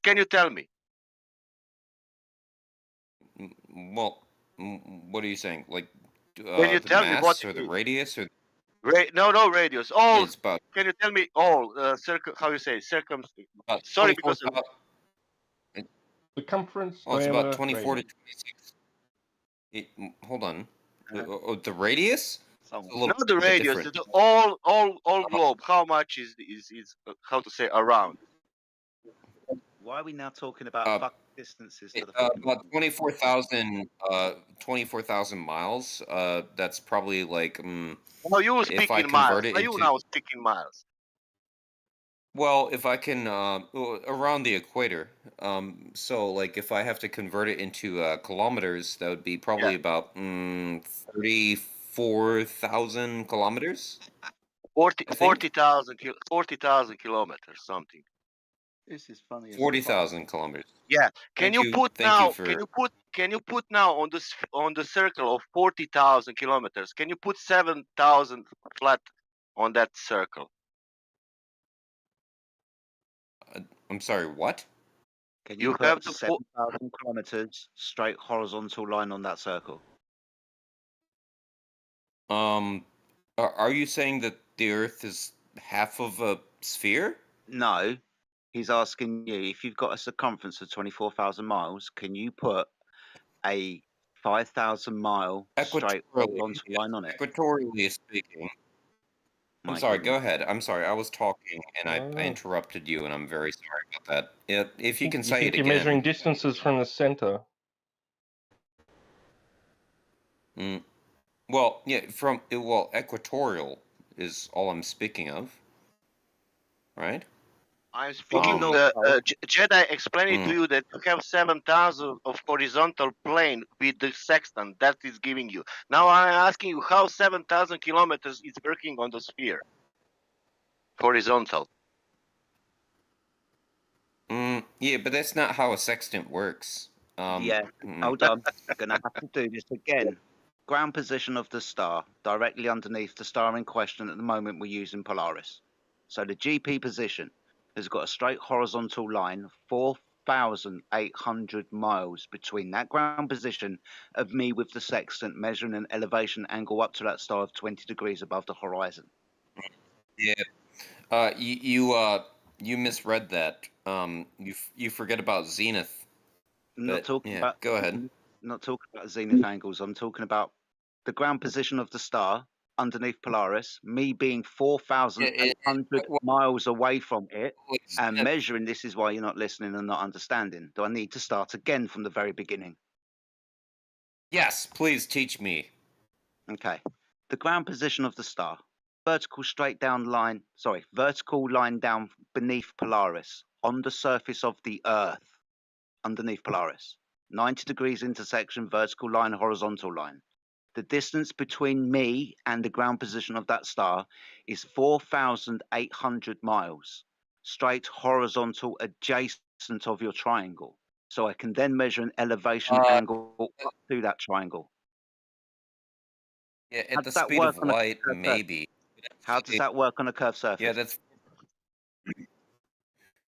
Can you tell me? Well, what are you saying? Like, Can you the tell me mass what or it the is? radius or? No radius. All. It's about. Can you tell me all? How you say circum? Sorry, because circumference, Oh, it's diameter, about 24 radius. to 26. Hold on. The radius? not the radius. The all globe. How much is how to say around? Why are we now talking about fucking distances to the About 24,000 miles. That's probably like. No, you if I speak in miles. convert it Are you into. now speaking miles? Well, if I can, around the equator. So like if I have to convert it into kilometers, that would be probably about 34,000 kilometers. 40,000 kilometers, something. This is funny. 40,000 kilometers. Yeah. Can you put now? Can you put now on the circle of 40,000 kilometers? Can you put 7,000 flat on that circle? I'm sorry. What? Can you have put to 7,000 kilometers straight horizontal line on that circle? Are you saying that the Earth is half of a sphere? No, he's asking you if you've got a circumference of 24,000 miles, can you put a 5,000 mile straight horizontal line on it? Equatorially speaking. I'm My sorry, go goodness. ahead. I'm sorry, I was talking and I Oh. interrupted you, and I'm very sorry about that. If you can You say think it you're again. measuring distances from the center? Well, yeah, well, equatorial is all I'm speaking of, right? I'm speaking From the north Jedi explaining to you that you have 7,000 of horizontal plane with the sextant that is giving you. Now I'm asking you how 7,000 kilometers is working on the sphere. Horizontal. Yeah, but that's not how a sextant works. Yeah, hold on. Gonna have to do this again. Ground position of the star, directly underneath the star in question at the moment we're using Polaris. So the GP position has got a straight horizontal line, 4,800 miles between that ground position of me with the sextant measuring an elevation angle up to that star of 20 degrees above the horizon. Yeah. You misread that. You forget about zenith. I'm not But, talking yeah, about go ahead. not talking about zenith angles. I'm talking about the ground position of the star underneath Polaris, me being 4,800 miles away from it and measuring. This is why you're not listening and not understanding. Do I need to start again from the very beginning? Yes, please teach me. Okay. The ground position of the star, vertical line down beneath Polaris on the surface of the Earth, underneath Polaris. 90 degrees intersection, vertical line, horizontal line. The distance between me and the ground position of that star is 4,800 miles, straight horizontal adjacent of your triangle. So I can then measure an elevation angle up to that triangle. Yeah, How at the does that speed work of on a light, curved surface? maybe. How does that work on a curved surface? Yeah, that's.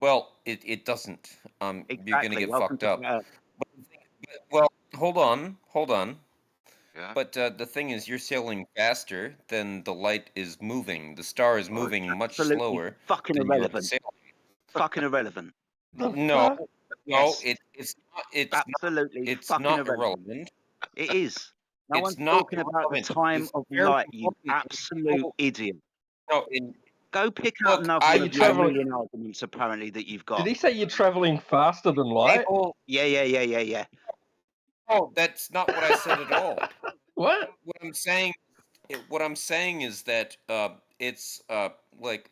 Well, it doesn't. You're gonna Exactly. get Welcome fucked to up. Flat Earth. Well, hold on. Yeah. But the thing is, you're sailing faster than the light is moving. The star is moving much Absolutely slower fucking than you're irrelevant. sailing. Fucking irrelevant. No, Yes. it's not. Absolutely It's fucking not irrelevant. irrelevant. It is. No It's one's not talking about the irrelevant. time It's of very light, you important. absolute idiot. No, Go pick out another Are one you of your traveling? million arguments apparently that you've got. Did he say you're traveling faster than light? Yeah. Oh, that's not what I said at all. What? What I'm saying is that it's like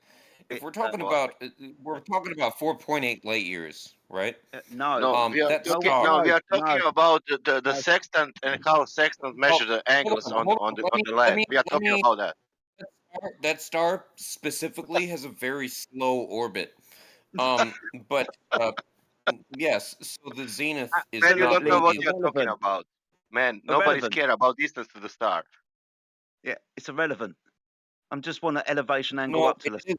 if we're talking about 4.8 light years, right? No. No, we are that talking. star. No, we are talking about the sextant and how sextant measure the angles on the land. We are talking about that. That star specifically has a very slow orbit. But yes, so the zenith is Man, you don't know not what really you're talking about. Man, nobody's Irrelevant. care about distance to the star. Yeah, it's irrelevant. I'm just want an elevation angle No, up to the it is.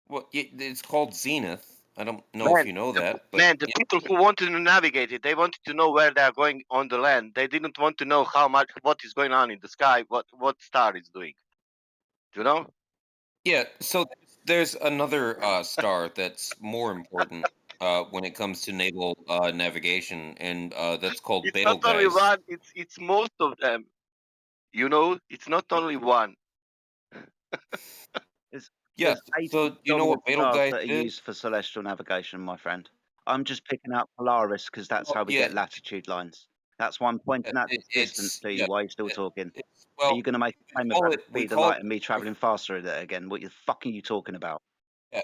Well, it's called zenith. I don't know Man, if you know that, but Man, the people who wanted to navigate it, they wanted to know where they are going on the land. They didn't want to know what is going on in the sky, what star is doing. Do you know? yeah. So there's another star that's more important when it comes to naval navigation, and that's called It's not only Betelgeuse. one. It's most of them. You know, it's not only one. Yes. There's 80 So you know dominant what stars Betelgeuse that are is? used for celestial navigation, my friend. I'm just picking out Polaris because that's how we yeah. get latitude lines. That's why I'm pointing out this distance to you while you're still talking. Are you going to make a claim about the speed of light and me traveling faster at it again? What the fuck are you talking about? Yeah,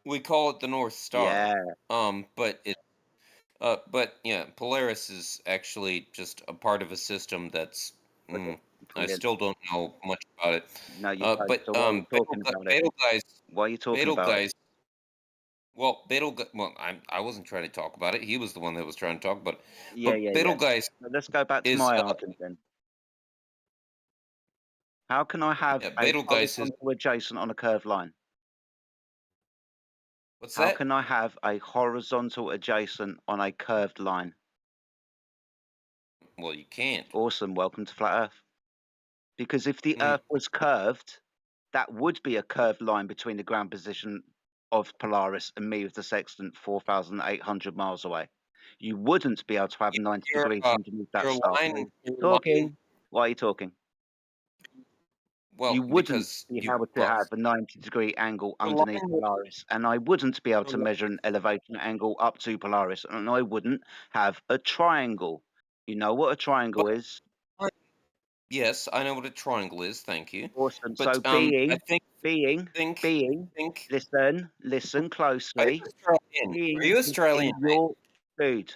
we call it the North Star. Yeah. But yeah, Polaris is actually just a part of a system that's I brilliant. still don't know much about it. No, you don't. But So why are you talking about it? Betelgeuse. Why are you talking about it? Well, Betelgeuse. Well, I wasn't trying to talk about it. He was the one that was trying to talk about it. Yeah. Betelgeuse. Let's go back to my argument then. How can I have a Betelgeuse is. horizontal adjacent on a curved line? What's How that? can I have a horizontal adjacent on a curved line? Well, you can't. Awesome. Welcome to Flat Earth. Because if the Earth was curved, that would be a curved line between the ground position of Polaris and me with the sextant 4,800 miles away. You wouldn't be able to have 90 degrees underneath that star. Talking. Why are you talking? Well, You wouldn't because be able to have a 90-degree angle underneath Polaris, and I wouldn't be able to measure an elevation angle up to Polaris, and I wouldn't have a triangle. You know what a triangle is? Yes, I know what a triangle is. Thank you. Awesome. But So I think listen closely. Are you Australian? In your dude,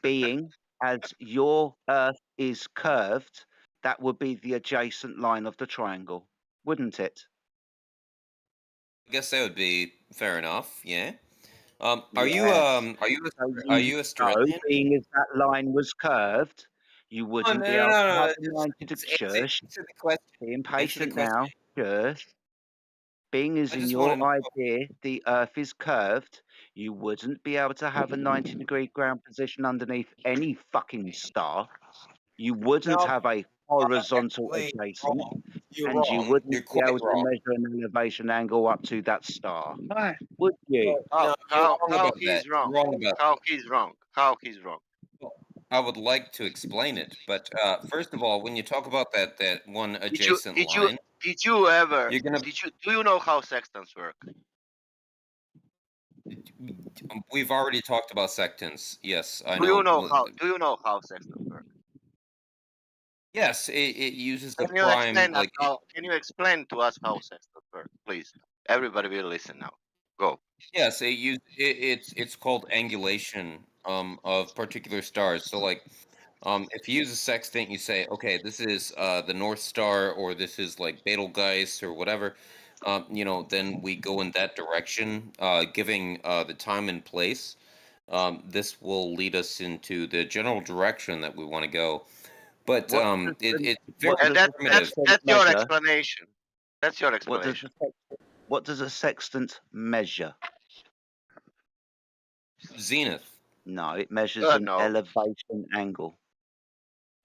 being as your Earth is curved, that would be the adjacent line of the triangle, wouldn't it? I guess that would be fair enough. Yeah. Are Yes. you Australian? So, being as that line was curved, you wouldn't be able to have a 90 degree. Shush. Being patient now. Shush. Being as in your idea the Earth is curved, you wouldn't be able to have a 90-degree ground position underneath any fucking star. You wouldn't have a horizontal adjacent, and you wouldn't be able to measure an elevation angle up to that star. Would you? How he's wrong? How he's wrong? How he's wrong? I would like to explain it, but first of all, when you talk about that one adjacent line, Did you ever? you're gonna. Do you know how sextants work? We've already talked about sextants. Yes, I Do know. you know how? Do you know how sextants work? Yes, it uses the Can you prime explain like. Can you explain to us how sextants work, please? Everybody will listen now. Go. Yes, it's called angulation of particular stars. So like if you use a sextant, you say, okay, this is the North Star, or this is like Betelgeuse or whatever. Then we go in that direction, giving the time and place. This will lead us into the general direction that we want to go. But it's very And primitive. that's your explanation. That's your explanation. What does a sextant measure? Zenith. No, it measures an elevation angle.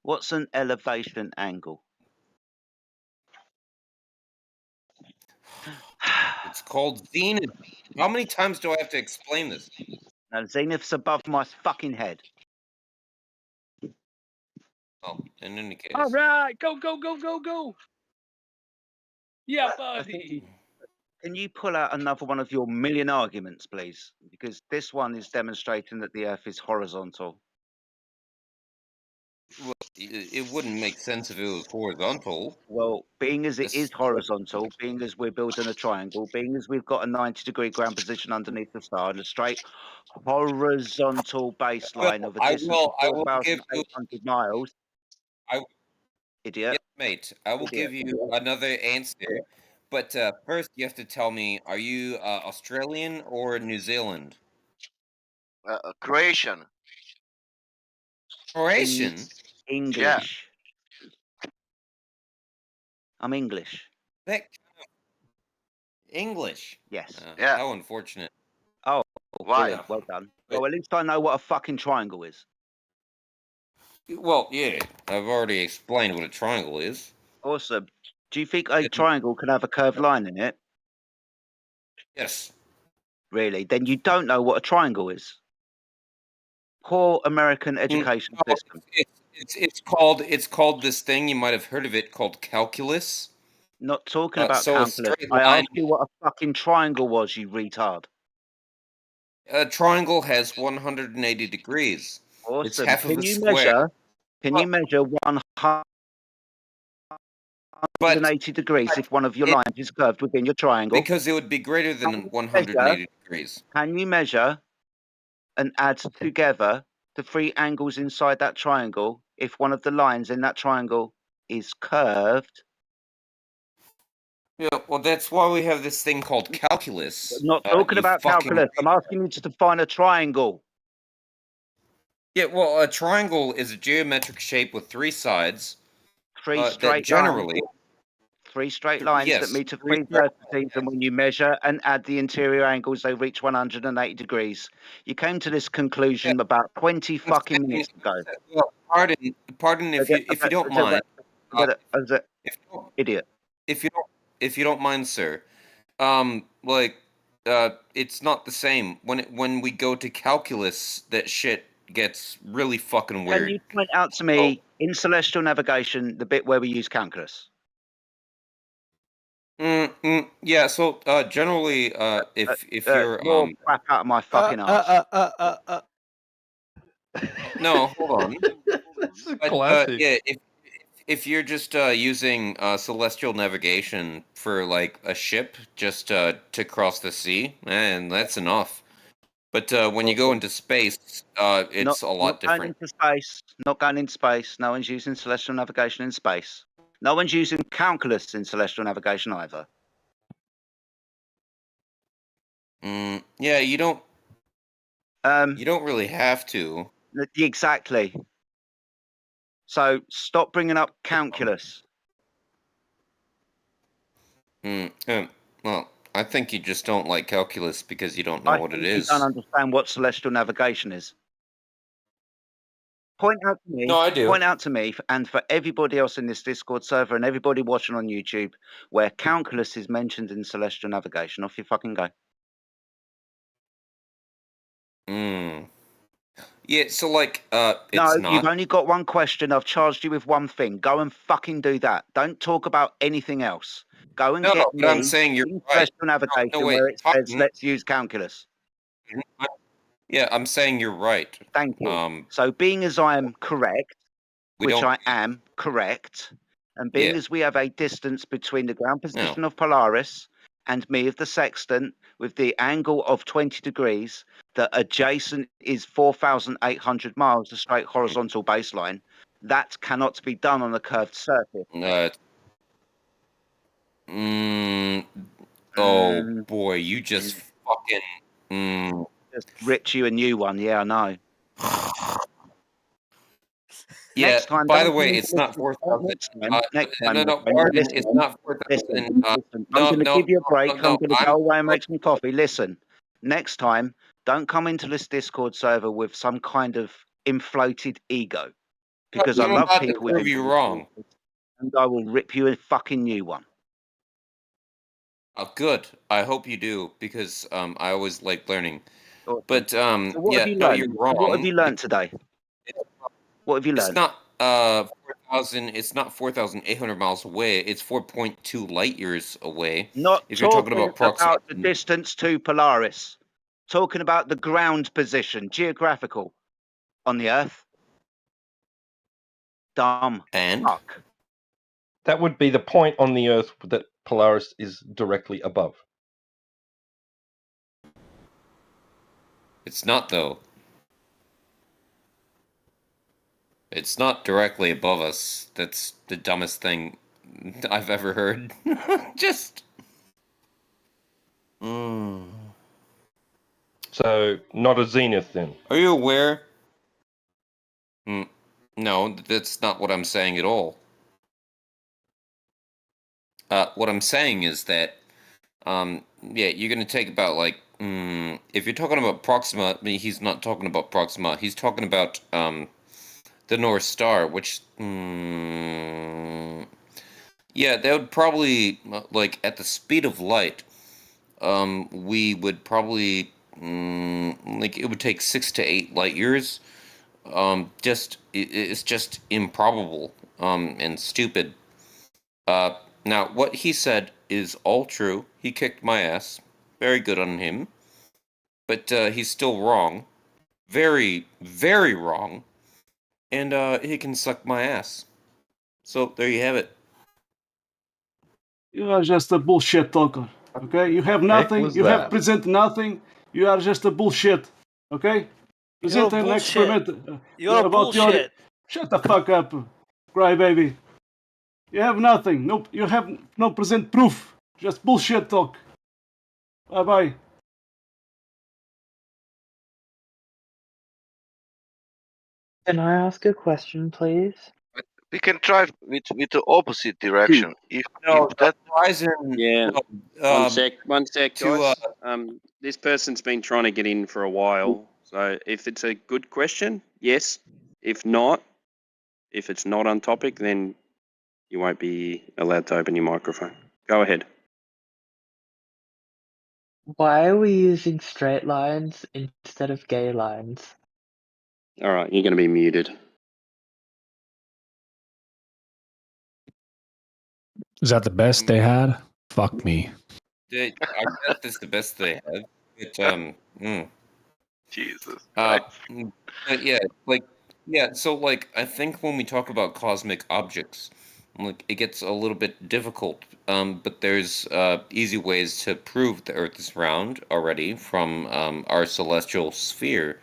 What's an elevation angle? It's called zenith. How many times do I have to explain this? Now, zenith's above my fucking head. Oh, in any case. All right, go, go, go, go, go. Yeah, buddy. Can you pull out another one of your million arguments, please? Because this one is demonstrating that the Earth is horizontal. Well, it wouldn't make sense if it was horizontal. Well, being as it is horizontal, being as we're building a triangle, being as we've got a 90-degree ground position underneath the star and a straight horizontal baseline of a distance of 4,800 miles. Idiot. Yes, mate, I will give you another answer. But first, you have to tell me, are you Australian or New Zealand? Croatian. Croatian? English. I'm English. English? Yes. How unfortunate. Oh, why? Brilliant. Well done. Well, at least I know what a fucking triangle is. Well, yeah, I've already explained what a triangle is. Awesome. Do you think a triangle can have a curved line in it? Yes. Really? Then you don't know what a triangle is. Poor American education system. It's called this thing, you might have heard of it, called calculus. Not talking about so a calculus. straight I line- asked you what a fucking triangle was, you retard. A triangle has 180 degrees. Awesome. It's half of Can a you square. you measure 180 degrees if one of your lines is curved within your triangle? Because it would be greater than 180 degrees. Can you measure and add together the three angles inside that triangle if one of the lines in that triangle is curved? Yeah, well, that's why we have this thing called calculus. I'm not talking about calculus. I'm asking you to define a triangle. Yeah, well, a triangle is a geometric shape with three sides. Three that straight generally. lines. Three straight lines Yes, that meet to three three vertices, and when you measure and add the interior angles, they reach 180 degrees. You came to this conclusion about 20 fucking minutes ago. Well, pardon if you don't mind. Idiot. If you if you don't mind, sir, like, it's not the same. When we go to calculus, that shit gets really fucking Can weird. you point out to me in celestial navigation the bit where we use calculus? Yeah. So, generally, if you're More crap out of my fucking ass. no, hold on. That's a But classic. yeah, if you're just using celestial navigation for like a ship just to cross the sea, and that's enough. But when you go into space, it's a lot Not going different. into space. Not going into space. No one's using celestial navigation in space. No one's using calculus in celestial navigation either. Yeah, you don't. You don't really have to. Exactly. So stop bringing up calculus. Well, I think you just don't like calculus because you don't know I what it think you don't is. understand what celestial navigation is. Point out to me. No, I do. Point out to me, and for everybody else in this Discord server and everybody watching on YouTube, where calculus is mentioned in celestial navigation. Off you fucking go. Yeah, so like, No, it's you've not. only got one question. I've charged you with one thing. Go and fucking do that. Don't talk about anything else. Go and No, get but I'm me saying you're in right. celestial navigation No, wait. where it says let's use calculus. Yeah, I'm saying you're right. Thank you. So being as I am correct, We which don't- I am correct, and being Yeah. as we have a distance between the ground position of Polaris and me of the sextant with the angle of 20 degrees, the adjacent is 4,800 miles, the straight horizontal baseline, that cannot be done on a curved surface. Oh boy, you just fucking. Just ripped you a new one. Yeah, I know. Yeah. Next time, By the don't way, come it's into not this- 4,000. Next time, No, my no, friend, pardon. listen, It's not 4,000. listen. I'm going to give you a break. I'm going to go away and make some coffee. Listen, next time, don't come into this Discord server with some kind of inflated ego, because I I'm love about to people with prove you inflated wrong. egos, and I will rip you a fucking new one. Oh, good. I hope you do because I always like learning. But So what have yeah, you no, learned? you're wrong. What have you learned today? What have you It's learned? not 4,000. It's not 4,800 miles away. It's 4.2 light years away. Not If you're talking about proximity. the distance to Polaris. Talking about the ground position, geographical, on the Earth. Dumb. And? Fuck. That would be the point on the Earth that Polaris is directly above. It's not though. It's not directly above us. That's the dumbest thing I've ever heard. Just. So, not a zenith then. Are you aware? No, that's not what I'm saying at all. What I'm saying is that, yeah, you're gonna take about like, if you're talking about Proxima, I mean, he's not talking about Proxima. He's talking about the North Star, which, yeah, that would probably like at the speed of light. We would probably like it would take 6 to 8 light years. It's just improbable and stupid. Now what he said is all true. He kicked my ass. Very good on him. But he's still wrong. Very, very wrong. And he can suck my ass. So there you have it. You are just a bullshit talker. Okay? You have nothing. was You have that? present nothing. You are just a bullshit. Okay? Present an bullshit. experiment You're about your. bullshit. Shut the fuck up, crybaby. You have nothing. No, you have no present proof. Just bullshit talk. Bye bye. Can I ask a question, please? We can try with the opposite direction. If that Yeah. Um, one sec, to, guys. This person's been trying to get in for a while. So if it's a good question, yes. If not, if it's not on topic, then you won't be allowed to open your microphone. Go ahead. Why are we using straight lines instead of gay lines? All right, you're going to be muted. Is that the best they had? Fuck me. I guess that's the best they have. Jesus But yeah, so like I think when we talk about cosmic objects, like it gets a little bit difficult. But there's easy ways to prove the Earth is round already from our celestial sphere.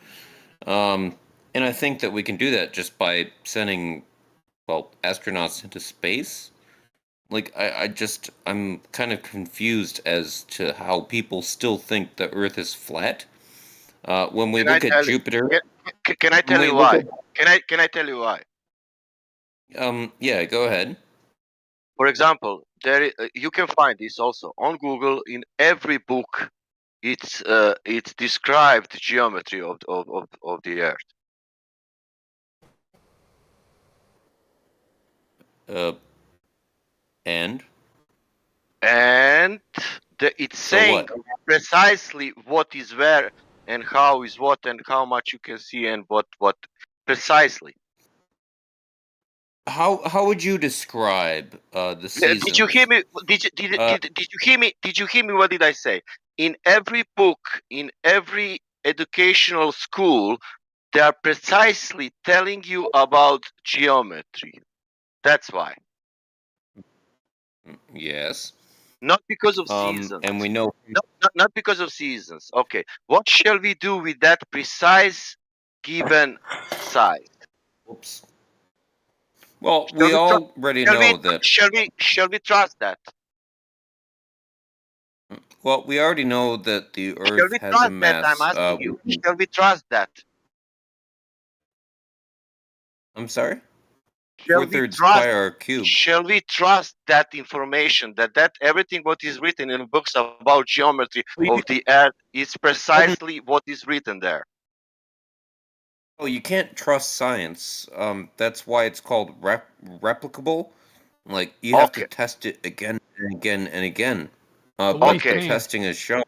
And I think that we can do that just by sending, well, astronauts into space. Like I'm kind of confused as to how people still think the Earth is flat. When we look at Jupiter, Can I tell we you look why? at- Can I tell you why? Yeah, go ahead. For example, you can find this also on Google in every book. It's described geometry of the Earth. And it's So saying what? precisely what is where and how is what and how much you can see and what precisely. How would you describe the seasons? Did you hear me? Did you hear me? Did you hear me? What did I say? In every book, in every educational school, they are precisely telling you about geometry. That's why. Yes. Not because of seasons. And we know Not because of seasons. Okay. What shall we do with that precise given size? Oops. Well, we already know that. Shall we trust that? Well, we already know that the Shall Earth we has a trust that? mass. I'm asking you. Shall we trust that? I'm sorry. Shall we 4/3 trust? pi r cubed. Shall we trust that information? That everything what is written in books about geometry of the Earth is precisely what is written there. Oh, you can't trust science. That's why it's called replicable. Like you have to test it again and again and again. But But what the he's saying, testing has shown.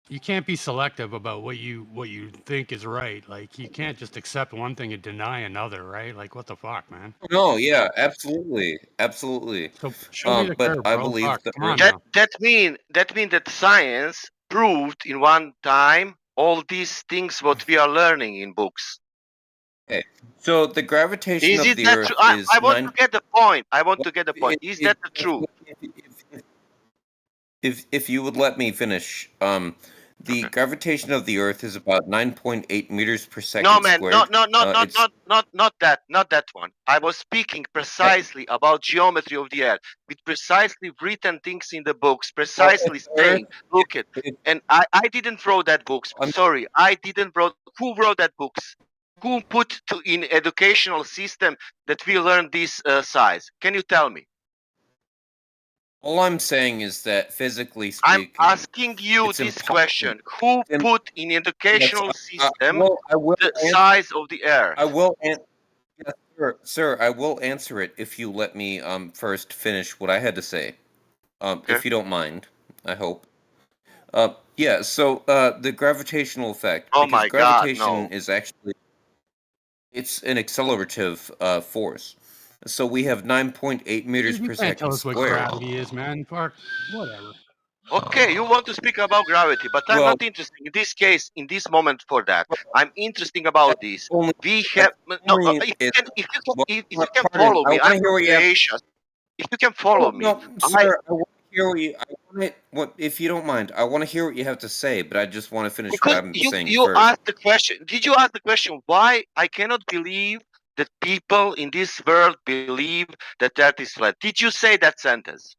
you can't be selective about what you think is right. Like you can't just accept one thing and deny another, right? Like what the fuck, man? No, yeah, absolutely, absolutely. So show me the But curve, I bro. believe Fuck, the come on Earth. now. That mean that science proved in one time all these things what we are learning in books. Okay. So the gravitation Is of it the that Earth true? is I want 9. to get the point. I want to get the point. Is that the truth? If you would let me finish, the gravitation of the Earth is about 9.8 meters per second No, man, squared. It's not that one. I was speaking precisely about geometry of the Earth, with precisely written things in the books, precisely saying, look it. And I didn't wrote that books. Sorry, I didn't wrote. Who wrote that books? Who put in educational system that we learn this size? Can you tell me? all I'm saying is that physically I'm speaking, asking you it's this impossible. question: who put in educational system I will the answer- size of the Earth? I will. Yes, sir, I will answer it if you let me first finish what I had to say. If you don't mind, I hope. Yeah. So the gravitational effect, Oh because my God, gravitation no. is actually it's an accelerative force. So we have 9.8 meters Dude, you per can't tell second us what squared. gravity is, man. Fuck, whatever. Okay, you want to speak about gravity, but I'm Well- not interested in this case, in this moment for that. I'm interested about this. We have no. If you can follow me, I'm not gracious. If you can follow me, Sir, I want to hear what you. I want to. What if you don't mind? I want to hear what you have to say, but I just want to finish what because I'm saying you first. asked the question. Did you ask the question why I cannot believe that people in this world believe that Earth is flat? Did you say that sentence?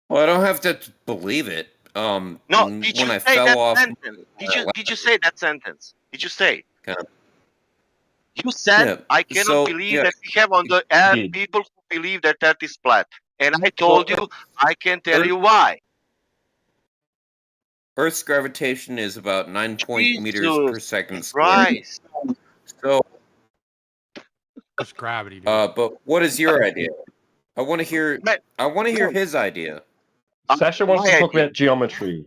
Well, I don't have to believe it. No. Did When you I say fell that off. sentence? Did you say that sentence? Did you say? Kind of, You said yeah. I cannot So believe yeah. that we have on the Earth people who believe that Earth is flat, and I told you I can tell you why. Earth's gravitation is about 9 meters per second squared. Christ. So. Just gravity, dude. But what is your idea? I want to hear. I want to hear his idea. Sasha wants my to talk idea. about geometry.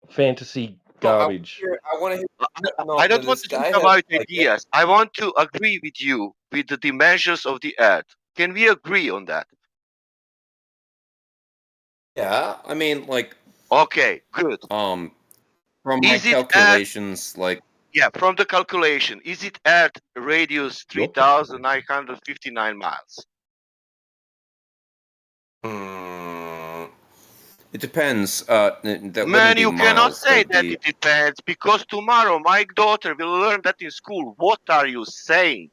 Fantasy No, garbage. I want to hear. I No, don't want this to talk guy has about like ideas. I want to agree with you with the dimensions of the Earth. Can we agree on that? yeah. I mean, like Okay, good. from my Is it Earth? calculations, like Yeah, from the calculation, is it Earth radius 3,959 miles? it depends. That Man, wouldn't be you cannot miles. say That'd that be it depends because tomorrow my daughter will learn that in school. What are you saying?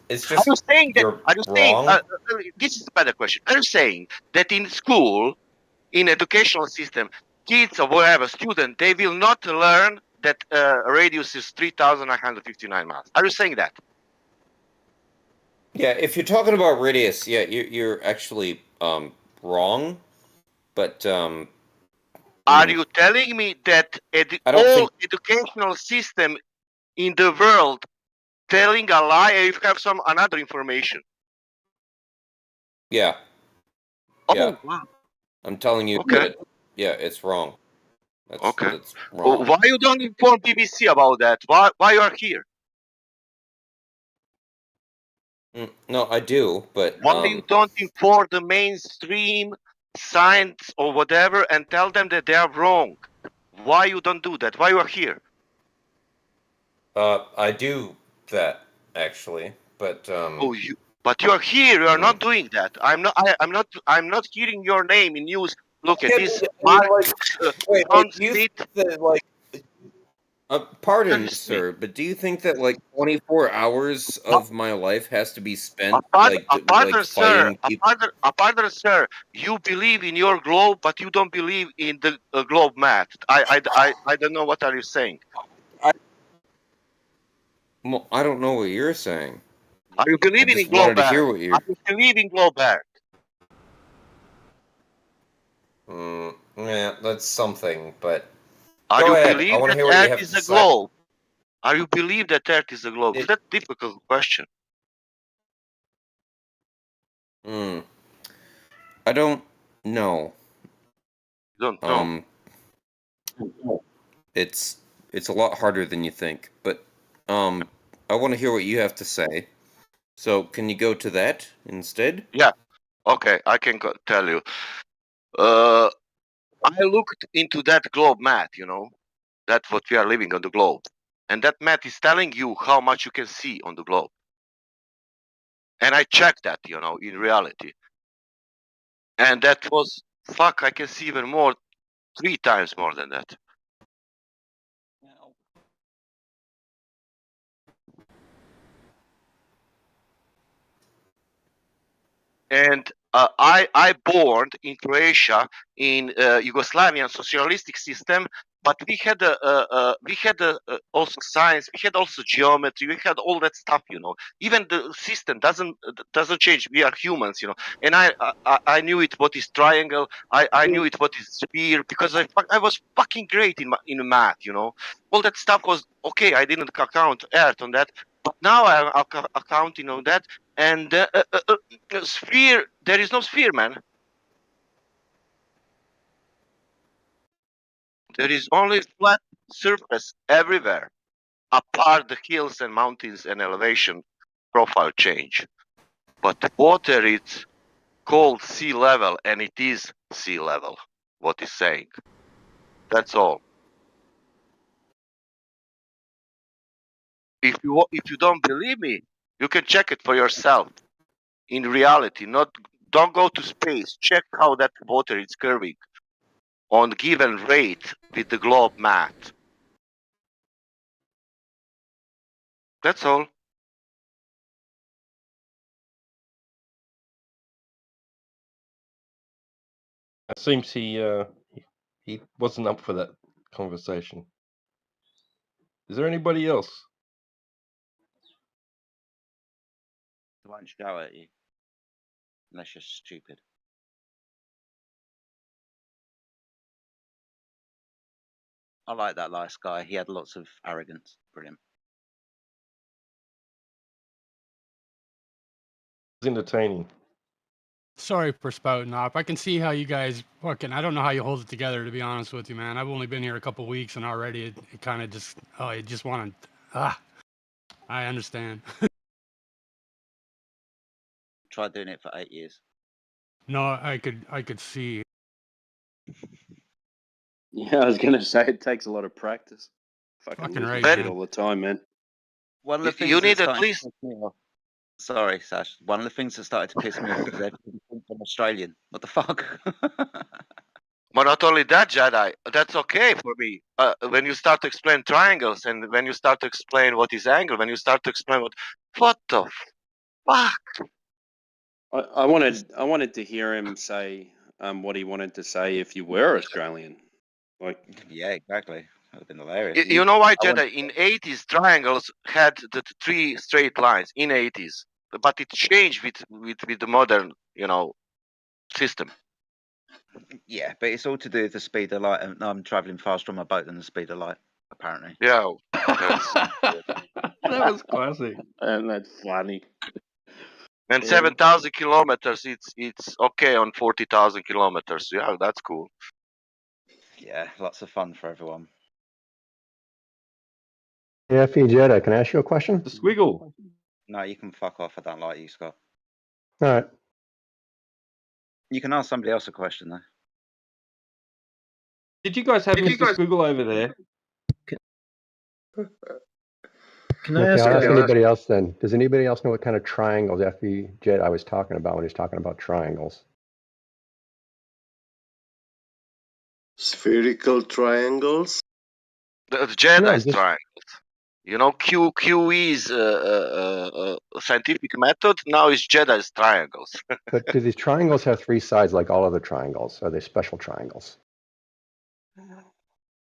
it's Are just you saying that? you're Are you saying? wrong. This is a better question. Are you saying that in school, in educational system, kids or whatever student, they will not learn that radius is 3,959 miles? Are you saying that? Yeah, if you're talking about radius, yeah, you're actually wrong. But Are you telling me that I don't all think. educational system in the world telling a lie? Or you have some another information? Yeah. Yeah. Oh wow. I'm telling you Okay. that. Yeah, it's wrong. Okay. That's wrong. Why you don't inform BBC about that? Why you are here? No, I do, but Why you don't inform the mainstream science or whatever and tell them that they are wrong? Why you don't do that? Why you are here? I do that actually, but Oh, but you are here. You are not doing that. I'm not hearing your name in news. Look at this. Mark wait, John do you Smith. think that like pardon, Seriously. sir, but do you think that like 24 hours of my life has to be spent like Pardon, sir. fighting people? Pardon, sir. You believe in your globe, but you don't believe in the globe math. I don't know what are you saying. Well, I don't know what you're saying. Are you I believing in just wanted globe to earth? hear what you're. Are you believing globe earth? Yeah, that's something, but Are go you ahead. I believe want to that hear what you earth have is to a say. globe? Are you believe that earth is a globe? That's a difficult question. I don't know. You don't know. It's a lot harder than you think, but I want to hear what you have to say. So, can you go to that instead? Yeah. Okay, I can tell you. I looked into that globe math, that's what we are living on the globe. And that math is telling you how much you can see on the globe. And I checked that, in reality. And that was, fuck, I can see even more, 3 times more than that. And I born in Croatia in Yugoslavian socialistic system, but we had also science, we had also geometry, we had all that stuff, Even the system doesn't change. We are humans, And I knew it what is triangle. I knew it what is sphere because I was fucking great in math, All that stuff was okay. I didn't count Earth on that, but now I'm accounting on that. And sphere, there is no sphere, man. There is only flat surface everywhere, apart the hills and mountains and elevation profile change. But water is called sea level, and it is sea level. What is saying? That's all. If you don't believe me, you can check it for yourself. In reality, don't go to space. Check how that water is curving on given rate with the globe math. That's all. It seems he wasn't up for that conversation. Is there anybody else? They won't show at you unless you're stupid. I like that last guy. He had lots of arrogance. Brilliant. entertaining. Sorry for spouting off. I can see how you guys fucking. I don't know how you hold it together, to be honest with you, man. I've only been here a couple weeks, and already it kind of just. Oh, you just want to. I understand. Tried doing it for 8 years. No, I could see. Yeah, I was gonna say it takes a lot of practice. Fucking losing right, shit man. all the time, man. One of the things You that need at started to least. piss me off. Sorry, Sash. One of the things that started to piss me off is everything from Australian. What the fuck? But not only that, Jedi, that's okay for me. When you start to explain triangles and when you start to explain what is angle, when you start to explain what the fuck? I wanted to hear him say what he wanted to say if you were Australian. Like, yeah, exactly. That would have been hilarious. You know why, I want- Jedi? In 80s, triangles had the 3 straight lines in 80s, but it changed with the modern, system. Yeah, but it's all to do with the speed of light, and I'm travelling faster on my boat than the speed of light, apparently. Yeah. That was classic. And that's funny. And Yeah. 7,000 kilometers, it's okay on 40,000 kilometers. Yeah, that's cool. Yeah, lots of fun for everyone. Yeah, Jedi, can I ask you a question? The squiggle. No, you can fuck off. I don't like you, Scott. All right. You can ask somebody else a question, though. Did you guys have Mr. Squiggle over there? Can I Okay, ask I'll a ask anybody else then. Does anybody else know what kind of triangles FE Jedi was talking about when he was talking about triangles? Spherical triangles. The Jedi's just- triangles. You know, QE's scientific method. Now it's Jedi's triangles. But do these triangles have 3 sides like all other triangles? Are they special triangles?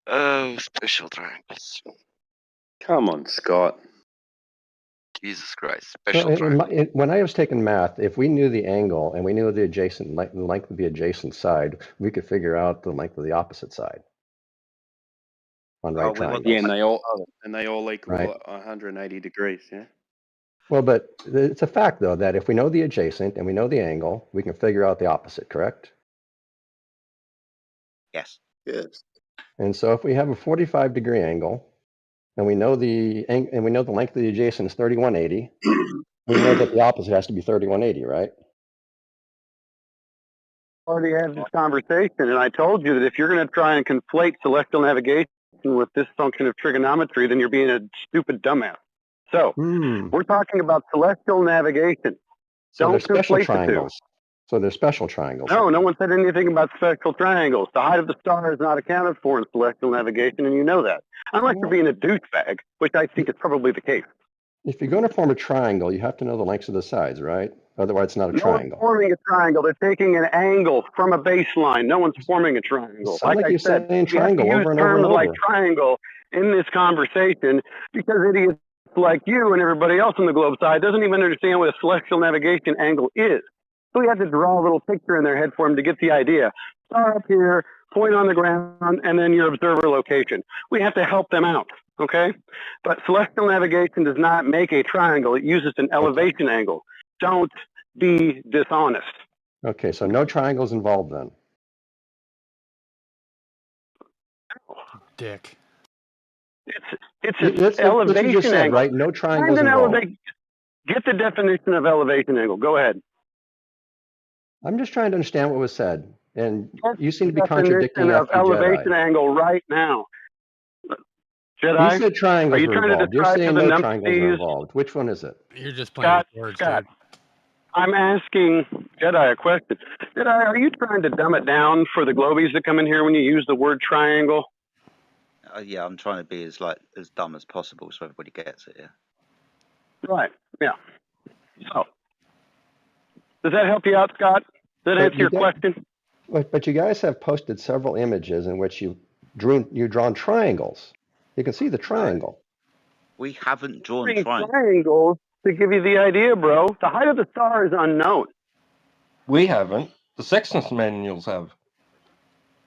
Oh, special triangles. Come on, Scott. Jesus Christ, So special triangles. when I was taking math, if we knew the angle and we knew the adjacent the length of the adjacent side, we could figure out the length of the opposite side on right triangles. Yeah, and they all equal Right. 180 degrees. Yeah. Well, but it's a fact though that if we know the adjacent and we know the angle, we can figure out the opposite, correct? Yes. Yes. And so if we have a 45-degree angle and we know the length of the adjacent is 3180, we know that the opposite has to be 3180, right? Already had this conversation, and I told you that if you're going to try and conflate celestial navigation with this function of trigonometry, then you're being a stupid dumbass. So we're talking about celestial navigation. So Don't they're special conflate the two. triangles. So they're special triangles. No, no one said anything about special triangles. The height of the star is not accounted for in celestial navigation, and you know that. Unless you're being a douchebag, which I think is probably the case. If you're going to form a triangle, you have to know the lengths of the sides, right? Otherwise, it's not a No one's triangle. forming a triangle. They're taking an angle from a baseline. No one's forming a triangle. Sound like I you're said, saying you have to triangle use over and over terms and like over. triangle in this conversation because idiots like you and everybody else on the globe side doesn't even understand what a celestial navigation angle is. So we have to draw a little picture in their head for them to get the idea. Star up here, point on the ground, and then your observer location. We have to help them out, okay? But celestial navigation does not make a triangle. It uses an elevation angle. Don't be dishonest. Okay, so no triangles involved then. Dick. It's That's an what elevation you just said, angle. right? No triangles Find an involved. Get the definition of elevation angle. Go ahead. I'm just trying to understand what was said, and you seem to be Definition contradicting of FE elevation Jedi. angle right now. Jedi, He said are triangles you were trying to involved. You're describe to saying the no triangles are numpties? involved. Which one is it? You're just playing Scott, with words, Scott, dude. I'm asking Jedi a question. Jedi, are you trying to dumb it down for the globies that come in here when you use the word triangle? Yeah, I'm trying to be as dumb as possible so everybody gets it. Yeah. Right. Yeah. So, does that help you out, Scott? Does that But answer your you question? But you guys have posted several images in which you've drawn triangles. You can see the triangle. We haven't drawn Using triangles. triangles to give you the idea, bro. The height of the star is unknown. We haven't. The sextant manuals have.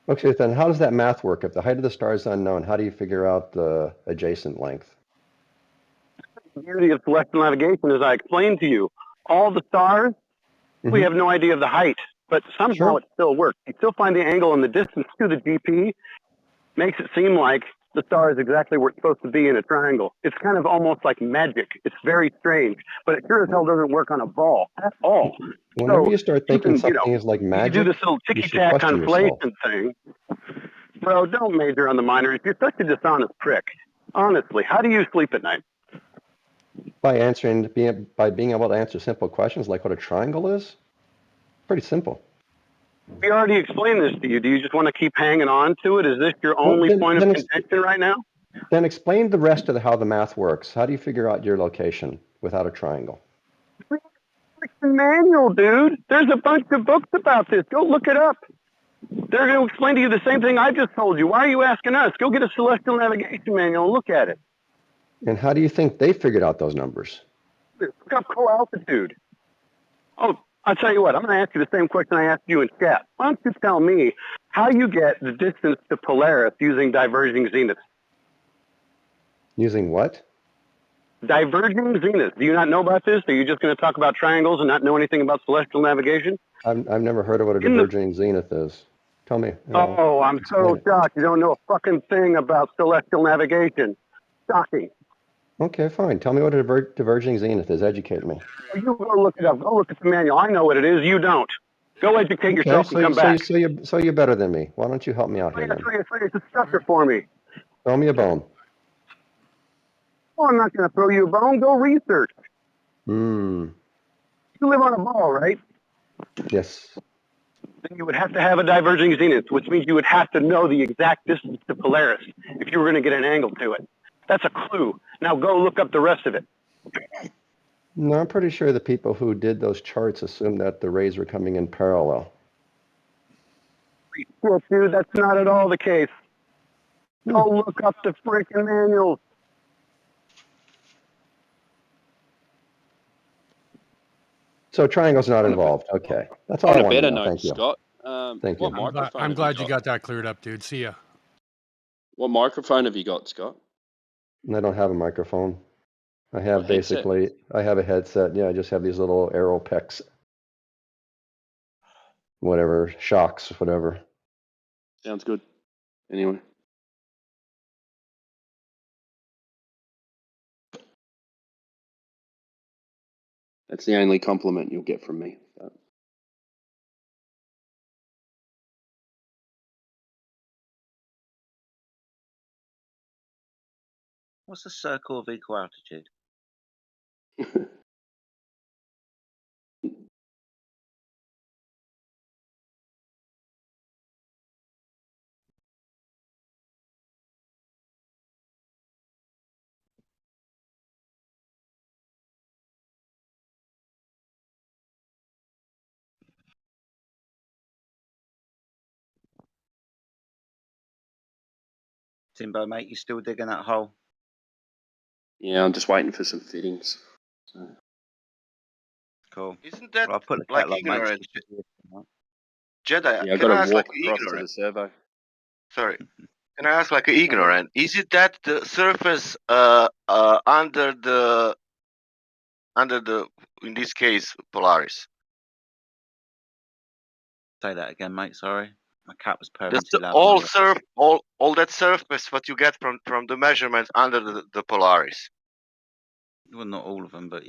Okay, then how does that math work? If the height of the star is unknown, how do you figure out the adjacent length? The beauty of celestial navigation, as I explained to you, all the stars We have no idea of the height, but somehow Sure. it still works. You still find the angle, and the distance to the GP makes it seem like the star is exactly where it's supposed to be in a triangle. It's kind of almost like magic. It's very strange, but it sure as hell doesn't work on a ball at all. Whenever So you start you thinking can, something is like you do magic, this little you should ticky-tack question yourself. conflation thing. Bro, don't major on the minors. You're such a dishonest prick. Honestly, how do you sleep at night? By being able to answer simple questions like what a triangle is. Pretty simple. We already explained this to you. Do you just want to keep hanging on to it? Is this your Well, only point of then contention right now? Then explain the rest of how the math works. How do you figure out your location without a triangle? Freaking manual, dude. There's a bunch of books about this. Go look it up. They're going to explain to you the same thing I just told you. Why are you asking us? Go get a celestial navigation manual and look at it. And how do you think they figured out those numbers? Look up co-altitude. Oh, I'll tell you what. I'm going to ask you the same question I asked you in chat. Why don't you tell me how you get the distance to Polaris using diverging zeniths? Using what? Diverging zeniths. Do you not know about this? Are you just going to talk about triangles and not know anything about celestial navigation? I've never heard of what a diverging zenith is. Tell me. Oh, I'm so shocked. You don't know a fucking thing about celestial navigation. Shocking. Okay, fine. Tell me what a diverging zenith is. Educate me. You go look it up. Go look at the manual. I know what it is. You don't. Go educate yourself and come back. So you're better than me. Why don't you help me out here then? It's a sucker for me. Throw me a bone. Oh, I'm not going to throw you a bone. Go research. You live on a ball, right? Yes. Then you would have to have a diverging zenith, which means you would have to know the exact distance to Polaris if you were going to get an angle to it. That's a clue. Now go look up the rest of it. No, I'm pretty sure the people who did those charts assumed that the rays were coming in parallel. Well, dude, that's not at all the case. Go look up the freaking manuals. So triangles not involved. Okay, that's all I On a wanted to better know. note, Thank you. Scott, Thank you. what microphone I'm have glad you you got that cleared up, dude. See ya. What microphone have you got, Scott? I don't have a microphone. I have headset. I have a headset. Yeah, I just have these little arrow pecs. Whatever, shocks, whatever. Sounds good. Anyway. That's the only compliment you'll get from me. But... What's the circle of equal altitude? Timbo, mate, you still digging that hole? Yeah, I'm just waiting for some fittings. So... Cool. Isn't that Well, I'll put the like kettle up, mate. ignorant? So you should- Jedi, Yeah, I've can got I to ask like walk across to ignorant? the servo. Sorry. Can I ask like ignorant? Is it that the surface under the in this case Polaris? Say that again, mate. Sorry, my cat was purring The too loud. in my ear. all that surface what you get from the measurements under the Polaris. Well, not all of them, but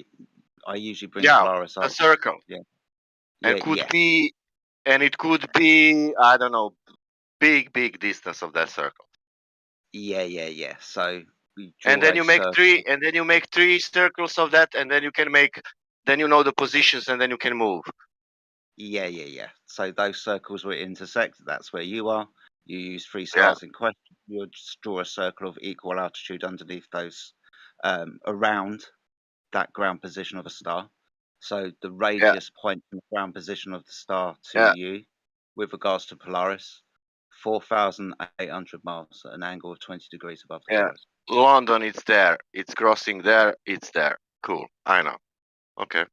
I usually bring Yeah, Polaris a up. circle. Yeah. And it could be I don't know, big distance of that circle. Yeah. So we draw And then a you make circle. three circles of that, and then you know the positions, and then you can move. Yeah. So those circles were intersected. That's where you are. You use 3 stars in question. You'll just draw a circle of equal altitude underneath those, around that ground position of a star. So the radius point from the ground position of the star to you, with regards to Polaris, 4,800 miles at an angle of 20 degrees above the Yeah, horizon. London, it's there. It's crossing there. It's there. Cool. I know. Okay.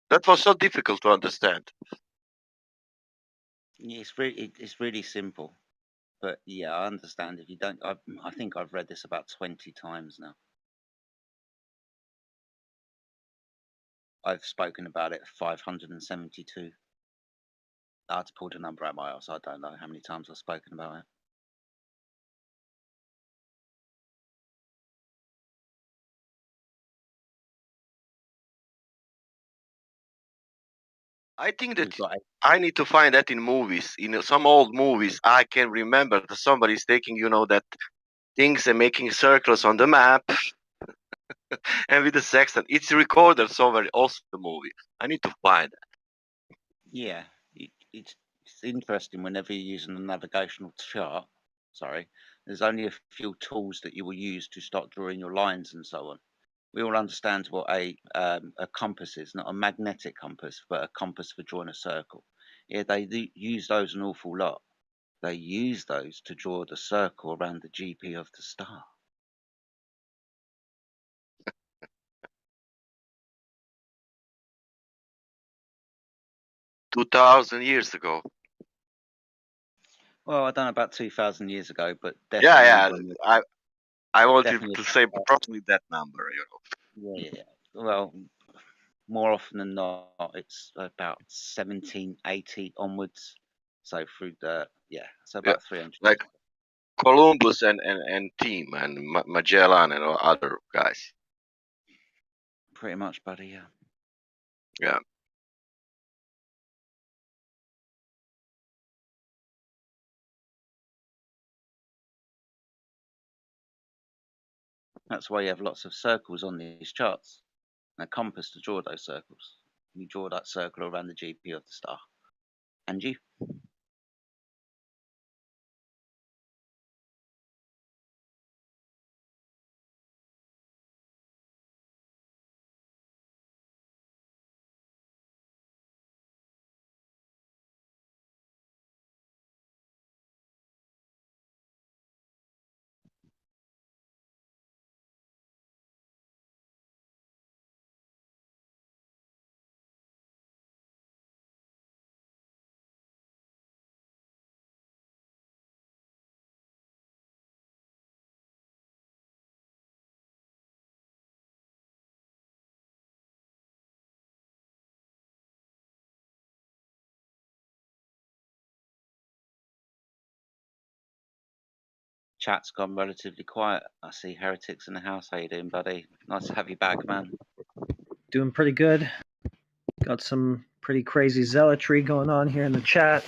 That was so difficult to understand. Yeah, it's really simple. But yeah, I understand if you don't. I think I've read this about 20 times now. I've spoken about it 572. I had to pull the number out of my ass. I don't know how many times I've spoken about it. I think that I need to find that in movies. In some old movies, I can remember that somebody's taking, that things and making circles on the map, and with the sextant, it's recorded somewhere also in the movie. I need to find it. Yeah, it's interesting whenever you're using a navigational chart. Sorry, there's only a few tools that you will use to start drawing your lines and so on. We all understand what a compass is, not a magnetic compass, but a compass for drawing a circle. Yeah, they use those an awful lot. They use those to draw the circle around the GP of the star. 2,000 years ago. Well, I don't know about 2,000 years ago, but definitely. Yeah. I wanted definitely to say approximately that number. Yeah. Well, more often than not, it's about 1780 onwards. So through so about 300. Like Columbus and team and Magellan and other guys. Pretty much, buddy. Yeah. Yeah. That's why you have lots of circles on these charts and a compass to draw those circles. You draw that circle around the GP of the star. And you. Chat's gone relatively quiet. I see Heretics in the house. How you doing, buddy? Nice to have you back, man. Doing pretty good. Got some pretty crazy zealotry going on here in the chat.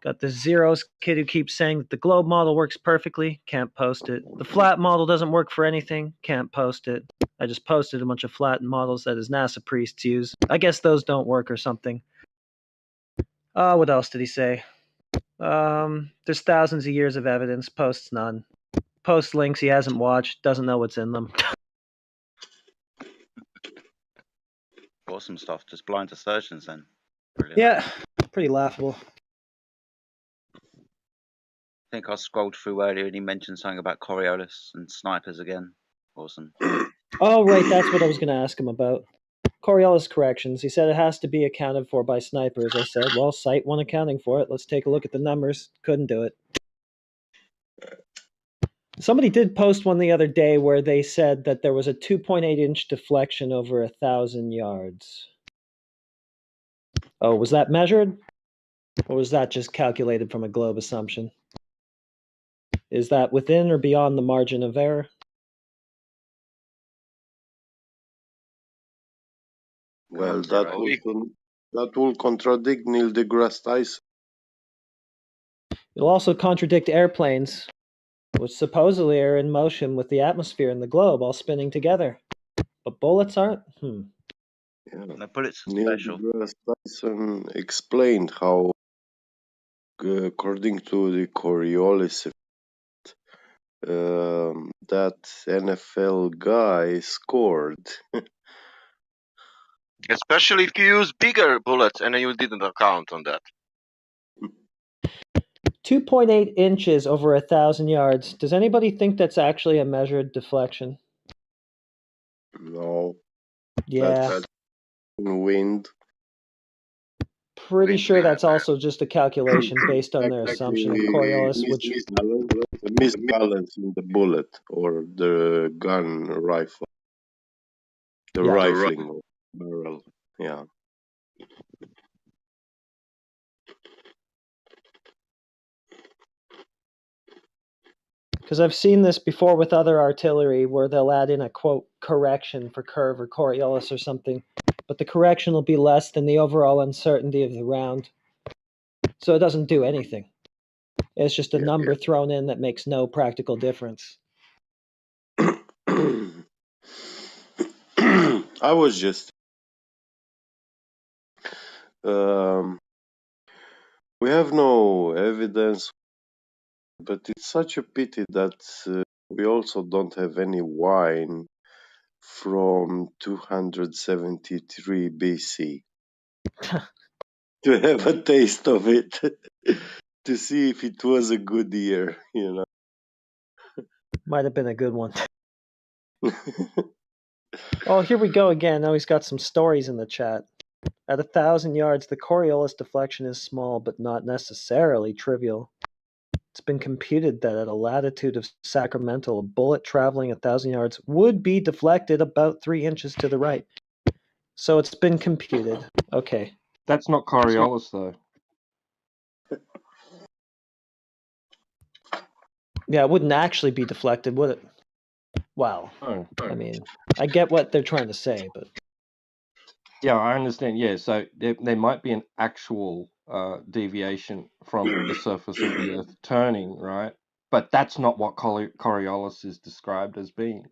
Got this Zeros kid who keeps saying that the globe model works perfectly. Can't post it. The flat model doesn't work for anything. Can't post it. I just posted a bunch of flattened models that his NASA priests use. I guess those don't work or something. What else did he say? There's thousands of years of evidence. Posts none. Posts links he hasn't watched. Doesn't know what's in them. Awesome stuff. Just blind assertions then. Brilliant. Yeah, pretty laughable. I think I scrolled through earlier and he mentioned something about Coriolis and snipers again. Awesome. Oh, right, that's what I was going to ask him about. Coriolis corrections. He said it has to be accounted for by snipers. I said, well, Site 1 accounting for it. Let's take a look at the numbers. Couldn't do it. Somebody did post one the other day where they said that there was a 2.8-inch deflection over 1,000 yards. Oh, was that measured? Or was that just calculated from a globe assumption? Is that within or beyond the margin of error? Well, that will contradict Neil deGrasse Tyson. It'll also contradict airplanes, which supposedly are in motion with the atmosphere and the globe all spinning together. But bullets aren't? Yeah. The bullets are Neil special. deGrasse Tyson explained how, according to the Coriolis effect, that NFL guy scored. Especially if you use bigger bullets and you didn't account on that. 2.8 inches over 1,000 yards. Does anybody think that's actually a measured deflection? No. Yeah. That's wind. pretty sure that's also just a calculation based on their assumption of Coriolis, which misbalance in the bullet or the gun rifle, the Yeah. rifling of barrel. Yeah. because I've seen this before with other artillery where they'll add in a quote correction for curve or Coriolis or something, but the correction will be less than the overall uncertainty of the round. So it doesn't do anything. It's just a number thrown in that makes no practical difference. I was just we have no evidence, but it's such a pity that we also don't have any wine from 273 BC to have a taste of it, to see if it was a good year, you know. Might have been a good one. Oh, here we go again. Now he's got some stories in the chat. At 1,000 yards, the Coriolis deflection is small, but not necessarily trivial. It's been computed that at a latitude of Sacramento, a bullet traveling 1,000 yards would be deflected about 3 inches to the right. So it's been computed. Okay. That's not Coriolis, though. Yeah, it wouldn't actually be deflected, would it? Well, Oh. I mean, I get what they're trying to say, but Yeah, I understand. Yeah, so there might be an actual deviation from the surface of the Earth turning, right? But that's not what Coriolis is described as being.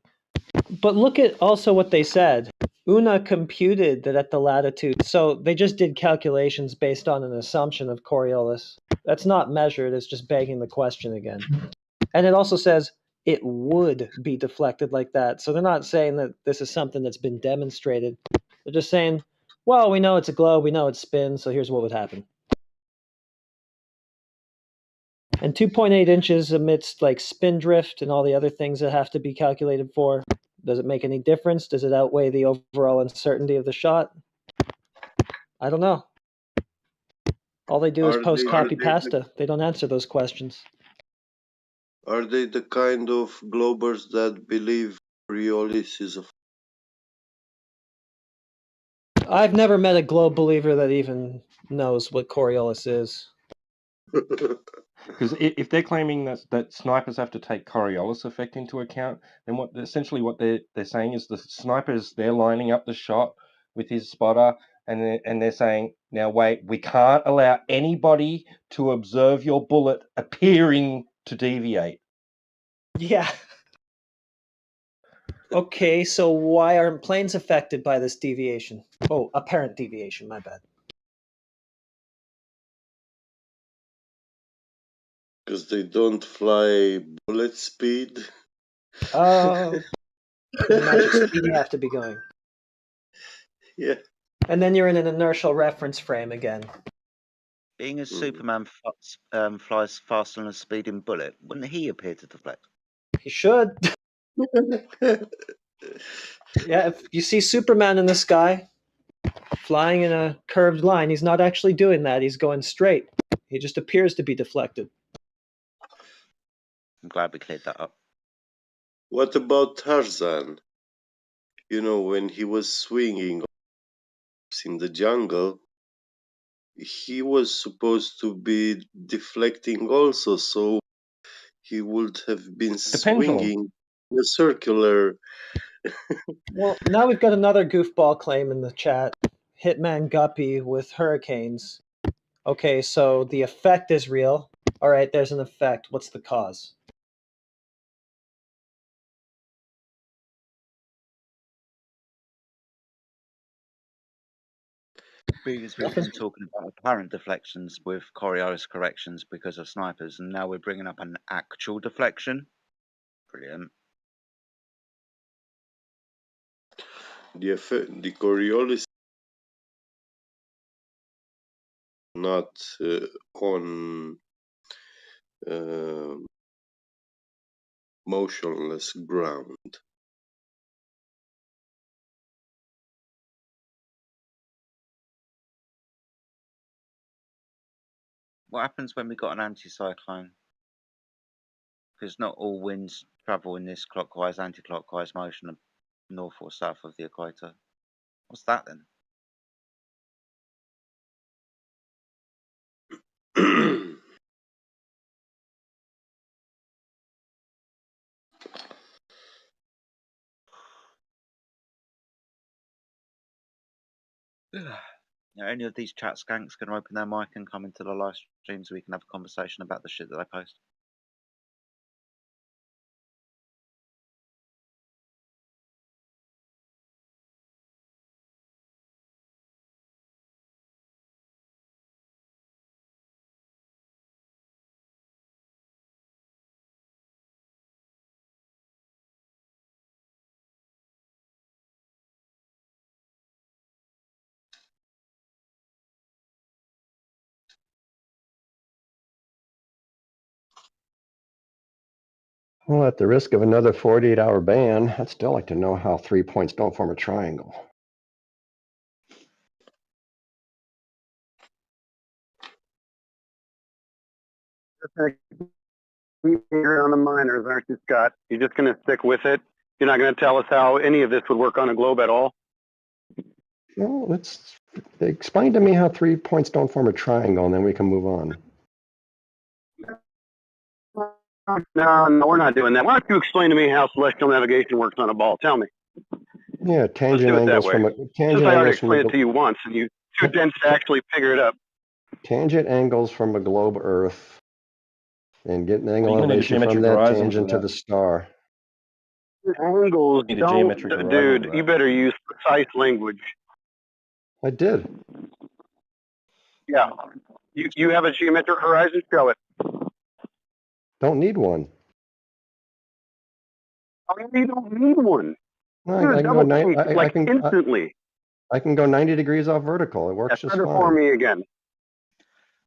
But look at also what they said. Una computed that at the latitude, so they just did calculations based on an assumption of Coriolis. That's not measured, it's just begging the question again. And it also says it would be deflected like that. So they're not saying that this is something that's been demonstrated. They're just saying, well, we know it's a globe, we know it spins, so here's what would happen. And 2.8 inches amidst like spin drift and all the other things that have to be calculated for. Does it make any difference? Does it outweigh the overall uncertainty of the shot? I don't know. All they do is post copy pasta. They don't answer those questions. Are they the kind of globers that believe Coriolis is a I've never met a globe believer that even knows what Coriolis is. Because if they're claiming that snipers have to take Coriolis effect into account, then essentially what they're saying is the snipers, they're lining up the shot with his spotter, and they're saying, now wait, we can't allow anybody to observe your bullet appearing to deviate. Yeah. Okay, so why aren't planes affected by this deviation? Oh, apparent deviation, my bad. because they don't fly bullet speed. Oh, the magic speed you have to be going. Yeah. And then you're in an inertial reference frame again. Being a Superman flies faster than a speeding bullet, wouldn't he appear to deflect? He should. Yeah, if you see Superman in the sky, flying in a curved line, he's not actually doing that. He's going straight. He just appears to be deflected. I'm glad we cleared that up. What about Tarzan? You know, when he was swinging in the jungle, he was supposed to be deflecting also, so he would have been swinging in a circular. Well, now we've got another goofball claim in the chat. Hitman Guppy with hurricanes. Okay, so the effect is real. All right, there's an effect. What's the cause? Previously, we've been talking about apparent deflections with Coriolis corrections because of snipers, and now we're bringing up an actual deflection. Brilliant. The Coriolis not on motionless ground. What happens when we got an anticyclone? Because not all winds travel in this clockwise, anti-clockwise motion north or south of the equator. What's that then? Are any of these chat skanks going to open their mic and come into the live stream so we can have a conversation about the shit that they post? Well, at the risk of another 48-hour ban, I'd still like to know how 3 points don't form a triangle. You're on the minors, aren't you, Scott? You're just going to stick with it? You're not going to tell us how any of this would work on a globe at all? Well, let's explain to me how 3 points don't form a triangle, and then we can move on. No, we're not doing that. Why don't you explain to me how celestial navigation works on a ball? Tell me. Yeah, Let's tangent do it that angles way. from a Since tangent I already angles from a explained it to you once, and you too dense to actually figure it up. tangent angles from a globe Earth, and get an angle You're gonna need a elevation from geometric that horizon tangent for to that. the star. Angles Need a don't, geometric horizon dude. for You that. better use precise language. I did. Yeah. You have a geometric horizon? Show it. Don't need one. Oh, you don't need one. No, Do a I can go double take, like I instantly. can go 90 degrees off vertical. It works just Set it for fine. me again.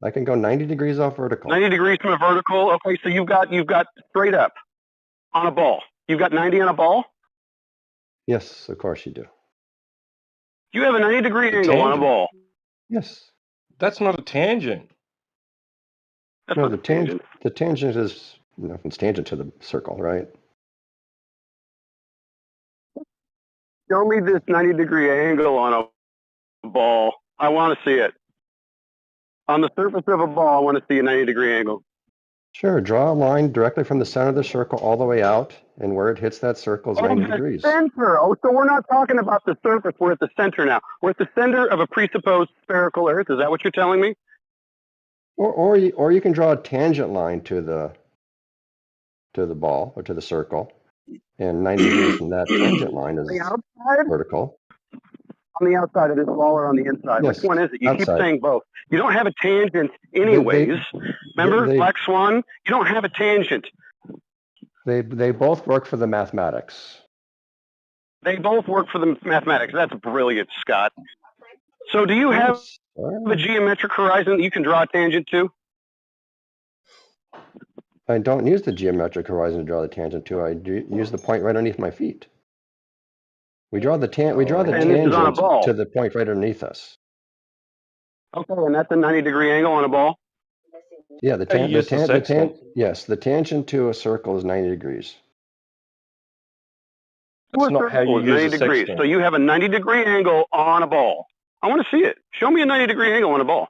I can go 90 degrees off vertical. 90 degrees from a vertical. Okay, so you've got straight up on a ball. You've got 90 on a ball. Yes, of course you do. You have a 90-degree The angle on a tangent. ball. Yes. That's not a tangent. That's No, not the a tangent. The tangent is, it's tangent to the circle, right? Show me this 90-degree angle on a ball. I want to see it. On the surface of a ball, I want to see a 90-degree angle. Sure, draw a line directly from the center of the circle all the way out, and where it hits that circle is 90 the degrees. center. Oh, so we're not talking about the surface. We're at the center now. We're at the center of a presupposed spherical Earth. Is that what you're telling me? Or you can draw a tangent line to the ball or to the circle, and 90 degrees from that tangent line is The outside? vertical. On the outside of this ball or on the inside? Yes, Which one is it? You keep outside. saying both. You don't have a tangent anyways. Remember, they- Black Swan? You don't have a tangent. They both work for the mathematics. They both work for the mathematics. That's brilliant, Scott. So do you have a geometric horizon that you can draw a tangent to? I don't use the geometric horizon to draw the tangent to. I use the point right underneath my feet. We draw the And this is on a tangent ball. to the point right underneath us. Okay, and that's a 90-degree angle on a ball? Yeah, sextant. yes, the tangent to a circle is 90 degrees. To a not how circle you is use 90 a degrees. sextant. So you have a 90-degree angle on a ball. I want to see it. Show me a 90-degree angle on a ball.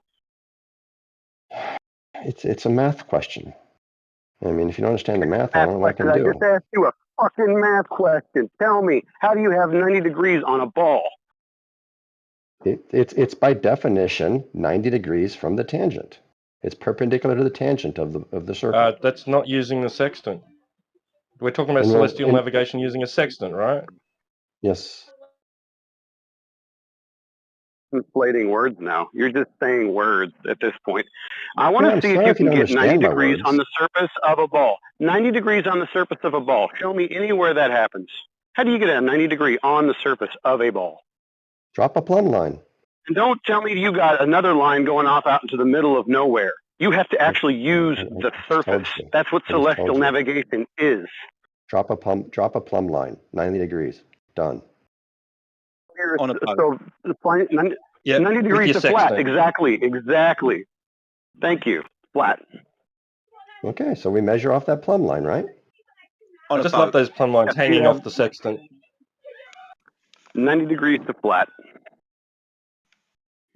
It's a math question. I mean, if you don't understand the math, I don't know what I can I do. just asked you a fucking math question. Tell me, how do you have 90 degrees on a ball? It's by definition 90 degrees from the tangent. It's perpendicular to the tangent of the circle. That's not using the sextant. We're talking about And celestial navigation using a sextant, right? Yes. Inflating words now. You're just saying words at this point. I want Well, to I'm see if sorry you if you can don't get 90 understand my degrees words. on the surface of a ball. 90 degrees on the surface of a ball. Show me anywhere that happens. How do you get a 90 degree on the surface of a ball? Drop a plumb line. And don't tell me you got another line going off out into the middle of nowhere. You have to actually use the surface. That's what I just told celestial you. navigation is. Drop a plumb line. 90 degrees. Done. On a so the 90 with degrees your to flat. sextant. Exactly. Thank you. flat. Okay, so we measure off that plumb line, right? I just love those plumb lines Yes, hanging you off have the sextant. 90 degrees to flat.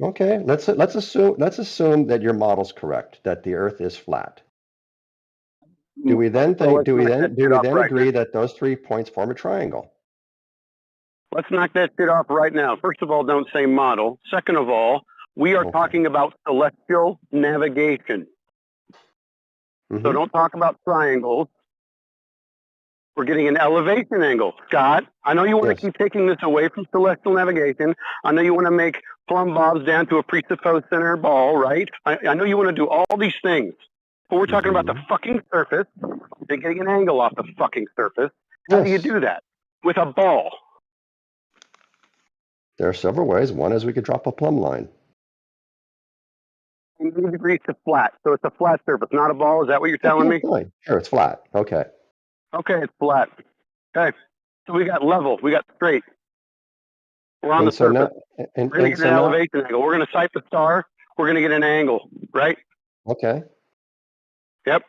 Okay, let's assume that your model's correct, that the Earth is flat. Do we then So let's knock that shit off right agree that those 3 points form a triangle? Let's knock that shit off right now. First of all, don't say model. Second of all, we are talking about celestial navigation. So don't talk about triangles. We're getting an elevation angle. Scott, I know you want to keep taking this away from celestial navigation. I know you want to make plumb bobs down to a presupposed center ball, right? I know you want to do all these things. But we're talking about the fucking surface and getting an angle off the fucking surface. How do you do that? With a ball. There are several ways. One is we could drop a plumb line. 80 degrees to flat. So it's a flat surface, not a ball. Is that what you're telling me? Fine. Sure, it's flat. Okay. Okay, it's flat. Okay. So we got level. We got straight. We're on the surface. We're going to get an elevation angle. We're going to sight the star. We're going to get an angle, right? Okay. Yep.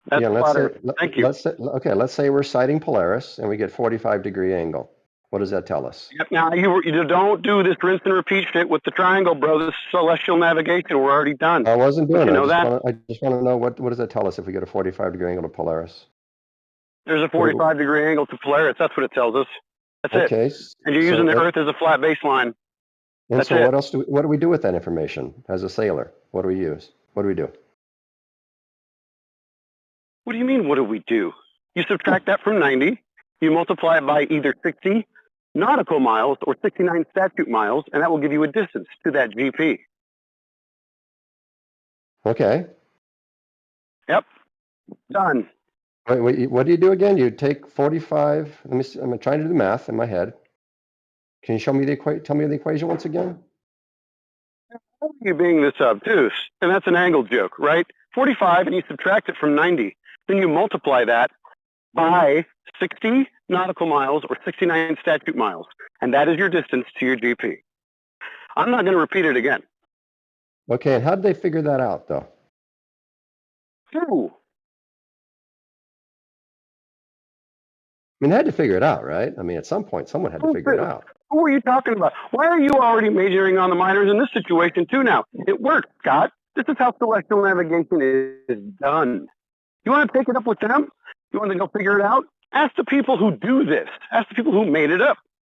That's flat Earth. Thank you. Let's say we're sighting Polaris and we get 45-degree angle. What does that tell us? Yep. Now, you don't do this rinse and repeat shit with the triangle, bro. This is celestial navigation. We're already done. I wasn't doing You it. know that? I just want to know what does that tell us if we get a 45-degree angle to Polaris? There's a 45-degree angle to Polaris. That's what it tells us. That's Okay. it. And you're using the Earth as a flat baseline. And That's so it. what do we do with that information as a sailor? What do we use? What do we do? What do you mean, what do we do? You subtract that from 90, you multiply it by either 60 nautical miles or 69 statute miles, and that will give you a distance to that GP. Okay. Yep. Done. Wait, what do you do again? You take 45. Let me see. I'm trying to do the math in my head. Can you show me tell me the equation once again? You're being this obtuse, and that's an angle joke, right? 45, and you subtract it from 90. Then you multiply that by 60 nautical miles or 69 statute miles, and that is your distance to your GP. I'm not going to repeat it again. Okay, and how did they figure that out, though? Who? I mean, they had to figure it out, right? I mean, at some point, someone had to figure it out. Who are you talking about? Why are you already majoring on the minors in this situation, too, now? It works, Scott. This is how celestial navigation is done. You want to take it up with them? You want to go figure it out? Ask the people who do this. Ask the people who made it up.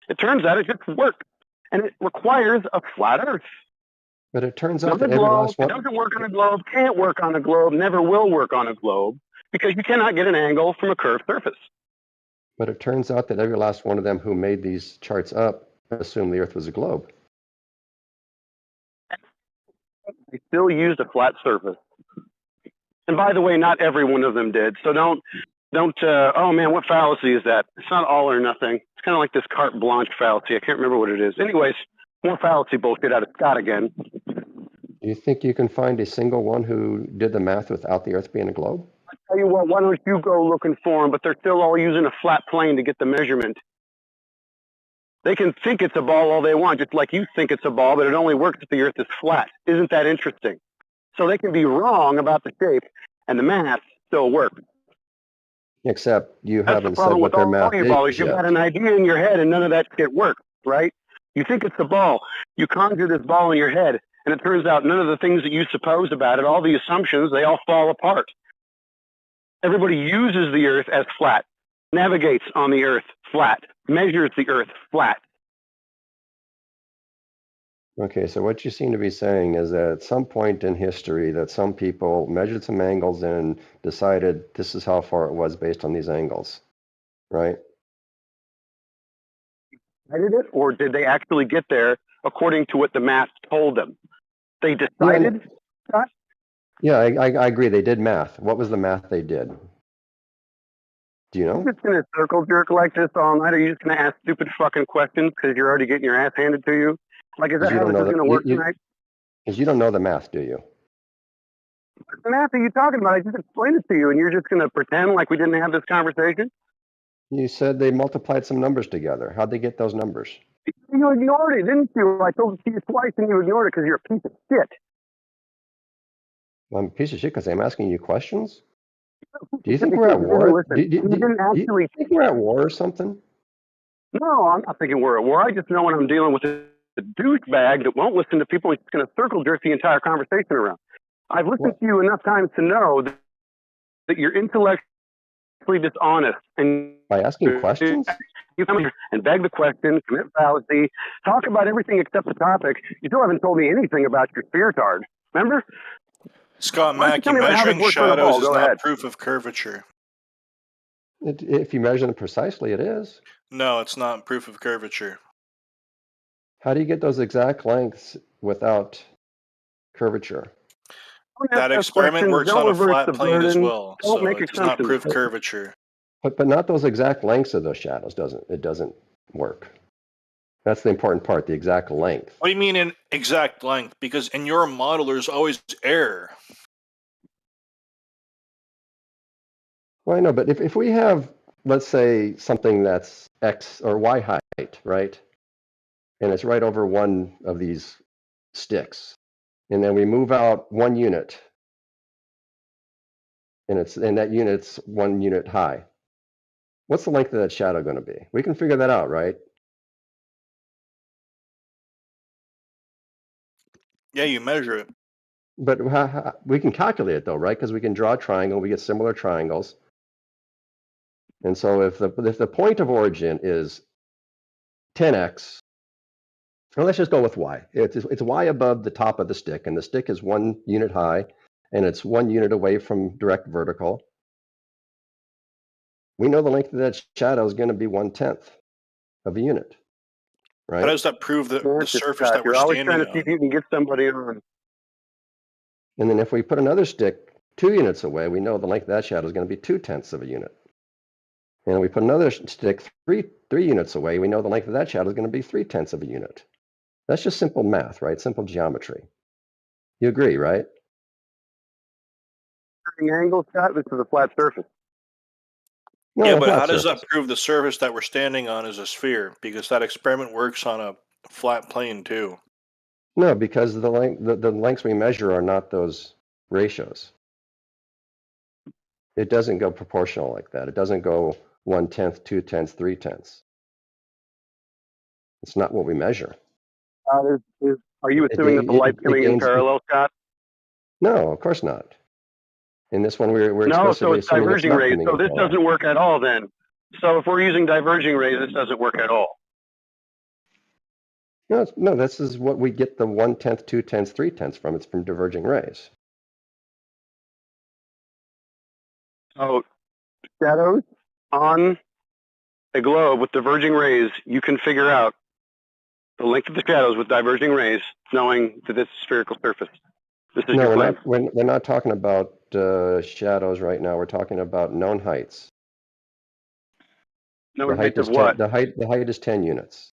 It turns out it just works. And it requires a flat Earth. But it turns out Not that a every globe. last It one. doesn't work on a globe, can't work on a globe, never will work on a globe, because you cannot get an angle from a curved surface. But it turns out that every last one of them who made these charts up assumed the Earth was a globe. They still used a flat surface. And by the way, not every one of them did. So don't, oh man, what fallacy is that? It's not all or nothing. It's kind of like this carte blanche fallacy. I can't remember what it is. Anyways, more fallacy bullshit out of Scott again. Do you think you can find a single one who did the math without the Earth being a globe? I tell you what, why don't you go looking for them? But they're still all using a flat plane to get the measurement. They can think it's a ball all they want, just like you think it's a ball, but it only works if the Earth is flat. Isn't that interesting? So they can be wrong about the shape, and the math still works. Except you That's the haven't said problem what with their all math your is ballers. You've yet. got an idea in your head, and none of that shit works, right? You think it's the ball. You conjure this ball in your head, and it turns out none of the things that you suppose about it, all the assumptions, they all fall apart. Everybody uses the Earth as flat, navigates on the Earth flat, measures the Earth flat. Okay, so what you seem to be saying is that at some point in history that some people measured some angles and decided this is how far it was based on these angles, right? Decided it, or did they actually get there according to what the math told them? They decided? Scott? Yeah, I agree. They did math. What was the math they did? Do you know? You're just going to circle jerk like this all night? Or are you just going to ask stupid fucking questions because you're already getting your ass handed to you? Like, is that how this is going to work tonight? Because you don't know the math, do you? What the math are you talking about? I just explained it to you, and you're just going to pretend like we didn't have this conversation? You said they multiplied some numbers together. How'd they get those numbers? You ignored it, didn't you? I told it to you twice, and you ignored it because you're a piece of shit. I'm a piece of shit because I'm asking you questions? Do you think we're at war? Listen, you didn't Do you actually. think we're at war or something? No, I'm not thinking we're at war. I just know when I'm dealing with a douchebag that won't listen to people, he's going to circle jerk the entire conversation around. I've listened to you enough times to know that you're intellectually dishonest. And by asking questions? You come here and beg the question, commit fallacy, talk about everything except the topic. You still haven't told me anything about your sphere tard. Remember? Scott Why don't you Mackey, tell me about how this measuring works on a ball? shadows is Go not ahead. proof of curvature. If you measure them precisely, it is. No, it's not proof of curvature. How do you get those exact lengths without curvature? That experiment works on a flat plane as well, Don't so make it does not assumptions. prove curvature. But not those exact lengths of those shadows. It doesn't work. That's the important part, the exact length. What do you mean in exact length? Because in your model, there's always error. Well, I know, but if we have, let's say, something that's X or Y height, right? And it's right over one of these sticks. And then we move out 1 unit. And that unit's 1 unit high. What's the length of that shadow going to be? We can figure that out, right? Yeah, you measure it. But we can calculate it though, right? Because we can draw a triangle, we get similar triangles. And so if the point of origin is 10x, well, let's just go with y. It's y above the top of the stick, and the stick is 1 unit high, and it's 1 unit away from direct vertical. We know the length of that shadow is going to be 1/10 of a unit, right? How does that prove the surface that we're You're always standing trying to see on? if you can get somebody on. And then if we put another stick 2 units away, we know the length of that shadow is going to be 2/10 of a unit. And we put another stick three units away, we know the length of that shadow is going to be 3/10 of a unit. That's just simple math, right? Simple geometry. You agree, right? Angle, Scott. This is a flat surface. No, Yeah, a but flat how does surface. that prove the surface that we're standing on is a sphere? Because that experiment works on a flat plane too. No, because the lengths we measure are not those ratios. It doesn't go proportional like that. It doesn't go 1/10, 2/10, 3/10. It's not what we measure. Are you assuming that the light's coming in parallel, Scott? No, of course not. In this one, we're No, so explicitly it's assuming it's diverging not rays. coming So in this parallel. doesn't work at all then. So if we're using diverging rays, this doesn't work at all. No, this is what we get the 1/10, 2/10, 3/10 from. It's from diverging rays. So shadows on a globe with diverging rays, you can figure out the length of the shadows with diverging rays, knowing that it's a spherical surface. This is No, your claim. we're not talking about shadows right now. We're talking about known heights. No The height height of is what? the height is 10 units.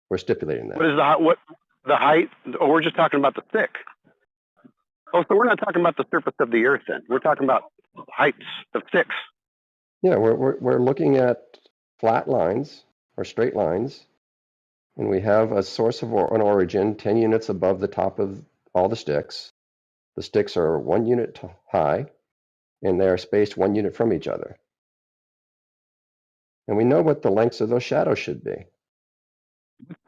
We're stipulating that. What is the height? Oh, we're just talking about the stick. Oh, so we're not talking about the surface of the Earth then. We're talking about heights of sticks. Yeah, we're looking at flat lines or straight lines, and we have a source of an origin 10 units above the top of all the sticks. The sticks are 1 unit high, and they are spaced 1 unit from each other. And we know what the lengths of those shadows should be.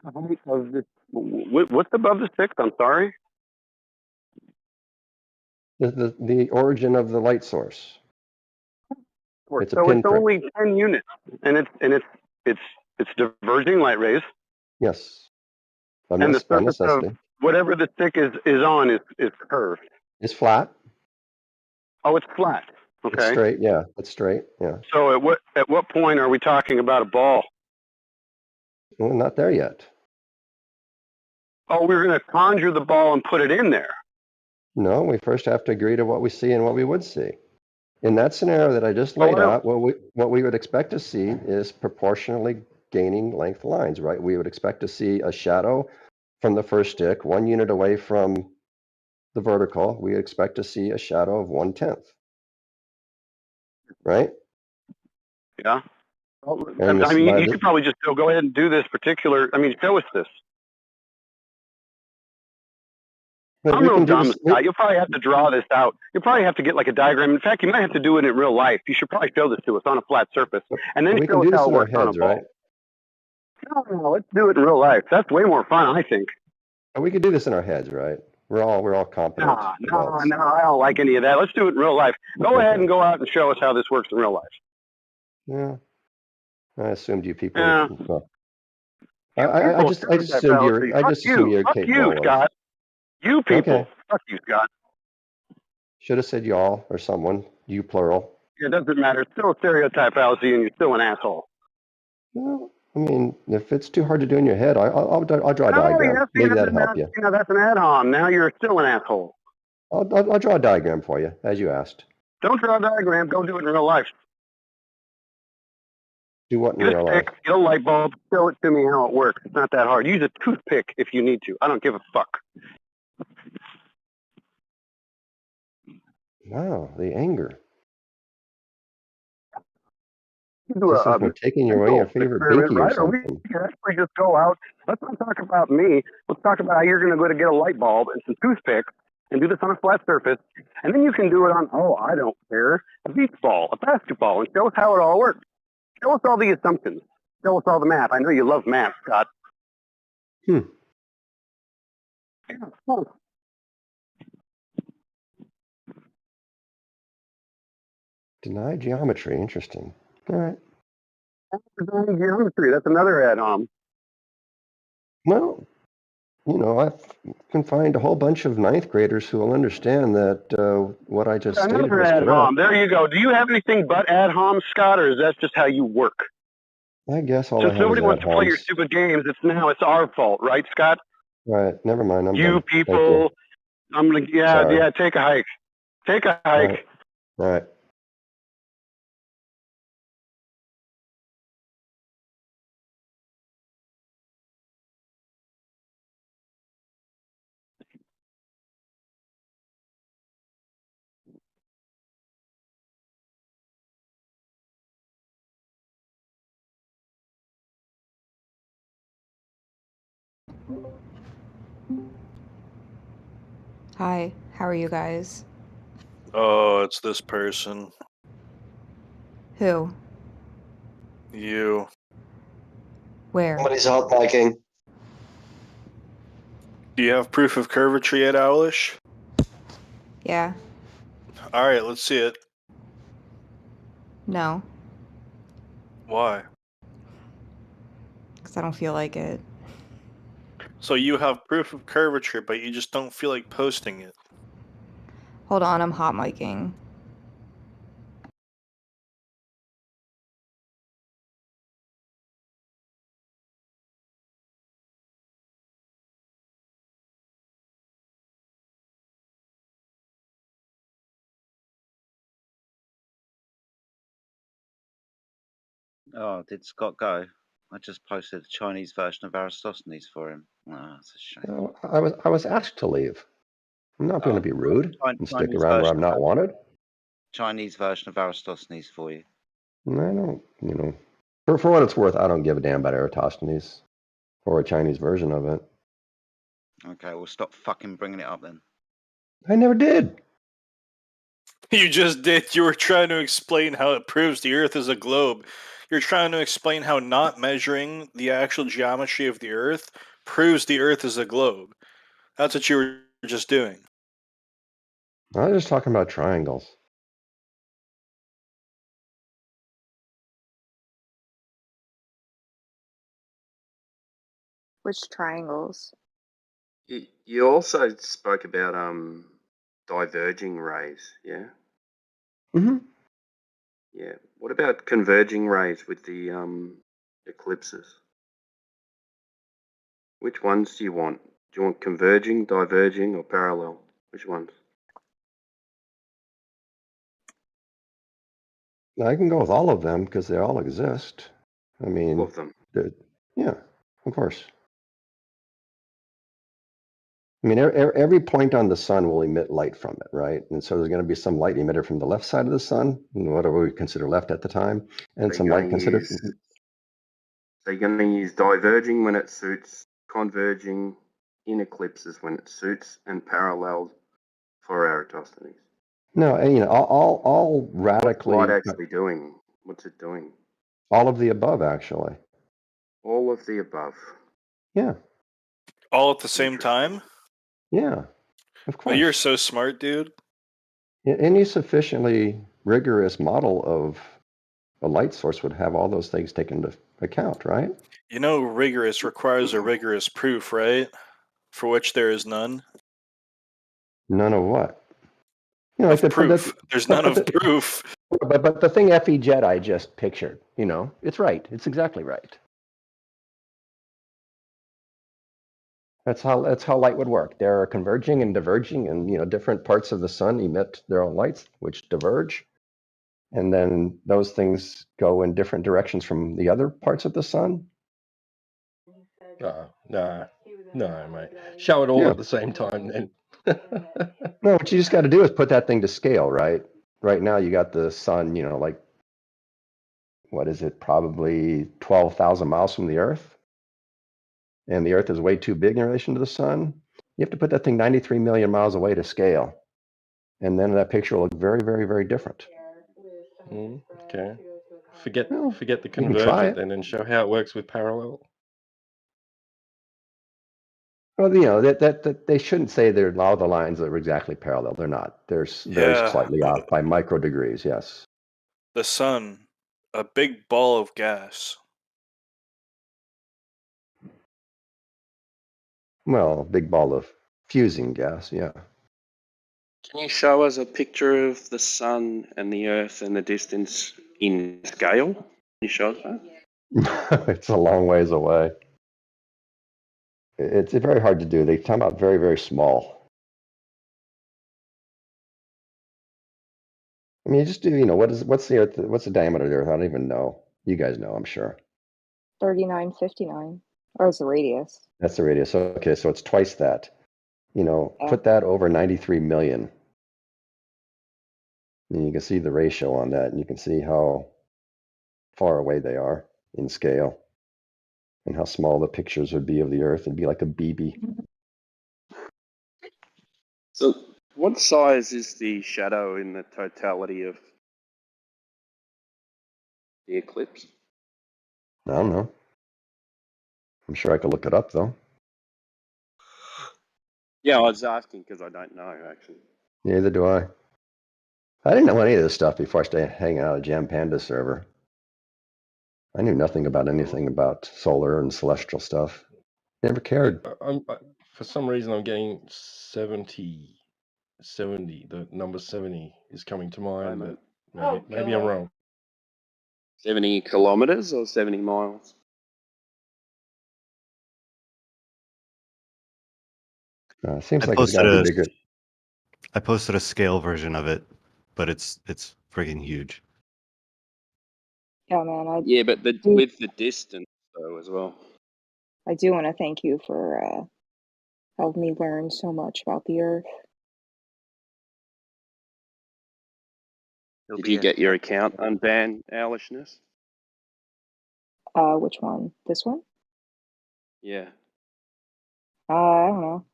The height of this, what's above the sticks? I'm sorry. The origin of the light source. It's a So it's pinprick. only 10 units, and it's diverging light rays. Yes. By And the surface necessity. of whatever the stick is on is curved. It's flat. Oh, it's flat. Okay. It's straight. Yeah, it's straight. Yeah. So at what point are we talking about a ball? Well, not there yet. Oh, we're going to conjure the ball and put it in there. No, we first have to agree to what we see and what we would see. In that scenario that I just laid out, what we would expect to see is proportionally gaining length lines, right? We would expect to see a shadow from the first stick, 1 unit away from the vertical. We expect to see a shadow of 1/10, right? Yeah. I mean, you could probably just go ahead and do this particular. I mean, show us this. But I'm we real can do dumb, this. Scott. You'll probably have to draw this out. You'll probably have to get like a diagram. In fact, you might have to do it in real life. You should probably show this to us on a flat surface, and then We can show us do this how it in our works on a heads, ball. right? No, let's do it in real life. That's way more fun, I think. And we can do this in our heads, right? We're all competent adults. No, I don't like any of that. Let's do it in real life. Go ahead and go out and show us how this works in real life. Yeah. I assumed you people. Yeah. Well, I just assumed you're. I just assumed you're Fuck capable you, of. Scott. You people. Okay. Fuck you, Scott. Should have said y'all or someone. You plural. It doesn't matter. It's still a stereotype fallacy, and you're still an asshole. Well, I mean, if it's too hard to do in your head, I'll draw a Oh, diagram. yes, Maybe that'll now, help you. that's an add-on. Now you're still an asshole. I'll draw a diagram for you, as you asked. Don't draw a diagram. Go do it in real life. Do what in Get a real life? stick, get a light bulb, show it to me how it works. It's not that hard. Use a toothpick if you need to. I don't give a fuck. Wow, the anger. You do Just as we're taking away your favorite binky or right? Or we something. can actually just go out. Let's not talk about me. Let's talk about how you're going to go to get a light bulb and some toothpicks and do this on a flat surface. And then you can do it on, I don't care, a beach ball, a basketball, and show us how it all works. Show us all the assumptions. Show us all the math. I know you love math, Scott. Hmm. Yeah, fun. Deny geometry. Interesting. All right. Designing geometry. That's another add-on. Well, I can find a whole bunch of ninth graders who will understand that what I just stated Another was ad-hom. correct. There you go. Do you have anything but ad-homs, Scott, or is that just how you work? I guess all I Since have nobody is wants to play your ad-homs. stupid games, it's our fault, right, Scott? Right. Never mind. I'm You done. Thank people. I'm gonna. Sorry. Yeah. Take a hike. Take a All hike. right. All right. Hi, how are you guys? Oh, it's this person. Who? You. Where? Somebody's hot biking. Do you have proof of curvature yet, Owlish? Yeah? All right, let's see it. No, Why? because I don't feel like it. So you have proof of curvature, but you just don't feel like posting it. Hold on, I'm hot micing. Oh, did Scott go? I just posted a Chinese version of Aristophanes for him. Oh, that's a shame. No, I was asked to leave. I'm not going to be rude and stick Chinese around where version I'm not wanted. Chinese version of Aristophanes for you. And I don't, for what it's worth, I don't give a damn about Eratosthenes or a Chinese version of it. Okay, well, stop fucking bringing it up then. I never did. You just did. You were trying to explain how it proves the Earth is a globe. You're trying to explain how not measuring the actual geometry of the Earth proves the Earth is a globe. That's what you were just doing. I was just talking about triangles. Which triangles? You also spoke about diverging rays, yeah? Mm-hmm. Yeah. What about converging rays with the eclipses? Which ones do you want? Do you want converging, diverging, or parallel? Which ones? I can go with all of them because they all exist. I mean, All of them. Yeah, of course. I mean, every point on the sun will emit light from it, right? And so there's going to be some light emitted from the left side of the sun, whatever we consider left at the time, and some light considered. So you're going to use diverging when it suits converging in eclipses when it suits and paralleled for Eratosthenes. No, and, all What's light radically, actually doing? What's it doing? all of the above, actually. All of the above. Yeah, All at the same time? yeah, of Oh, you're course. so smart, dude. Any sufficiently rigorous model of a light source would have all those things taken into account, right? You know, rigorous requires a rigorous proof, right? For which there is none. None of what? You know, like Of proof. There's none of the, proof. but the thing F.E. Jedi just pictured, it's right. It's exactly right. That's how light would work. There are converging and diverging, and different parts of the sun emit their own lights, which diverge, and then those things go in different directions from the other parts of the sun. No, mate. Show it all Yeah. at the same time, then. No, what you just got to do is put that thing to scale, right? Right now, you got the sun, like, what is it? Probably 12,000 miles from the Earth, and the Earth is way too big in relation to the sun. You have to put that thing 93 million miles away to scale, and then that picture will look very, very, very different. Okay. Forget the You can try convergent it. then, and show how it works with parallel. Well, that they shouldn't say they're all the lines are exactly parallel. They're not. They're very Yeah. slightly off by micro degrees. Yes. The sun, a big ball of gas. Well, big ball of fusing gas. Yeah. Can you show us a picture of the sun and the Earth and the distance in scale? Can you show us that? It's a long ways away. It's very hard to do. They talk about very, very small. I mean, you just do. What's the Earth? What's the diameter of the Earth? I don't even know. You guys know, I'm sure. 3959. Or is the radius? That's the radius. Okay, so it's twice that. Yeah. Put that over 93 million. And you can see the ratio on that, and you can see how far away they are in scale, and how small the pictures would be of the Earth. It'd be like a BB. So, what size is the shadow in the totality of the eclipse? I don't know. I'm sure I could look it up, though. Yeah, I was asking because I don't know, actually. Neither do I. I didn't know any of this stuff before I started hanging out at Jam Panda server. I knew nothing about anything about solar and celestial stuff. Never cared. For some reason, I'm getting 70. The number 70 is coming to mind, but maybe I'm wrong. 70 kilometers or 70 miles? Seems like it's got to be bigger. I posted a scale version of it, but it's friggin' huge. Yeah, man. Yeah, but with the distance, though, as well. I do want to thank you for helping me learn so much about the Earth. Did you get your account unbanned, Owlishness? Which one? This one? Yeah. I don't know.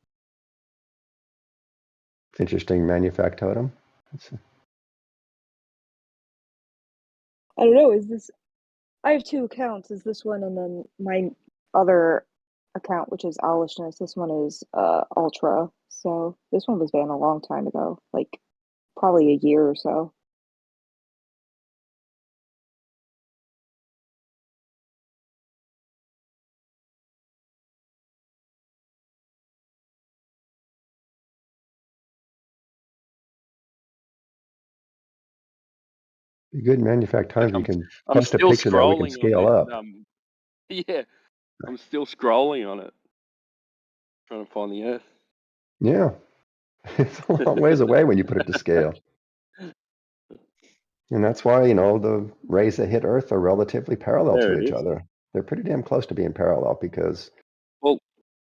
Interesting manufactotum. I don't know. Is this? I have two accounts. Is this one and then my other account, which is Owlishness. This one is Ultra. So this one was banned a long time ago, like probably a year or so. Be good manufactotum. You can I'm post a still picture that we can scrolling scale on up. it. Yeah, I'm still scrolling on it, trying to find the Earth. Yeah, it's a long ways away when you put it to scale. And that's why, the rays that hit Earth are relatively parallel There to it each is. other. They're pretty damn close to being parallel because. Well,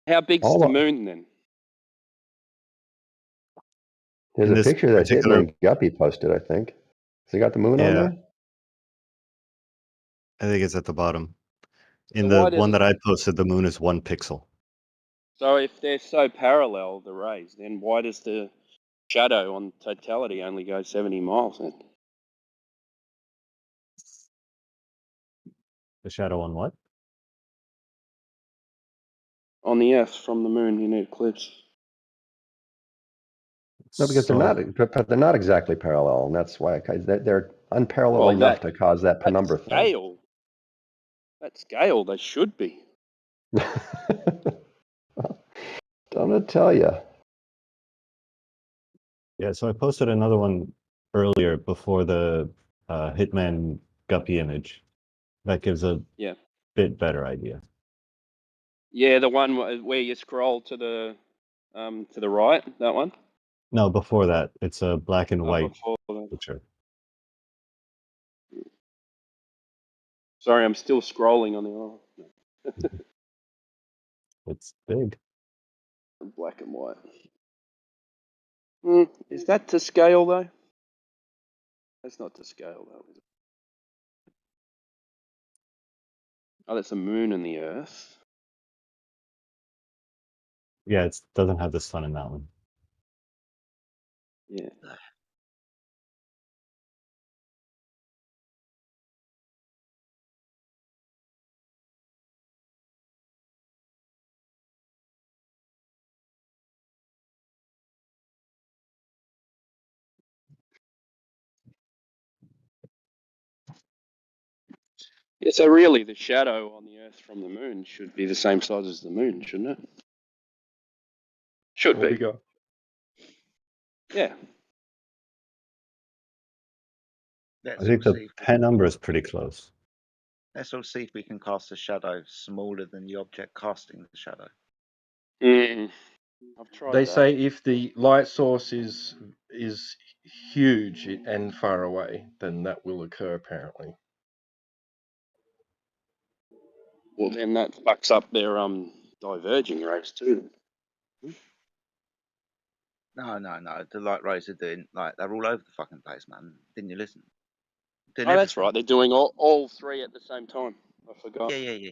how big's the moon then? There's In a this picture that particular- Hitman Guppy posted, I think. Has he got the moon on Yeah. there? I think it's at the bottom. In So the why does one it- that I posted, the moon is 1 pixel. So if they're so parallel, the rays, then why does the shadow on totality only go 70 miles then? The shadow on what? On the Earth from the moon in an eclipse. No, because they're not exactly parallel, and that's why they're unparalleled Well, enough to cause that penumbra thing. Scale. That scale, they should be. Don't I tell you? Yeah, so I posted another one earlier before the Hitman Guppy image. That gives a bit better idea. Yeah, the one where you scroll to the right, that one. No, before that, it's a black and white Before that. picture. Sorry, I'm still scrolling on the other. It's big. Black and white. Is that to scale though? That's not to scale though, is it? Oh, that's the moon and the Earth. Yeah, it doesn't have the sun in that one. Yeah. Yeah, so really the shadow on the Earth from the moon should be the same size as the moon, shouldn't it? Should be. Bigger. Yeah. I think the penumbra is pretty close. Let's all see if we can cast a shadow smaller than the object casting the shadow. I've tried They that. say if the light source is huge and far away, then that will occur apparently. Well, then that fucks up their diverging rays too. No. The light rays are doing they're all over the fucking place, man. Didn't you listen? Doing Oh, that's everything. right. They're doing all three at the same time. I forgot. Yeah.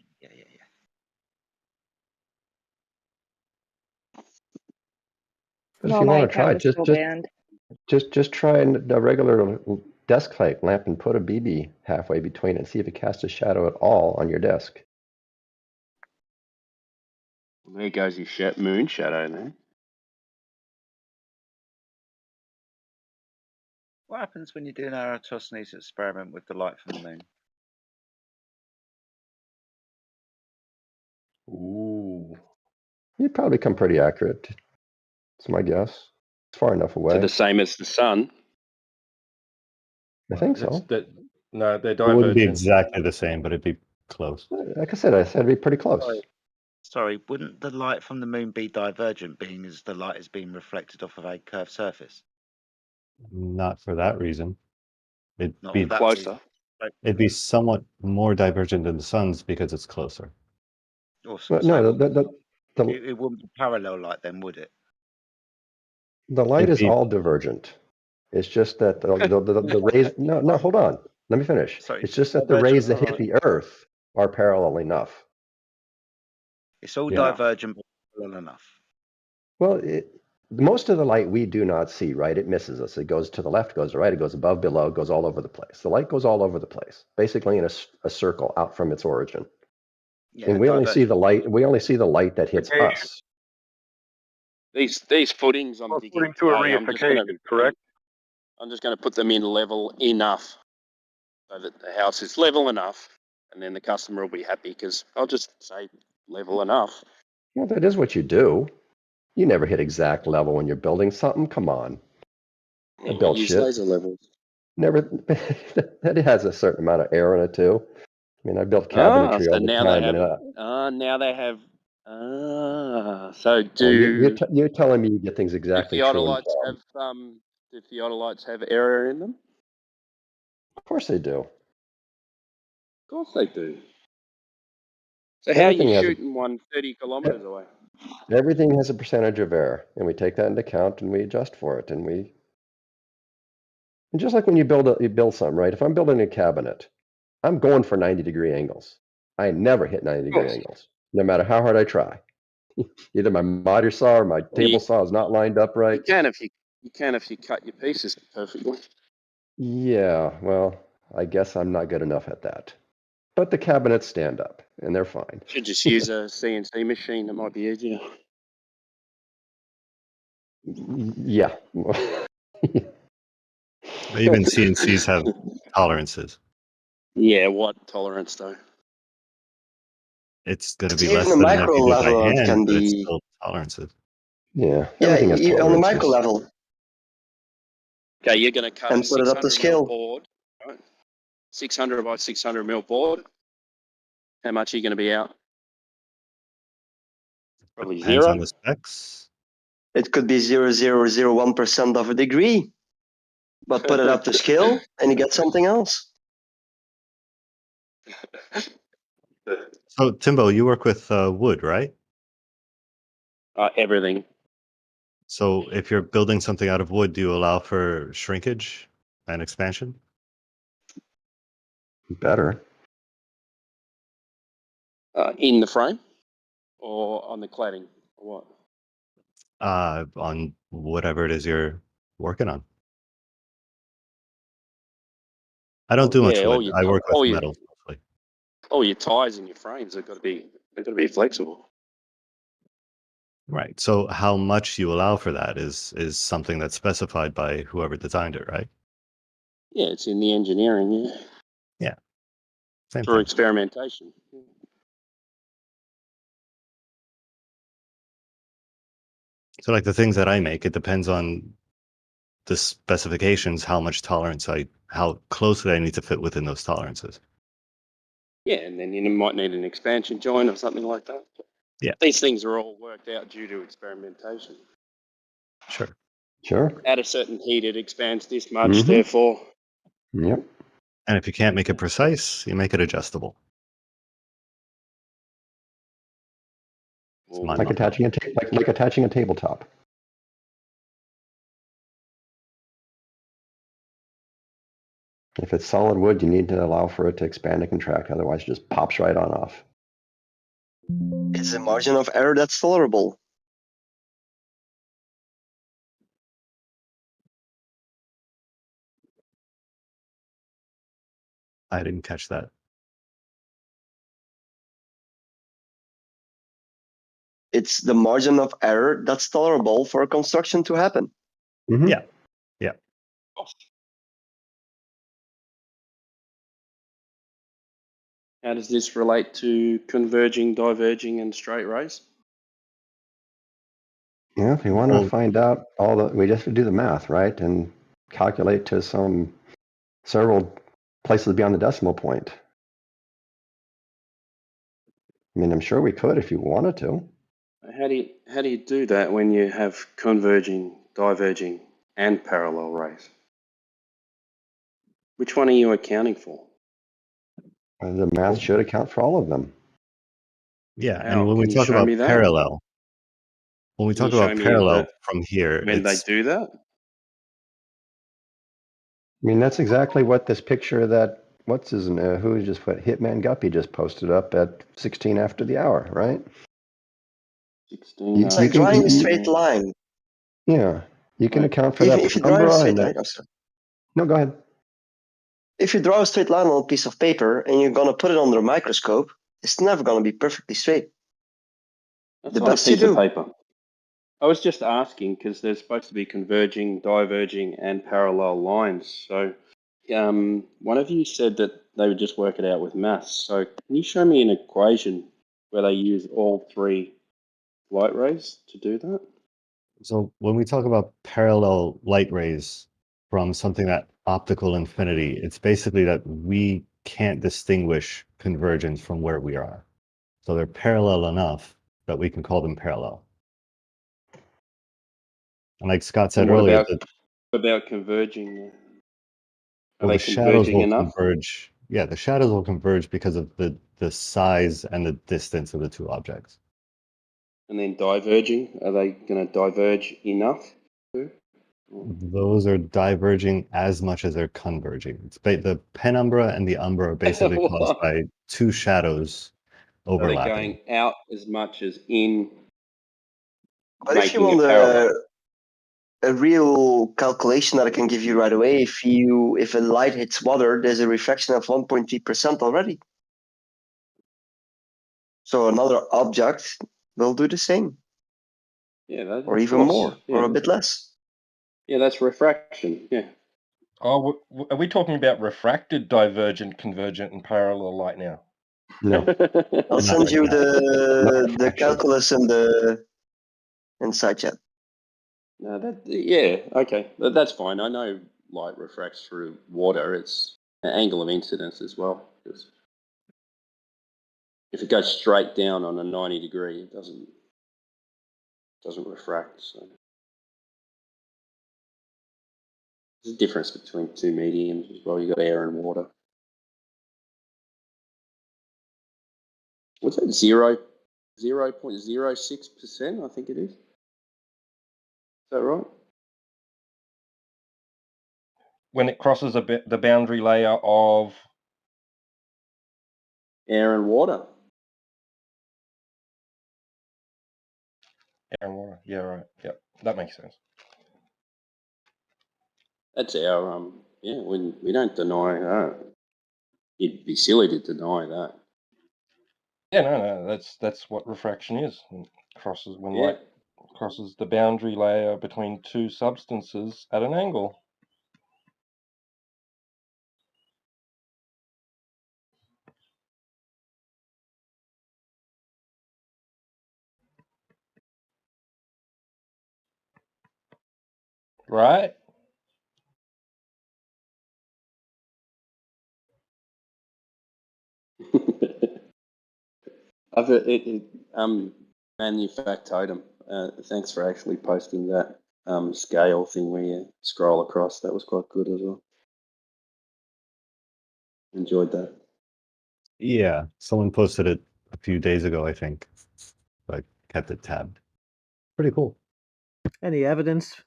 But No, if you my want to try account it, is still banned. just try a regular desk lamp and put a BB halfway between it and see if it casts a shadow at all on your desk. Well, there goes your moon shadow then. What happens when you do an Eratosthenes experiment with the light from the moon? Ooh. You'd probably come pretty accurate. It's my guess. It's far enough away. So the same as the sun. I think so. No, they're It wouldn't be divergent. exactly the same, but it'd be close. Like I said it'd be pretty close. Sorry, wouldn't the light from the moon be divergent, being as the light is being reflected off of a curved surface? Not for that reason. It'd Not be for that closer. reason. It'd be somewhat more divergent than the sun's because it's closer. Awesome. No, It wouldn't be parallel light then, would it? the light It'd is be- all divergent. It's just that the rays. No, hold on. Let me finish. Sorry, It's just that the rays that hit the Earth are parallel enough. It's all Yeah. divergent, but parallel enough. Well, most of the light we do not see, right? It misses us. It goes to the left, goes to the right, it goes above, below, it goes all over the place. The light goes all over the place, basically in a circle out from its origin. Yeah, and we only see the light. We only see the light that hits us. These footings I'm digging According to a reification, correct? I'm just going to put them in level enough so that the house is level enough, and then the customer will be happy because I'll just say level enough. Well, that is what you do. You never hit exact level when you're building something. Come on. I built Use shit. laser levels. Never. That has a certain amount of error in it too. I mean, I built cabinetry so all the now time. they have. Now they have. So do You're telling me you get things exactly true and theodolites form. have do theodolites have error in them? Of course they do. Of course they do. So how are Everything you has shooting one 30 kilometers away? Everything has a percentage of error, and we take that into account and we adjust for it. And just like when you build something, right? If I'm building a cabinet, I'm going for 90-degree angles. I never hit 90-degree angles, no matter how hard I try. Either my miter saw or my table saw is not lined up right. You can if you cut your pieces perfectly. Yeah, well, I guess I'm not good enough at that. But the cabinets stand up, and they're fine. Should just use a CNC machine. That might be easier. Yeah. Even CNCs have tolerances. Yeah, what tolerance though? It's going to be Even less the than what micro you do by level, it hand, can but it's be. still tolerances. Yeah, Yeah, everything has on the micro tolerances. level. Okay, you're going to cut And a put it up to 600 mil scale. board, right? 600 by 600 mil board. How much are you going to be out? Probably Depends on zero. the specs. It could be 0.0001% of a degree, but put it up to scale and you get something else. So, Timbo, you work with wood, right? Everything. So, if you're building something out of wood, do you allow for shrinkage and expansion? Better. In the frame or on the cladding or what? On whatever it is you're working on. I don't do much Yeah, wood. I work with metal mostly. all your ties and your frames have got to be flexible. Right. So, how much you allow for that is something that's specified by whoever designed it, right? Yeah, it's in the engineering. Yeah. Yeah. Same For thing. experimentation. So, like the things that I make, it depends on the specifications, how much tolerance how closely I need to fit within those tolerances. Yeah, and then you might need an expansion joint or something like that. Yeah. These things are all worked out due to experimentation. Sure. Sure. At a certain heat, it expands this much, Mhm. therefore. Yep. And if you can't make it precise, you make it adjustable. It's Like attaching like attaching a tabletop. If it's solid wood, you need to allow for it to expand and contract. Otherwise, it just pops right on off. It's a margin of error that's tolerable. I didn't catch that. It's the margin of error that's tolerable for construction to happen. Mm-hmm. Yeah. Yeah. How does this relate to converging, diverging, and straight rays? Yeah, if you want to find out we just do the math, right? And calculate to several places beyond the decimal point. I mean, I'm sure we could if you wanted to. How do you do that when you have converging, diverging, and parallel rays? Which one are you accounting for? The math should account for all of them. Yeah, How? and when we Can you talk show about me that? parallel, when we Can you talk show about me parallel that from here, when they it's do that? I mean, that's exactly what this picture that who just put Hitman Guppy just posted up at 16 after the hour, right? 16. It's like drawing a straight line. Yeah, you can account for Even that if you draw a penumbra straight and line, that. No, go ahead. if you draw a straight line on a piece of paper and you're gonna put it under a microscope, it's never gonna be perfectly straight. That's The on a best you piece of do. paper. I was just asking because there's supposed to be converging, diverging, and parallel lines. So one of you said that they would just work it out with maths. So can you show me an equation where they use all three light rays to do that? so when we talk about parallel light rays from something that optical infinity, it's basically that we can't distinguish convergence from where we are. So they're parallel enough that we can call them parallel. And like Scott said And what earlier, about converging? Are well, they the shadows converging will enough? converge. Yeah, the shadows will converge because of the size and the distance of the two objects. And then diverging, are they going to diverge enough? Those are diverging as much as they're converging. The penumbra and the umbra are basically caused by two shadows Are they overlapping. going out as much as in But if you making want it parallel. a real calculation that I can give you right away, if a light hits water, there's a refraction of 1.3% already. So another object will do the same. Yeah, that, or of even course. more, Yeah. or a bit less. Yeah, that's refraction. Yeah. Oh, are we talking about refracted, divergent, convergent, and parallel light now? No. I'll Not send right you now. the refraction. calculus inside chat. No, yeah, okay, that's fine. I know light refracts through water. It's an angle of incidence as well. Because if it goes straight down on a 90 degree, it doesn't refract. So there's a difference between two mediums as well. You got air and water. What's that? 0.06%? I think it is. Is that right? When it crosses the boundary layer of air and water. Air and water. Yeah, right. Yep, that makes sense. That's our yeah. We don't deny that. It'd be silly to deny that. Yeah, no, that's what refraction is. It crosses when light crosses the boundary layer between two substances at an angle. Right? Manufactotum. Thanks for actually posting that scale thing where you scroll across. That was quite good as well. Enjoyed that. Yeah, someone posted it a few days ago, I think. But kept it tabbed. Pretty cool. Any evidence?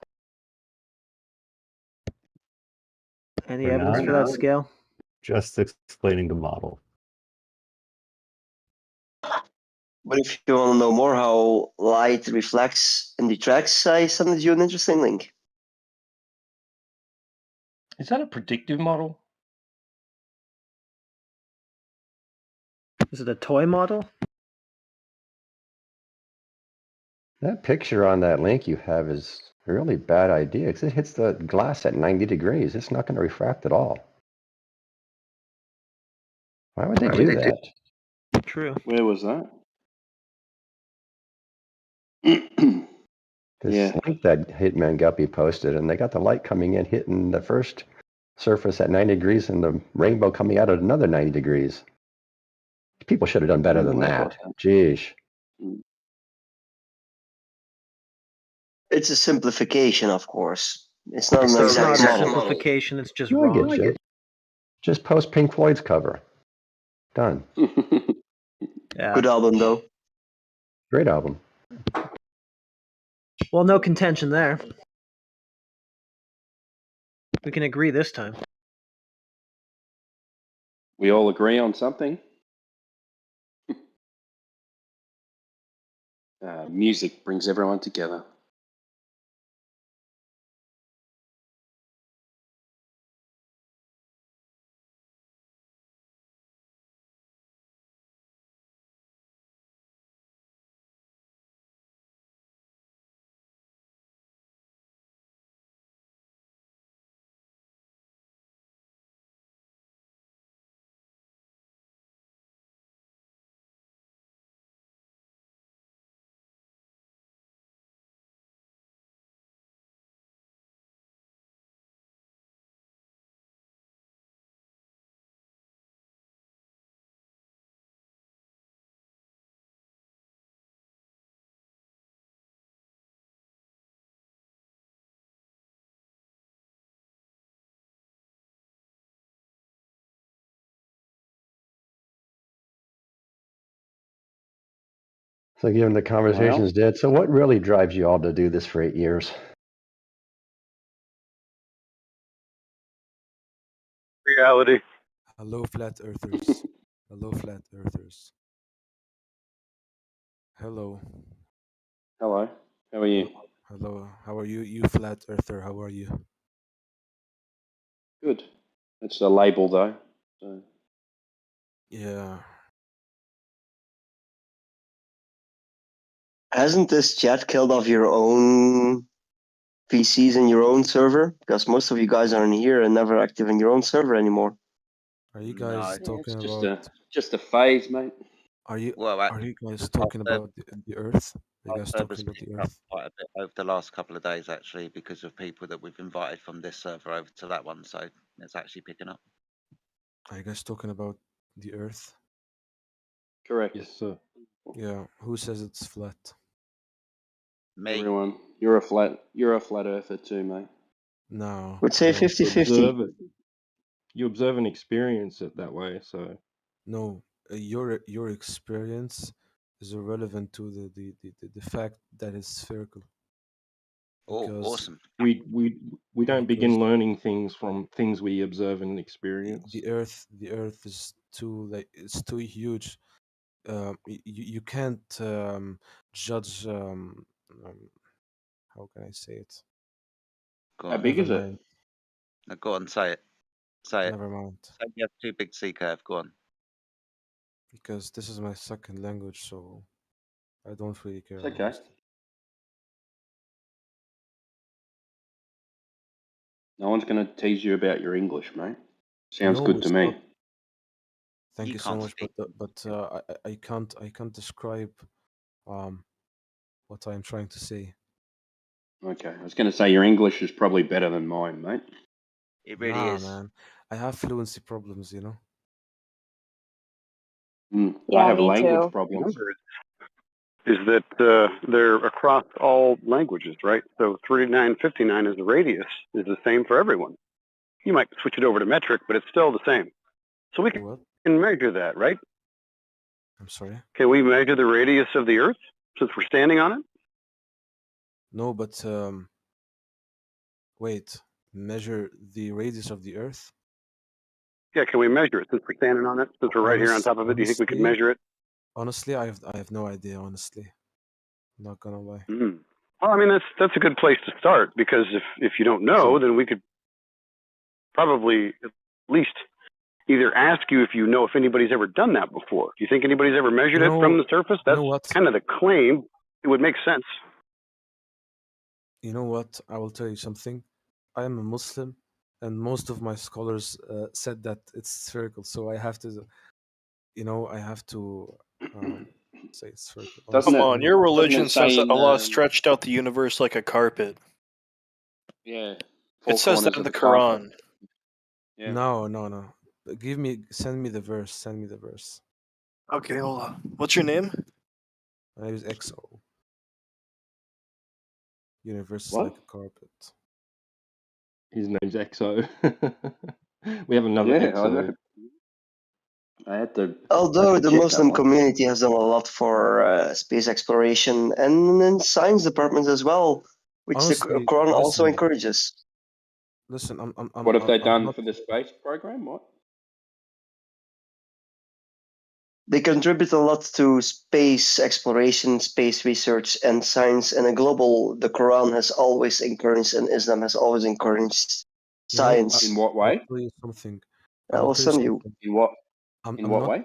Any For evidence now, for that scale? just explaining the model. But if you want to know more how light reflects and detracts, I sent you an interesting link. Is that a predictive model? Is it a toy model? That picture on that link you have is a really bad idea because it hits the glass at 90 degrees. It's not going to refract at all. Why would they do that? True. Where was that? This link that Hitman Guppy posted, and they got the light coming in, hitting the first surface at 90 degrees and the rainbow coming out at another 90 degrees. People should have done better than that. Jeez. It's a simplification, of course. It's not an It's exact not a model. simplification, it's just I wrong. get you. Just post Pink Floyd's cover. Done. Yeah. Good album, though. Great album. Well, no contention there. We can agree this time. We all agree on something. Music brings everyone together. So given the conversation's dead, so what really drives you all to do this for 8 years? Reality. Hello, flat earthers. Hello, flat earthers. Hello. Hello. How are you? Hello. How are you? You flat earther. How are you? Good. It's a label though. So Yeah. Hasn't this chat killed off your own PCs and your own server? Because most of you guys are in here and never active in your own server anymore. Are you No. guys yeah, it's talking just about? a phase, mate. Are you Well, are you guys talking about the Earth? Are you our guys server's talking about the picked up Earth? quite a bit over the last couple of days, actually, because of people that we've invited from this server over to that one. So it's actually picking up. Are you guys talking about the Earth? Correct. Yes, sir. Yeah. Who says it's flat? Me. Everyone, you're a flat earther too, mate. No, Would I say don't. You 50-50. observe it. You observe and experience it that way. So No, your experience is irrelevant to the fact that it's spherical. Oh, Because awesome. we don't because begin learning things from things we observe and experience. the Earth is too like it's too huge. You can't judge. How can I say it? Go How on. big Never is it? mind. No, go on. Say it. Say it. Never mind. Say you have too big C curve. Go on. Because this is my second language, so I don't really care, It's okay. honestly. No one's going to tease you about your English, mate. Sounds No, good to it's me. not. Thank You you so can't much, speak. I can't describe what I'm trying to say. Okay, I was going to say your English is probably better than mine, mate. It really Nah, is. man. I have fluency problems, you know. I Yeah, have me language too. problems. Is that they're across all languages, right? So 3959 as the radius is the same for everyone. You might switch it over to metric, but it's still the same. So we What? can measure that, right? I'm sorry. Can we measure the radius of the Earth since we're standing on it? No, but wait. Measure the radius of the Earth? Yeah, can we measure it since we're standing on it? Since we're right here on top of it, do you think we could measure it? Honestly, I have no idea. Honestly, I'm not gonna lie. Mm. Well, I mean that's a good place to start because if you don't know, then we could probably at least either ask you if you know if anybody's ever done that before. Do you think anybody's ever measured it from the surface? That's kind of the claim. It would make sense. You know what? I will tell you something. I am a Muslim, and most of my scholars said that it's spherical. So I have to, I have to say it's spherical. Doesn't Come Honestly, it? on, your Doesn't religion it say says that in Allah stretched out the universe like a carpet. yeah, It four says that corners in of the the carpet? Quran. Yeah. No. Send me the verse. Send me the verse. Okay, hold on. What's your name? My name is XO. Universe is What? like a carpet. His name's EXO. We have another Yeah, I EXO. know. I had to. Although the check that Muslim one. community has done a lot for space exploration and in science departments as well, which the Honestly, Quran also listen. encourages. Listen, What have they I'm done not. for the space program? What? They contribute a lot to space exploration, space research, and science. And a global, the Quran has always encouraged, and Islam has always encouraged science. In what I'll way? tell you something. I will send you. In what? I'm In what not way?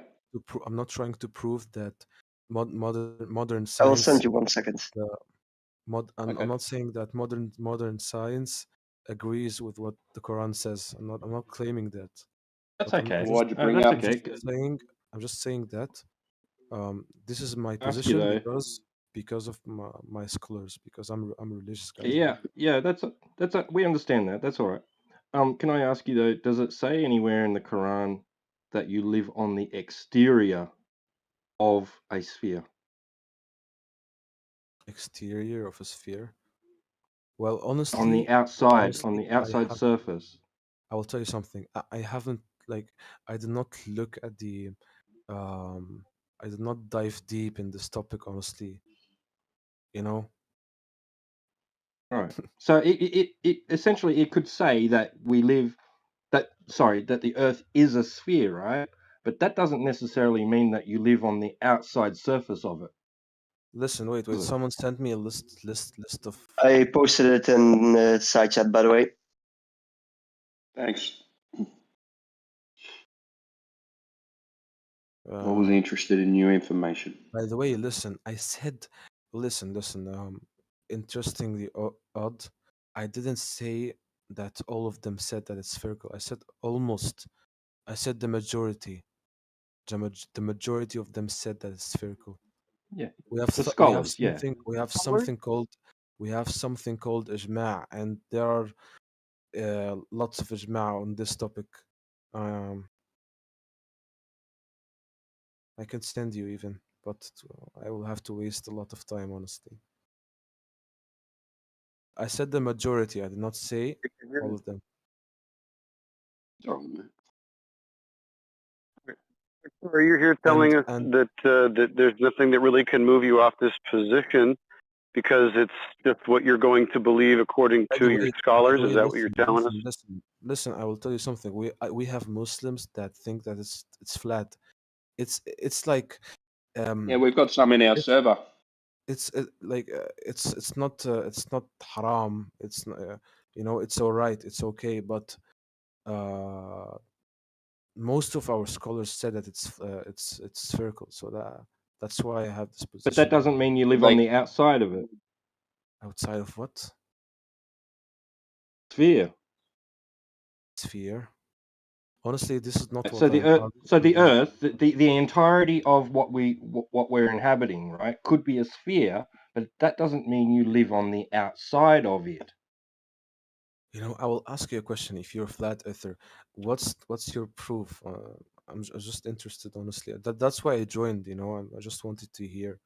I'm not trying to prove that modern I will science. send you 1 second. I'm not saying that modern science agrees with what the Quran says. I'm not claiming that. That's But okay. Why'd you bring That's up? okay. I'm just saying that this is my Ask you position though. because of my scholars, because I'm a religious guy. Yeah. We understand that. That's all right. Can I ask you though? Does it say anywhere in the Quran that you live on the exterior of a sphere? Exterior of a sphere. Well, honestly, On the outside surface. I will tell you something. I haven't I did not look at the I did not dive deep in this topic, honestly. You know? Right. So it essentially it could say that that the Earth is a sphere, right? But that doesn't necessarily mean that you live on the outside surface of it. Listen, wait. Someone sent me a list of. I posted it in the side chat, by the way. Thanks. Always interested in new information. By the way, listen. I said, listen. Interestingly odd. I didn't say that all of them said that it's spherical. I said almost. I said the majority. The majority of them said that it's spherical. Yeah, We have the scholars. we have something called ijma', and there are lots of ijma' on this topic. I can send you even, but I will have to waste a lot of time, honestly. I said the majority. I did not say all of them. Are you here telling us that that there's nothing that really can move you off this position because it's just what you're going to believe according to your scholars? Is that what you're telling us? Listen, I will tell you something. We have Muslims that think that it's flat. It's like Yeah, we've got some in our server. It's it's not haram. It's it's all right. It's okay, but most of our scholars said that it's spherical. So that's why I have this position. But that doesn't mean you live on the outside of it. Outside of what? Sphere. Sphere. Honestly, this is not So what the Earth, the entirety of what we're inhabiting, right, could be a sphere, but that doesn't mean you live on the outside of it. I will ask you a question. If you're a flat earther, what's your proof? I'm just interested, honestly. That's why I joined. I just wanted to hear.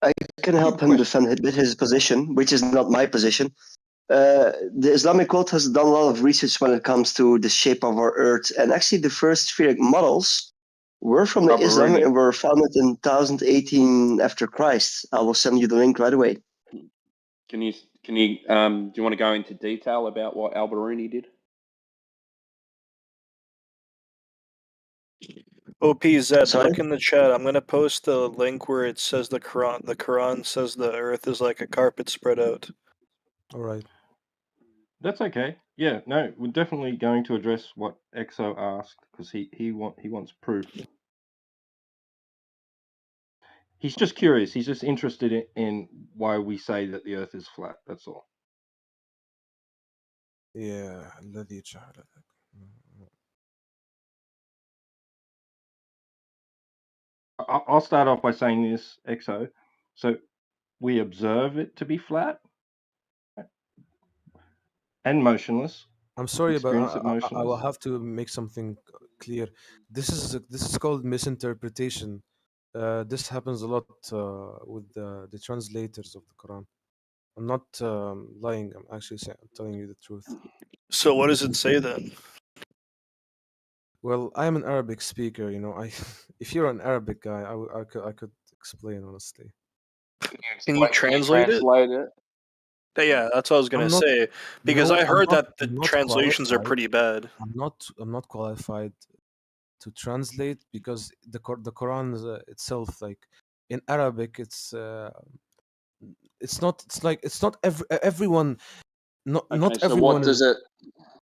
I can help him defend his position, which is not my position. The Islamic world has done a lot of research when it comes to the shape of our Earth, and actually, the first spheric models were from the Islam and were founded in 1018 after Christ. I will send you the link right away. Can you do you want to go into detail about what Al-Biruni did? OPZ, Sorry? look in the chat. I'm gonna post the link where it says the Quran. The Quran says the earth is like a carpet spread out. All right. That's okay. Yeah, no, we're definitely going to address what Exo asked because he wants proof. He's just curious. He's just interested in why we say that the Earth is flat. That's all. Yeah. I'll start off by saying this, Exo. So we observe it to be flat and motionless. I'm sorry, but Experience it I will motionless. have to make something clear. This is called misinterpretation. This happens a lot with the translators of the Quran. I'm not lying. I'm actually I'm telling you the truth. So what does it say then? Well, I'm an Arabic speaker. If you're an Arabic guy, I could explain honestly. Can you translate it? Yeah, that's what I was gonna say. Because I heard that the translations are pretty bad. I'm not qualified to translate because the Quran itself, like in Arabic, it's not everyone. Not So everyone.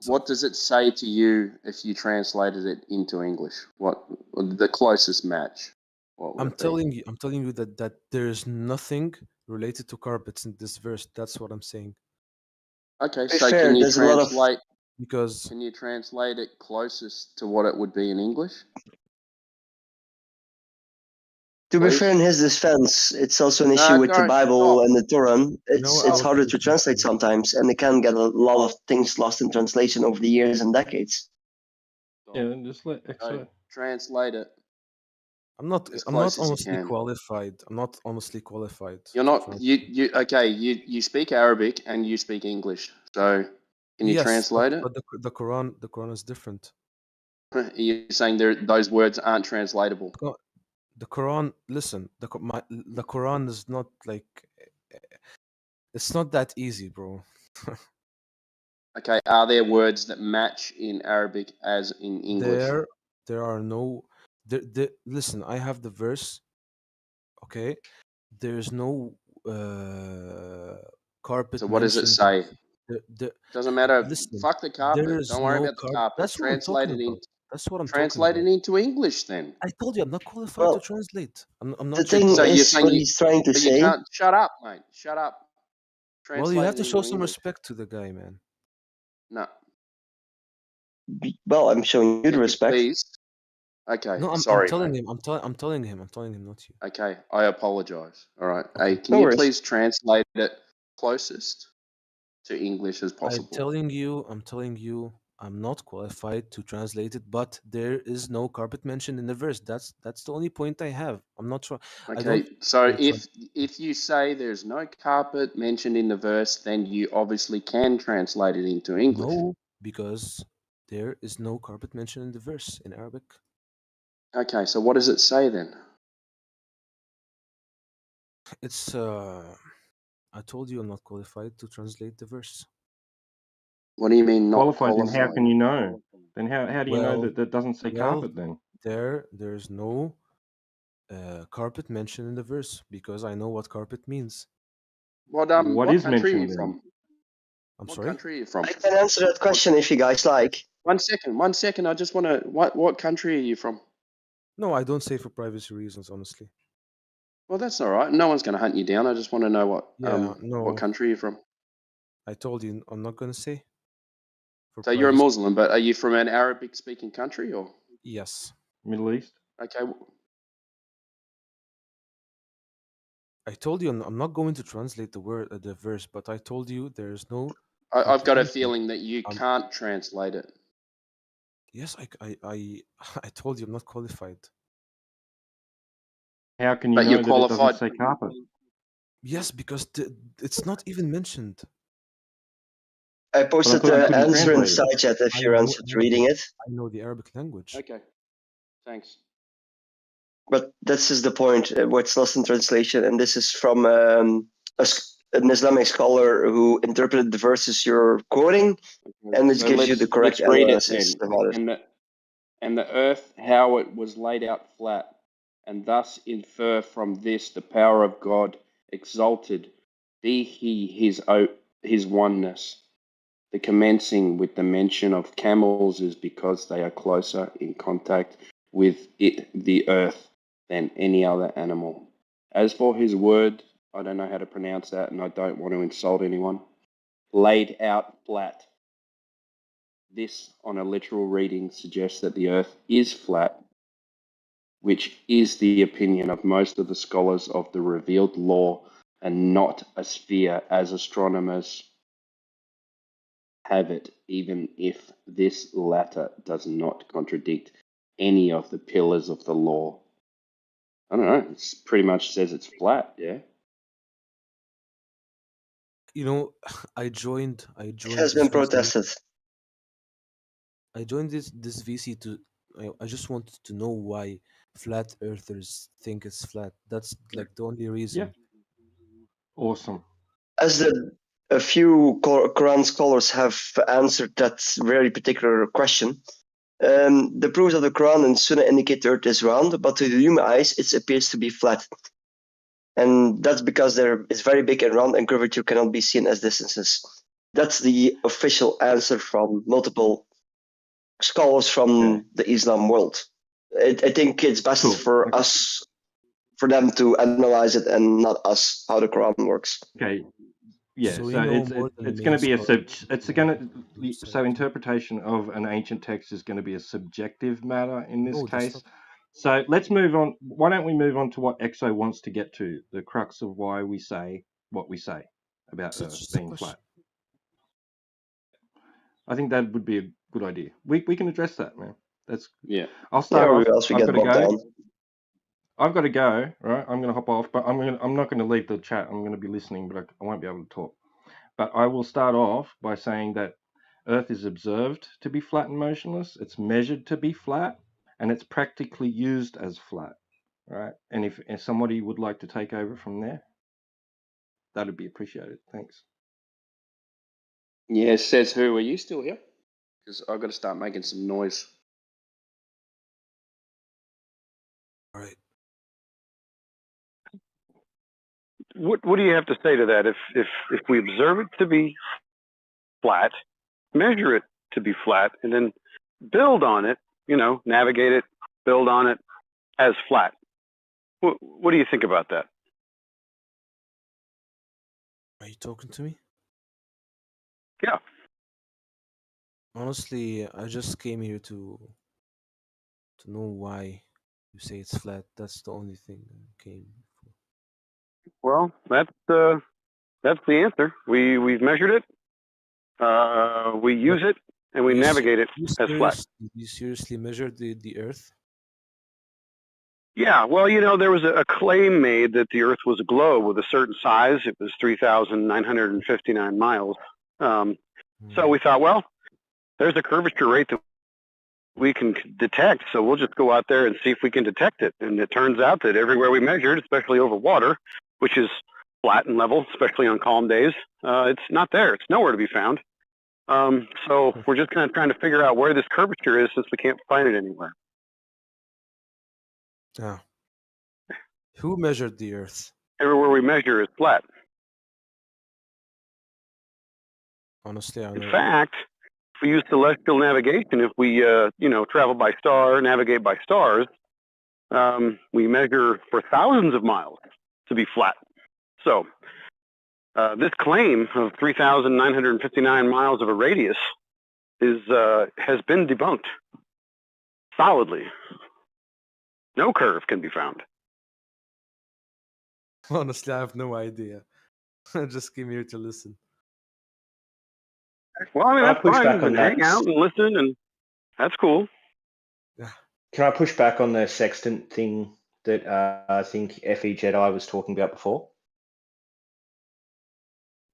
what does it say to you if you translated it into English? What the closest match? What would I'm it be? telling you that there is nothing related to carpets in this verse. That's what I'm saying. Okay, To be so fair, can you there's a lot of translate? Because Can you translate it closest to what it would be in English? To be Please? fair, in his defense, it's also an issue with the Bible and the Torah. It's harder to translate sometimes, and it can get a lot of things lost in translation over the years and decades. Yeah, then just let Exo translate it. I'm not as close as you honestly can. qualified. I'm not honestly qualified. You're to not translate. you speak Arabic and you speak English. So can you Yes, translate it? but the Quran is different. You're saying those words aren't translatable. The Quran, listen, the Quran is not like it's not that easy, bro. Okay, are there words that match in Arabic as in English? There are no. Listen, I have the verse. Okay, There's no carpet So what does it mentioned. say? The, Doesn't matter. listen, Fuck the carpet. there's Don't worry no about the carpet. carpet. That's what I'm Translate talking it in. about. That's what I'm talking Translate about. it into English then. I told you I'm not qualified to translate. I'm The not. thing So you're is, saying what he's trying to but you say. can't. Shut up, mate. Shut up. Well, you Translate have it to show into some English. respect to the guy, man. No. Well, I'm showing you the Can you respect. please? Okay. No, I'm Sorry, telling mate. him. I'm telling him. I'm telling him, not you. Okay. I apologize. All right. Okay. Hey, can No you worries. please translate it closest to English as I'm possible? telling you, I'm not qualified to translate it, but there is no carpet mentioned in the verse. That's the only point I have. I'm not sure. I Okay. don't. So wanna try- if you say there's no carpet mentioned in the verse, then you obviously can translate it into English. No, because there is no carpet mentioned in the verse in Arabic. Okay. So what does it say then? It's I told you I'm not qualified to translate the verse. What do you mean not Qualified, then how qualified? can you know? Then how do you know Well, that that doesn't say carpet then? there's no carpet mentioned in the verse because I know what carpet means. What What is country are you mentioned then? from? I'm What sorry. country are you from? I can answer that question if you guys like. 1 second. 1 second. I just want to. What country are you from? No, I don't say for privacy reasons, honestly. Well, that's all right. No one's going to hunt you down. I just want to know what no. country you're from. I told you I'm not gonna say. For So you're a privacy. Muslim, but are you from an Arabic-speaking country or? Yes. Middle East. Okay. I told you I'm not going to translate the verse, but I told you there's no. I've got a comprehension. feeling that you can't translate it. Yes, I told you I'm not qualified. How can you But know you're that it doesn't qualified. say carpet? Yes, because it's not even mentioned. I posted thought you the couldn't answer in translate it. side chat if I you're know- interested reading it. I know the Arabic language. Okay. Thanks. But this is the point. What's lost in translation, and this is from an Islamic scholar who interpreted the verses you're quoting, and it So gives you the correct let's read it analysis then. about it. And the earth, how it was laid out flat, and thus infer from this the power of God exalted, be he his oneness. The commencing with the mention of camels is because they are closer in contact with it, the earth, than any other animal. As for his word, I don't know how to pronounce that, and I don't want to insult anyone. Laid out flat. This, on a literal reading, suggests that the earth is flat, which is the opinion of most of the scholars of the revealed law, and not a sphere as astronomers have it, even if this latter does not contradict any of the pillars of the law. I don't know, it pretty much says it's flat, yeah? You know, I joined. It has been protested. I joined this VC to. I just wanted to know why flat earthers think it's flat. That's like the only reason. Yeah. Awesome. As a few Quran scholars have answered that very particular question. The proofs of the Quran and Sunnah indicate the earth is round, but to the human eyes, it appears to be flat. And that's because there is very big and round, and curvature cannot be seen as distances. That's the official answer from multiple scholars from the Islam world. I think it's best for us, for them to analyze it and not us, how the Quran works. Okay. Yeah, So so you know more than the it's going to main be scholar. so interpretation of an ancient text is going to be a subjective matter in this No, that's case. not. So let's move on. Why don't we move on to what Exo wants to get to, the crux of why we say what we say about So it's Earth just a being question. flat. I think that would be a good idea. We can address that, man. That's yeah. I'll start or off. else we I've get got to bogged go. down. I've got to go. Right, I'm going to hop off, but I'm not going to leave the chat. I'm going to be listening, but I won't be able to talk. But I will start off by saying that Earth is observed to be flat and motionless. It's measured to be flat, and it's practically used as flat. Right? And if somebody would like to take over from there, that would be appreciated. Thanks. Yeah, says who? Are you still here? Because I've got to start making some noise. All right. what do you have to say to that? If we observe it to be flat, measure it to be flat, and then build on it, navigate it, build on it as flat. What do you think about that? Are you talking to me? Yeah. Honestly, I just came here to know why you say it's flat. That's the only thing I came for. Well, that's the answer. We've measured it, we use it, and we navigate it as flat. You seriously measured the Earth? Yeah, well, there was a claim made that the Earth was a globe with a certain size. It was 3,959 miles. So we thought, well, there's a curvature rate that we can detect, so we'll just go out there and see if we can detect it. And it turns out that everywhere we measured, especially over water, which is flat and level, especially on calm days, it's not there. It's nowhere to be found. So we're just kind of trying to figure out where this curvature is since we can't find it anywhere. Ah. Who measured the Earth? Everywhere we measure is flat. Honestly, I don't In fact, if we use celestial navigation, if we travel by star, navigate by stars, we measure for thousands of miles to be flat. So this claim of 3,959 miles of a radius has been debunked solidly. No curve can be found. Honestly, I have no idea. I just came here to listen. Well, I mean, Can I that's push fine. back You can on that? hang out and listen, and that's cool. Can I push back on the sextant thing that I think FE Jedi was talking about before?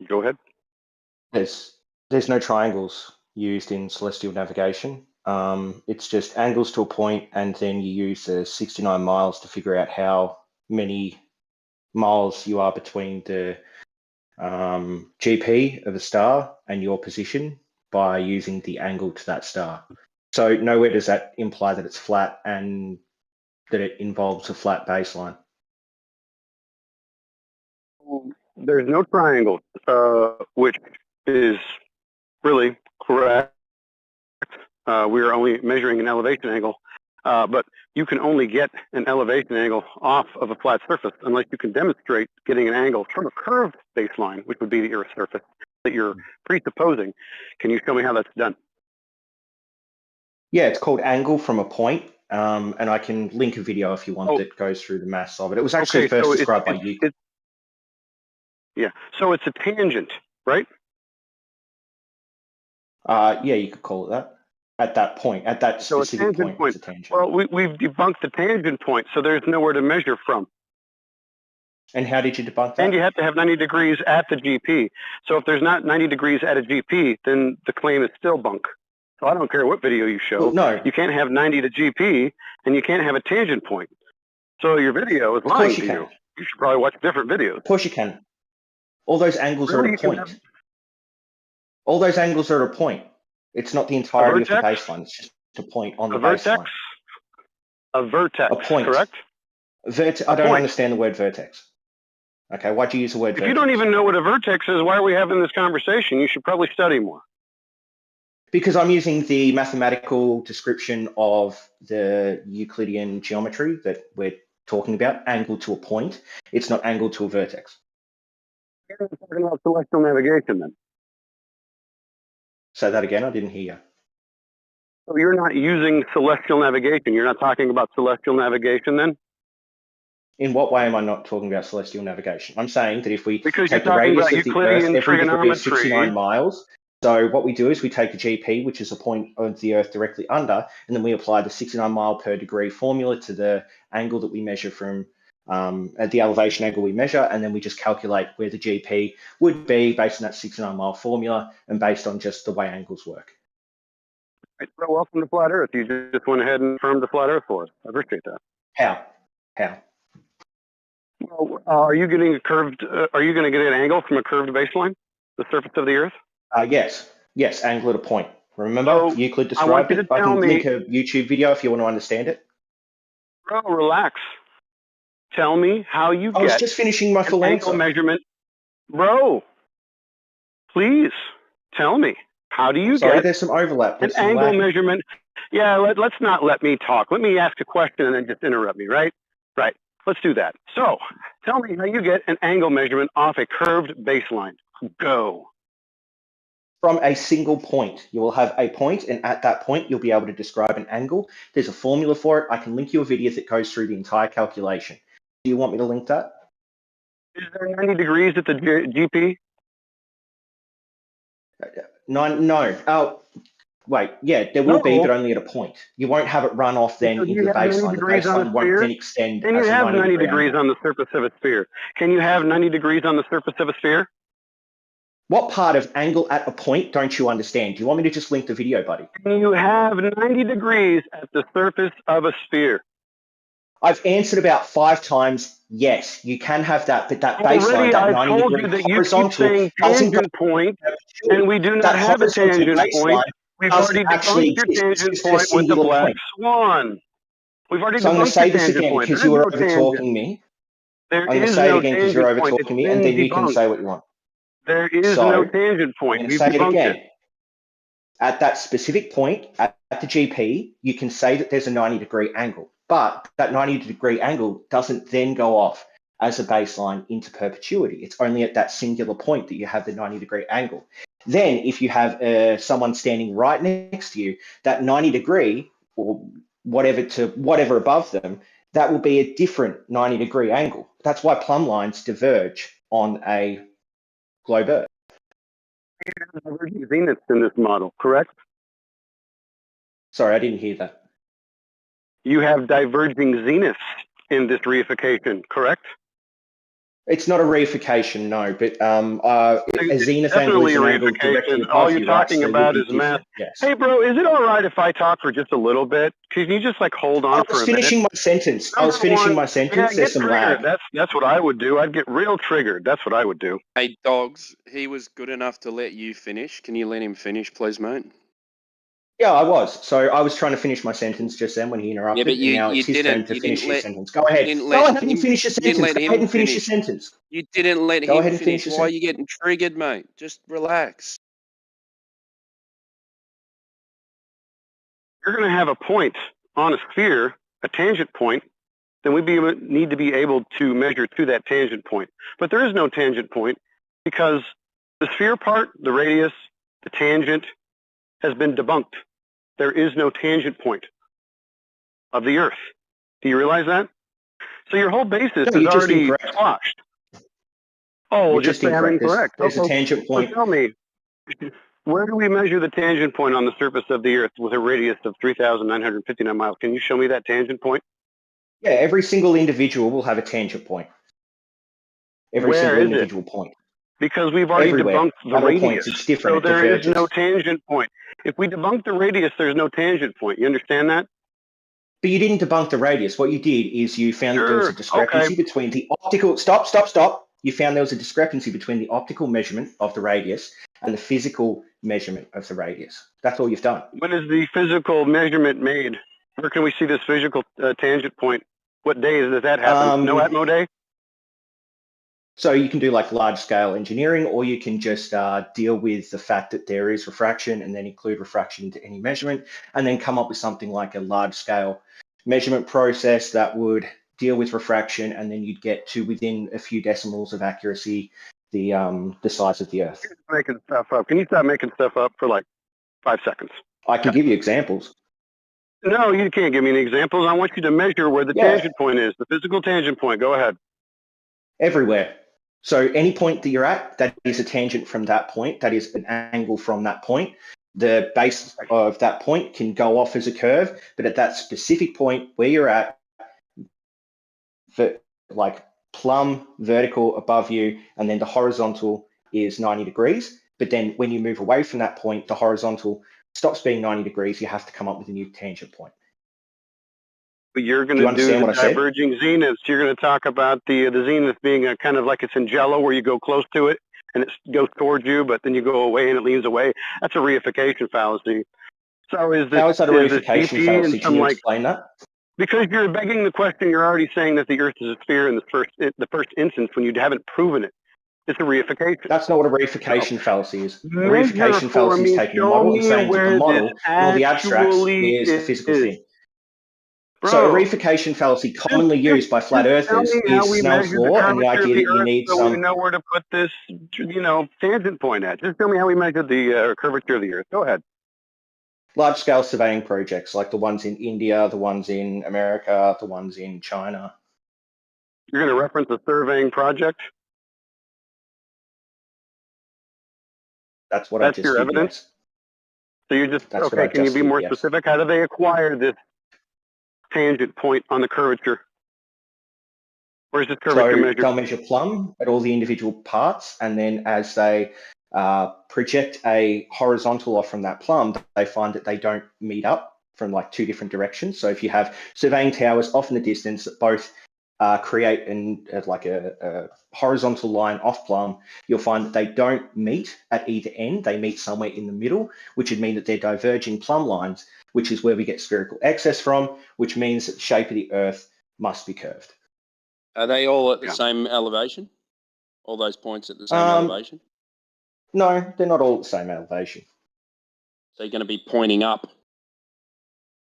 Go ahead. There's no triangles used in celestial navigation. It's just angles to a point, and then you use the 69 miles to figure out how many miles you are between the GP of a star and your position by using the angle to that star. So nowhere does that imply that it's flat and that it involves a flat baseline. There's no triangle, which is really correct. We are only measuring an elevation angle, but you can only get an elevation angle off of a flat surface unless you can demonstrate getting an angle from a curved baseline, which would be the Earth's surface, that you're presupposing. Can you show me how that's done? Yeah, it's called angle from a point, and I can link a video if you want that goes through the maths of it. It was actually first described by Euclid. Yeah, so it's a tangent, right? Yeah, you could call it that. At that point, at that specific point, it's a tangent. Well, we've debunked the tangent point, so there's nowhere to measure from. And how did you debunk that? And you have to have 90 degrees at the GP. So if there's not 90 degrees at a GP, then the claim is still bunk. So I don't care what video you show. Well, no. You can't have 90 to GP, and you can't have a tangent point. So your video is lying to you. You should probably watch different videos. Of course you can. All those angles are at a point. All those angles are at a point. It's not the entirety of the baseline. It's just a point on the baseline. A vertex, a point. Correct? I don't understand the word vertex. Okay, why'd you use the word vertex? If you don't even know what a vertex is, why are we having this conversation? You should probably study more. Because I'm using the mathematical description of the Euclidean geometry that we're talking about, angle to a point. It's not angle to a vertex. You're talking about celestial navigation then. Say that again, I didn't hear you. So you're not using celestial navigation. You're not talking about celestial navigation then? In what way am I not talking about celestial navigation? I'm saying that if we take the talking radius about of the Euclidean Earth, every degree is trigonometry. 69 miles. So what we do is we take a GP, which is a point of the Earth directly under, and then we apply the 69 mile per degree formula to the angle that we measure from at the elevation angle we measure, and then we just calculate where the GP would be based on that 69 mile formula and based on just the way angles work. Right, so welcome to Flat Earth. You just went ahead and affirmed the Flat Earth for us. I appreciate that. How? Well, are you getting a curved? Are you going to get an angle from a curved baseline, the surface of the Earth? Yes, angle at a point. Remember, Euclid described it. I can link a YouTube video if you want to understand it. Bro, relax. tell me how you I was get just finishing my an full angle answer. measurement. Bro, please tell me, how do you Sorry, get there's some overlap. an There's some angle lag. measurement? Yeah, let's not let me talk. Let me ask a question and then just interrupt me, right? Right. Let's do that. So, tell me how you get an angle measurement off a curved baseline. Go. From a single point. You will have a point, and at that point, you'll be able to describe an angle. There's a formula for it. I can link you a video that goes through the entire calculation. Do you want me to link that? Is there 90 degrees at the GP? No. Oh, wait. Yeah, there will be, No. but only at a point. You won't have it run off then So do into you the have 90 baseline. The degrees on a baseline won't sphere? then extend Can you as a have 90 90-degree degrees angle. on the surface of a sphere? Can you have 90 degrees on the surface of a sphere? What part of angle at a point don't you understand? Do you want me to just link the video, buddy? Can you have 90 degrees at the surface of a sphere? I've answered about 5 times, yes, you can have that, but that baseline, Already, that I've told 90-degree you that you keep horizontal saying doesn't go tangent point, perpetuity. and we do not That have a horizontal tangent point. baseline We've doesn't already actually debunked your exist. It's tangent just a point with the singular black point. swan. We've already So I'm going to debunked your say this tangent again point. because There you is were no over tangent. talking me. There I'm going to is say it no again because tangent you're over point. It's talking me, been and then you can debunked. say what you want. There is So no I'm tangent point. going to We've say it debunked again. it. At that specific point, at the GP, you can say that there's a 90-degree angle, but that 90-degree angle doesn't then go off as a baseline into perpetuity. It's only at that singular point that you have the 90-degree angle. Then if you have someone standing right next to you, that 90-degree or whatever above them, that will be a different 90-degree angle. That's why plumb lines diverge on a globe Earth. Diverging zeniths in this model, correct? Sorry, I didn't hear that. You have diverging zeniths in this reification, correct? It's not a reification, no, but a zenith angle Definitely is a an angle directly reification. All above you're you, right? talking So it would about be is math. different, yes. Hey, bro, is it all right if I talk for just a little bit? Can you just like hold on I for was a minute? finishing my sentence. I was Number finishing one, my yeah, sentence. get There's some triggered. lag. That's what I would do. I'd get real triggered. That's what I would do. Hey, Dogs, he was good enough to let you finish. Can you let him finish, please, mate? Yeah, I was. So I was trying to finish my sentence just then when he Yeah, interrupted, but and now it's his turn to you finish didn't his let sentence. Go ahead. Go ahead and finish your you didn't sentence. let Go ahead him and finish your finish. sentence. You didn't let Go him ahead and finish finish. your Why are sentence. you getting triggered, mate? Just relax. You're going to have a point on a sphere, a tangent point, then we need to be able to measure to that tangent point. But there is no tangent point because the sphere part, the radius, the tangent has been debunked. There is no tangent point of the Earth. Do you realize that? So your whole basis No, is you're just already incorrect. squashed. Oh, You're just just say I'm incorrect. incorrect. There's a Okay. tangent So point. tell me, where do we measure the tangent point on the surface of the Earth with a radius of 3,959 miles? Can you show me that tangent point? Yeah, every single individual will have a tangent point. Every Where single is it? individual point. Because we've already Everywhere. debunked the At all radius. points, it's different. So It there is diverges. no tangent point. If we debunk the radius, there's no tangent point. You understand that? But you didn't debunk the radius. What you did is you found that there was a Sure. discrepancy Okay. between the optical... Stop. You found there was a discrepancy between the optical measurement of the radius and the physical measurement of the radius. That's all you've done. When is the physical measurement made? Where can we see this physical tangent point? What days does that happen? No Atmo day? So you can do like large scale engineering, or you can just deal with the fact that there is refraction and then include refraction into any measurement, and then come up with something like a large scale measurement process that would deal with refraction, and then you'd get to within a few decimals of accuracy the size of the Earth. You're making stuff up. Can you stop making stuff up for like 5 seconds? I can give you examples. No, you can't give me any examples. I want you to measure where the tangent point is, the physical tangent point. Go ahead. Everywhere. So any point that you're at, that is a tangent from that point. That is an angle from that point. The base of that point can go off as a curve, but at that specific point where you're at, like plumb vertical above you, and then the horizontal is 90 degrees. But then when you move away from that point, the horizontal stops being 90 degrees. You have to come up with a new tangent point. But you're going to do the diverging zeniths. You're going to talk about the zenith being a kind of like it's in Jello, where you go close to it and it goes towards you, but then you go away and it leans away. That's a reification fallacy. So is this, how is that a reification fallacy? Can you explain that? Because you're begging the question, you're already saying that the Earth is a sphere in the first instance when you haven't proven it. It's a reification. That's not what a reification fallacy is. A Measure reification for fallacy is me, taking a show model and me saying that the where this model and all the abstracts actually is the physical is. thing. So a Bro, reification fallacy commonly used by flat just tell earthers me how is we Snell's measure the law and the curvature of idea the that you Earth need so we some. know where to put this, tangent point at. Just tell me how we measure the curvature of the Earth. Go ahead. Large-scale surveying projects like the ones in India, the ones in America, the ones in China. You're going to reference a surveying project? That's what I That's just your did, evidence? yes. So you're just, That's what I okay, can you just be did, more yes. specific? How do they acquire this tangent point on the curvature? Where's this curvature So measured? they'll measure plumb at all the individual parts, and then as they project a horizontal off from that plumb, they find that they don't meet up from like two different directions. So if you have surveying towers off in the distance that both create a horizontal line off plumb, you'll find that they don't meet at either end. They meet somewhere in the middle, which would mean that they're diverging plumb lines, which is where we get spherical excess from, which means that the shape of the Earth must be curved. Are they all at the same elevation? All those points at the same elevation? No, they're not all at the same elevation. So you're going to be pointing up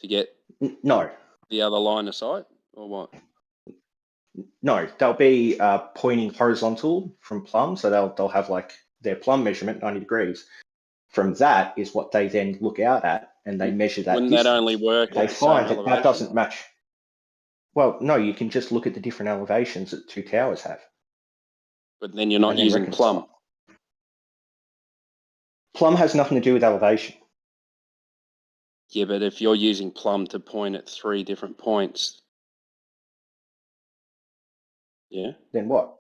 to get No, the other line of sight, or what? no, they'll be pointing horizontal from plumb, so they'll have like their plumb measurement 90 degrees. From that is what they then look out at, and they measure that Wouldn't distance. that only work They at the same find that elevation? that doesn't match. Well, no, you can just look at the different elevations that two towers have. But then you're not and then using reconcile. plumb. Plumb has nothing to do with elevation. Yeah, but if you're using plumb to point at 3 different points, yeah, Then what?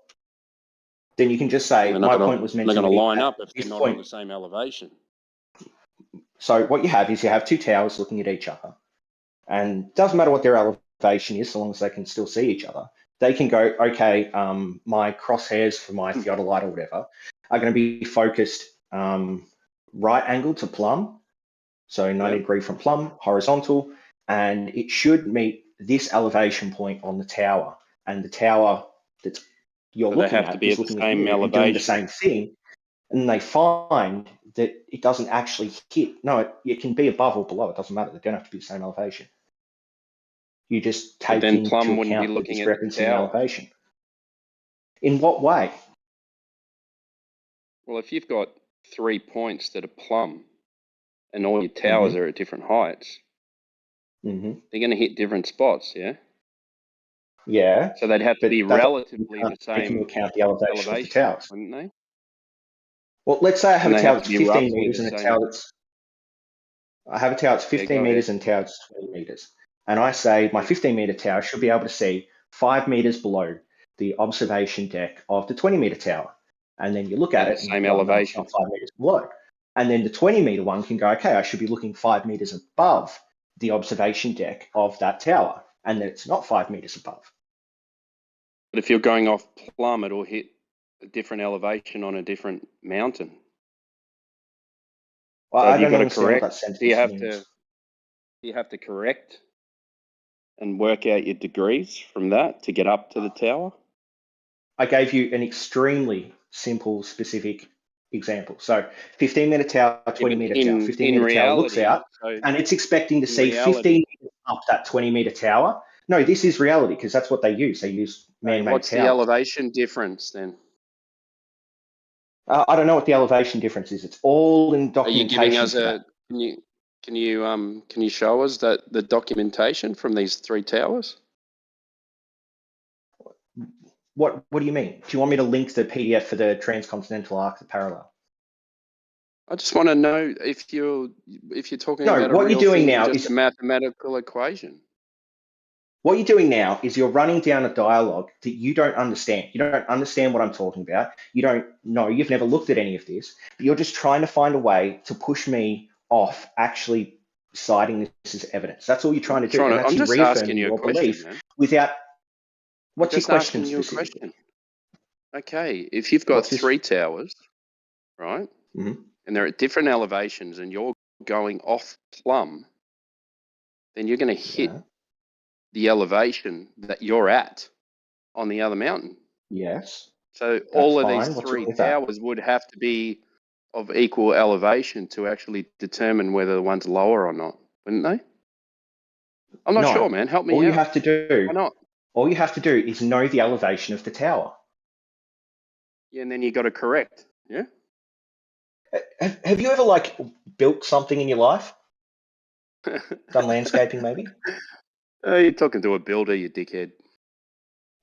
Then you can just say they're my not point was meant going to to be line at up if they're this not point. on the same elevation. So what you have is you have two towers looking at each other, and it doesn't matter what their elevation is, so long as they can still see each other. They can go, okay, my crosshairs for my theodolite or whatever are going to be focused right angle to plumb, so 90 degree from plumb, horizontal, and it should meet this elevation point on the tower. And the tower that you're So they looking have to at be is at the looking at same you and doing the elevation. same thing. And they find that it doesn't actually hit. No, it can be above or below. It doesn't matter. They don't have to be the same elevation. You just But take then into plumb wouldn't be account the looking at the discrepancy in tower. elevation. In what way? Well, if you've got 3 points that are plumb and all your towers are at different heights, they're going to hit different spots, yeah? Yeah. So they'd have to but be that relatively the doesn't take into same account the elevation of the towers. wouldn't they? Well, let's say I have And a they tower have to that's be 15 roughly meters the and a same. tower that's I have a tower that's 15 go meters ahead. and a tower that's 20 meters. And I say my 15 meter tower should be able to see 5 meters below the observation deck of the 20 meter tower. And then you look at At it the and you same go, no, it's elevation. not 5 meters below. And then the 20 meter one can go, okay, I should be looking 5 meters above the observation deck of that tower. And then it's not 5 meters above. But if you're going off plumb, it'll hit a different elevation on a different mountain. Well, So I have you don't got to understand what correct? that sentence Do you have means. to correct and work out your degrees from that to get up to the tower? I gave you an extremely simple, specific example. So 15 meter tower, 20 meter tower. 15 meter tower looks out and it's expecting to see 15 meters up that 20 meter tower. No, this is reality because that's what they use. They use man-made What's the towers. elevation difference then? I don't know what the elevation difference is. It's all in Are you documentation. giving us for that. can you show us that the documentation from these 3 towers? What do you mean? Do you want me to link the PDF for the transcontinental arc, the parallel? I just want to know if you're talking No, about a what you're real doing thing or now just is a mathematical equation. What you're doing now is you're running down a dialogue that you don't understand. You don't understand what I'm talking about. You don't know. You've never looked at any of this. But you're just trying to find a way to push me off actually citing this as evidence. That's all you're trying to do. And that's I'm you just asking reaffirming you a your question, belief man. without. What's I'm your just question asking you a specifically? question. Okay, if you've got 3 towers, right, and they're at different elevations and you're going off plumb, then you're going to hit the elevation that you're at on the other mountain. Yes. So That's all of fine. these What's three wrong with that? towers would have to be of equal elevation to actually determine whether the one's lower or not, wouldn't they? I'm not No. sure, man. Help me All out. you have to do, Why not? all you have to do is know the elevation of the tower. Yeah, and then you got to correct. Yeah. Have you ever like built something in your life? Done landscaping, maybe? You're talking to a builder, you dickhead.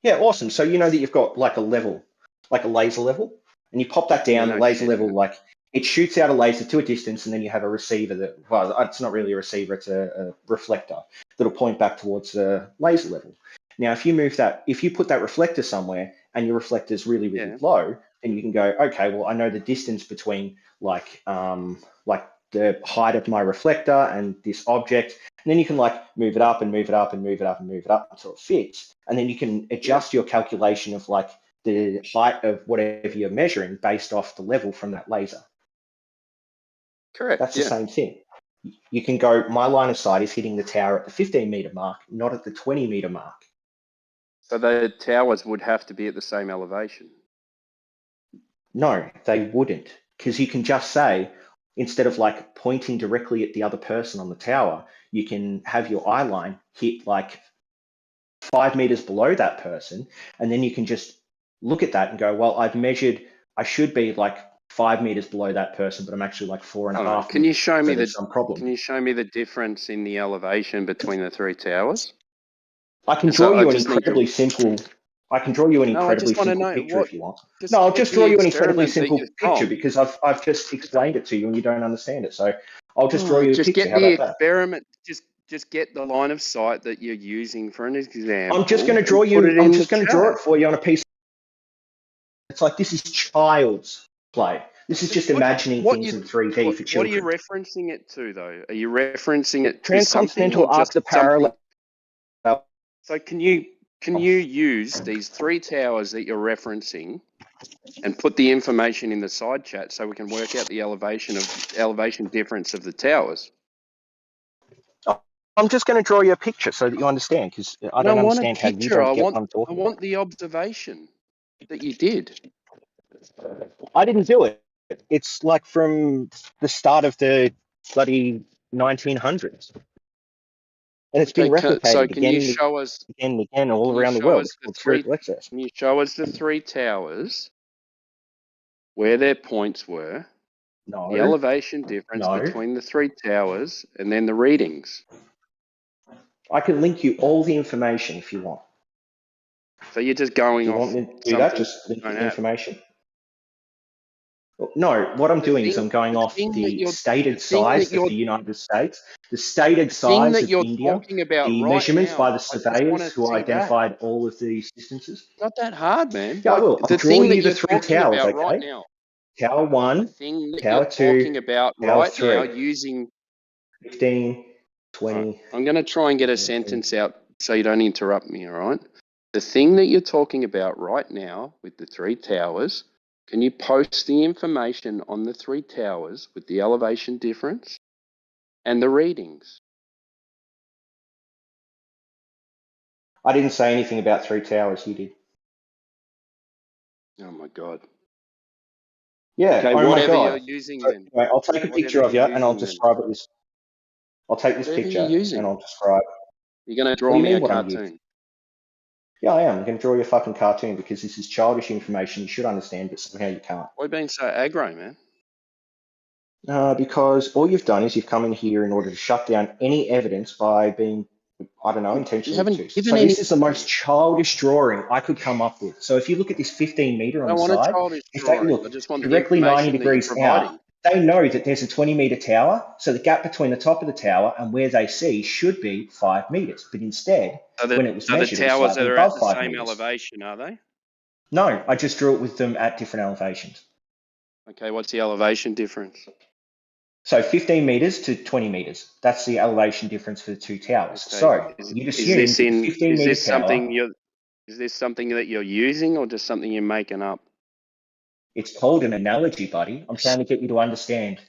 Yeah, awesome. So you know that you've got like a level, like a laser level, and you pop that Yeah, down. no The laser shit, level, man. like it shoots out a laser to a distance, and then you have a receiver that, well, it's not really a receiver; it's a reflector that'll point back towards the laser level. Now, if you put that reflector somewhere, and your reflector's really, really Yeah. low, then you can go, okay, well, I know the distance between like the height of my reflector and this object. And then you can like move it up and move it up and move it up and move it up until it fits. And then you can adjust your calculation of like the height of whatever you're measuring based off the level from that laser. Correct. That's the Yeah. same thing. You can go, my line of sight is hitting the tower at the 15-meter mark, not at the 20-meter mark. So the towers would have to be at the same elevation. No, they wouldn't. Because you can just say, instead of like pointing directly at the other person on the tower, you can have your eye line hit like 5 meters below that person. And then you can just look at that and go, well, I've measured, I should be like 5 meters below that person, but I'm actually like 4.5 Can you meters. show So me there's some problem. Can you show me the difference in the elevation between the three towers? I can draw you an incredibly simple. I can draw you an incredibly simple picture if you want. No, I'll just draw you an incredibly simple picture because I've just explained it to you and you don't understand it. So I'll just draw you a picture. How about that? Experiment. Just get the line of sight that you're using for an example. I'm just going to draw you. I'm just going to draw it for you on a piece. It's like this is child's play. This is just imagining things in 3D for children. What are you referencing it to, though? Are you referencing it to Transcontinental something or just parallel. So can you use these three towers that you're referencing and put the information in the side chat so we can work out the elevation difference of the towers? I'm just going to draw you a picture so that you understand, because I don't understand how you don't get what I'm talking about. I want the observation that you did. I didn't do it. It's like from the start of the bloody 1900s. And it's been replicated again and again all around the world. It's called spherical excess. Can you show us the three towers, where their points were, the elevation difference between the three towers, and then the readings? I can link you all the information if you want. So you're just going off. Do you want me to do that? Just link you the information? No, what I'm doing is I'm going off the stated size of the United States, the stated size of India, the measurements by the surveyors who identified all of these distances. Not that hard, man. Yeah, I will. I'll draw you the three towers, okay? Right now. Tower 1, Tower 2, Tower 3. Now using 15, 20. Right. I'm going to try and get a sentence out so you don't interrupt me, all right? The thing that you're talking about right now with the three towers, can you post the information on the three towers with the elevation difference and the readings? I didn't say anything about three towers, you did. Oh my God. Yeah, okay, oh whatever my God. you're using then. Anyway, I'll take a picture of you and I'll describe it as... I'll take this picture and I'll describe... You're going to draw me a cartoon? Yeah, I am. I'm going to draw you a fucking cartoon because this is childish information. You should understand, but somehow you can't. Why are you being so aggro, man? Because all you've done is you've come in here in order to shut down any evidence by being, I don't know, intentionally obtuse. So this is the most childish drawing I could come up with. So if you look at this 15 meter on the side, if they look directly 90 degrees out, they know that there's a 20 meter tower. So the gap between the top of the tower and where they see should be 5 meters. But instead, when it was measured, the towers it was are above at the 5 same meters. elevation, are they? No, I just drew it with them at different elevations. Okay, what's the elevation difference? So 15 meters to 20 meters. That's the elevation difference for the two towers. Okay. So you'd assume 15 meter tower. Is this something that you're using or just something you're making up? It's called an analogy, buddy. I'm trying to get you to understand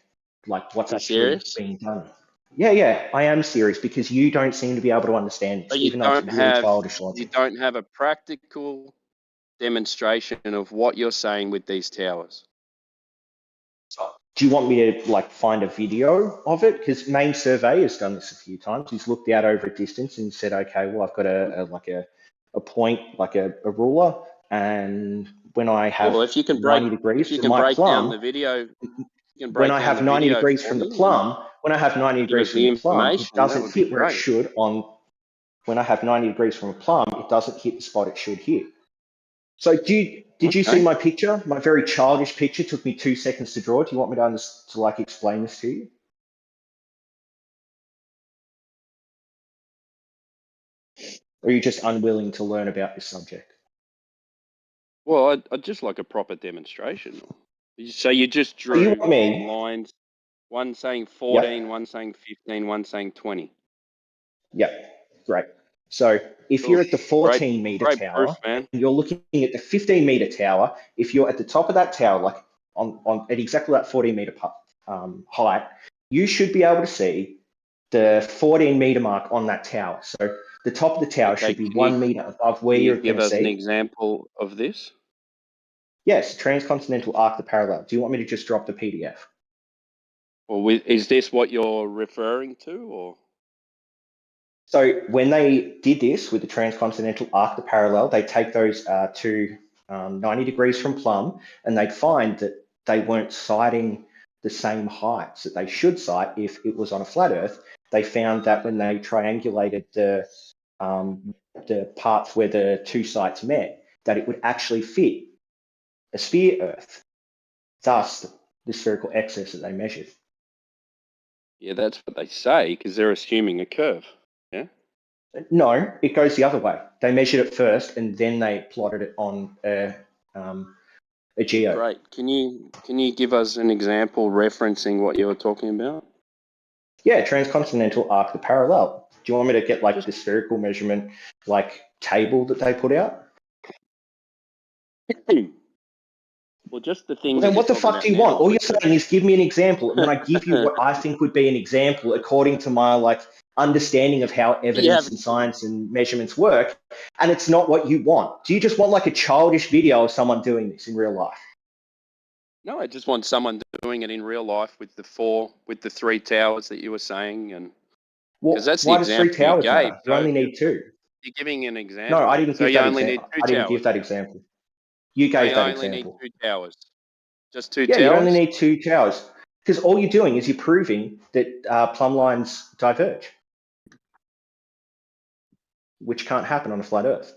like what's actually being done. Yeah, I am serious because you don't seem to be able to understand So this, you even though it's don't really have childish logic. a practical demonstration of what you're saying with these towers. Do you want me to like find a video of it? Because Main Survey has done this a few times. He's looked out over a distance and said, okay, well, I've got a point, like a ruler, and when I have Well, if you can 90 degrees if you to can my break down the plum, video, you can when break I down have the 90 video degrees for from the me plum, when I have 90 and give degrees us from the the plum, it information, that doesn't would be hit where it great. should on, when I have 90 degrees from a plum, it doesn't hit the spot it should hit. So did you see my picture? My very childish picture took me 2 seconds to draw. Do you want me to like explain this to you? Or are you just unwilling to learn about this subject? Well, I'd just like a proper demonstration. So you just So you drew want me? lines, one saying 14, Yep. one saying 15, one saying 20. Yep. Great. So if Cool. you're at the 14-meter Great proof, tower man. and you're looking at the 15-meter tower, if you're at the top of that tower, like on at exactly that 14-meter height, you should be able to see the 14-meter mark on that tower. So the top of the tower Okay, should be 1 meter above where can you you're give going to us an see. example of this? Yes, transcontinental arc the parallel. Do you want me to just drop the PDF? Or is this what you're referring to, or? So when they did this with the transcontinental arc the parallel, they take those to 90 degrees from plumb, and they'd find that they weren't sighting the same heights that they should sight if it was on a flat Earth. They found that when they triangulated the parts where the two sites met, that it would actually fit a sphere Earth, thus the spherical excess that they measured. Yeah, that's what they say, because they're assuming a curve. Yeah. No, it goes the other way. They measured it first, and then they plotted it on a geo. Great. Can you give us an example referencing what you were talking about? Yeah, transcontinental arc the parallel. Do you want me to get like the spherical measurement like table that they put out? Well, just the Well, things then that what the you're talking fuck about do you now. want? All you're saying is give me an example, and then I give you what I think would be an example according to my like understanding of how evidence and science and measurements work, and it's not what you want. Do you just want like a childish video of someone doing this in real life? No, I just want someone doing it in real life with the 3 towers that you were saying, and because that's the Why does 3 example you towers gave. matter? You only need 2. You're giving an example. No, I didn't So give you that only need example. 2 I didn't towers. give that example. You So gave you that only need example. 2 towers. Just 2 Yeah, towers? you'd only need 2 towers because all you're doing is you're proving that plumb lines diverge, which can't happen on a flat Earth.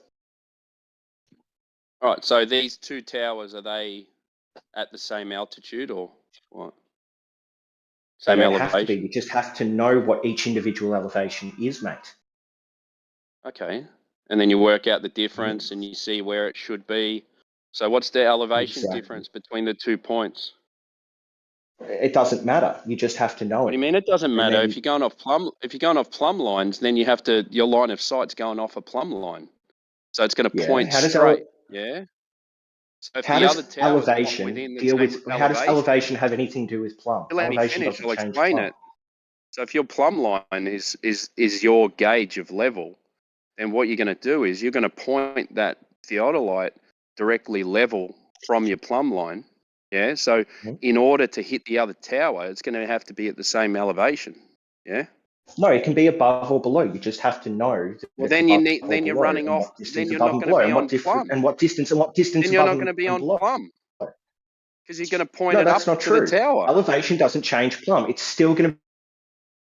All right, so these 2 towers, are they at the same altitude or what? They Same don't have to be. elevation? You just have to know what each individual elevation is, mate. Okay. And then you work out the difference and you see where it should be. So what's the elevation Exactly. difference between the 2 points? It doesn't matter. You just have to know What do it. you mean it doesn't And matter? then, If you're going off plumb lines, then you have to, your line of sight's going off a plumb line. So it's going to yeah, point straight. Yeah. So if how the other does towers not elevation within the deal same with? How does elevation have anything to do with plumb? let me Elevation finish. doesn't I'll change explain plumb. it. So if your plumb line is your gauge of level, then what you're going to do is you're going to point that theodolite directly level from your plumb line. Yeah. So in order to hit the other tower, it's going to have to be at the same elevation. Yeah. No, it can be above or below. You just have to know that Well, it's then you above need. or Then you're below, running and off. what distance Then you're above not and going to below, be and on plumb. what distance Then you're not above going to be and on below. plumb because you're going to point No, it up that's not to the true. tower. Elevation doesn't change plumb. It's still going to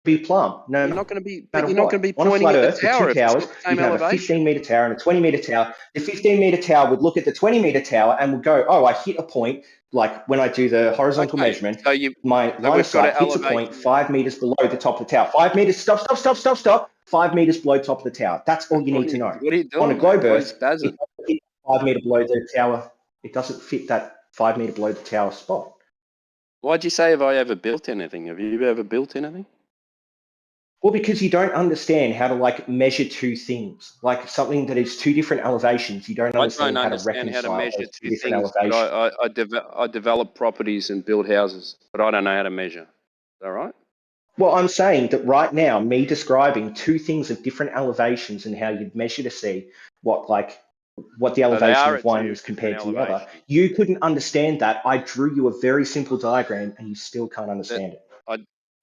be plumb, no You're not going to be. matter You're not what. going to be On a pointing flat at the Earth, the tower 2 if it's towers, not the you same can have a elevation. 15-meter tower and a 20-meter tower. The 15-meter tower would look at the 20-meter tower and would go, oh, I hit a point, like when I do the horizontal measurement, So my line of we've got sight an hits a point elevation. 5 meters below the top of the tower. 5 meters, stop. 5 meters below top of the tower. That's all you need to know. What are you On a doing, globe mate? Why are you Earth, spazzing? it doesn't hit 5 meter below the tower. It doesn't fit that 5 meter below the tower spot. Why'd you say have I ever built anything? Have you ever built anything? Well, because you don't understand how to like measure 2 things, like something that is 2 different elevations. You don't I understand don't how to understand how to reconcile measure those 2 2 different things, but elevations. I develop properties and build houses, but I don't know how to measure. Is that right? Well, I'm saying that right now, me describing two things of different elevations and how you'd measure to see what the they elevation are of at one two was different compared to the other. elevations. You couldn't understand that. I drew you a very simple diagram and you still can't understand it.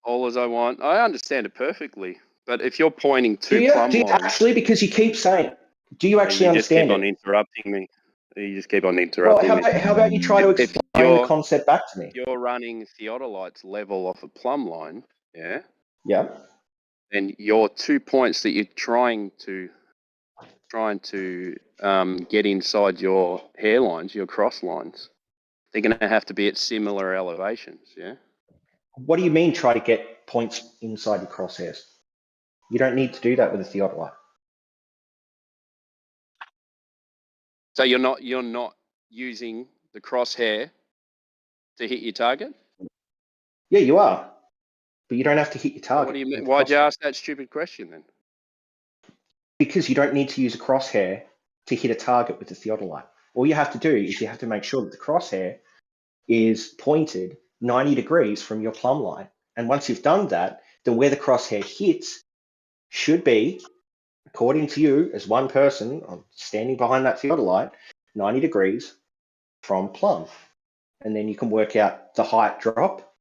All as I want. I understand it perfectly. But if you're pointing Do two you, plumb do you lines, actually? Because you keep saying, do you actually you just keep understand on it? interrupting me. You just keep on Well, interrupting me. how about you try to If explain the concept back to me? you're running theodolites level off a plumb line, yeah, Yeah. then your 2 points that you're trying to get inside your hairlines, your cross lines, they're going to have to be at similar elevations, yeah? What do you mean try to get points inside your crosshairs? You don't need to do that with a theodolite. So you're not using the crosshair to hit your target? Yeah, you are. But you don't have to hit your So target. what do you with mean? the Why'd you crosshair. ask that stupid question then? Because you don't need to use a crosshair to hit a target with the theodolite. All you have to do is you have to make sure that the crosshair is pointed 90 degrees from your plumb line. And once you've done that, then where the crosshair hits should be, according to you as one person standing behind that theodolite, 90 degrees from plumb. And then you can work out the height drop,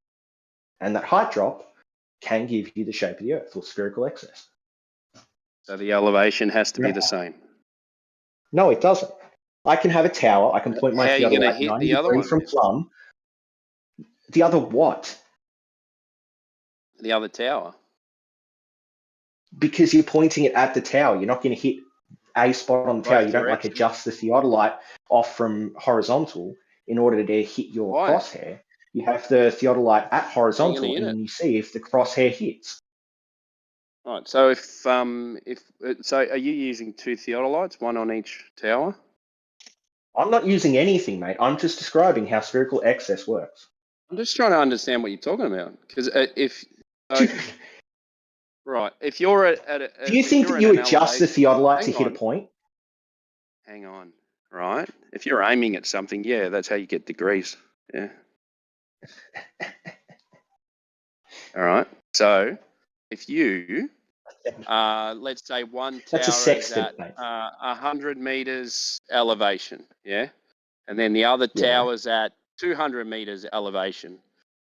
and that height drop can give you the shape of the Earth or spherical excess. So the elevation has to be the same. No, it doesn't. I can have a tower. I can point my How are you going to theodolite hit 90 the other degrees one from then? plumb. The other what? The other tower? Because you're pointing it at the tower. You're not going to hit a spot on the tower. Both You don't like directions? adjust the theodolite off from horizontal in order to hit your Why? crosshair. You have the theodolite at How are you going to horizontal, hit and it? then you see if the crosshair hits. Right. So so are you using two theodolites, one on each tower? I'm not using anything, mate. I'm just describing how spherical excess works. I'm just trying to understand what you're talking about. Because right, if you're Do you think that you adjust the theodolite to hit a point? Hang on, right? If you're aiming at something, yeah, that's how you get degrees. Yeah. All right. So if you, let's say one That's a tower is sextant, at mate. 100 meters elevation, yeah, and then the other Yeah. tower's at 200 meters elevation.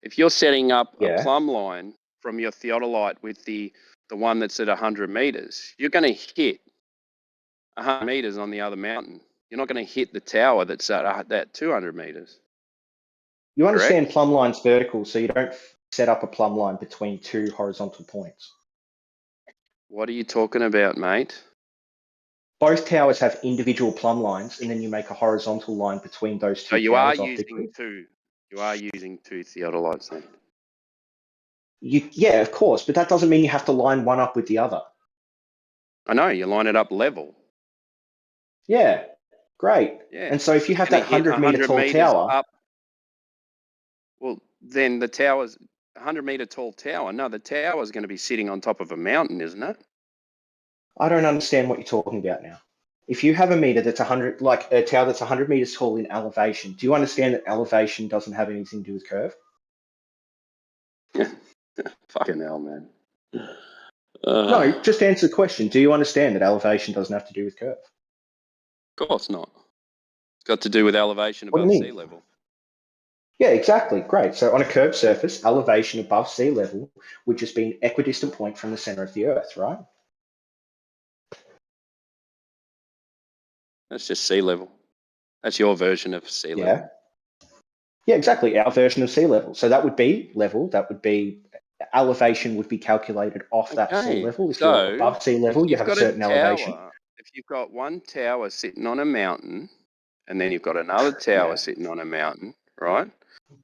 If you're setting up a plumb line from your theodolite with the one that's at 100 meters, you're going to hit 100 meters on the other mountain. You're not going to hit the tower that's at that 200 meters. You understand Correct? plumb line's vertical, so you don't set up a plumb line between two horizontal points. What are you talking about, mate? Both towers have individual plumb lines, and then you make a horizontal line between those So two you are towers off the using grid. two. You are using two theodolites then. Yeah, of course, but that doesn't mean you have to line one up with the other. I know, you line it up level. Yeah, great. Yeah. And so if you have Gonna that hit 100-meter tall meters tower, up. Well, then the tower's 100-meter tall tower. No, the tower is going to be sitting on top of a mountain, isn't it? I don't understand what you're talking about now. If you have a meter that's 100, like a tower that's 100 meters tall in elevation, do you understand that elevation doesn't have anything to do with curve? Fucking hell, man. No, just answer the question. Do you understand that elevation doesn't have to do with curve? Of course not. It's got to do with elevation What do above you sea mean? level. Yeah, exactly. Great. So on a curved surface, elevation above sea level would just be an equidistant point from the center of the Earth, right? That's just sea level. That's your version of sea level. Yeah, exactly. Our version of sea level. So that would be level. That would be elevation would be calculated off that sea level. If you're above sea level, you have a certain elevation. If you've got one tower sitting on a mountain, and then you've got another tower sitting on a mountain, right?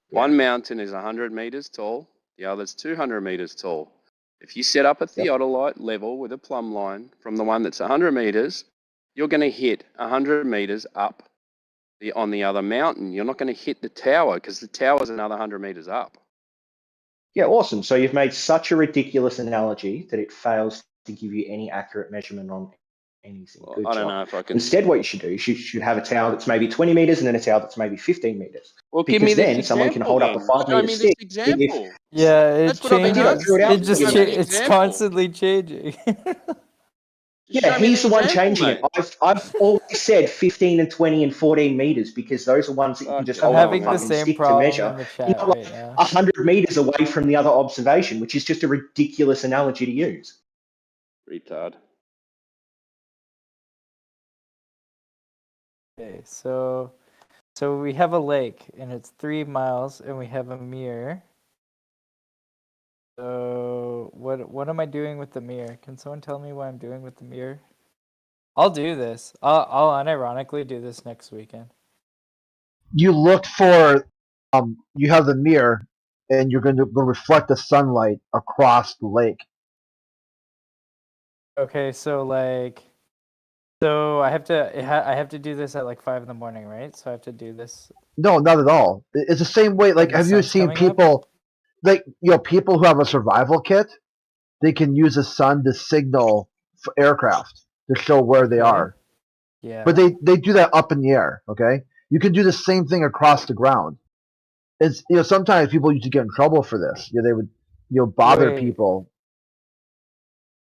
One mountain is 100 meters tall, the other's 200 meters tall. If you set up a theodolite level with a plumb line from the one that's 100 meters, you're going to hit 100 meters up on the other mountain. You're not going to hit the tower because the tower's another 100 meters up. Yeah, awesome. So you've made such a ridiculous analogy that it fails to give you any accurate measurement on anything. Well, Good I don't job. know if I can. Instead, what you should do is you should have a tower that's maybe 20 meters and then a tower that's maybe 15 meters. Well, give me Because this then someone can example hold up a then. 5 Show meter me this stick. If example. Yeah, it That's what I've been I changes. drew it asking. out It for just you. Show me the it's example. constantly changing. Just Yeah, show me he's the the one example, changing mate. it. I've always said 15 and 20 and 14 meters because those are ones that you can just Fucking I'm hold up hell, a having the man. fucking same stick to problem measure. in the And chat you're right like now. 100 meters away from the other observation, which is just a ridiculous analogy to use. Retard. Okay, so we have a lake and it's 3 miles and we have a mirror. So what am I doing with the mirror? Can someone tell me what I'm doing with the mirror? I'll do this. I'll unironically do this next weekend. You look for, you have the mirror, and you're going to reflect the sunlight across the lake. Okay, so like, so I have to do this at like 5 in the morning, right? So I have to do this. No, not at all. It's the same way. Like, the have you sun's seen coming up? people, like, people who have a survival kit? They can use the sun to signal for aircraft to show where they Okay. are. Yeah. But they do that up in the air. Okay, you can do the same thing across the ground. It's sometimes people used to get in trouble for this. They would bother Wait. people.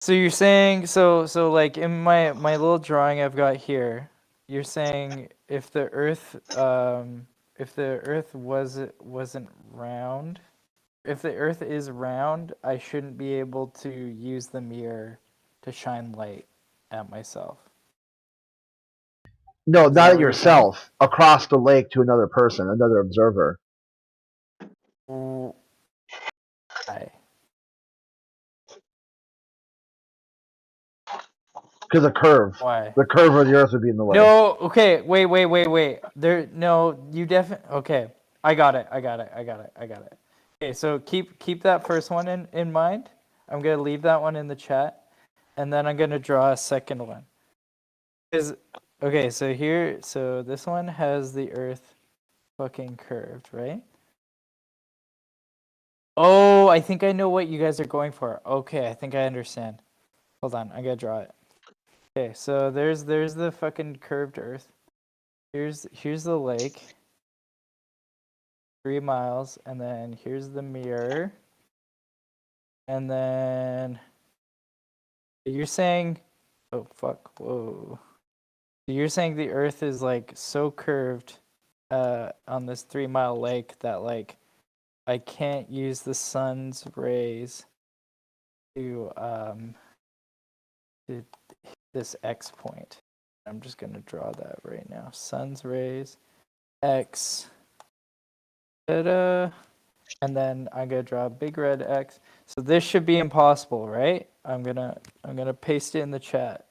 So you're saying so like in my little drawing I've got here, you're saying if the Earth wasn't round, if the Earth is round, I shouldn't be able to use the mirror to shine light at myself. No, Is not that at what you're saying? yourself. Across the lake to another person, another observer. Why? Because of curve. Why? The curve of the Earth would be in the way. No, okay, wait. You definitely, okay. I got it. Okay, so keep that first one in mind. I'm gonna leave that one in the chat, and then I'm gonna draw a second one. Okay, so this one has the Earth fucking curved, right? Oh, I think I know what you guys are going for. Okay, I think I understand. Hold on, I gotta draw it. Okay, so there's the fucking curved Earth. Here's the lake. 3 miles, and then here's the mirror. And then you're saying, oh fuck, whoa. You're saying the Earth is like so curved on this 3 mile lake that like I can't use the sun's rays to this X point. I'm just gonna draw that right now. Sun's rays, X, and then I'm gonna draw a big red X. So this should be impossible, right? I'm gonna paste it in the chat.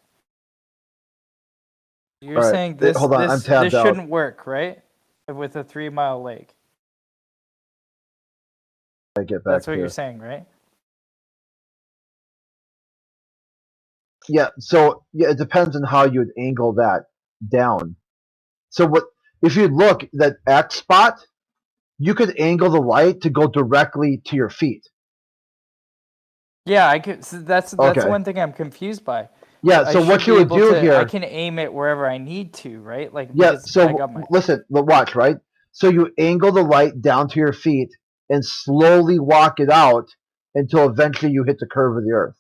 You're All right, saying this hold on, I'm tabbed this out. shouldn't work, right? With a 3 mile lake. I get back That's what here. you're saying, right? Yeah, so it depends on how you would angle that down. So if you look that X spot, you could angle the light to go directly to your feet. Yeah, I could. So that's Okay. one thing I'm confused by. Yeah, I so what should you be would able do to, I here. can aim it wherever I need to, right? Like Yeah, because so I got my. listen, watch, right? So you angle the light down to your feet and slowly walk it out until eventually you hit the curve of the Earth,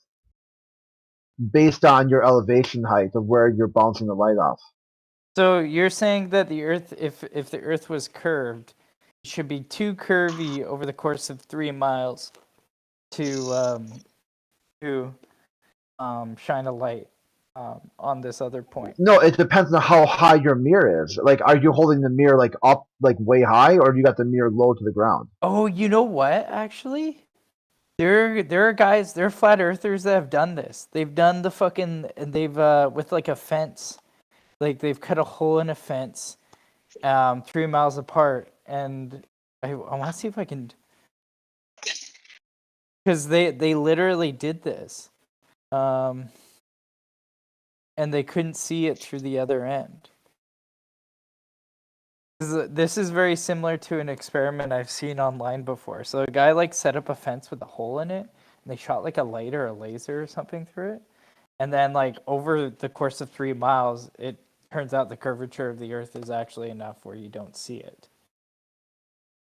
based on your elevation height of where you're bouncing the light off. So you're saying that the Earth, if the Earth was curved, it should be too curvy over the course of 3 miles to shine a light on this other point. No, it depends on how high your mirror is. Like, are you holding the mirror like up, like way high, or do you got the mirror low to the ground? Oh, you know what? Actually, there are guys, there are flat earthers that have done this. They've done the fucking, they've with like a fence, like they've cut a hole in a fence, 3 miles apart, and I want to see if I can, because they literally did this, and they couldn't see it through the other end. This is very similar to an experiment I've seen online before. So a guy like set up a fence with a hole in it, and they shot like a light or a laser or something through it, And then like over the course of 3 miles, it turns out the curvature of the Earth is actually enough where you don't see it.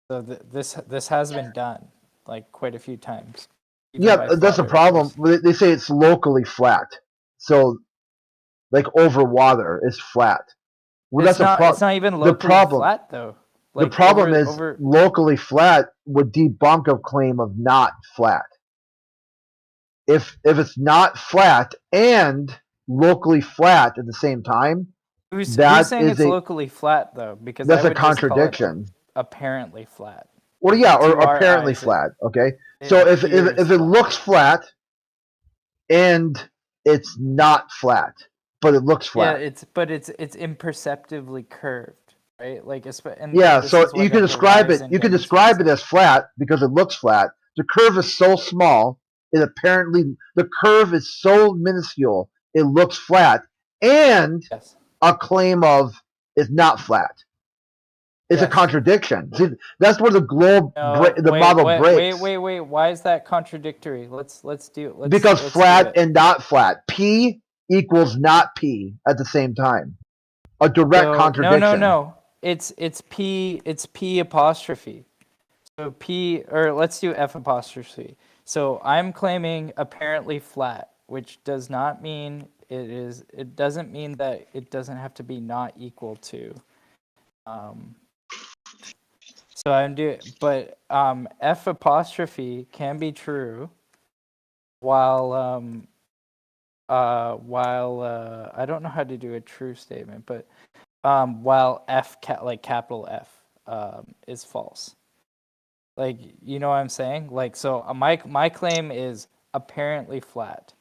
So this has been done like quite a few times. Even Yeah, by that's flat a problem. earthers. They say it's locally flat. So, like over water, it's flat. Well, It's that's not. It's not even the locally problem. flat though. The Like problem is over. locally flat would debunk a claim of not flat. If it's not flat and locally flat at the same time, Who's that saying is it's locally flat though? Because I that's a would just call it contradiction. apparently flat. Well, Like, yeah, or to our apparently eyes, flat. Okay, it so if appears it flat. looks flat and it's not flat, but it looks Yeah, flat. it's imperceptibly curved, right? Like and Yeah, this so is you what can a describe it. horizon You can demonstrates. describe it as flat because it looks flat. The curve is so small, the curve is so minuscule, it looks flat, and Yes. a claim of it's not flat. It's a Yes. contradiction. See, that's where the model breaks. Wait. Why is that contradictory? Let's Because do flat it. and not flat. P equals not P at the same time. A direct contradiction. No. It's P apostrophe. So P, or let's do F apostrophe. So I'm claiming apparently flat, which does not mean it doesn't mean that it doesn't have to be not equal to. So I'm doing, but F apostrophe can be true while I don't know how to do a true statement, but while capital F is false. Like, you know what I'm saying? Like, so my claim is apparently flat,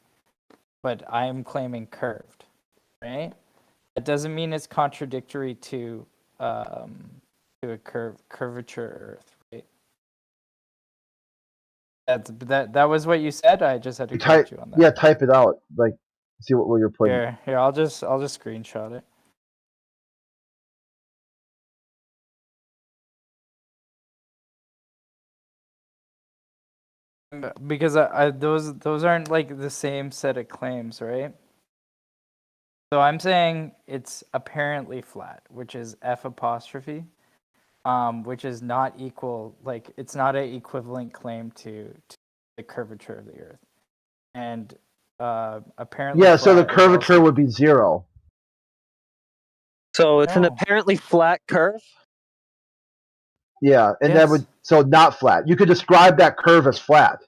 but I'm claiming curved, right? That doesn't mean it's contradictory to a curvature Earth, right? That was what you said. I just had to correct you on that. Yeah, type it out. Like, see what you're putting. Here, I'll just screenshot it. Because those aren't like the same set of claims, right? So I'm saying it's apparently flat, which is F apostrophe, which is not equal, like it's not an equivalent claim to the curvature of the Earth. And apparently yeah, so the flat is curvature also, would be 0. So it's an No. apparently flat curve. Yeah, and that Yes. would so not flat. You could describe that curve as flat.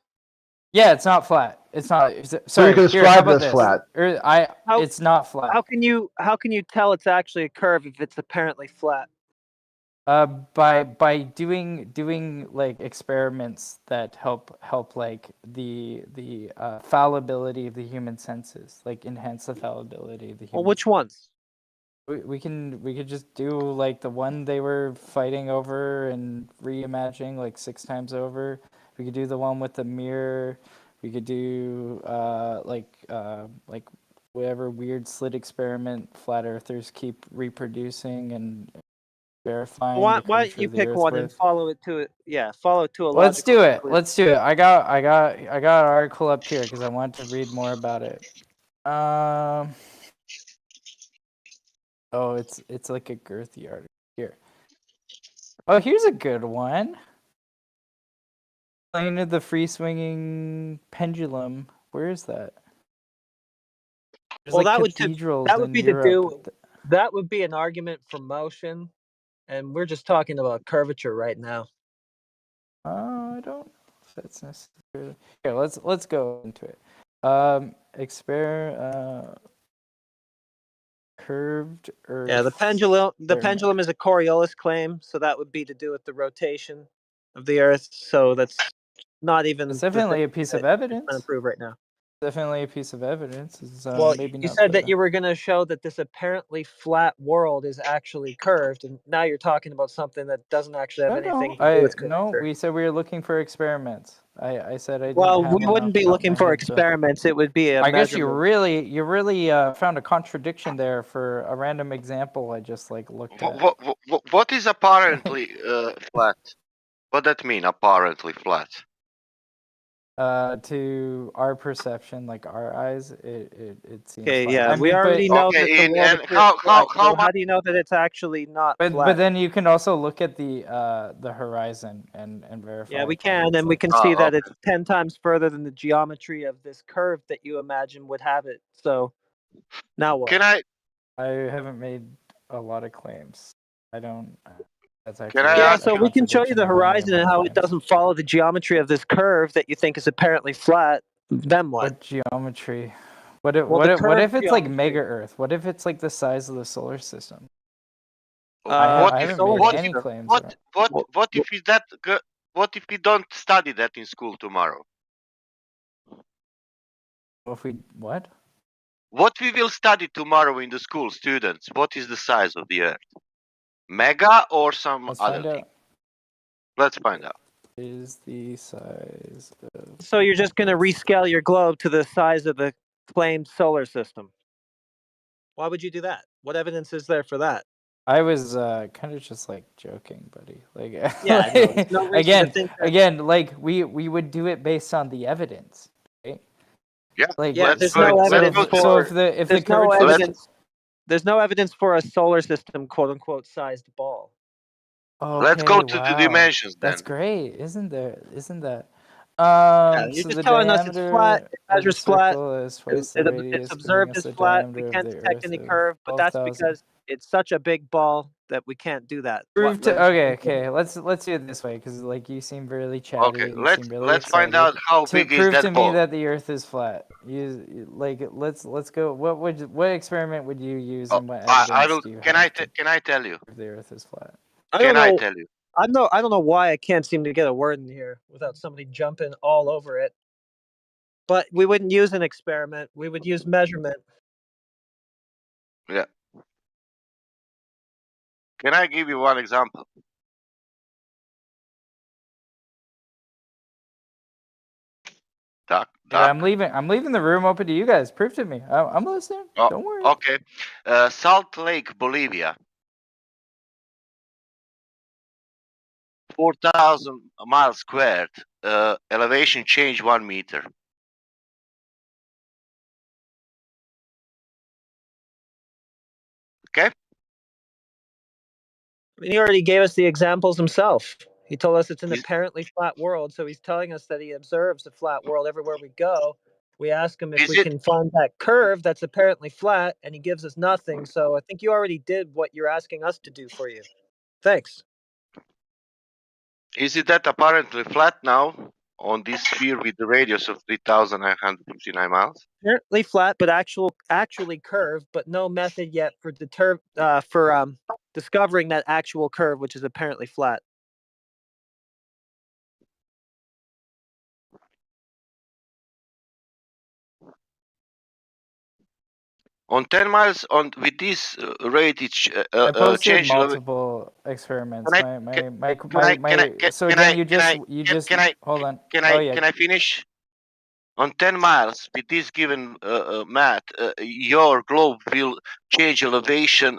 Yeah, it's not flat. It's not. So Sorry. you can Here, how describe it about as this? flat. It's not flat. How can you tell it's actually a curve if it's apparently flat? By doing like experiments that help like the fallibility of the human senses, like enhance the fallibility of the human. Well, which ones? We could just do like the one they were fighting over and reimagining like 6 times over. We could do the one with the mirror. We could do like whatever weird slit experiment flat earthers keep reproducing and verifying. Why the don't curvature you of the pick Earth one and with. follow it to it? Yeah, follow it to a Let's logical do it. conclusion. Let's do it. I got an article up here because I want to read more about it. Oh, it's like a girthy article here. Oh, here's a good one. Plane of the free swinging pendulum. Where is that? There's Well, like that would cathedrals be in to Europe. do. That would be an argument for motion, and we're just talking about curvature right now. I don't know if that's necessarily. Here, let's go into it. Curved Earth. Yeah, the pendulum is a Coriolis claim, so that would be to do with the rotation of the Earth. So that's not even. It's definitely a piece of evidence. I'm trying to prove right now. Definitely a piece of evidence. It's, Well, maybe you not said that you were going to show that this apparently flat world is actually curved, and now you're talking about something that doesn't actually have anything to do with curvature. No, we said we were looking for experiments. I said I didn't Well, have we wouldn't be looking for experiments. It would be a I guess you measurement. really found a contradiction there for a random example I just like looked at. What is apparently flat? What that mean? Apparently flat. To our perception, like our eyes, it seems Okay, flat. yeah, I we mean, already but know that the world and appears flat. So how do you know that it's actually not but flat? then you can also look at the horizon and verify. Yeah, we if can, it's and we like- can see that it's 10 times further than the geometry of this curve that you imagine would have it. So now what? I haven't made a lot of claims. I don't. That's I actually Yeah, ask so we can show you the horizon and how it doesn't follow the geometry of this curve that you think is apparently flat. Then what? What geometry? What if Well, what the if, what curve if it's like geometry. mega Earth? What if it's like the size of the solar system? what I if haven't made what any if claims. what if is that what if we don't study that in school tomorrow? If we what? What we will study tomorrow in the school, students? What is the size of the Earth? Mega or some Let's other find thing? out. Let's find out. Is the size of So you're just going to rescale your globe to the size of the claimed solar system. Why would you do that? What evidence is there for that? I was kind of just like joking, buddy. Like, Yeah, no, there's no reason to think that. again, like we would do it based on the evidence, right? Yeah, Like, Yeah, let's there's go. no Let's evidence go to so for. if the There's no curvature evidence. There's no evidence for a solar system, quote unquote, sized ball. let's go Okay, to the wow. dimensions then. That's great, isn't there? Isn't that? Yeah, you're So just the telling us it's flat. diameter It of the measures flat. circle is twice the It's radius, giving observed us as the flat. We diameter of can't the detect Earth any of curve, but that's 12,000. because it's such a big ball that we can't do that. Prove to okay. Let's do it this way because like you seem really chatty. Okay, and you seem really let's find excited. out how To big is prove that to me ball. that the Earth is flat. Like let's go. What experiment would you use and what I evidence will. do you Can have I can I tell you? prove the Earth is flat? Can I tell you? I don't know why I can't seem to get a word in here without somebody jumping all over it. But we wouldn't use an experiment. We would use measurement. Yeah. Can I give you one example? Doc. I'm leaving the room open to you guys. Prove to me. I'm listening. Oh, Don't worry. okay. Salt Lake, Bolivia. 4,000 miles squared. Elevation change 1 meter. Okay. He already gave us the examples himself. He told us it's an apparently flat world, so he's telling us that he observes a flat world everywhere we go. We ask him if we can find that curve that's apparently flat, and he gives us nothing. So I think you already did what you're asking us to do for you. Thanks. Is it that apparently flat now on this sphere with the radius of 3,959 miles? Apparently flat, but actually curved, but no method yet for discovering that actual curve, which is apparently flat. On 10 miles on with this rate, it's I posted change. multiple experiments. So Can again, I hold on. Can Oh I yeah. can I finish? On 10 miles with this given math, your globe will change elevation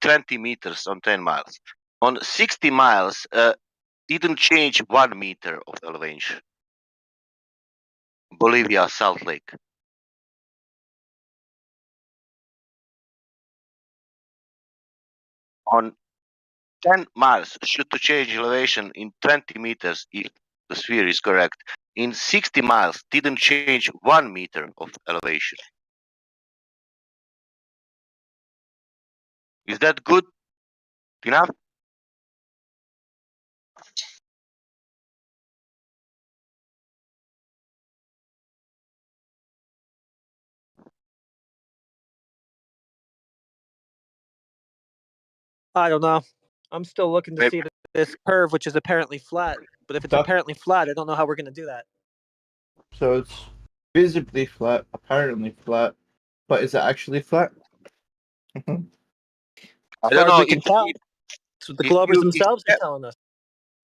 20 meters on 10 miles. On 60 miles, didn't change 1 meter of elevation. Bolivia, Salt Lake. On 10 miles, should to change elevation in 20 meters if the sphere is correct. In 60 miles, didn't change 1 meter of elevation. Is that good enough? I don't know. I'm still looking to see this curve, which is apparently flat. But if it's apparently flat, I don't know how we're going to do that. So it's visibly flat, apparently flat, but is it actually flat? As I far don't as know we can tell. That's what the Globers themselves are telling us.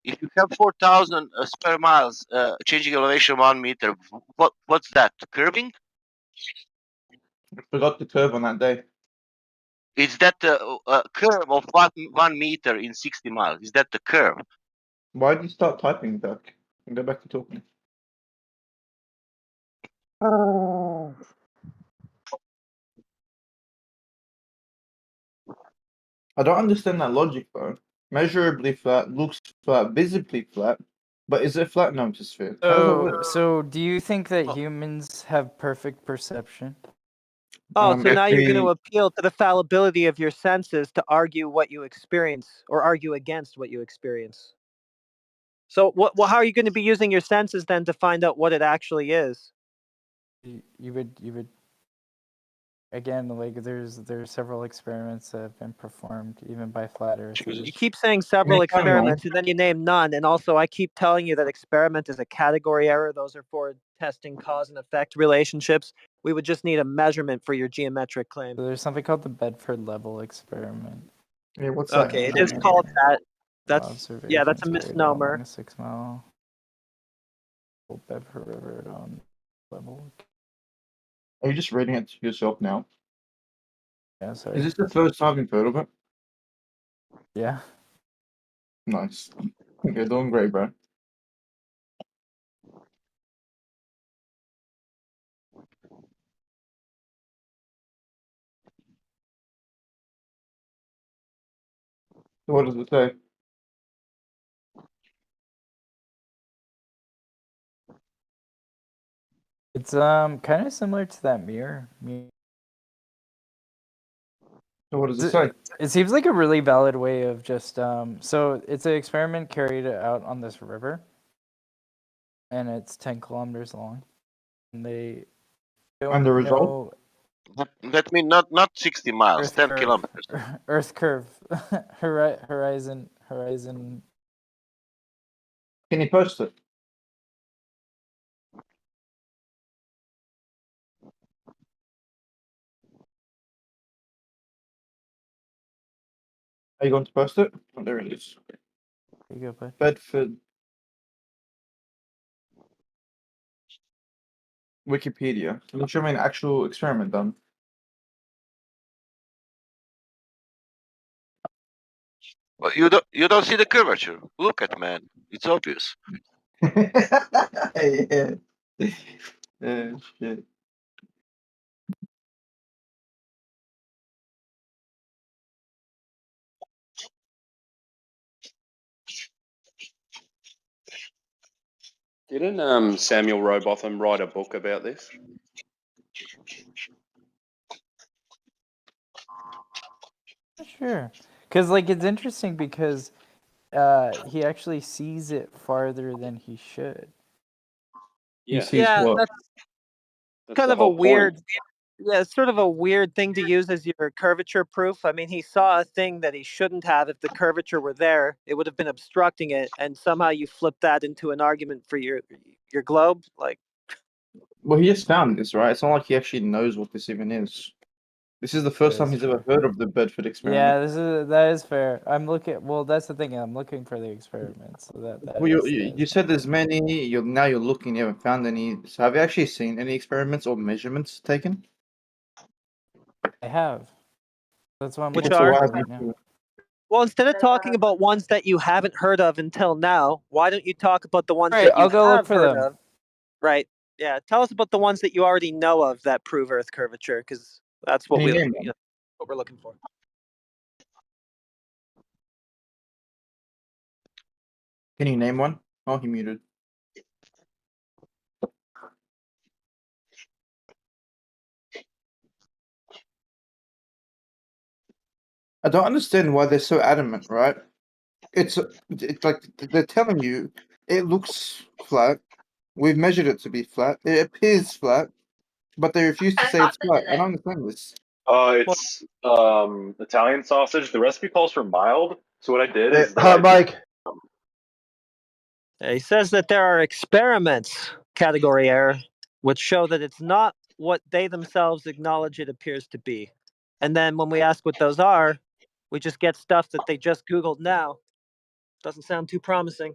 If you have 4,000 square miles, changing elevation 1 meter, what's that? Curving? I forgot the curve on that day. Is that a curve of 1 meter in 60 miles? Is that the curve? Why did you start typing, Doc? And go back to talking. I don't understand that logic though. Measurably flat, looks flat, visibly flat, but is it flat? No, it's a sphere. How does that work? So do you think that humans have perfect perception? Oh, so If now you're going to we appeal to the fallibility of your senses to argue what you experience or argue against what you experience. So well, how are you going to be using your senses then to find out what it actually is? You would again, like there's several experiments that have been performed even by flat earthers. You keep saying several experiments and then you name none. And also, I keep telling you that experiment is a category error. Those are for testing cause and effect relationships. We would just need a measurement for your geometric claim. So there's something called the Bedford level experiment. Yeah, what's that? Okay, it is called that. That's a Observations carried out misnomer. along a 6-mile Bedford River on level. Are you just reading it to yourself now? Yeah, sorry. Is this the first time you've heard of it? Yeah. Nice. Okay, doing great, bro. So what does it say? It's kind of similar to that mirror. So what does it say? It seems like a really valid way of just so it's an experiment carried out on this river, and it's 10 kilometers long, and they don't And the result? know That means not 60 miles, Earth 10 curve, kilometers. Earth curve, horizon. Can you post it? Are you going to post it? Oh, there it is. There you go, bud. Bedford. Wikipedia. Can you show me an actual experiment done? Well, you don't see the curvature. Look at man, it's obvious. Yeah. Shit. Didn't Samuel Rowbotham write a book about this? Sure, because like it's interesting because he actually sees it farther than he should. Yeah. That's kind the of a whole point. weird. Yeah, it's sort of a weird thing to use as your curvature proof. I mean, he saw a thing that he shouldn't have. If the curvature were there, it would have been obstructing it, and somehow you flip that into an argument for your globe. Like, Well, he just found this, right? It's not like he actually knows what this even is. This is the first time he's ever heard of the Bedford experiment. Yeah, that is fair. I'm looking. Well, that's the thing. I'm looking for the experiments. So that Well, you said there's many. Now you're looking. You haven't found any. So have you actually seen any experiments or measurements taken? I have. That's why I'm Which looking are? right now. Well, instead of talking about ones that you haven't heard of until now, why don't you talk about the ones Right, that you I'll go look have for heard them. of? Right. Yeah. Tell us about the ones that you already know of that prove Earth curvature, because that's what Can you we name them? what we're looking for. Can you name one? Oh, he muted. I don't understand why they're so adamant, right? It's like they're telling you it looks flat. We've measured it to be flat. It appears flat, but they refuse to say it's flat. I don't understand this. It's Italian sausage. The recipe calls for mild. So what I did is that Hot Mike. He says that there are experiments, category error, which show that it's not what they themselves acknowledge it appears to be. And then when we ask what those are, we just get stuff that they just Googled now. Doesn't sound too promising.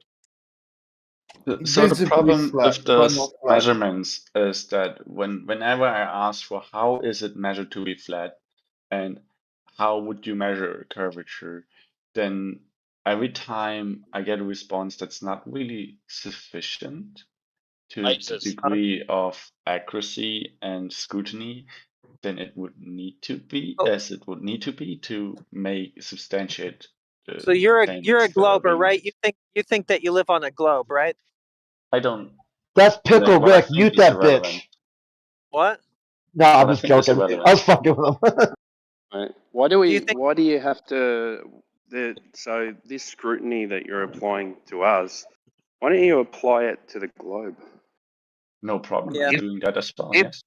So the problem flat, with but those not flat. measurements is that whenever I ask for how is it measured to be flat and how would you measure curvature, then every time I get a response that's not really sufficient. to the degree of accuracy and scrutiny than it would need to be, as it would need to be to make substantiate the So you're a claims that are glober, being right? made. You think that you live on a globe, right? I don't. That's Pickle What I Rick. think Mute is that irrelevant. bitch. What? No, I'm What I just think is joking. I irrelevant. was fucking with him. Right. Why do you have to so this scrutiny that you're applying to us, why don't you apply it to the globe? No problem. Yeah. I'm doing that as well. If Yes.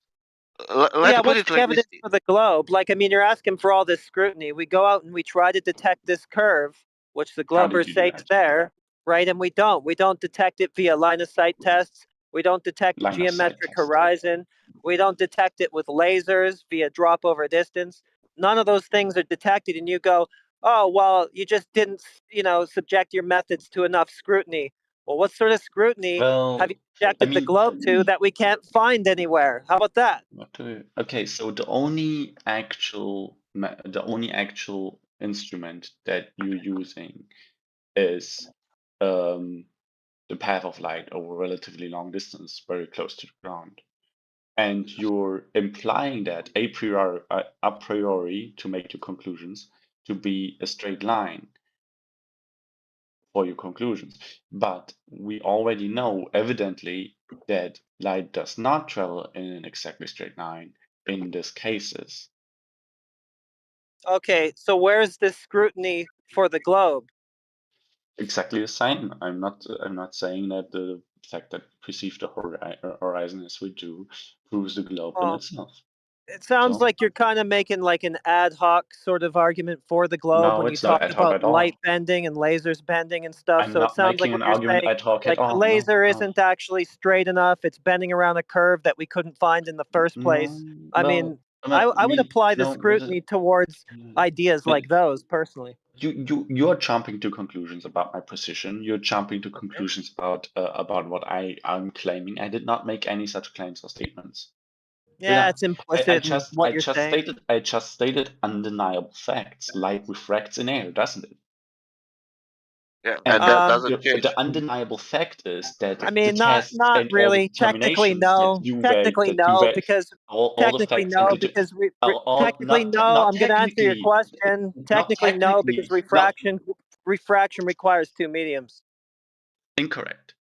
let's Yeah, put what's it the like this. evidence for the globe? Like, I mean, you're asking for all this scrutiny. We go out and we try to detect this curve, which the How did globers you do say is that? there, right? And we don't. We don't detect it via line of sight tests. We don't detect the Line of sight geometric test. horizon. We don't detect it with lasers via drop over distance. None of those things are detected. And you go, oh, well, you just didn't, subject your methods to enough scrutiny. Well, what sort of scrutiny have you Well, I subjected the mean, globe to that we can't find anywhere? How about that? okay, so the only actual instrument that you're using is the path of light over a relatively long distance, very close to the ground. And you're implying that a priori to make your conclusions to be a straight line for your conclusions. But we already know, evidently, that light does not travel in an exactly straight line in these cases. Okay, so where's this scrutiny for the globe? Exactly the same. I'm not saying that the fact that we perceive the horizon as we do proves the globe in Oh, itself. it sounds So like you're kind of making like an ad hoc sort of argument for the globe no, when you it's not talk ad hoc about at light all. bending and lasers bending and stuff. I'm So it not sounds like making what an you're argument saying, ad hoc at like the all. No, laser no, isn't actually straight enough. It's bending around a curve that we couldn't find in the first place. I no. mean, I would apply the No. scrutiny towards ideas like those personally. You're jumping to conclusions about my position. You're jumping to conclusions about what I'm claiming. I did not make any such claims or statements. Yeah, it's I implicit in what you're saying. I just stated undeniable facts. Light refracts in air, doesn't it? Yeah, And and that doesn't change. the undeniable fact is that I the mean, tests not and all the really. Technically, determinations no. Technically, no, because all the facts and technically, not no. not I'm going to answer your technically, question. not Technically, no, because technically, no, refraction requires two mediums. incorrect.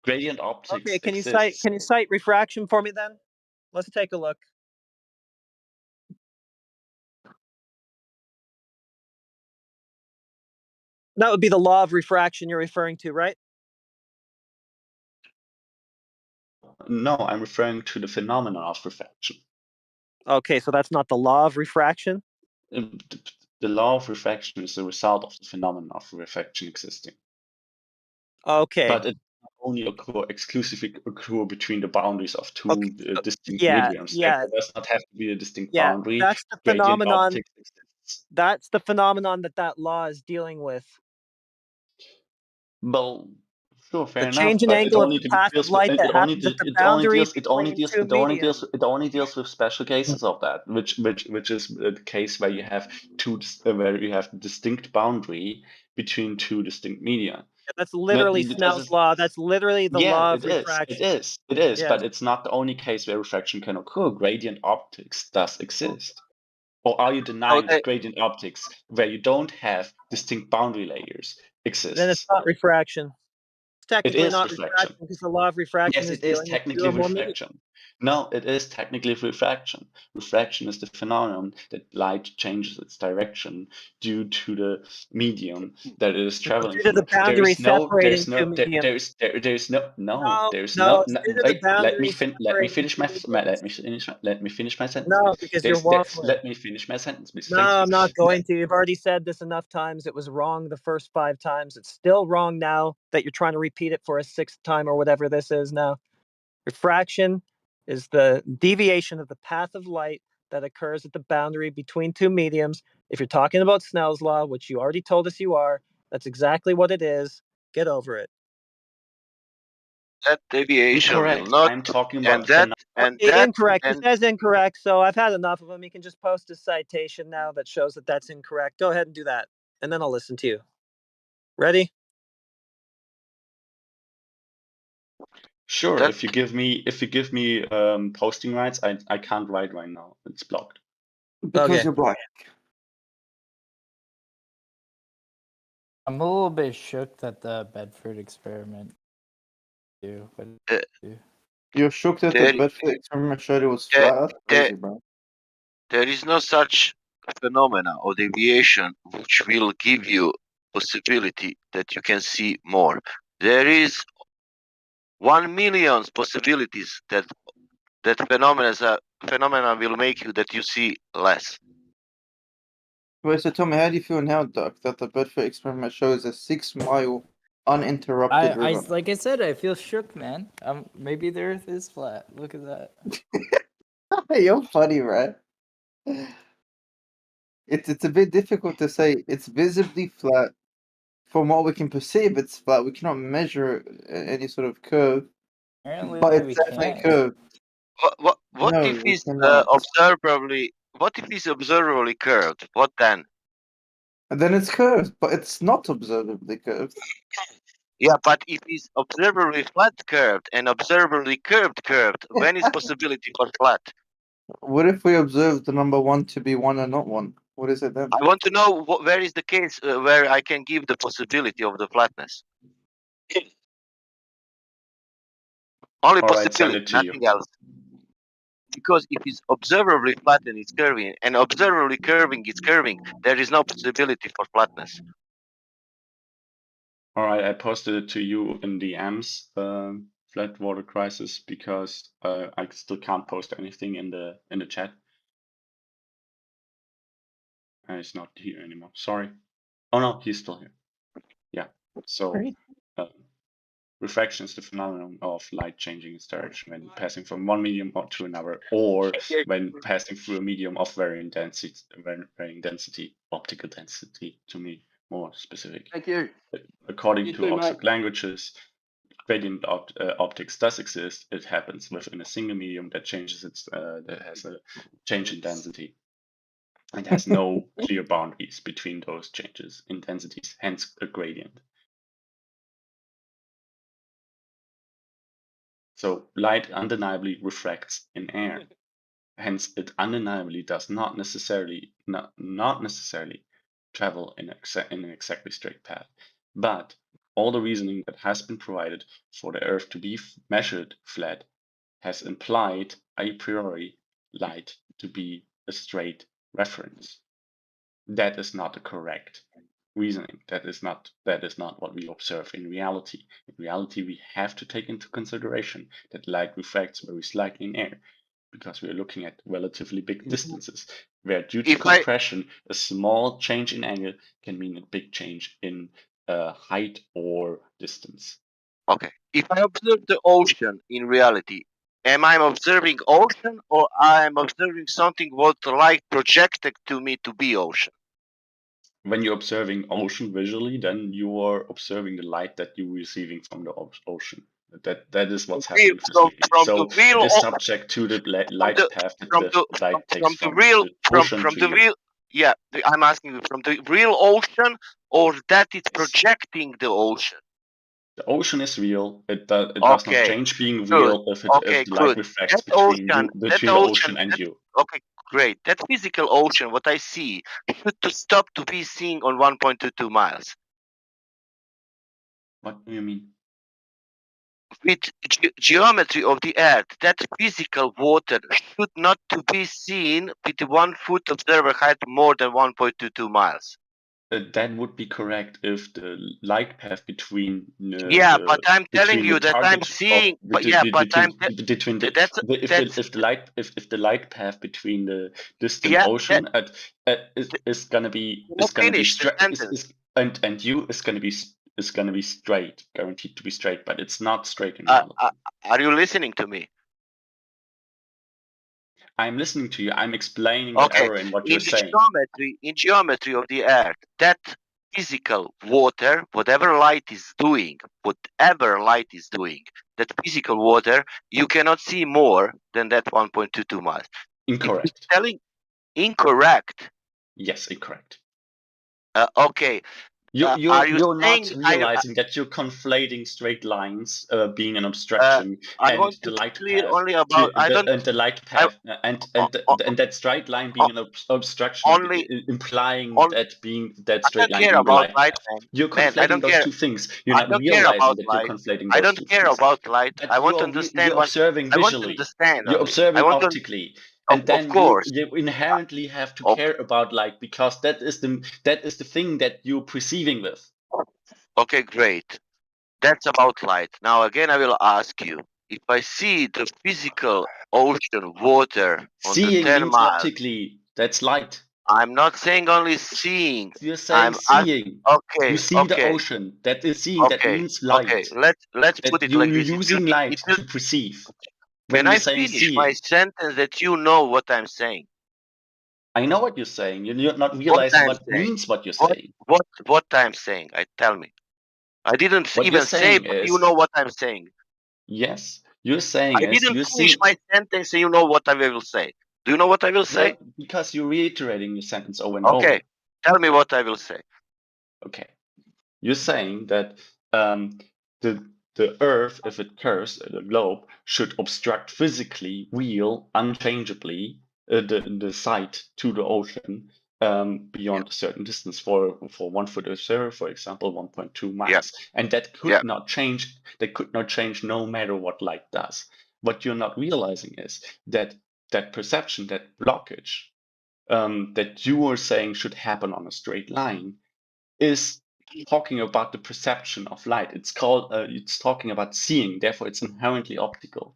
Gradient Okay, optics can exists. you cite refraction for me then? Let's take a look. That would be the law of refraction you're referring to, right? No, I'm referring to the phenomenon of refraction. Okay, so that's not the law of refraction? The law of refraction is the result of the phenomenon of refraction existing. Okay. But it only exclusively occur between the boundaries of two distinct Yeah, mediums. yeah. There does not have to be a distinct Yeah, boundary. that's the Gradient phenomenon. optics exists. That's the phenomenon that law is dealing with. Well, sure, fair The enough. change in But angle of the path of light that happens at the boundary between two mediums. it only deals with special cases of that, which is the case where you have where you have distinct boundary between two distinct media. Yeah, that's literally Snell's law. That's literally the law of refraction. It is, Yes. but it's not the only case where refraction can occur. Gradient optics does exist. Or are you denying that gradient optics, where you don't have distinct boundary layers, exists? Then it's not refraction. It's technically is not refraction. because the law of refraction Yes, is it is dealing with two technically or more mediums. refraction. No, it is technically refraction. Refraction is the phenomenon that light changes its direction due to the medium that it is traveling Due to through. the boundary separating two mediums. There's no The let me boundary finish my sentence, No, please. because you're waffling. Let me finish my sentence, please. No, Thanks, I'm not please. going to. You've already said this enough times. It was wrong the first 5 times. It's still wrong now that you're trying to repeat it for a 6th time or whatever this is now. Refraction is the deviation of the path of light that occurs at the boundary between two mediums. If you're talking about Snell's law, which you already told us you are, that's exactly what it is. Get over it. That deviation Incorrect. will not. I'm talking about Incorrect. He says incorrect, so I've had enough of him. He can just post a citation now that shows that that's incorrect. Go ahead and do that, and then I'll listen to you. Ready? Sure, That- if you give me posting rights, I can't write right now. It's blocked. Because Okay. you're black. I'm a little bit shook that the Bedford experiment do. What Uh, do. You're shocked that the There- Bedford experiment showed it was there- flat? That's crazy, bro. there is no such phenomena or deviation which will give you possibility that you can see more. There is 1 million possibilities that phenomena will make you that you see less. Wait, so tell me, how do you feel now, Doc, that the Bedford experiment shows a 6-mile uninterrupted river? Like I said, I feel shook, man. Maybe the Earth is flat. Look at that. You're funny, right? It's a bit difficult to say. It's visibly flat. From what we can perceive, it's flat. We cannot measure any sort of curve, Apparently but we it's definitely can't. curved. What No, if we it's cannot. observably curved? What then? And then it's curved, but it's not observably curved. Yeah, but if it's observably flat curved and observably curved, when is possibility for flat? What if we observe the number 1 to be 1 and not 1? What is it then? I want to know where is the case where I can give the possibility of the flatness. Only All right, send possibility, it to you. nothing else. Because if it's observably flat and it's curving, and observably curving is curving, there is no possibility for flatness. All right, I posted it to you in the AMS flat water crisis because I still can't post anything in the chat. He's not here anymore. Sorry. Oh no, he's still here. Yeah. So refraction is the phenomenon of light changing its direction when passing from one medium to another, or when passing through a medium of varying density, optical density, to be more specific. Thank you. According You to too, Oxford mate. languages, gradient optics does exist. It happens within a single medium that changes that has a change in density. It has no clear boundaries between those changes in densities, hence a gradient. So light undeniably refracts in air. Hence, it undeniably does not necessarily travel in an exactly straight path. But all the reasoning that has been provided for the Earth to be measured flat has implied a priori light to be a straight reference. That is not the correct reasoning. That is not what we observe in reality. In reality, we have to take into consideration that light refracts very slightly in air, because we are looking at relatively big distances, where due to compression, a small change in angle can mean a big change in height or distance. Okay. If I observe the ocean in reality, am I observing ocean or I am observing something what light projected to me to be ocean? When you're observing ocean visually, then you are observing the light that you're receiving from the ocean. That is what's happening physically. So it is subject to the light path that the light takes from the ocean to you. Yeah, I'm asking you from the real ocean or that it's projecting the ocean. The ocean is real. It does not change being real if the light refracts between the ocean and you. Okay, great. That physical ocean, what I see, should to stop to be seen on 1.22 miles. What do you mean? With geometry of the Earth, that physical water should not to be seen with 1 foot observer height more than 1.22 miles. That would be correct if the light path between but I'm telling you that I'm seeing. if the light path between the distant ocean is gonna be straight, and you is gonna be straight, guaranteed to be straight, but it's not straight in reality. Are you listening to me? I'm listening to you. I'm explaining the error in what you're saying. In geometry of the Earth, that physical water, whatever light is doing, that physical water, you cannot see more than that 1.22 miles. Incorrect. Incorrect. Yes, incorrect. Okay. You're not saying realizing that you're conflating straight lines being an obstruction I and want the to be light clear path only about and the light I path and that straight line being an obstruction only implying on that I straight don't line care being the about light light, path. man. You're Man, I conflating don't those care. two things. You're I not don't care realizing about that you're light. conflating I those don't two care things. about light. But I want to understand you're what observing I want to visually. understand You're only. I observing want to optically, and of then course. you inherently have to care about light because that is the thing that you're perceiving with. Okay, great. That's about light. Now again I will ask you, if I see the physical ocean water on the Seeing 10 means miles, optically. That's light. I'm not saying only seeing. You're saying seeing. You Okay, see the okay, ocean. That is seeing. That okay, means okay. light. Let's That put it like you're this. using light If you to perceive when can you're I saying finish my seeing. sentence that you know what I'm saying? I know what you're saying. You're not What realizing I'm what saying. means what you're saying. What I'm saying. Tell me. I didn't What you're even say, saying but you is, know what I'm saying. yes, you're saying I is didn't you're finish seeing. my sentence and you know what I will say. Do you know what I will Yeah, say? because you're reiterating your sentence over and over. Okay. Tell me what I will say. Okay. You're saying that the Earth, if it curves, the globe, should obstruct physically, real, unchangeably, the sight to the ocean beyond a certain distance. For 1 foot of zero, for example, 1.2 miles, and that could not change. That could not change no matter what light does. What you're not realizing is that perception, that blockage, that you are saying should happen on a straight line, is talking about the perception of light. It's talking about seeing, therefore it's inherently optical.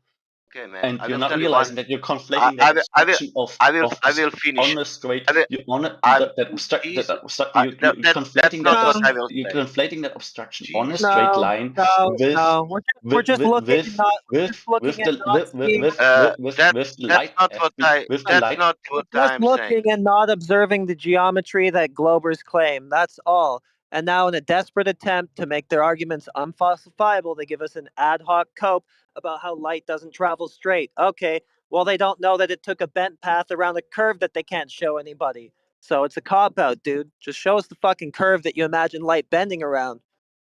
Okay, man. And I you're will not tell you one. realizing that you're conflating that obstruction I will finish. on a straight. I will, You're on a, I, that obstruct please, that obstruct I, you're that's conflating not that what I will you're say. conflating that obstruction on a Jeez. straight line with No. We're just looking, not we're just looking at not seeing. with light That's not what I. with the That's light. not what We're just I'm saying. looking and not observing the geometry that Globers claim. That's all. And now, in a desperate attempt to make their arguments unfalsifiable, they give us an ad hoc cope about how light doesn't travel straight. Okay, well, they don't know that it took a bent path around a curve that they can't show anybody. So it's a cop out, dude. Just show us the fucking curve that you imagine light bending around.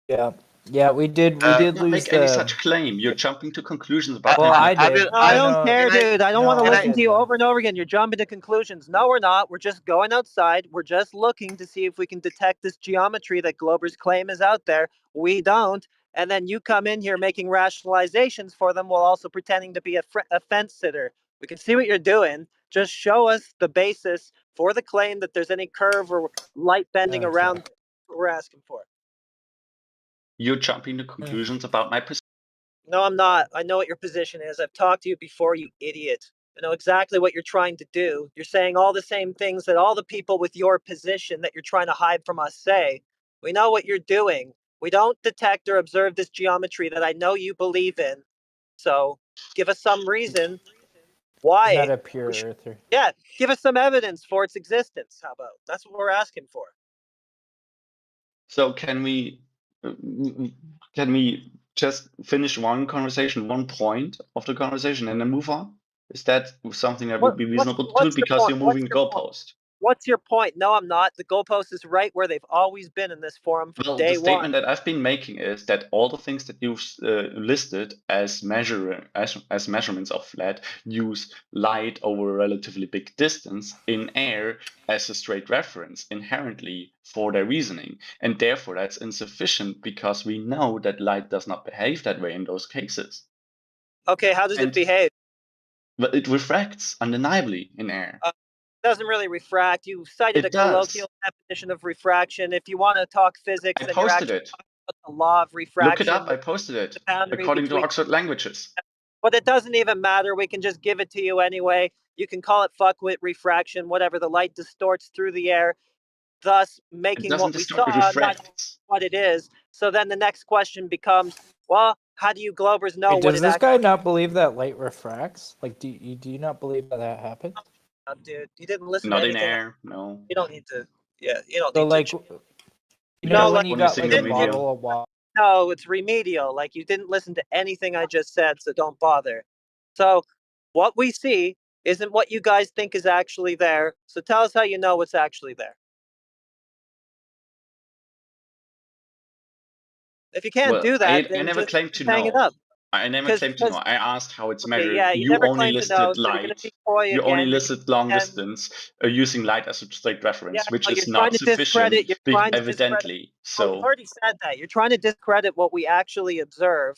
Yeah. Yeah, we did Not lose make any the. such claim. You're jumping to conclusions about Well, I anything. did. No, I don't know. care, dude. I don't want to No, I listen did, to you though. over and over again. You're jumping to conclusions. No, we're not. We're just going outside. We're just looking to see if we can detect this geometry that Globers claim is out there. We don't. And then you come in here making rationalizations for them while also pretending to be a fence sitter. We can see what you're doing. Just show us the basis for the claim that there's any curve or light bending Okay. around what we're asking for. You're jumping to conclusions about my perception. No, I'm not. I know what your position is. I've talked to you before, you idiot. I know exactly what you're trying to do. You're saying all the same things that all the people with your position that you're trying to hide from us say. We know what you're doing. We don't detect or observe this geometry that I know you believe in. So give us some reason why. Not a pure earther. Yeah, give us some evidence for its existence. How about? That's what we're asking for. So can we just finish one point of the conversation and then move on? Is that something that would be reasonable to do? Because you're moving the goalpost. What's your point? No, I'm not. The goalpost is right where they've always been in this forum from Well, day the one. statement that I've been making is that all the things that you've listed as measurements of flat use light over a relatively big distance in air as a straight reference inherently for their reasoning, and therefore that's insufficient because we know that light does not behave that way in those cases. Okay, how does it behave? But it refracts undeniably in air. Doesn't really refract. You cited It a colloquial definition of refraction. If you want to talk physics, I then you're posted actually it. talking about the law of refraction. Look it up. I posted it. The boundary According to between. Oxford Languages. But it doesn't even matter. We can just give it to you anyway. You can call it fuckwit refraction, whatever. The light distorts through the air, thus making what we saw not what it is. So then the next question becomes, well, how do you Globers know Wait, what does it this actually? guy not believe that light refracts? Like, do you not believe that that happens? Dude, you didn't listen Not to in anything. air, no. You don't need to. Yeah, you don't So, need like, to. you know, No, when you got sing like the a video. bottle of water. No, it's remedial. Like you didn't listen to anything I just said, so don't bother. So what we see isn't what you guys think is actually there. So tell us how you know what's actually there. If you can't Well, do that, I then never just claimed to hang it know. up. I never claimed to know. I asked how it's Okay, measured. yeah, you You never only claimed to know, listed so you're gonna light. be coy You only again. You're listed long gonna pretend. distance using light as a straight Yeah, reference, which no, is you're not trying to sufficient, discredit. You're trying to discredit. evidently. Oh, you've So already said that. You're trying to discredit what we actually observe.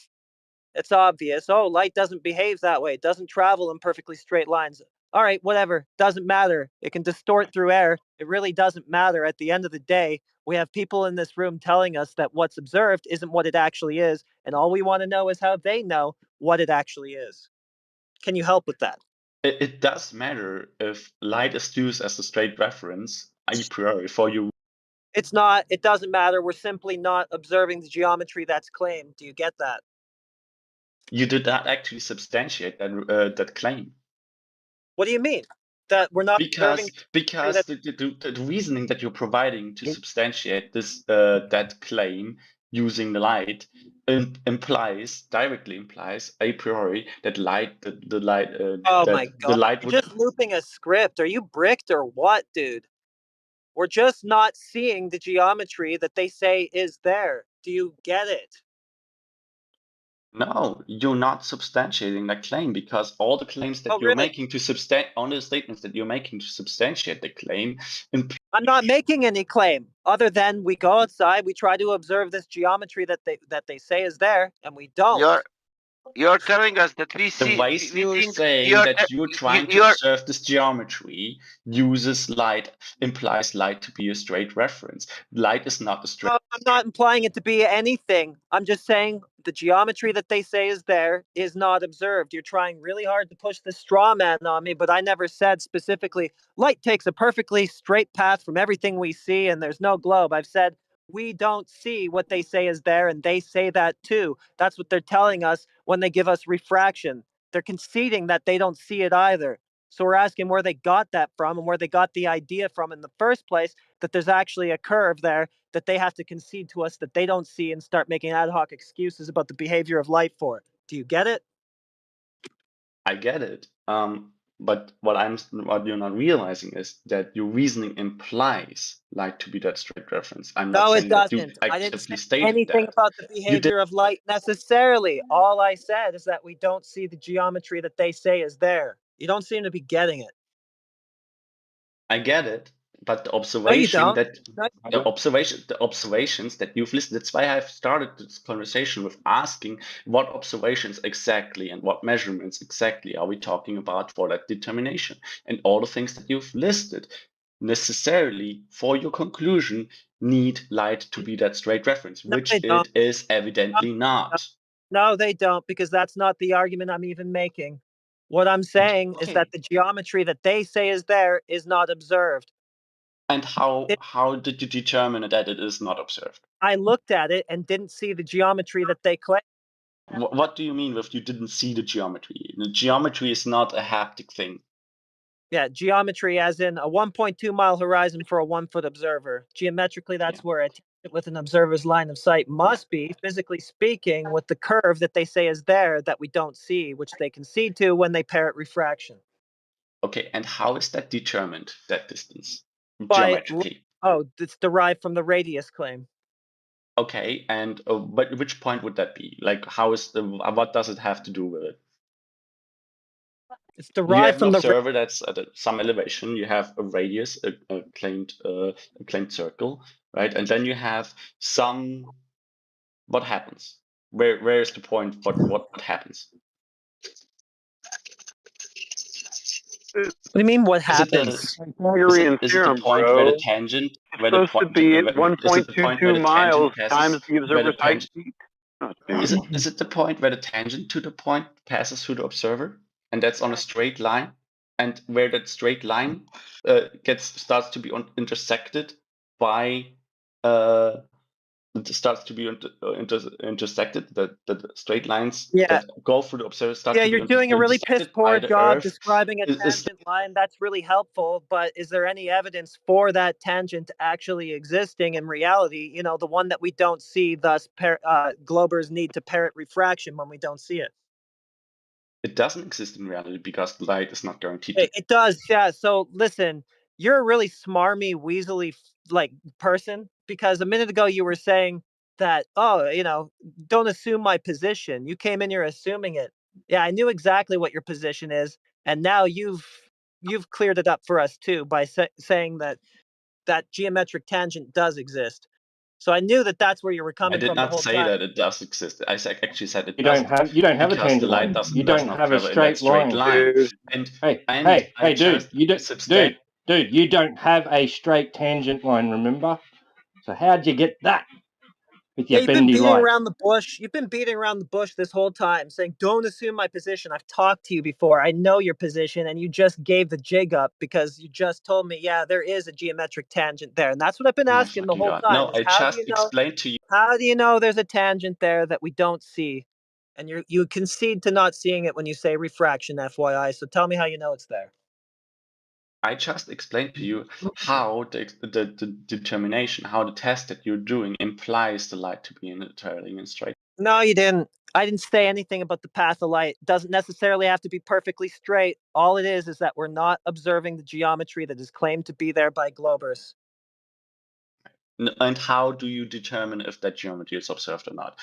It's obvious. Oh, light doesn't behave that way. It doesn't travel in perfectly straight lines. All right, whatever. Doesn't matter. It can distort through air. It really doesn't matter. At the end of the day, we have people in this room telling us that what's observed isn't what it actually is. And all we want to know is how they know what it actually is. Can you help with that? it does matter if light is used as a straight reference a priori for you. It's not. It doesn't matter. We're simply not observing the geometry that's claimed. Do you get that? You did not actually substantiate that claim. What do you mean? That we're not observing Because that the reasoning that you're providing to substantiate this that claim using the light directly implies a priori that the light Oh that my the god. light You're would. just looping a script. Are you bricked or what, dude? We're just not seeing the geometry that they say is there. Do you get it? No, you're not substantiating that claim because all the claims that Oh, you're really? making all the statements that you're making to substantiate the claim. I'm not making any claim other than we go outside, we try to observe this geometry that they say is there, and we don't. You're telling us that we The see ways we you're think saying that you're trying to you're observe this geometry implies light to be a straight reference. Light is not a straight. No, I'm not implying it to be anything. I'm just saying the geometry that they say is there is not observed. You're trying really hard to push the straw man on me, but I never said specifically light takes a perfectly straight path from everything we see and there's no globe. I've said we don't see what they say is there, and they say that too. That's what they're telling us when they give us refraction. They're conceding that they don't see it either. So we're asking where they got that from and where they got the idea from in the first place that there's actually a curve there that they have to concede to us that they don't see and start making ad hoc excuses about the behavior of light for it. Do you get it? I get it. But what you're not realizing is that your reasoning implies light to be that straight reference. I'm not No, it saying that you doesn't. I didn't actively say stated anything that. about the You did. behavior of light necessarily. All I said is that we don't see the geometry that they say is there. You don't seem to be getting it. I get it, but the No, you observation don't. that No, you the don't. observations that you've listed. That's why I've started this conversation with asking what observations exactly and what measurements exactly are we talking about for that determination, and all the things that you've listed necessarily for your conclusion need light to be that straight reference, No, which they don't. it is evidently No, not. no, they don't, because that's not the argument I'm even making. What I'm saying is that Okay. the geometry that they say is there is not observed. And how did you determine that it is not observed? I looked at it and didn't see the geometry that they claim. What do you mean with you didn't see the geometry? The geometry is not a haptic thing. Yeah, geometry as in a 1.2 mile horizon for a 1-foot observer. Geometrically, that's where a tangent with an observer's line of sight must be, physically speaking, with the curve that they say is there that we don't see, which they concede to when they parrot refraction. Okay, and how is that determined, that distance, By, geometrically? oh, it's derived from the radius claim. Okay, and but which point would that be? Like, how is what does it have to do with it? It's You derived have an from the observer that's at some elevation. You have a radius, a claimed circle, right? And then you have some. What happens? Where is the point? What happens? What do you mean? What Is it the happens? Pythagorean is it the theorem, point where the bro. tangent It's where the supposed to point be is it the point where 1.22 the tangent miles times passes the where the observer's height tangent in feet. Oh, is it the point where the tangent to the point passes through the observer, and that's on a straight line, and where that straight line starts to be intersected by it starts to be intersected. The straight lines Yeah. that go through the observer start Yeah, to be you're doing a really piss intersected by poor the job Earth. describing a Is tangent line. That's really helpful, but is there any evidence for that tangent actually existing in reality? You know, the one that we don't see, thus globers need to parrot refraction when we don't see it. it doesn't exist in reality because light is not guaranteed to. It does, yeah. So listen, you're a really smarmy, weaselly like person, because a minute ago you were saying that, oh, don't assume my position. You came in, you're assuming it. Yeah, I knew exactly what your position is, and now you've cleared it up for us too by saying that geometric tangent does exist. So I knew that that's where you were I coming did from the not whole say time. that it does exist. I actually said it You doesn't, don't have a because the tangent light line. You does don't not have a travel in that straight straight line. line. Hey, I dude, just substantiate. dude, you don't have a straight tangent line, remember? So how'd you get that with Yeah, your you've been bendy beating light? around the bush. You've been beating around the bush this whole time, saying, don't assume my position. I've talked to you before. I know your position, and you just gave the jig up because you just told me, yeah, there is a geometric tangent there. And that's what I've been Oh my asking the fucking whole god! time. No, Is I just explained to you. how do you know there's a tangent there that we don't see? And you concede to not seeing it when you say refraction, FYI. So tell me how you know it's there. I just explained to you how the determination, how the test that you're doing implies the light to be traveling in straight. No, you didn't. I didn't say anything about the path of light. It doesn't necessarily have to be perfectly straight. All it is that we're not observing the geometry that is claimed to be there by Globers. And how do you determine if that geometry is observed or not?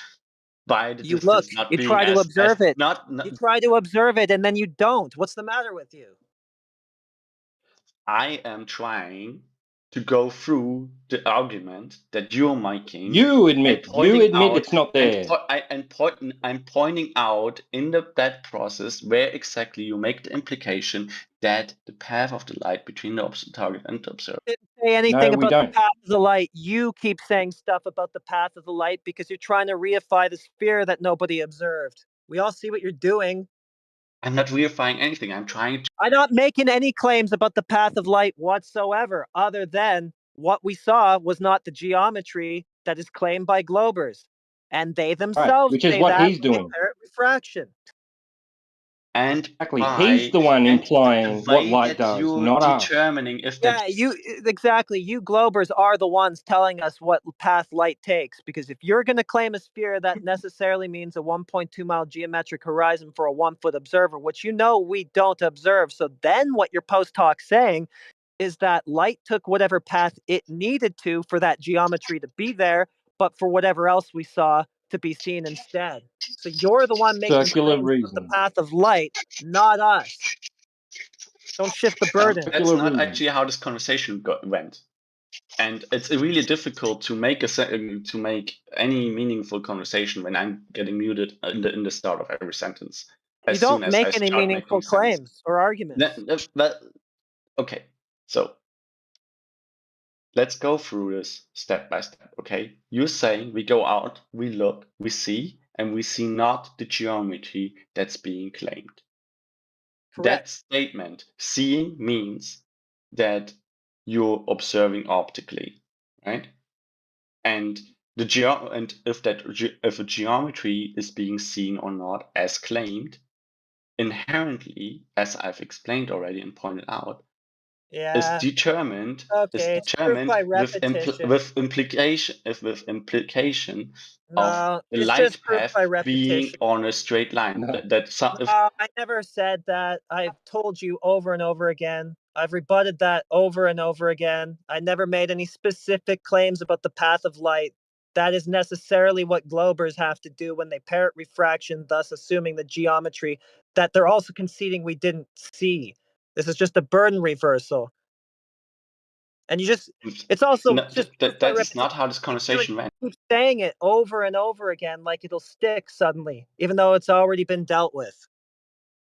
By the You look, distance not you being try to observe it. not You try to observe it, and then you don't. What's the matter with you? I am trying to go through the argument that you're making. You admit it's not there. I'm pointing out in that process where exactly you make the implication that the path of the light between the target and the observer. Didn't say anything No, we about don't. the path of the light. You keep saying stuff about the path of the light because you're trying to reify the sphere that nobody observed. We all see what you're doing. I'm not reifying anything. I'm trying to. I'm not making any claims about the path of light whatsoever, other than what we saw was not the geometry that is claimed by Globers. And they themselves which is say what that he's when they doing. parrot refraction. And exactly, he's the one implying what light does, not us. Determining if Yeah, exactly. You Globers are the ones telling us what path light takes. Because if you're going to claim a sphere, that necessarily means a 1.2 mile geometric horizon for a 1 foot observer, which we don't observe. So then what your post talk's saying is that light took whatever path it needed to for that geometry to be there, but for whatever else we saw to be seen instead. So you're the one making Circular claims about the reasoning. path of light, not us. Don't shift the burden. That's not actually how this conversation went, and it's really difficult to make any meaningful conversation when I'm getting muted in the start of every sentence. You don't make any meaningful claims or arguments. Okay, so let's go through this step by step. Okay, you're saying we go out, we look, we see, and we see not the geometry that's being claimed. Correct. That statement, seeing, means that you're observing optically, right? And if a geometry is being seen or not as claimed, inherently, as I've explained already and pointed out, is determined Okay, it's proof by repetition. with implication of the it's light just proof path by being repetition. on a straight line. I never said that. I've told you over and over again. I've rebutted that over and over again. I never made any specific claims about the path of light. That is necessarily what Globers have to do when they parrot refraction, thus assuming the geometry that they're also conceding we didn't see. This is just a burden reversal. And it's also that is not how this conversation went. Keep saying it over and over again like it'll stick suddenly, even though it's already been dealt with.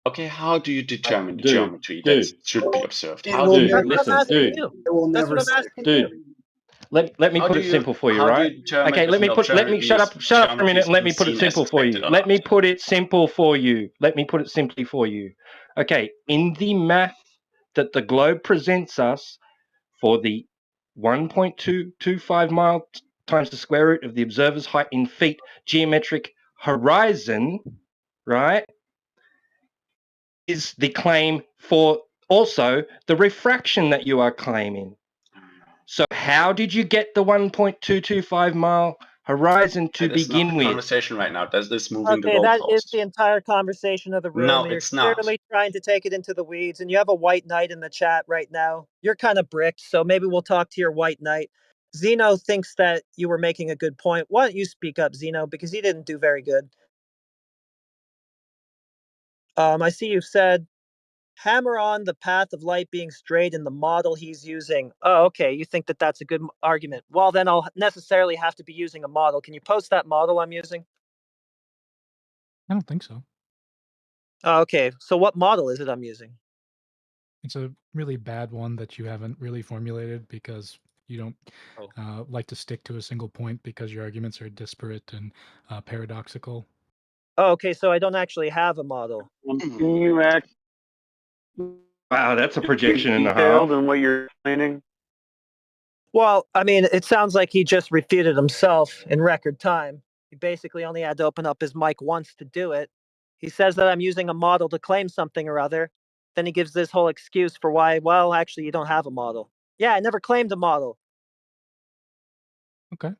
Okay, how do you determine the geometry that should be observed? That's what I'm asking you. That's what I'm asking you. Let me put it simple for you, right? Okay, let me shut up for a minute and let me put it simple for you. Let me put it simple for you. Let me put it simply for you. Okay, in the math that the globe presents us for the 1.225 mile times the square root of the observer's height in feet geometric horizon, right, is the claim for also the refraction that you are claiming. So how did you get the 1.225 mile horizon to begin with? Conversation right now. Does this moving the goalpost? That is the entire conversation of the room. No, You're it's not. clearly trying to take it into the weeds, and you have a white knight in the chat right now. You're kind of bricked, so maybe we'll talk to your white knight. Zeno thinks that you were making a good point. Why don't you speak up, Zeno, because he didn't do very good. I see you've said, hammer on the path of light being straight in the model he's using. Oh, okay, you think that that's a good argument. Well, then I'll necessarily have to be using a model. Can you post that model I'm using? I don't think so. Oh, okay, so what model is it I'm using? It's a really bad one that you haven't really formulated because you don't like to stick to a single point because your arguments are disparate and paradoxical. Oh, okay, so I don't actually have a model. Can you act Wow, that's a projection and a detailed half. in what you're explaining? Well, I mean, it sounds like he just refuted himself in record time. He basically only had to open up his mic once to do it. He says that I'm using a model to claim something or other. Then he gives this whole excuse for why, well, actually, you don't have a model. Yeah, I never claimed a model. Okay,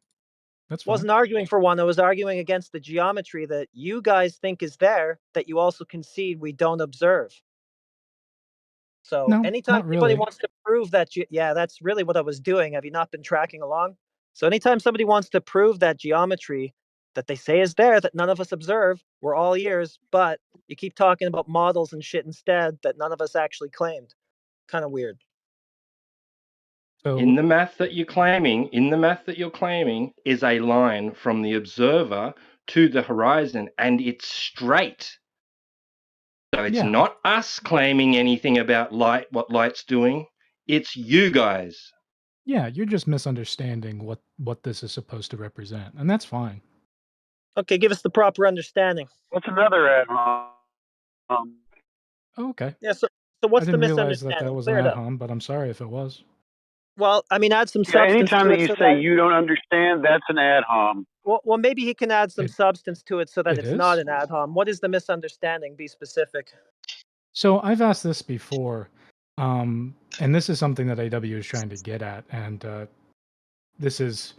that's fine. Wasn't arguing for one. I was arguing against the geometry that you guys think is there that you also concede we don't observe. So No, anytime not anybody really. wants to prove that, yeah, that's really what I was doing. Have you not been tracking along? So anytime somebody wants to prove that geometry that they say is there that none of us observe, we're all ears, but you keep talking about models and shit instead that none of us actually claimed. Kind of weird. In the math that you're claiming, is a line from the observer to the horizon, and it's straight. So it's Yeah. not us claiming anything about light, what light's doing. It's you guys. Yeah, you're just misunderstanding what this is supposed to represent, and that's fine. Okay, give us the proper understanding. What's another ad hoc? Oh, okay. Yeah, so I what's the didn't realize that misunderstanding? was an Clear it ad up. hom, but I'm sorry if it was. Well, I mean, add some Yeah, substance anytime to that it you so say that. you don't understand, that's an ad hom. Well, maybe he can add some substance to it so that it it's not is? an ad hom. What is the misunderstanding? Be specific. So I've asked this before, and this is something that AW is trying to get at, and this is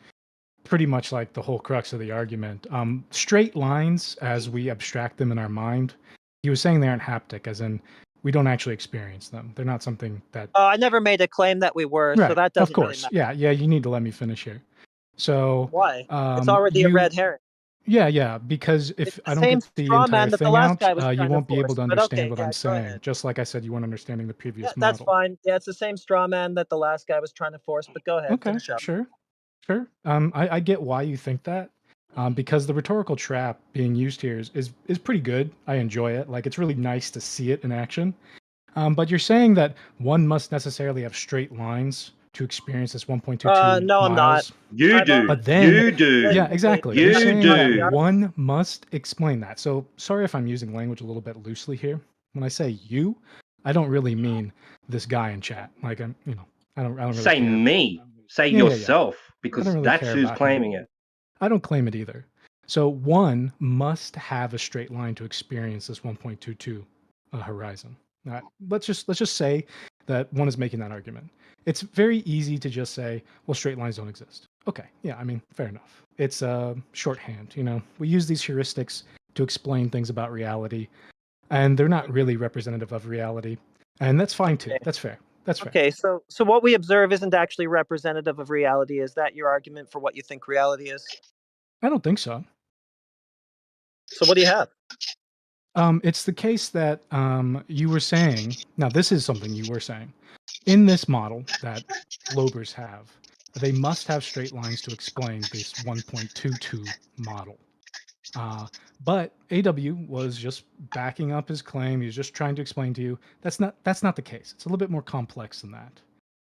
pretty much like the whole crux of the argument. Straight lines, as we abstract them in our mind, he was saying they aren't haptic, as in we don't actually experience them. They're not something that. I never made a claim that we were, so Right, that doesn't of course. really matter. Yeah, you need to let me finish here. So Why? It's already a red herring. Yeah, because if I don't same get the straw man entire that the thing last out, guy was you trying to won't be able force, to but understand okay, what yeah, I'm go saying. ahead. Just like I said, you weren't understanding the previous Yeah, that's model. fine. Yeah, it's the same straw man that the last guy was trying to force, but go ahead, Okay, finish up. sure. I get why you think that, because the rhetorical trap being used here is pretty good. I enjoy it. Like, it's really nice to see it in action. But you're saying that one must necessarily have straight lines to experience this 1.22 No, I'm not. miles. You do. But then, You do. yeah, exactly. You You're saying do. that one must explain that. So sorry if I'm using language a little bit loosely here. When I say you, I don't really mean this guy in chat. Like, I don't really Say care. me. Say Yeah. yourself, I because don't really that's care who's about claiming him. it. I don't claim it either. So one must have a straight line to experience this 1.22 horizon. Let's just say that one is making that argument. It's very easy to just say, well, straight lines don't exist. Okay, yeah, I mean, fair enough. It's shorthand. We use these heuristics to explain things about reality, and they're not really representative of reality, and that's fine too. That's fair. That's fair. Okay, so what we observe isn't actually representative of reality. Is that your argument for what you think reality is? I don't think so. So what do you have? It's the case that you were saying. Now, this is something you were saying. In this model that globers have, they must have straight lines to explain this 1.22 model. But AW was just backing up his claim. He was just trying to explain to you that's not the case. It's a little bit more complex than that.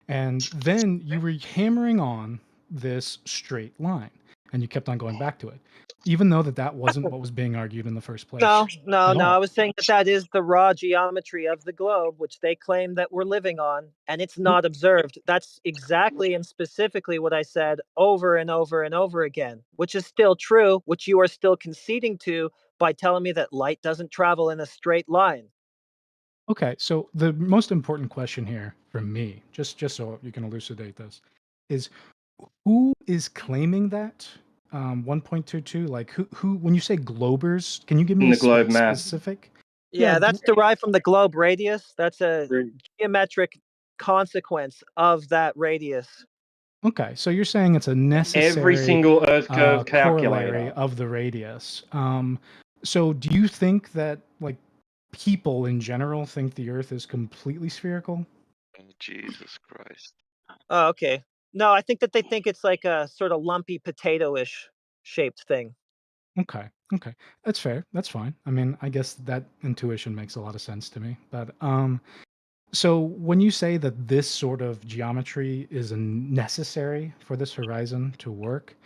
And then you were hammering on this straight line, and you kept on going back to it, even though that wasn't what was being argued in the first place. No. I was saying that is the raw geometry of the globe, which they claim that we're living on, and it's not observed. That's exactly and specifically what I said over and over and over again, which is still true, which you are still conceding to by telling me that light doesn't travel in a straight line. Okay, so the most important question here for me, just so you can elucidate this, is who is claiming that 1.22? Like who? When you say globers, can you give me In the globe math. specific? Yeah, that's derived from the globe radius. That's a geometric consequence of that radius. Okay, so you're saying it's a necessary Every single Earth curve corollary calculator. of the radius. So do you think that like people in general think the Earth is completely spherical? Jesus Christ. Oh, okay. No, I think that they think it's like a sort of lumpy potato-ish shaped thing. Okay, okay, that's fair. That's fine. I mean, I guess that intuition makes a lot of sense to me. But so when you say that this sort of geometry is necessary for this horizon to work,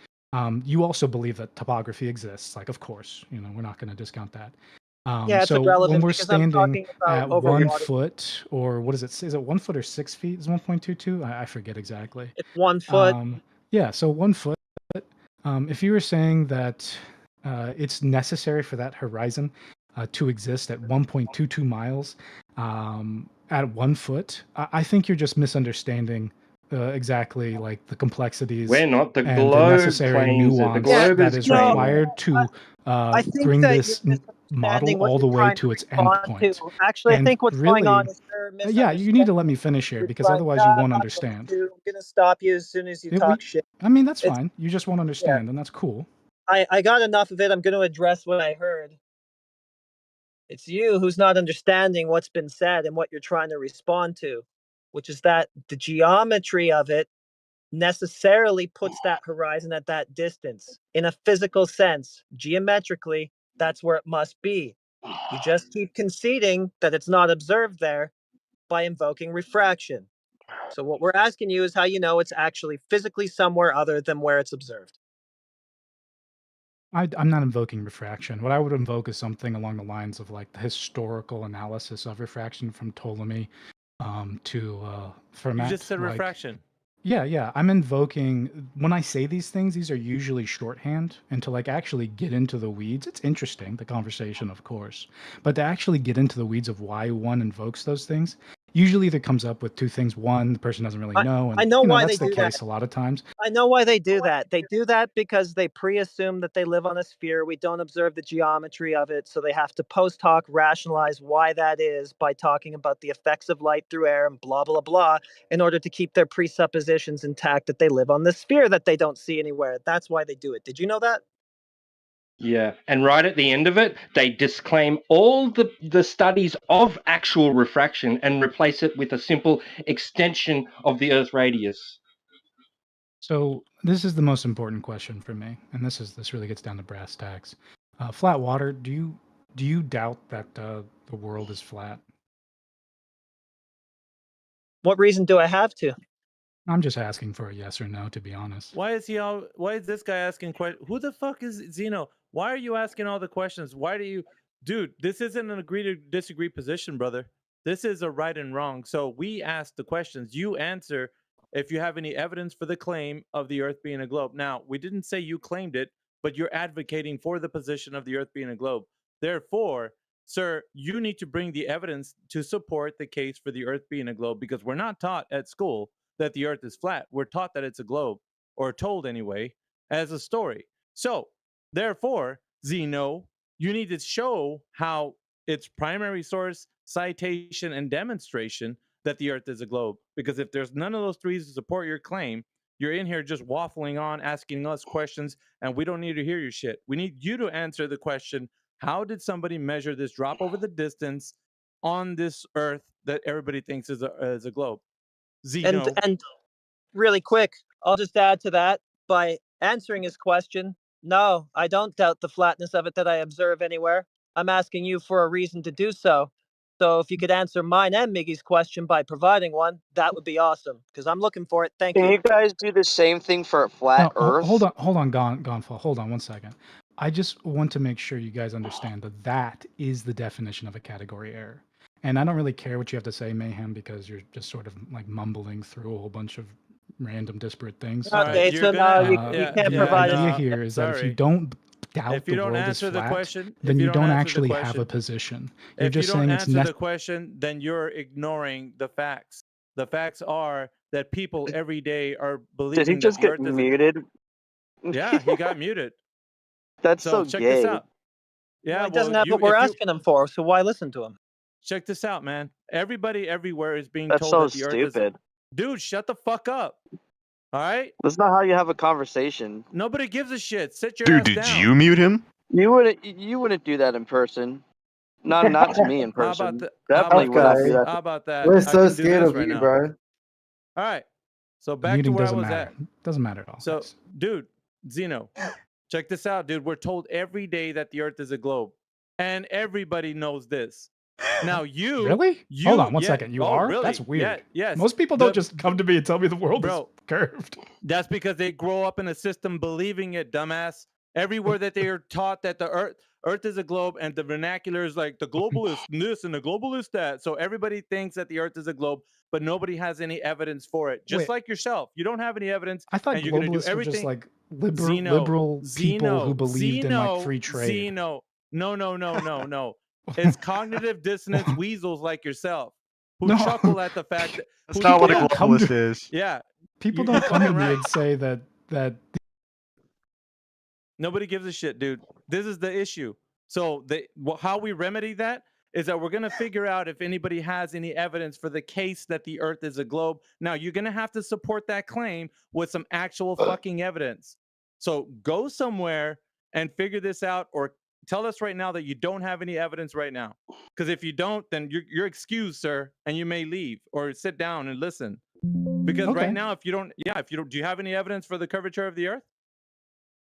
you also believe that topography exists. Like, of course, you know, we're not going to discount that. Yeah, it's So when irrelevant we're because I'm standing talking about at over 1 water. foot, or what is it? Is it 1 foot or 6 feet? Is 1.22? I forget exactly. It's 1 foot. Yeah, so 1 foot. If you were saying that it's necessary for that horizon to exist at 1.22 miles at 1 foot, I think you're just misunderstanding exactly like the complexities We're not. The and the globe necessary claims it. The nuance globe that is is claiming it. required to I think bring that you're this model misunderstanding what all you're the way trying to to its respond to. endpoint. Actually, I And think what's going on really, is you're yeah, you need to let misunderstanding. me finish here You're because trying, otherwise no, you I'm won't not going understand. to. I'm going to stop you as soon as you It, talk we, shit. I mean, that's It's fine. You just won't yeah. understand, and that's cool. I got enough of it. I'm going to address what I heard. It's you who's not understanding what's been said and what you're trying to respond to, which is that the geometry of it necessarily puts that horizon at that distance. In a physical sense, geometrically, that's where it must be. You just keep conceding that it's not observed there by invoking refraction. So what we're asking you is how you know it's actually physically somewhere other than where it's observed. I'm not invoking refraction. What I would invoke is something along the lines of like the historical analysis of refraction from Ptolemy to You Fermat. just said Like, refraction. yeah. I'm invoking when I say these things, these are usually shorthand. And to like actually get into the weeds, it's interesting, the conversation, of course. But to actually get into the weeds of why one invokes those things, usually that comes up with two things. One, the person doesn't really know, I and know you know why that's they the do that. case a lot of times. I know why they do that. They do that because they pre-assume that they live on a sphere. We don't observe the geometry of it, so they have to post hoc rationalize why that is by talking about the effects of light through air and blah blah blah in order to keep their presuppositions intact that they live on this sphere that they don't see anywhere. That's why they do it. Did you know that? Yeah, and right at the end of it, they disclaim all the studies of actual refraction and replace it with a simple extension of the Earth's radius. So this is the most important question for me, and this really gets down to brass tacks. Flat water. Do you doubt that the world is flat? What reason do I have to? I'm just asking for a yes or no, to be honest. Why is this guy asking questions? Who the fuck is Zeno? Why are you asking all the questions? Why do you, dude? This isn't an agree to disagree position, brother. This is a right and wrong. So we ask the questions. You answer if you have any evidence for the claim of the Earth being a globe. Now, we didn't say you claimed it, but you're advocating for the position of the Earth being a globe. Therefore, sir, you need to bring the evidence to support the case for the Earth being a globe because we're not taught at school that the Earth is flat. We're taught that it's a globe, or told anyway, as a story. So, therefore, Zeno, you need to show how its primary source, citation, and demonstration that the Earth is a globe. Because if there's none of those three to support your claim, you're in here just waffling on, asking us questions, and we don't need to hear your shit. We need you to answer the question, how did somebody measure this drop over the distance on this Earth that everybody thinks is a globe? Zeno. And really quick, I'll just add to that by answering his question. No, I don't doubt the flatness of it that I observe anywhere. I'm asking you for a reason to do so. So if you could answer mine and Miggy's question by providing one, that would be awesome. Because I'm looking for it. Thank Can you. you guys do the same thing for flat No, hold Earth? on, Gonfall. Hold on 1 second. I just want to make sure you guys understand that that is the definition of a category error. And I don't really care what you have to say, Mayhem, because you're just sort of like mumbling through a whole bunch of random disparate things. Okay, so now you can't The provide idea it. here is that if you sorry. don't doubt If you the don't world is answer the flat, question, then if you you don't don't answer the actually have a question- position. You're If you just don't saying it's answer the question, then you're ignoring the facts. The facts are that people every day are Did he believing that just the get Earth is muted? Yeah, he got muted. That's So so check gay. this out. Yeah, Well, he doesn't have you what we're if you asking him for, so why listen to him? check this out, man. Everybody everywhere is being That's told so that the Earth is. stupid. Dude, shut the fuck up. All right. That's not how you have a conversation. Nobody gives a shit. Sit your Dude, ass did down. you mute him? You wouldn't do that in person. Not to me in How about person. that? Definitely would not do that. How about that? We're I so can do scared this of right you, now. bro. All right. So The back to muting where I doesn't was matter. at. Doesn't matter at all. So, dude, Zeno, check this out, dude. We're told every day that the Earth is a globe, and everybody knows this. Now you Really? you Hold on one yeah, second. You oh, are? really? That's weird. Yeah, yes. Most people don't just come to me and tell me the world Bro, is curved. That's because they grow up in a system believing it, dumbass. Everywhere that they are taught that the Earth is a globe, and the vernacular is like the globalist this and the globalist that. So everybody thinks that the Earth is a globe, but nobody has any evidence for it. Just Wait. like yourself, you don't have any evidence, I thought and you're going to do globalists were just everything. like liberal people who believed in like free trade. Zeno. No. It's cognitive dissonance weasels like yourself who No. chuckle at the fact that That's not what a don't come globalist to- is. yeah. People You're don't come to fucking me right. and say that Nobody gives a shit, dude. This is the issue. So how we remedy that is that we're going to figure out if anybody has any evidence for the case that the Earth is a globe. Now, you're going to have to support that claim with some actual fucking evidence. So go somewhere and figure this out, or tell us right now that you don't have any evidence right now. Because if you don't, then you're excused, sir, and you may leave or sit down and listen. Because Okay. right now, if you don't, do you have any evidence for the curvature of the Earth?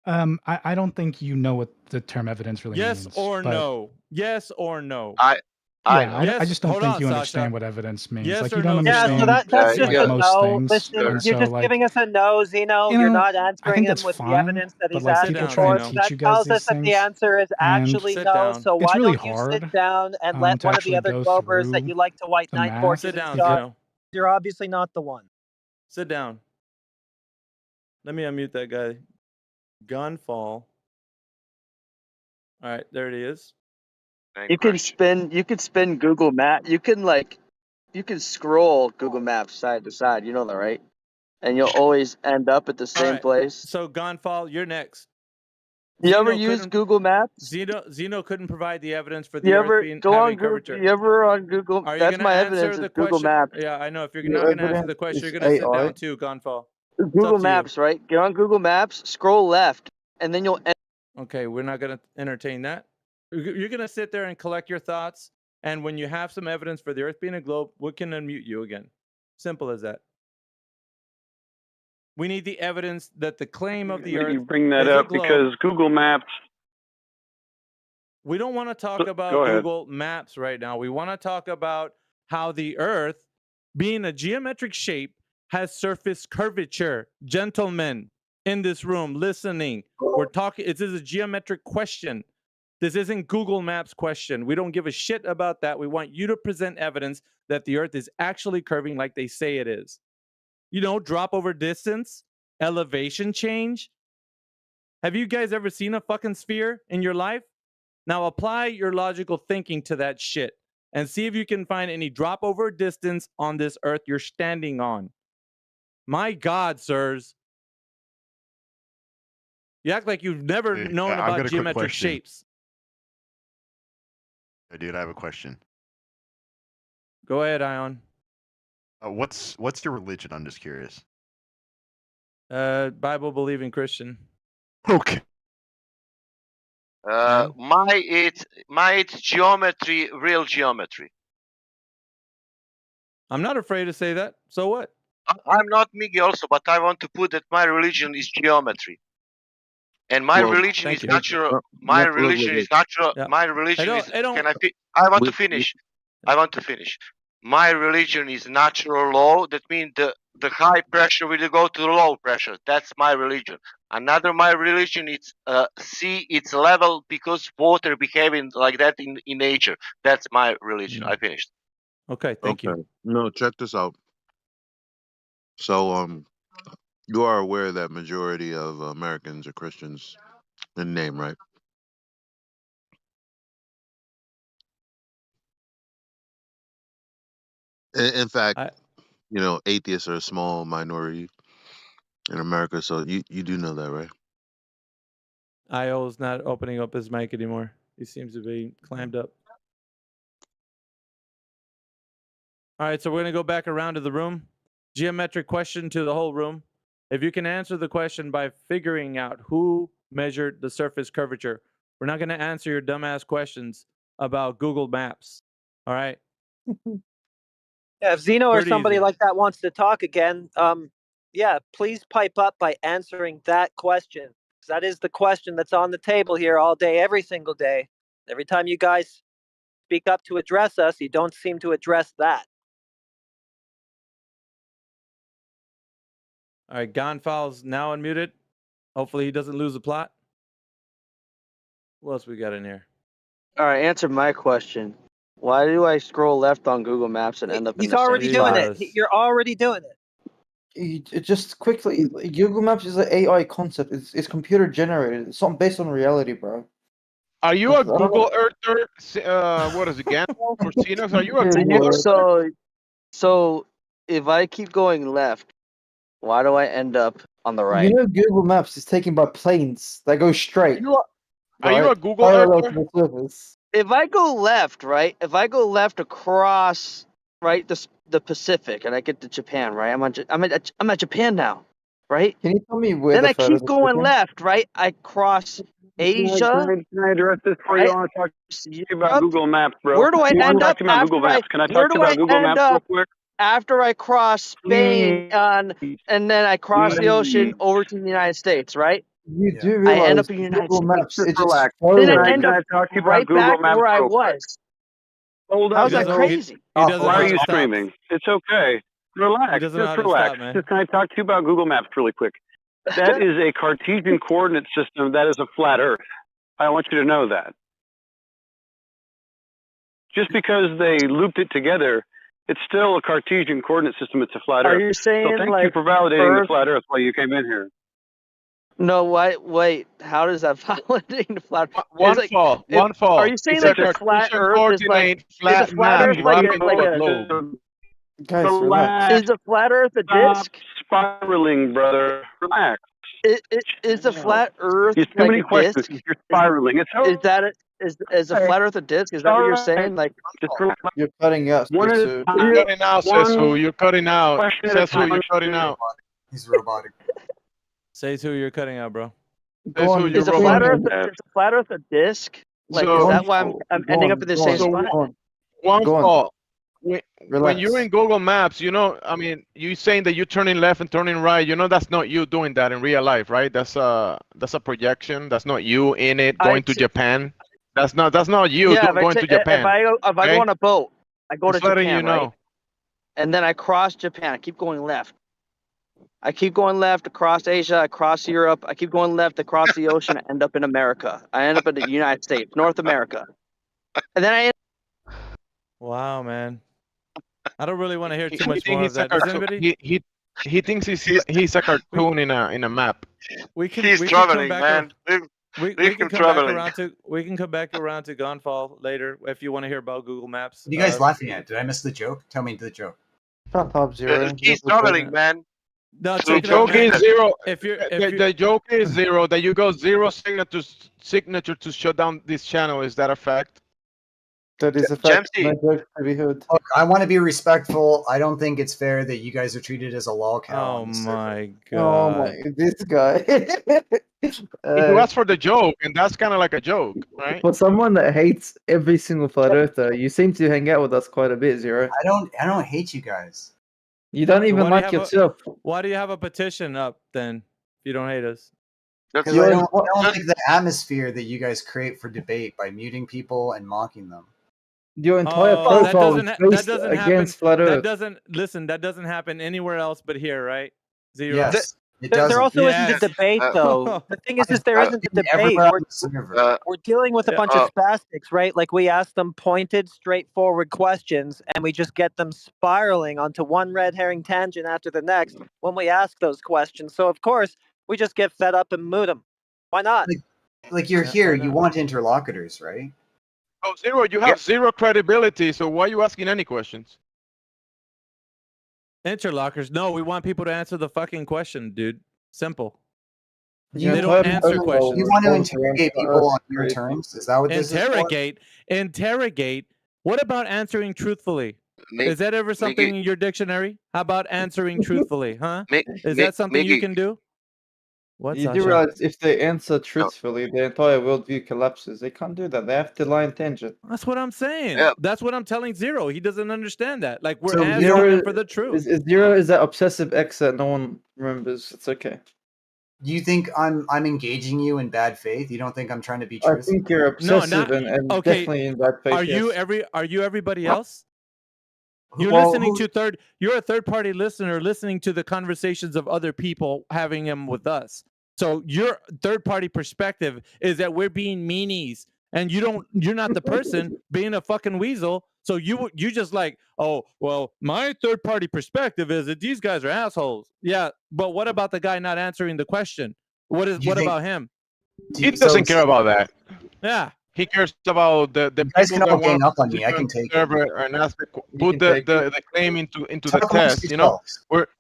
I don't think you know what the term evidence really Yes means. or but- no? Yes or no? Yeah, I just don't hold think on, you Sasha. understand what evidence means. Yes like or you don't no, Yeah, understand so that's like just a most no. things. Listen, and you're so, just like, giving us a no, Zeno. you You're know, not I answering think him that's with the fine, evidence that but he's like Sit people asking down, try and for. Zeno. teach That you guys tells us these that the things. answer is and actually Sit no. down. So It's why really don't you sit hard down and let to one of the actually other go Globers that through you like to white the knight for math. do Sit this down, job? Zeno. You're obviously not the one. Sit down. Let me unmute that guy. Gunfall. All right, there it is. You can spin Google Map. You can scroll Google Maps side to side. You know that, right? And you'll always end up at the All same right. place. So Gunfall, you're next. You ever Zeno use couldn't- Google Maps? Zeno couldn't provide the evidence for the You Earth ever being go having on Google? curvature. You ever on Google? Are you That's gonna my answer evidence. the Is Google question? Maps. Yeah, I know. If you're Your not gonna answer evidence the question, is you're gonna sit AI. down too, Gunfall. Google Maps, right? Get on Google Maps, scroll left, and then you'll. Okay, we're not going to entertain that. You're going to sit there and collect your thoughts, and when you have some evidence for the Earth being a globe, we can unmute you again. Simple as that. We need the evidence that the claim of the Earth You bring that is a up globe. because Google Maps. We don't want to talk about Go ahead. Google Maps right now. We want to talk about how the Earth, being a geometric shape, has surface curvature. Gentlemen in this room listening, we're talking, this is a geometric question. This isn't Google Maps question. We don't give a shit about that. We want you to present evidence that the Earth is actually curving like they say it is. You know, drop over distance, elevation change. Have you guys ever seen a fucking sphere in your life? Now apply your logical thinking to that shit and see if you can find any drop over distance on this Earth you're standing on. My God, sirs. You act like you've never known I've got about a quick geometric question. shapes. Hey, dude, I have a question. Go ahead, Ion. What's your religion? I'm just curious. Bible believing Christian. Okay. It's geometry, real geometry. I'm not afraid to say that. So what? I'm not Miggy also, but I want to put that my religion is geometry. And my religion is natural. My religion is natural. My religion is. Can I want to finish. I want to finish. My religion is natural law. That means the high pressure will go to the low pressure. That's my religion. Another my religion is sea. It's level because water behaving like that in nature. That's my religion. I finished. Okay, thank you. No, check this out. So, you are aware that majority of Americans are Christians in name, right? In fact, you know, atheists are a small minority in America, so you do know that, right? Io's not opening up his mic anymore. He seems to be clammed up. All right, so we're going to go back around to the room. Geometric question to the whole room. If you can answer the question by figuring out who measured the surface curvature, we're not going to answer your dumbass questions about Google Maps. All right? Yeah, if Zeno or Pretty somebody easy. like that wants to talk again, yeah, please pipe up by answering that question. 'Cause that is the question that's on the table here all day, every single day. Every time you guys speak up to address us, you don't seem to address that. All right, Gonfal's now unmuted. Hopefully he doesn't lose the plot. What else we got in here? All right, answer my question. Why do I scroll left on Google Maps and end up in He's the same already doing spot? it. You're already doing it. Just quickly, Google Maps is an AI concept. It's computer generated. It's not based on reality, bro. Are you a I don't know. Google Earther? What is it, Gandalf or Xenos? Are you a Google Earther? So if I keep going left, why do I end up on the You right? know, Google Maps is taken by planes that go straight. Are you a right? Google Parallel Earther? to the surface. If I go left, right? If I go left across, right, the Pacific, and I get to Japan, right? I'm at Japan now, right? Can you tell me where Then the I photos keep are going taken? left, right? I cross Asia. Can I address this for you? I want to talk to you about Europe. Google Maps, bro. Where do I I want end to talk up to you about after Google Maps. Can I where talk to do you I about Google end Maps real up quick? after I cross Spain and then I cross the ocean Please. over to the United States, right? You do I end realize up in the United Google Maps, States. it just Relax. Then I follows. end Can up I talk to you about right Google back Maps where I real quick? was. Hold up. How's that crazy? He doesn't Why know are how you to stop. screaming? It's okay. Relax. He doesn't know Just how to relax. stop, man. Just can I talk to you about Google Maps really quick? That is a Cartesian coordinate system. That is a flat Earth. I want you to know that. Just because they looped it together, it's still a Cartesian coordinate system. It's a flat Are Earth. you saying so thank you like for validating the Earth? flat Earth while you came in here. No, wait. How does that validate the flat? One It's fall. if- One fall. Are you saying It's like a the flat Cartesian Earth is like coordinate is a flat flat map Earth like wrapping a a globe. Guys, relax. is a flat Earth a Stop disc? spiraling, brother. Relax. Is a flat Earth There's too like many a questions. disc? You're spiraling. It's Is that is a flat Earth a disc? Is that what you're saying? Like Just relax. You're cutting out, One at a Stetsu. time. You're cutting out, Sesu. You're cutting out. question at a Sesu, time. you're cutting out. He's robotic. Say who you're cutting out, bro. Go on, is a go flat on. Earth is a flat Earth a disc? Like So- is that why I'm Go ending on, up in the go same on, spot? go on. One Go on. fall. When Relax. you're in Google Maps, you know, I mean, you saying that you're turning left and turning right. You know, that's not you doing that in real life, right? That's a projection. That's not you in it going to Japan. That's not you Yeah, going to Japan. if I go okay? on a boat, I go Just to letting Japan, you know. right? And then I cross Japan. I keep going left. I keep going left across Asia, across Europe. I keep going left across the ocean. I end up in America. I end up in the United States, North America. And then I Wow, man. I don't really want to hear too He much think more of he's a that. Does cartoon. anybody? He thinks he's a cartoon in a map. We can. He's we can come traveling, back man. We Leave can him come traveling. back around to we can come back around to Gonfall later if you want to hear about Google Maps. What are you guys laughing at? Did I miss the joke? Tell me the joke. Shut up, Zero. He's traveling, man. No, The check it out, joke man. is zero. If you're The joke is zero. That you go zero signature to shut down this channel. Is that a fact? That is a fact. My joke to be heard. Look, I want to be respectful. I don't think it's fair that you guys are treated as a lolcow. Oh on this server. my Oh god. my, this guy. You asked for the joke, and that's kind of like a joke, right? For someone that hates every single flat earther, you seem to hang out with us quite a bit, Zero. I don't hate you guys. You don't So even why do you like have a- yourself. Why do you have a petition up then? If you don't hate us. Because I don't like the atmosphere that you guys create for debate by muting people and mocking them. Your entire Oh, that profile doesn't is that based doesn't against happen. flat That earth. doesn't listen. That doesn't happen anywhere else but here, right? Zero. Yes, it There doesn't. also isn't Yes. a debate, though. The thing is there isn't a debate. Everywhere on the server. We're dealing with a bunch of spastics, right? Like we ask them pointed, straightforward questions, and we just get them spiraling onto one red herring tangent after the next when we ask those questions. So of course we just get fed up and moot them. Why not? Like you're here, you want interlocutors, right? Oh, zero. You have zero credibility. So why are you asking any questions? Interlockers. No, we want people to answer the fucking question, dude. Simple. You- They don't answer questions. You want to interrogate people on your terms? Is that what this is for? Interrogate. What about answering truthfully? Is that ever something in your dictionary? How about answering truthfully, huh? Is that something you can do? What, You do Sasha? realize if they answer truthfully, the entire worldview collapses. They can't do that. They have to lie in tangent. That's what I'm saying. That's what I'm telling Zero. He doesn't understand that. Like we're So asking Zero him for the truth. Zero is that obsessive ex that no one remembers. It's okay. You think I'm engaging you in bad faith? You don't think I'm trying to be I truthful? think you're obsessive and Okay. definitely in bad faith. Are you yes. everybody else? You're Well, listening to you're a third party listener listening to the conversations of other people having them with us. So your third party perspective is that we're being meanies and you're not the person being a fucking weasel. So you just like, oh, well, my third party perspective is that these guys are assholes. Yeah, but what about the guy not answering the question? What about him? He doesn't care about that. Yeah. He cares about the guys people can all that want gang up on to me. I can take it. serve and ask put can take the claim into the Talk amongst test. You know, yourselves.